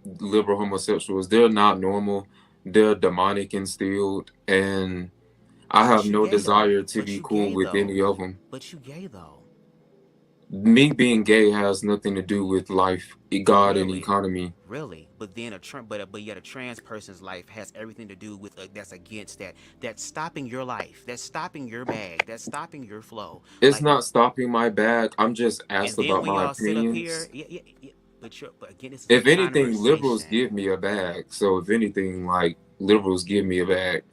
liberal homosexuals. They're not normal. They're demonic instilled, and I have but you no gay though. desire to But be you cool gay with though. any of them. But you gay though. Me being gay has nothing to do with life, God, and Really, economy. really. But then but yet a trans person's life has everything to do with that's against that. That's stopping your life. That's stopping your bag. That's stopping your flow. It's Like, not stopping my bag. I'm just and asked then about when my y'all sit up here, opinions. yeah. But again, this is a If anything, liberals conversation. give me a bag. So if anything, like liberals give me a bag.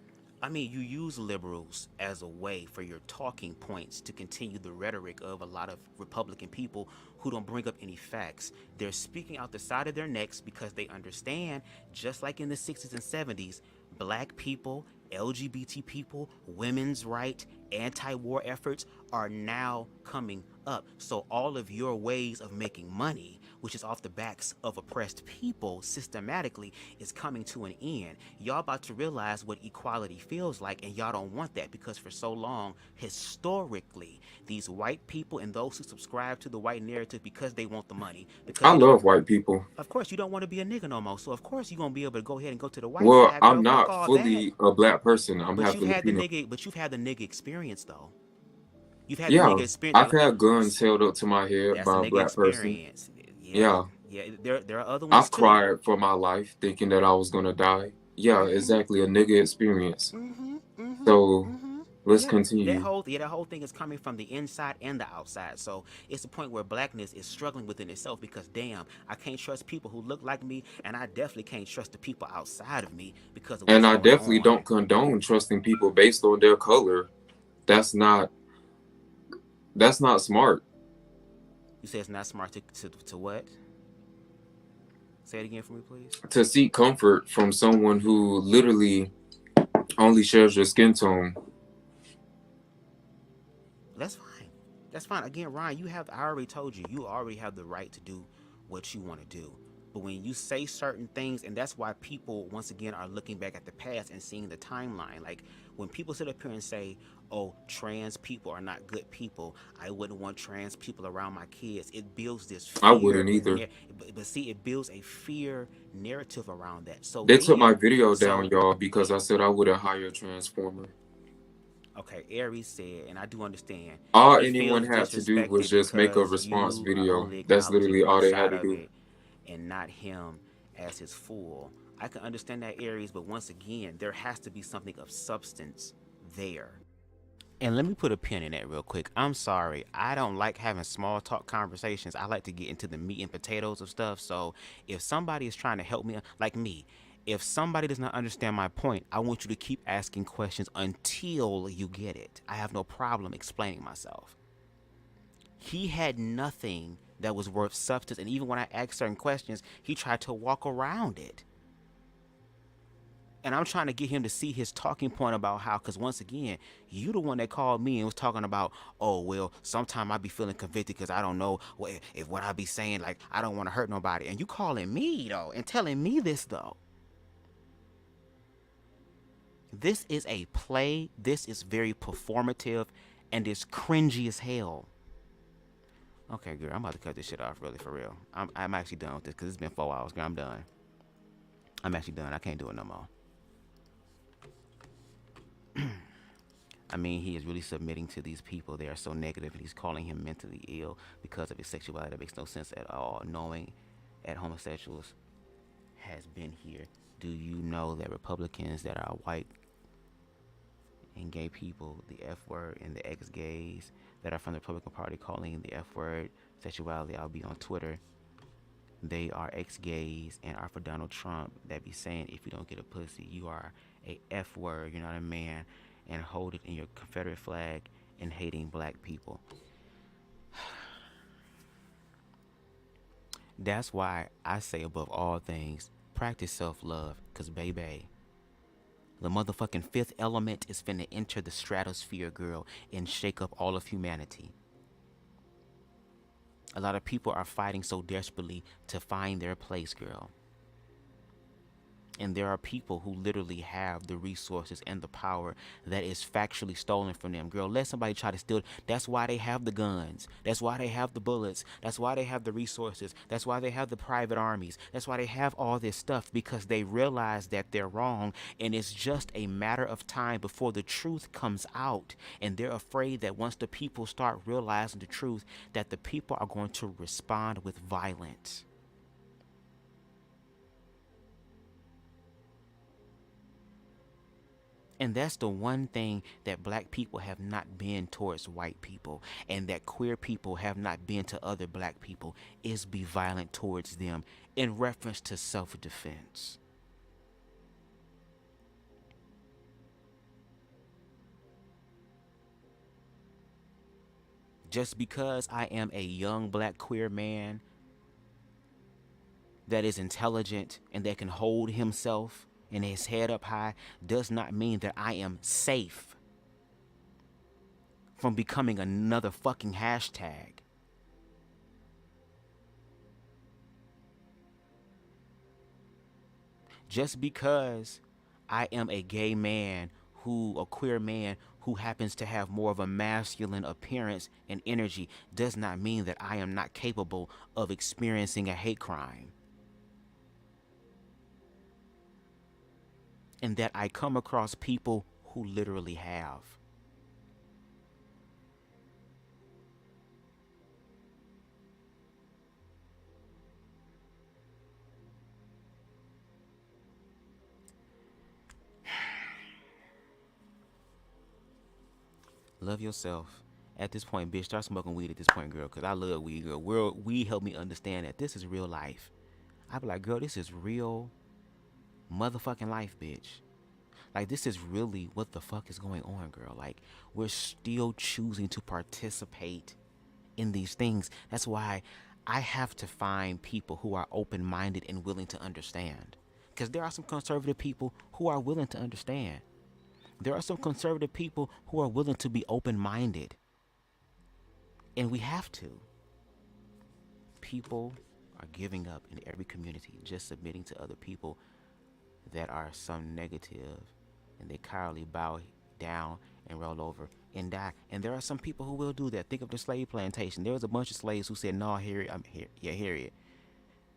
I mean, you use liberals as a way for your talking points to continue the rhetoric of a lot of Republican people who don't bring up any facts. They're speaking out the side of their necks because they understand, just like in the 60s and 70s, black people, LGBT people, women's rights, anti-war efforts are now coming up. So all of your ways of making money, which is off the backs of oppressed people systematically, is coming to an end. Y'all about to realize what equality feels like, and y'all don't want that because for so long, historically, these white people and those who subscribe to the white narrative because they want the money, because I they don't, love white people. of course, you don't want to be a nigga no more. So of course you're gonna be able to go ahead and go to the white Well, side, I'm girl. Fuck not all that. fully a black person. I'm But half you've had the Filipino. nigga. But you've had the nigga experience though. You've had the Yeah, nigga experience. I've had guns held up to my head That's a by a nigga black person. experience. Yeah, Yeah, yeah. There are other ones I've too. cried for my life thinking that I was gonna die. Yeah, exactly, a nigga experience. So let's Yeah, continue. that whole thing is coming from the inside and the outside. So it's the point where blackness is struggling within itself because damn, I can't trust people who look like me, and I definitely can't trust the people outside of me because of And what's I going definitely on. don't condone trusting people based on their color. That's not smart. You say it's not smart to what? Say it again for me, please. To seek comfort from someone who literally only shares your skin tone. That's fine. That's fine. Again, Ryan, I already told you, you already have the right to do what you want to do. But when you say certain things, and that's why people, once again, are looking back at the past and seeing the timeline. Like, when people sit up here and say, oh, trans people are not good people, I wouldn't want trans people around my kids, it builds this I fear. wouldn't either. But see, it builds a fear narrative around that. So They took then, my video down, y'all, because I said I wouldn't hire a transformer. okay, Aries said, and I do understand. All He anyone feels had to do was disrespected just make a because response you are video. only That's acknowledging literally one all they had side to of do. it and not him as his fool. I can understand that, Aries, but once again, there has to be something of substance there. And let me put a pin in that real quick. I'm sorry. I don't like having small talk conversations. I like to get into the meat and potatoes of stuff. So if somebody is trying to help me, like me, if somebody does not understand my point, I want you to keep asking questions until you get it. I have no problem explaining myself. He had nothing that was worth substance. And even when I asked certain questions, he tried to walk around it. And I'm trying to get him to see his talking point about how, because once again, you the one that called me and was talking about, oh, well, sometimes I be feeling convicted because I don't know if what I be saying, like, I don't want to hurt nobody. And you calling me, though, and telling me this, though. This is a play. This is very performative, and it's cringy as hell. Okay, girl, I'm about to cut this shit off, really, for real. I'm actually done with this because it's been 4 hours, girl. I'm done. I'm actually done. I can't do it no more. I mean, he is really submitting to these people. They are so negative, and he's calling him mentally ill because of his sexuality. That makes no sense at all. Knowing that homosexuals has been here. Do you know that Republicans that are white and gay people, the F word, and the ex-gays that are from the Republican Party calling the F word sexuality? I'll be on Twitter they are ex-gays and are for Donald Trump that be saying if you don't get a pussy, you are a F word, you're not a man, and hold it in your Confederate flag and hating black people. That's why I say above all things, practice self-love, because baby, the motherfucking fifth element is finna enter the stratosphere, girl, and shake up all of humanity. A lot of people are fighting so desperately to find their place, girl. And there are people who literally have the resources and the power that is factually stolen from them. Girl, let somebody try to steal it. That's why they have the guns. That's why they have the bullets. That's why they have the resources. That's why they have the private armies. That's why they have all this stuff, because they realize that they're wrong. And it's just a matter of time before the truth comes out. And they're afraid that once the people start realizing the truth, that the people are going to respond with violence. And that's the one thing that black people have not been towards white people, and that queer people have not been to other black people, is be violent towards them in reference to self-defense. Just because I am a young black queer man that is intelligent and that can hold himself and his head up high does not mean that I am safe from becoming another fucking hashtag. Just because I am a gay man a queer man who happens to have more of a masculine appearance and energy does not mean that I am not capable of experiencing a hate crime. And that I come across people who literally have. Love yourself. At this point, bitch, start smoking weed at this point, girl, because I love weed, girl. Weed helped me understand that this is real life. I be like, girl, this is real motherfucking life, bitch. Like, this is really what the fuck is going on, girl. Like, we're still choosing to participate in these things. That's why I have to find people who are open-minded and willing to understand. Because there are some conservative people who are willing to understand. There are some conservative people who are willing to be open-minded. And we have to. People are giving up in every community, just submitting to other people that are some negative, and they cowardly bow down and roll over and die. And there are some people who will do that. Think of the slave plantation. There was a bunch of slaves who said, no, Harriet, I'm here. Yeah, Harriet,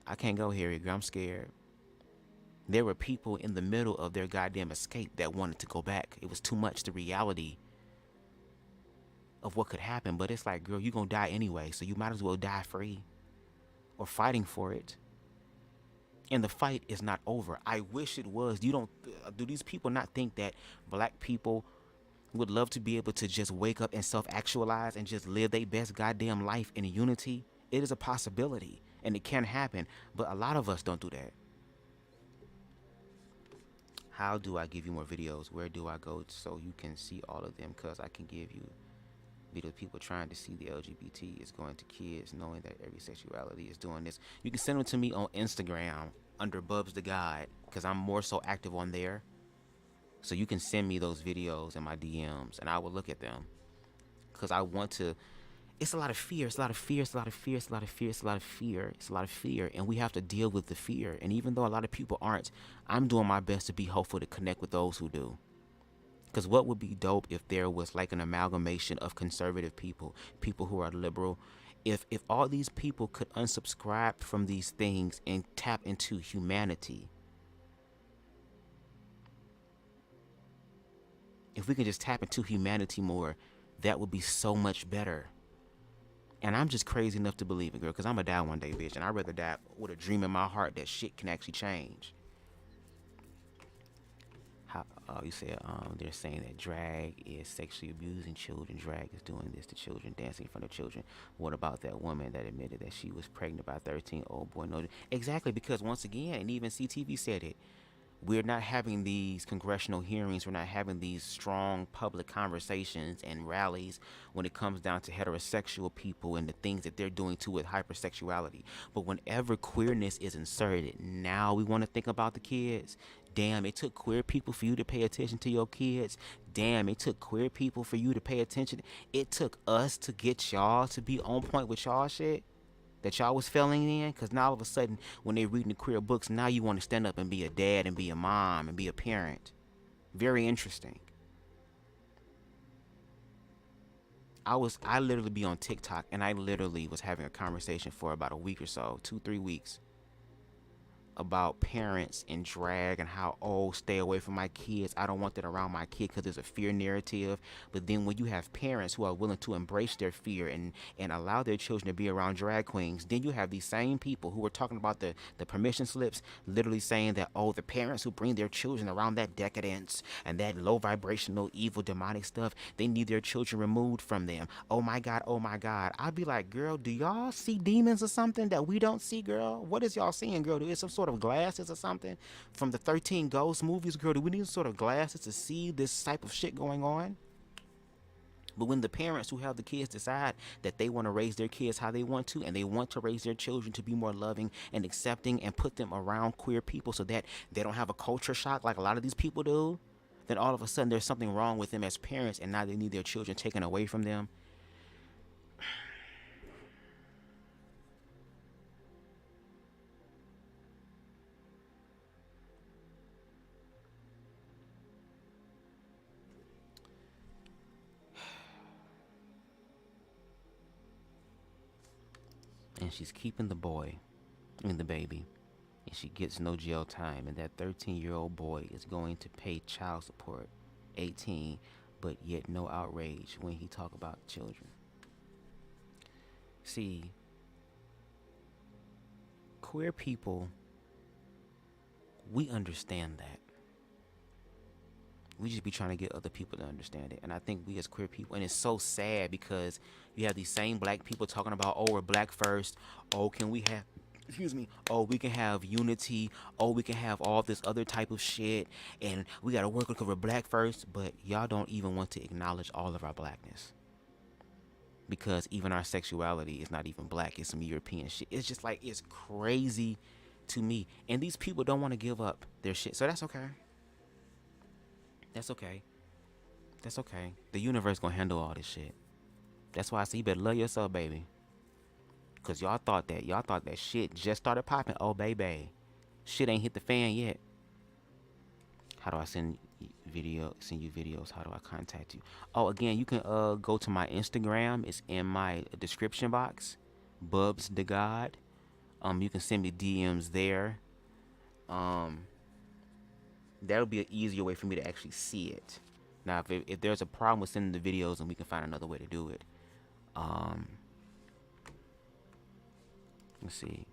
I can't go, Harriet, girl, I'm scared. There were people in the middle of their goddamn escape that wanted to go back. It was too much, the reality of what could happen. But it's like, girl, you're going to die anyway, so you might as well die free or fighting for it. And the fight is not over. I wish it was. Do these people not think that black people would love to be able to just wake up and self-actualize and just live their best goddamn life in unity? It is a possibility, and it can happen, but a lot of us don't do that. How do I give you more videos? Where do I go so you can see all of them? Because I can give you videos. People trying to see the LGBT is going to kids, knowing that every sexuality is doing this. You can send them to me on Instagram under Bubzdagawd, because I'm more so active on there. So you can send me those videos in my DMs, and I will look at them. Because I want to. It's a lot of fear. It's a lot of fear. It's a lot of fear. It's a lot of fear. It's a lot of fear. It's a lot of fear. And we have to deal with the fear. And even though a lot of people aren't, I'm doing my best to be hopeful to connect with those who do. Because what would be dope if there was like an amalgamation of conservative people, people who are liberal. If all these people could unsubscribe from these things and tap into humanity. If we can just tap into humanity more, that would be so much better. And I'm just crazy enough to believe it, girl, because I'm going to die one day, bitch. And I'd rather die with a dream in my heart that shit can actually change. You said they're saying that drag is sexually abusing children. Drag is doing this to children, dancing in front of children. What about that woman that admitted that she was pregnant by a 13-year-old boy? No, exactly, because once again, and even CTV said it, we're not having these congressional hearings. We're not having these strong public conversations and rallies when it comes down to heterosexual people and the things that they're doing too with hypersexuality. But whenever queerness is inserted, now we want to think about the kids. Damn, it took queer people for you to pay attention to your kids. Damn, it took queer people for you to pay attention. It took us to get y'all to be on point with y'all shit that y'all was failing in, because now all of a sudden when they reading the queer books, now you want to stand up and be a dad and be a mom and be a parent. Very interesting. I literally be on TikTok, and I literally was having a conversation for about a week or so, 2-3 weeks, about parents and drag and how, oh, stay away from my kids. I don't want that around my kid because there's a fear narrative. But then when you have parents who are willing to embrace their fear and allow their children to be around drag queens, then you have these same people who are talking about the permission slips, literally saying that, oh, the parents who bring their children around that decadence and that low vibrational, evil, demonic stuff, they need their children removed from them. Oh my God, oh my God. I'd be like, girl, do y'all see demons or something that we don't see, girl? What is y'all seeing, girl? Do it some sort of glasses or something from the 13 Ghost movies, girl? Do we need sort of glasses to see this type of shit going on? But when the parents who have the kids decide that they want to raise their kids how they want to, and they want to raise their children to be more loving and accepting and put them around queer people so that they don't have a culture shock like a lot of these people do, then all of a sudden there's something wrong with them as parents, and now they need their children taken away from them. And she's keeping the baby, and she gets no jail time, and that 13-year-old boy is going to pay child support, 18, but yet no outrage when he talk about children. See, queer people, we understand that. We just be trying to get other people to understand it. And I think we as queer people, and it's so sad because you have these same black people talking about, oh, we're black first. Oh, can we have, oh, we can have unity. Oh, we can have all this other type of shit. And we got to work because we're black first. But y'all don't even want to acknowledge all of our blackness. Because even our sexuality is not even black. It's some European shit. It's just like, it's crazy to me. And these people don't want to give up their shit. So that's okay. That's okay. That's okay. The universe gonna handle all this shit. That's why I say you better love yourself, baby. Cause y'all thought that shit just started popping. Oh, baby, shit ain't hit the fan yet. How do I send you videos? How do I contact you? Oh, again, you can go to my Instagram. It's in my description box. Bubzdagawd. You can send me DMs there. That'll be an easier way for me to actually see it. Now, if there's a problem with sending the videos, then we can find another way to do it. Let's see.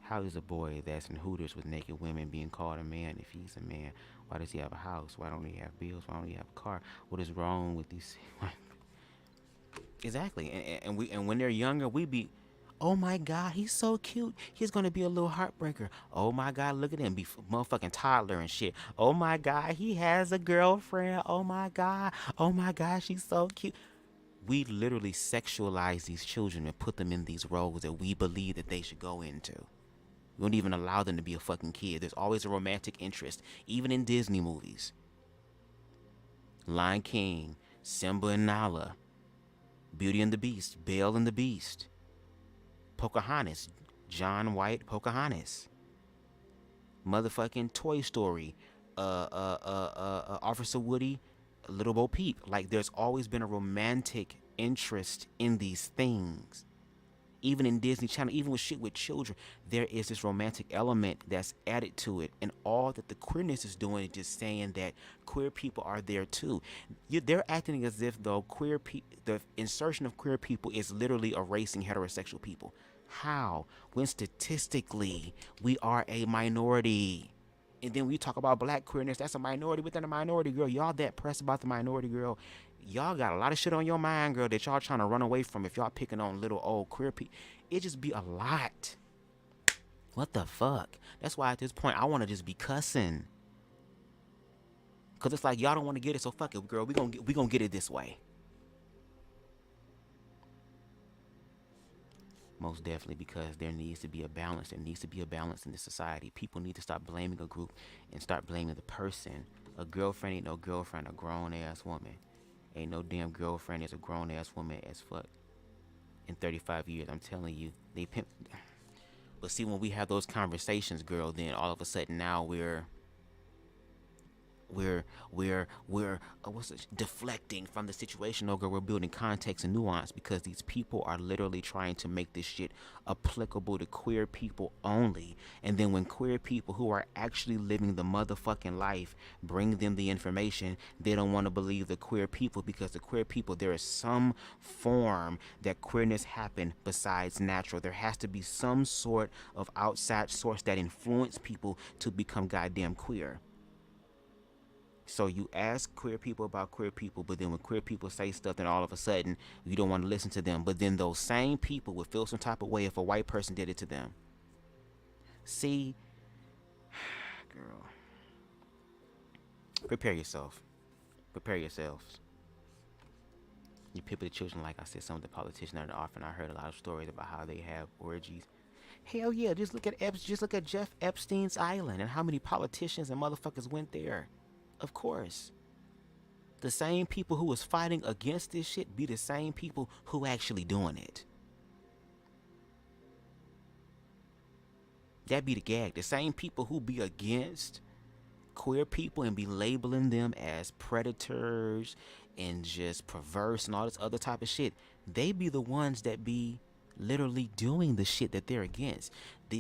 How is a boy that's in Hooters with naked women being called a man if he's a man? Why does he have a house? Why don't he have bills? Why don't he have a car? What is wrong with these? Exactly. And when they're younger, we be, oh my God, he's so cute. He's gonna be a little heartbreaker. Oh my God, look at him, be motherfucking toddler and shit. Oh my God, he has a girlfriend. Oh my God, she's so cute. We literally sexualize these children and put them in these roles that we believe that they should go into. We don't even allow them to be a fucking kid. There's always a romantic interest, even in Disney movies. Lion King, Simba and Nala, Beauty and the Beast, Belle and the Beast, Pocahontas, John White, Pocahontas, motherfucking Toy Story, Officer Woody, Little Bo Peep. Like, there's always been a romantic interest in these things. Even in Disney Channel, even with shit with children, there is this romantic element that's added to it. And all that the queerness is doing is just saying that queer people are there too. They're acting as if though the insertion of queer people is literally erasing heterosexual people. How? When statistically we are a minority. And then when you talk about black queerness, that's a minority within a minority, girl. Y'all that pressed about the minority, girl. Y'all got a lot of shit on your mind, girl, that y'all trying to run away from if y'all picking on little old queer people. It just be a lot. What the fuck? That's why at this point, I want to just be cussing. Because it's like, y'all don't want to get it, so fuck it, girl. We gonna get it this way. Most definitely, because there needs to be a balance. There needs to be a balance in this society. People need to stop blaming a group and start blaming the person. A girlfriend ain't no girlfriend, a grown-ass woman. Ain't no damn girlfriend is a grown-ass woman as fuck. In 35 years, I'm telling you, they pimp. But see, when we have those conversations, girl, then all of a sudden now we're deflecting from the situation. No, girl, we're building context and nuance because these people are literally trying to make this shit applicable to queer people only. And then when queer people who are actually living the motherfucking life bring them the information, they don't want to believe the queer people, because the queer people, there is some form that queerness happened besides natural. There has to be some sort of outside source that influenced people to become goddamn queer. So you ask queer people about queer people, but then when queer people say stuff, then all of a sudden you don't want to listen to them. But then those same people would feel some type of way if a white person did it to them. See, girl, prepare yourself. Prepare yourselves. You people, the children, like I said, some of the politicians that are often, I heard a lot of stories about how they have orgies. Hell yeah, just look at Jeff Epstein's island and how many politicians and motherfuckers went there. Of course. The same people who was fighting against this shit be the same people who actually doing it. That be the gag. The same people who be against queer people and be labeling them as predators and just perverse and all this other type of shit, they be the ones that be literally doing the shit that they're against.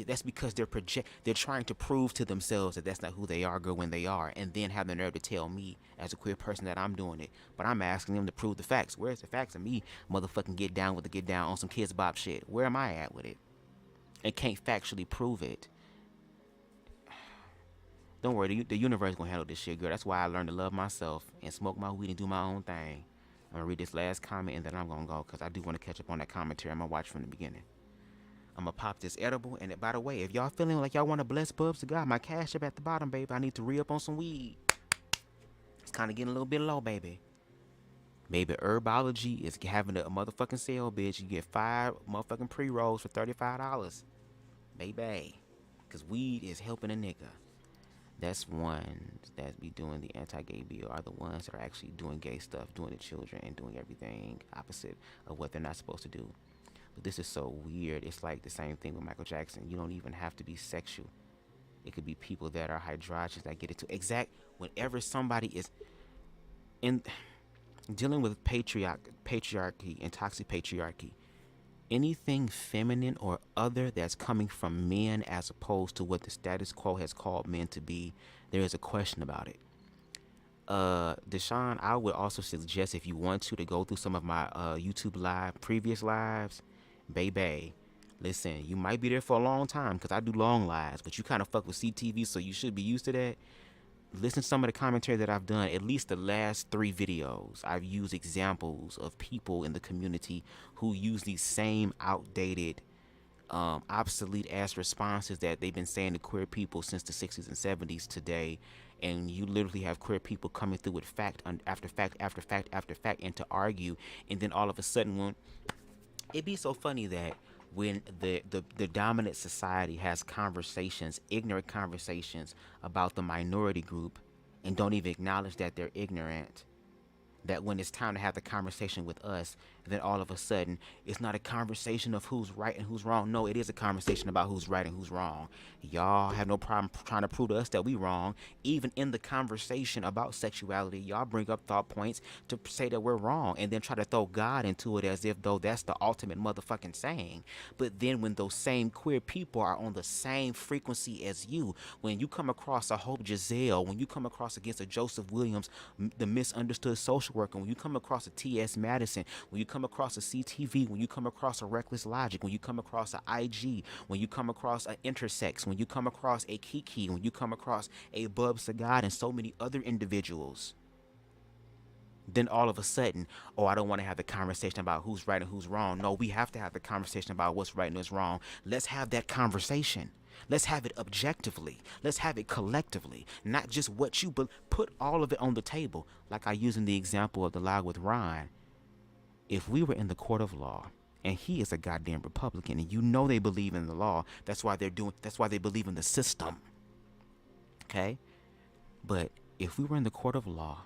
That's because they're trying to prove to themselves that that's not who they are, girl, when they are, and then have the nerve to tell me as a queer person that I'm doing it. But I'm asking them to prove the facts. Where's the facts of me motherfucking get down on some Kids Bop shit? Where am I at with it? And can't factually prove it. Don't worry, the universe gonna handle this shit, girl. That's why I learned to love myself and smoke my weed and do my own thing. I'm gonna read this last comment and then I'm gonna go, because I do want to catch up on that commentary. I'm gonna watch from the beginning. I'm gonna pop this edible. And by the way, if y'all feeling like y'all want to bless Bubzdagawd, my cash up at the bottom, baby. I need to re-up on some weed. It's kind of getting a little bit low, baby. Baby, Herbology is having a motherfucking sale, bitch. You get 5 motherfucking pre-rolls for $35. Baby. Because weed is helping a nigga. That's ones that be doing the anti-gay bill are the ones that are actually doing gay stuff, doing the children, and doing everything opposite of what they're not supposed to do. But this is so weird. It's like the same thing with Michael Jackson. You don't even have to be sexual. It could be people that are hydrogens that get into whenever somebody is in dealing with patriarchy and toxic patriarchy, anything feminine or other that's coming from men as opposed to what the status quo has called men to be, there is a question about it. Deshaun, I would also suggest, if you want to go through some of my YouTube previous lives, baby, listen, you might be there for a long time because I do long lives, but you kind of fuck with CTV, so you should be used to that. Listen to some of the commentary that I've done. At least the last 3 videos, I've used examples of people in the community who use these same outdated, obsolete ass responses that they've been saying to queer people since the 60s and 70s today. And you literally have queer people coming through with fact after fact after fact after fact and to argue. And then all of a sudden, when it'd be so funny that when the dominant society has conversations, ignorant conversations about the minority group, and don't even acknowledge that they're ignorant, that when it's time to have the conversation with us, then all of a sudden it's not a conversation of who's right and who's wrong. No, it is a conversation about who's right and who's wrong. Y'all have no problem trying to prove to us that we wrong. Even in the conversation about sexuality, y'all bring up thought points to say that we're wrong and then try to throw God into it as if though that's the ultimate motherfucking saying. But then when those same queer people are on the same frequency as you, when you come across a Hope Giselle, when you come across against a Joseph Williams, the misunderstood social worker, when you come across a T.S. Madison, when you come across a CTV, when you come across a Reckless Logic, when you come across a IG, when you come across a Intersex, when you come across a Kiki, when you come across a Bubzdagawd and so many other individuals, then all of a sudden, oh, I don't want to have the conversation about who's right and who's wrong. No, we have to have the conversation about what's right and what's wrong. Let's have that conversation. Let's have it objectively. Let's have it collectively, not just what you, but put all of it on the table. Like I used in the example of the lie with Ron. If we were in the court of law, and he is a goddamn Republican, and you know they believe in the law, that's why they believe in the system. Okay? But if we were in the court of law,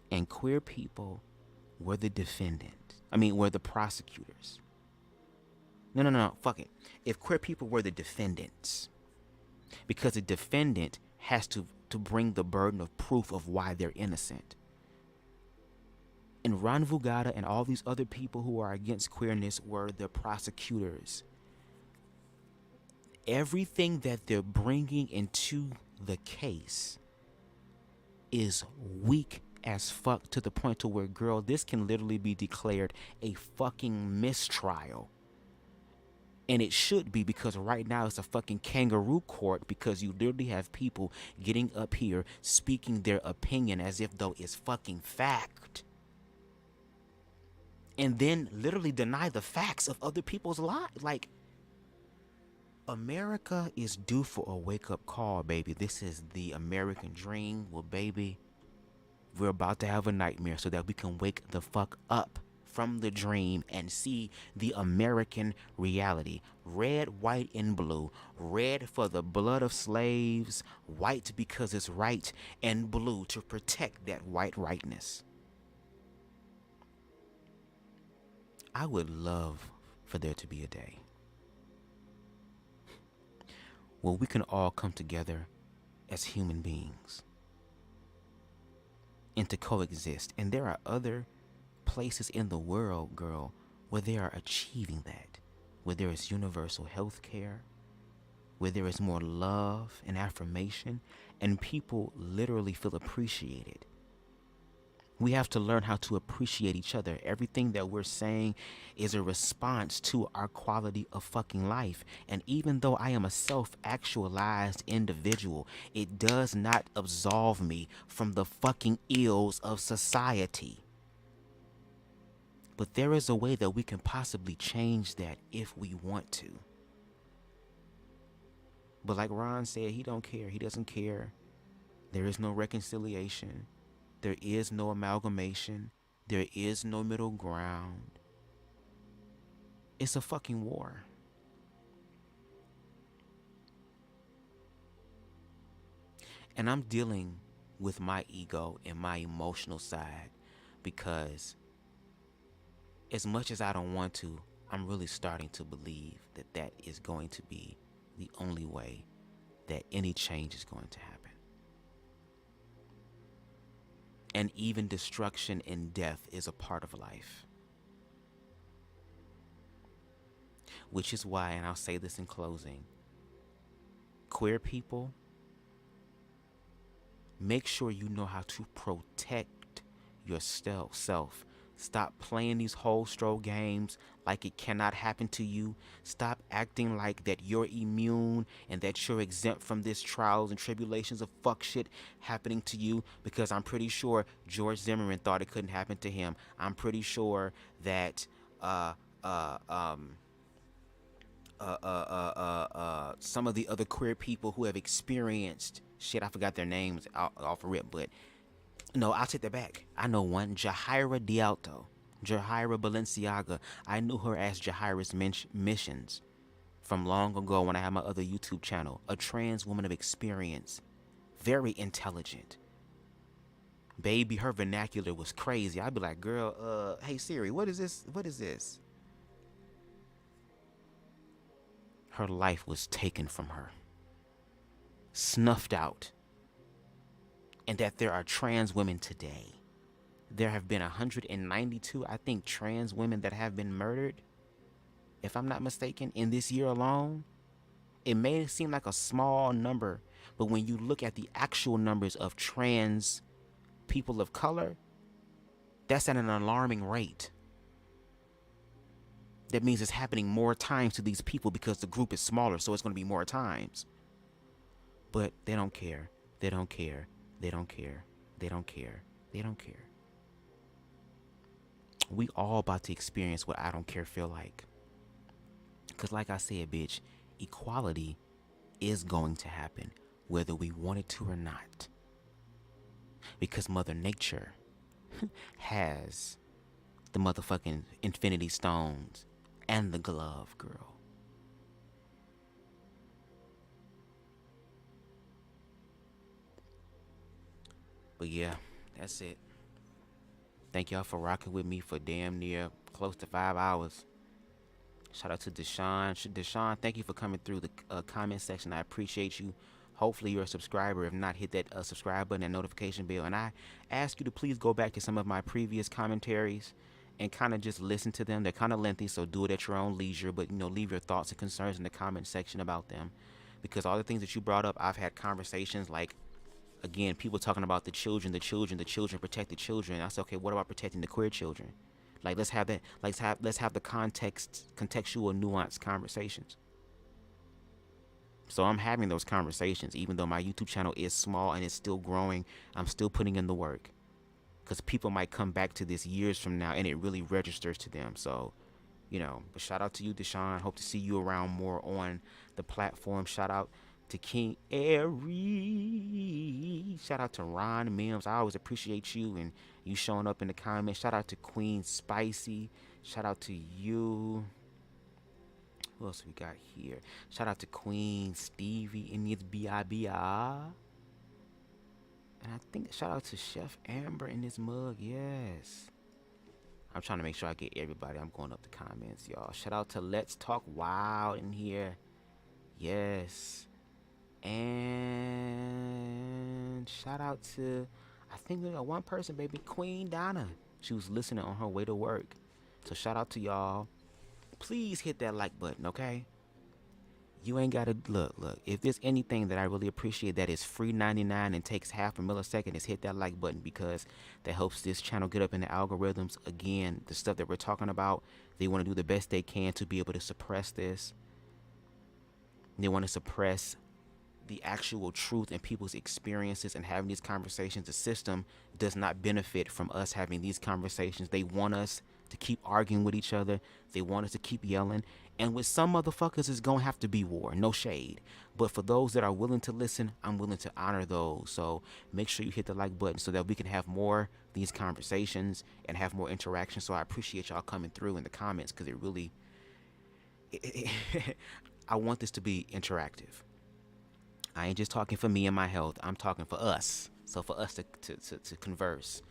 and queer people were the were the prosecutors. No, fuck it. If queer people were the defendants, because a defendant has to bring the burden of proof of why they're innocent. And Ron Vuggotta and all these other people who are against queerness were the prosecutors. Everything that they're bringing into the case is weak as fuck, to the point to where, girl, this can literally be declared a fucking mistrial. And it should be, because right now it's a fucking kangaroo court, because you literally have people getting up here speaking their opinion as if though it's fucking fact, and then literally deny the facts of other people's lives. Like, America is due for a wake-up call, baby. This is the American dream. Well, baby, we're about to have a nightmare so that we can wake the fuck up from the dream and see the American reality. Red, white, and blue. Red for the blood of slaves, white because it's right, and blue to protect that white rightness. I would love for there to be a day where we can all come together as human beings and to coexist. And there are other places in the world, girl, where they are achieving that, where there is universal health care, where there is more love and affirmation, and people literally feel appreciated. We have to learn how to appreciate each other. Everything that we're saying is a response to our quality of fucking life. And even though I am a self-actualized individual, it does not absolve me from the fucking ills of society. But there is a way that we can possibly change that if we want to. But like Ron said, he don't care. He doesn't care. There is no reconciliation. There is no amalgamation. There is no middle ground. It's a fucking war. And I'm dealing with my ego and my emotional side, because as much as I don't want to, I'm really starting to believe that that is going to be the only way that any change is going to happen. And even destruction and death is a part of life. Which is why, and I'll say this in closing, queer people, make sure you know how to protect yourself. Stop playing these whole stroke games like it cannot happen to you. Stop acting like that you're immune and that you're exempt from this trials and tribulations of fuck shit happening to you, because I'm pretty sure George Zimmerman thought it couldn't happen to him. I'm pretty sure that some of the other queer people who have experienced shit, I forgot their names off a rip, but no, I'll take that back. I know one, Jahaira Dialto, Jahaira Balenciaga. I knew her as Jahaira's Missions from long ago when I had my other YouTube channel. A trans woman of experience, very intelligent. Baby, her vernacular was crazy. I'd be like, girl, hey Siri, what is this? What is this? Her life was taken from her, snuffed out. And that there are trans women today. There have been 192, I think, trans women that have been murdered, if I'm not mistaken, in this year alone. It may seem like a small number, but when you look at the actual numbers of trans people of color, that's at an alarming rate. That means it's happening more times to these people because the group is smaller, so it's going to be more times. But they don't care. They don't care. They don't care. They don't care. They don't care. We all about to experience what I don't care feel like. Because like I said, bitch, equality is going to happen whether we want it to or not. Because Mother Nature has the motherfucking infinity stones and the glove, girl. But yeah, that's it. Thank y'all for rocking with me for damn near close to 5 hours. Shout out to Deshaun. Deshaun, thank you for coming through the comment section. I appreciate you. Hopefully you're a subscriber. If not, hit that subscribe button and notification bell. And I ask you to please go back to some of my previous commentaries and kind of just listen to them. They're kind of lengthy, so do it at your own leisure. But, you know, leave your thoughts and concerns in the comment section about them. Because all the things that you brought up, I've had conversations like, again, people talking about the children, protect the children. I said, okay, what about protecting the queer children? Like, let's have that. Let's have the contextual, nuanced conversations. So I'm having those conversations, even though my YouTube channel is small and it's still growing. I'm still putting in the work, because people might come back to this years from now and it really registers to them. So, you know, but shout out to you, Deshaun. Hope to see you around more on the platform. Shout out to King Airy. Shout out to Ron Mims. I always appreciate you and you showing up in the comments. Shout out to Queen Spicy. Shout out to you. Who else we got here? Shout out to Queen Stevie in this BIBI. And I think shout out to Chef Amber in this mug. Yes. I'm trying to make sure I get everybody. I'm going up the comments, y'all. Shout out to Let's Talk Wild in here. Yes. And shout out to, I think we got one person, baby, Queen Donna. She was listening on her way to work. So shout out to y'all. Please hit that like button, okay? You ain't gotta look. If there's anything that I really appreciate that is free 99 and takes half a millisecond, is hit that like button, because that helps this channel get up in the algorithms. Again, the stuff that we're talking about, they want to do the best they can to be able to suppress this. They want to suppress the actual truth and people's experiences and having these conversations. The system does not benefit from us having these conversations. They want us to keep arguing with each other. They want us to keep yelling. And with some motherfuckers, it's gonna have to be war. No shade. But for those that are willing to listen, I'm willing to honor those. So make sure you hit the like button so that we can have more these conversations and have more interaction. So I appreciate y'all coming through in the comments, because it really I want this to be interactive. I ain't just talking for me and my health. I'm talking for us. So for us to converse.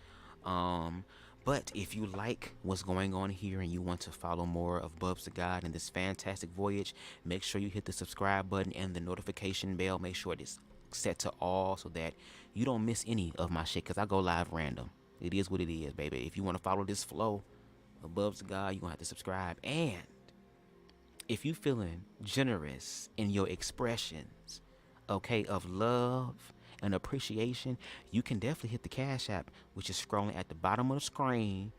But if you like what's going on here and you want to follow more of Bubzdagawd and this fantastic voyage, make sure you hit the subscribe button and the notification bell. Make sure it is set to all so that you don't miss any of my shit, because I go live random. It is what it is, baby. If you want to follow this flow of Bubzdagawd, you're going to have to subscribe. And if you feeling generous in your expressions, okay, of love and appreciation, you can definitely hit the Cash App, which is scrolling at the bottom of the screen.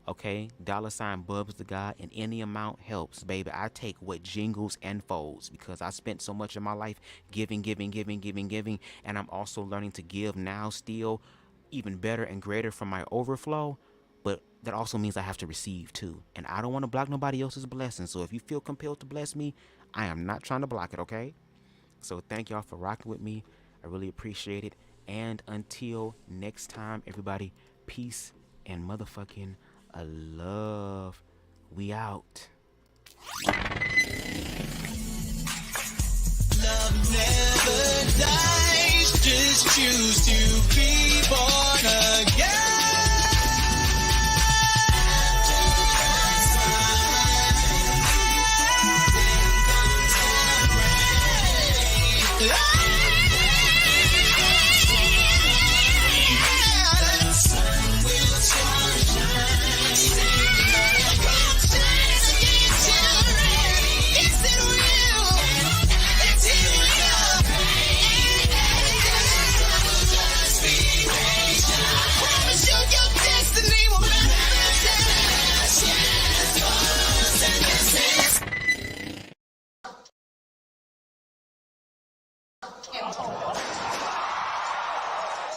Okay, $sign Bubzdagawd, and any amount helps, baby. I take what jingles and folds, because I spent so much of my life giving, and I'm also learning to give now, still even better and greater from my overflow. But that also means I have to receive too, and I don't want to block nobody else's blessing. So if you feel compelled to bless me, I am not trying to block it, okay? So thank y'all for rocking with me. I really appreciate it. And until next time, everybody, peace and motherfucking love. We out. Love never dies. Just choose to be born again. It's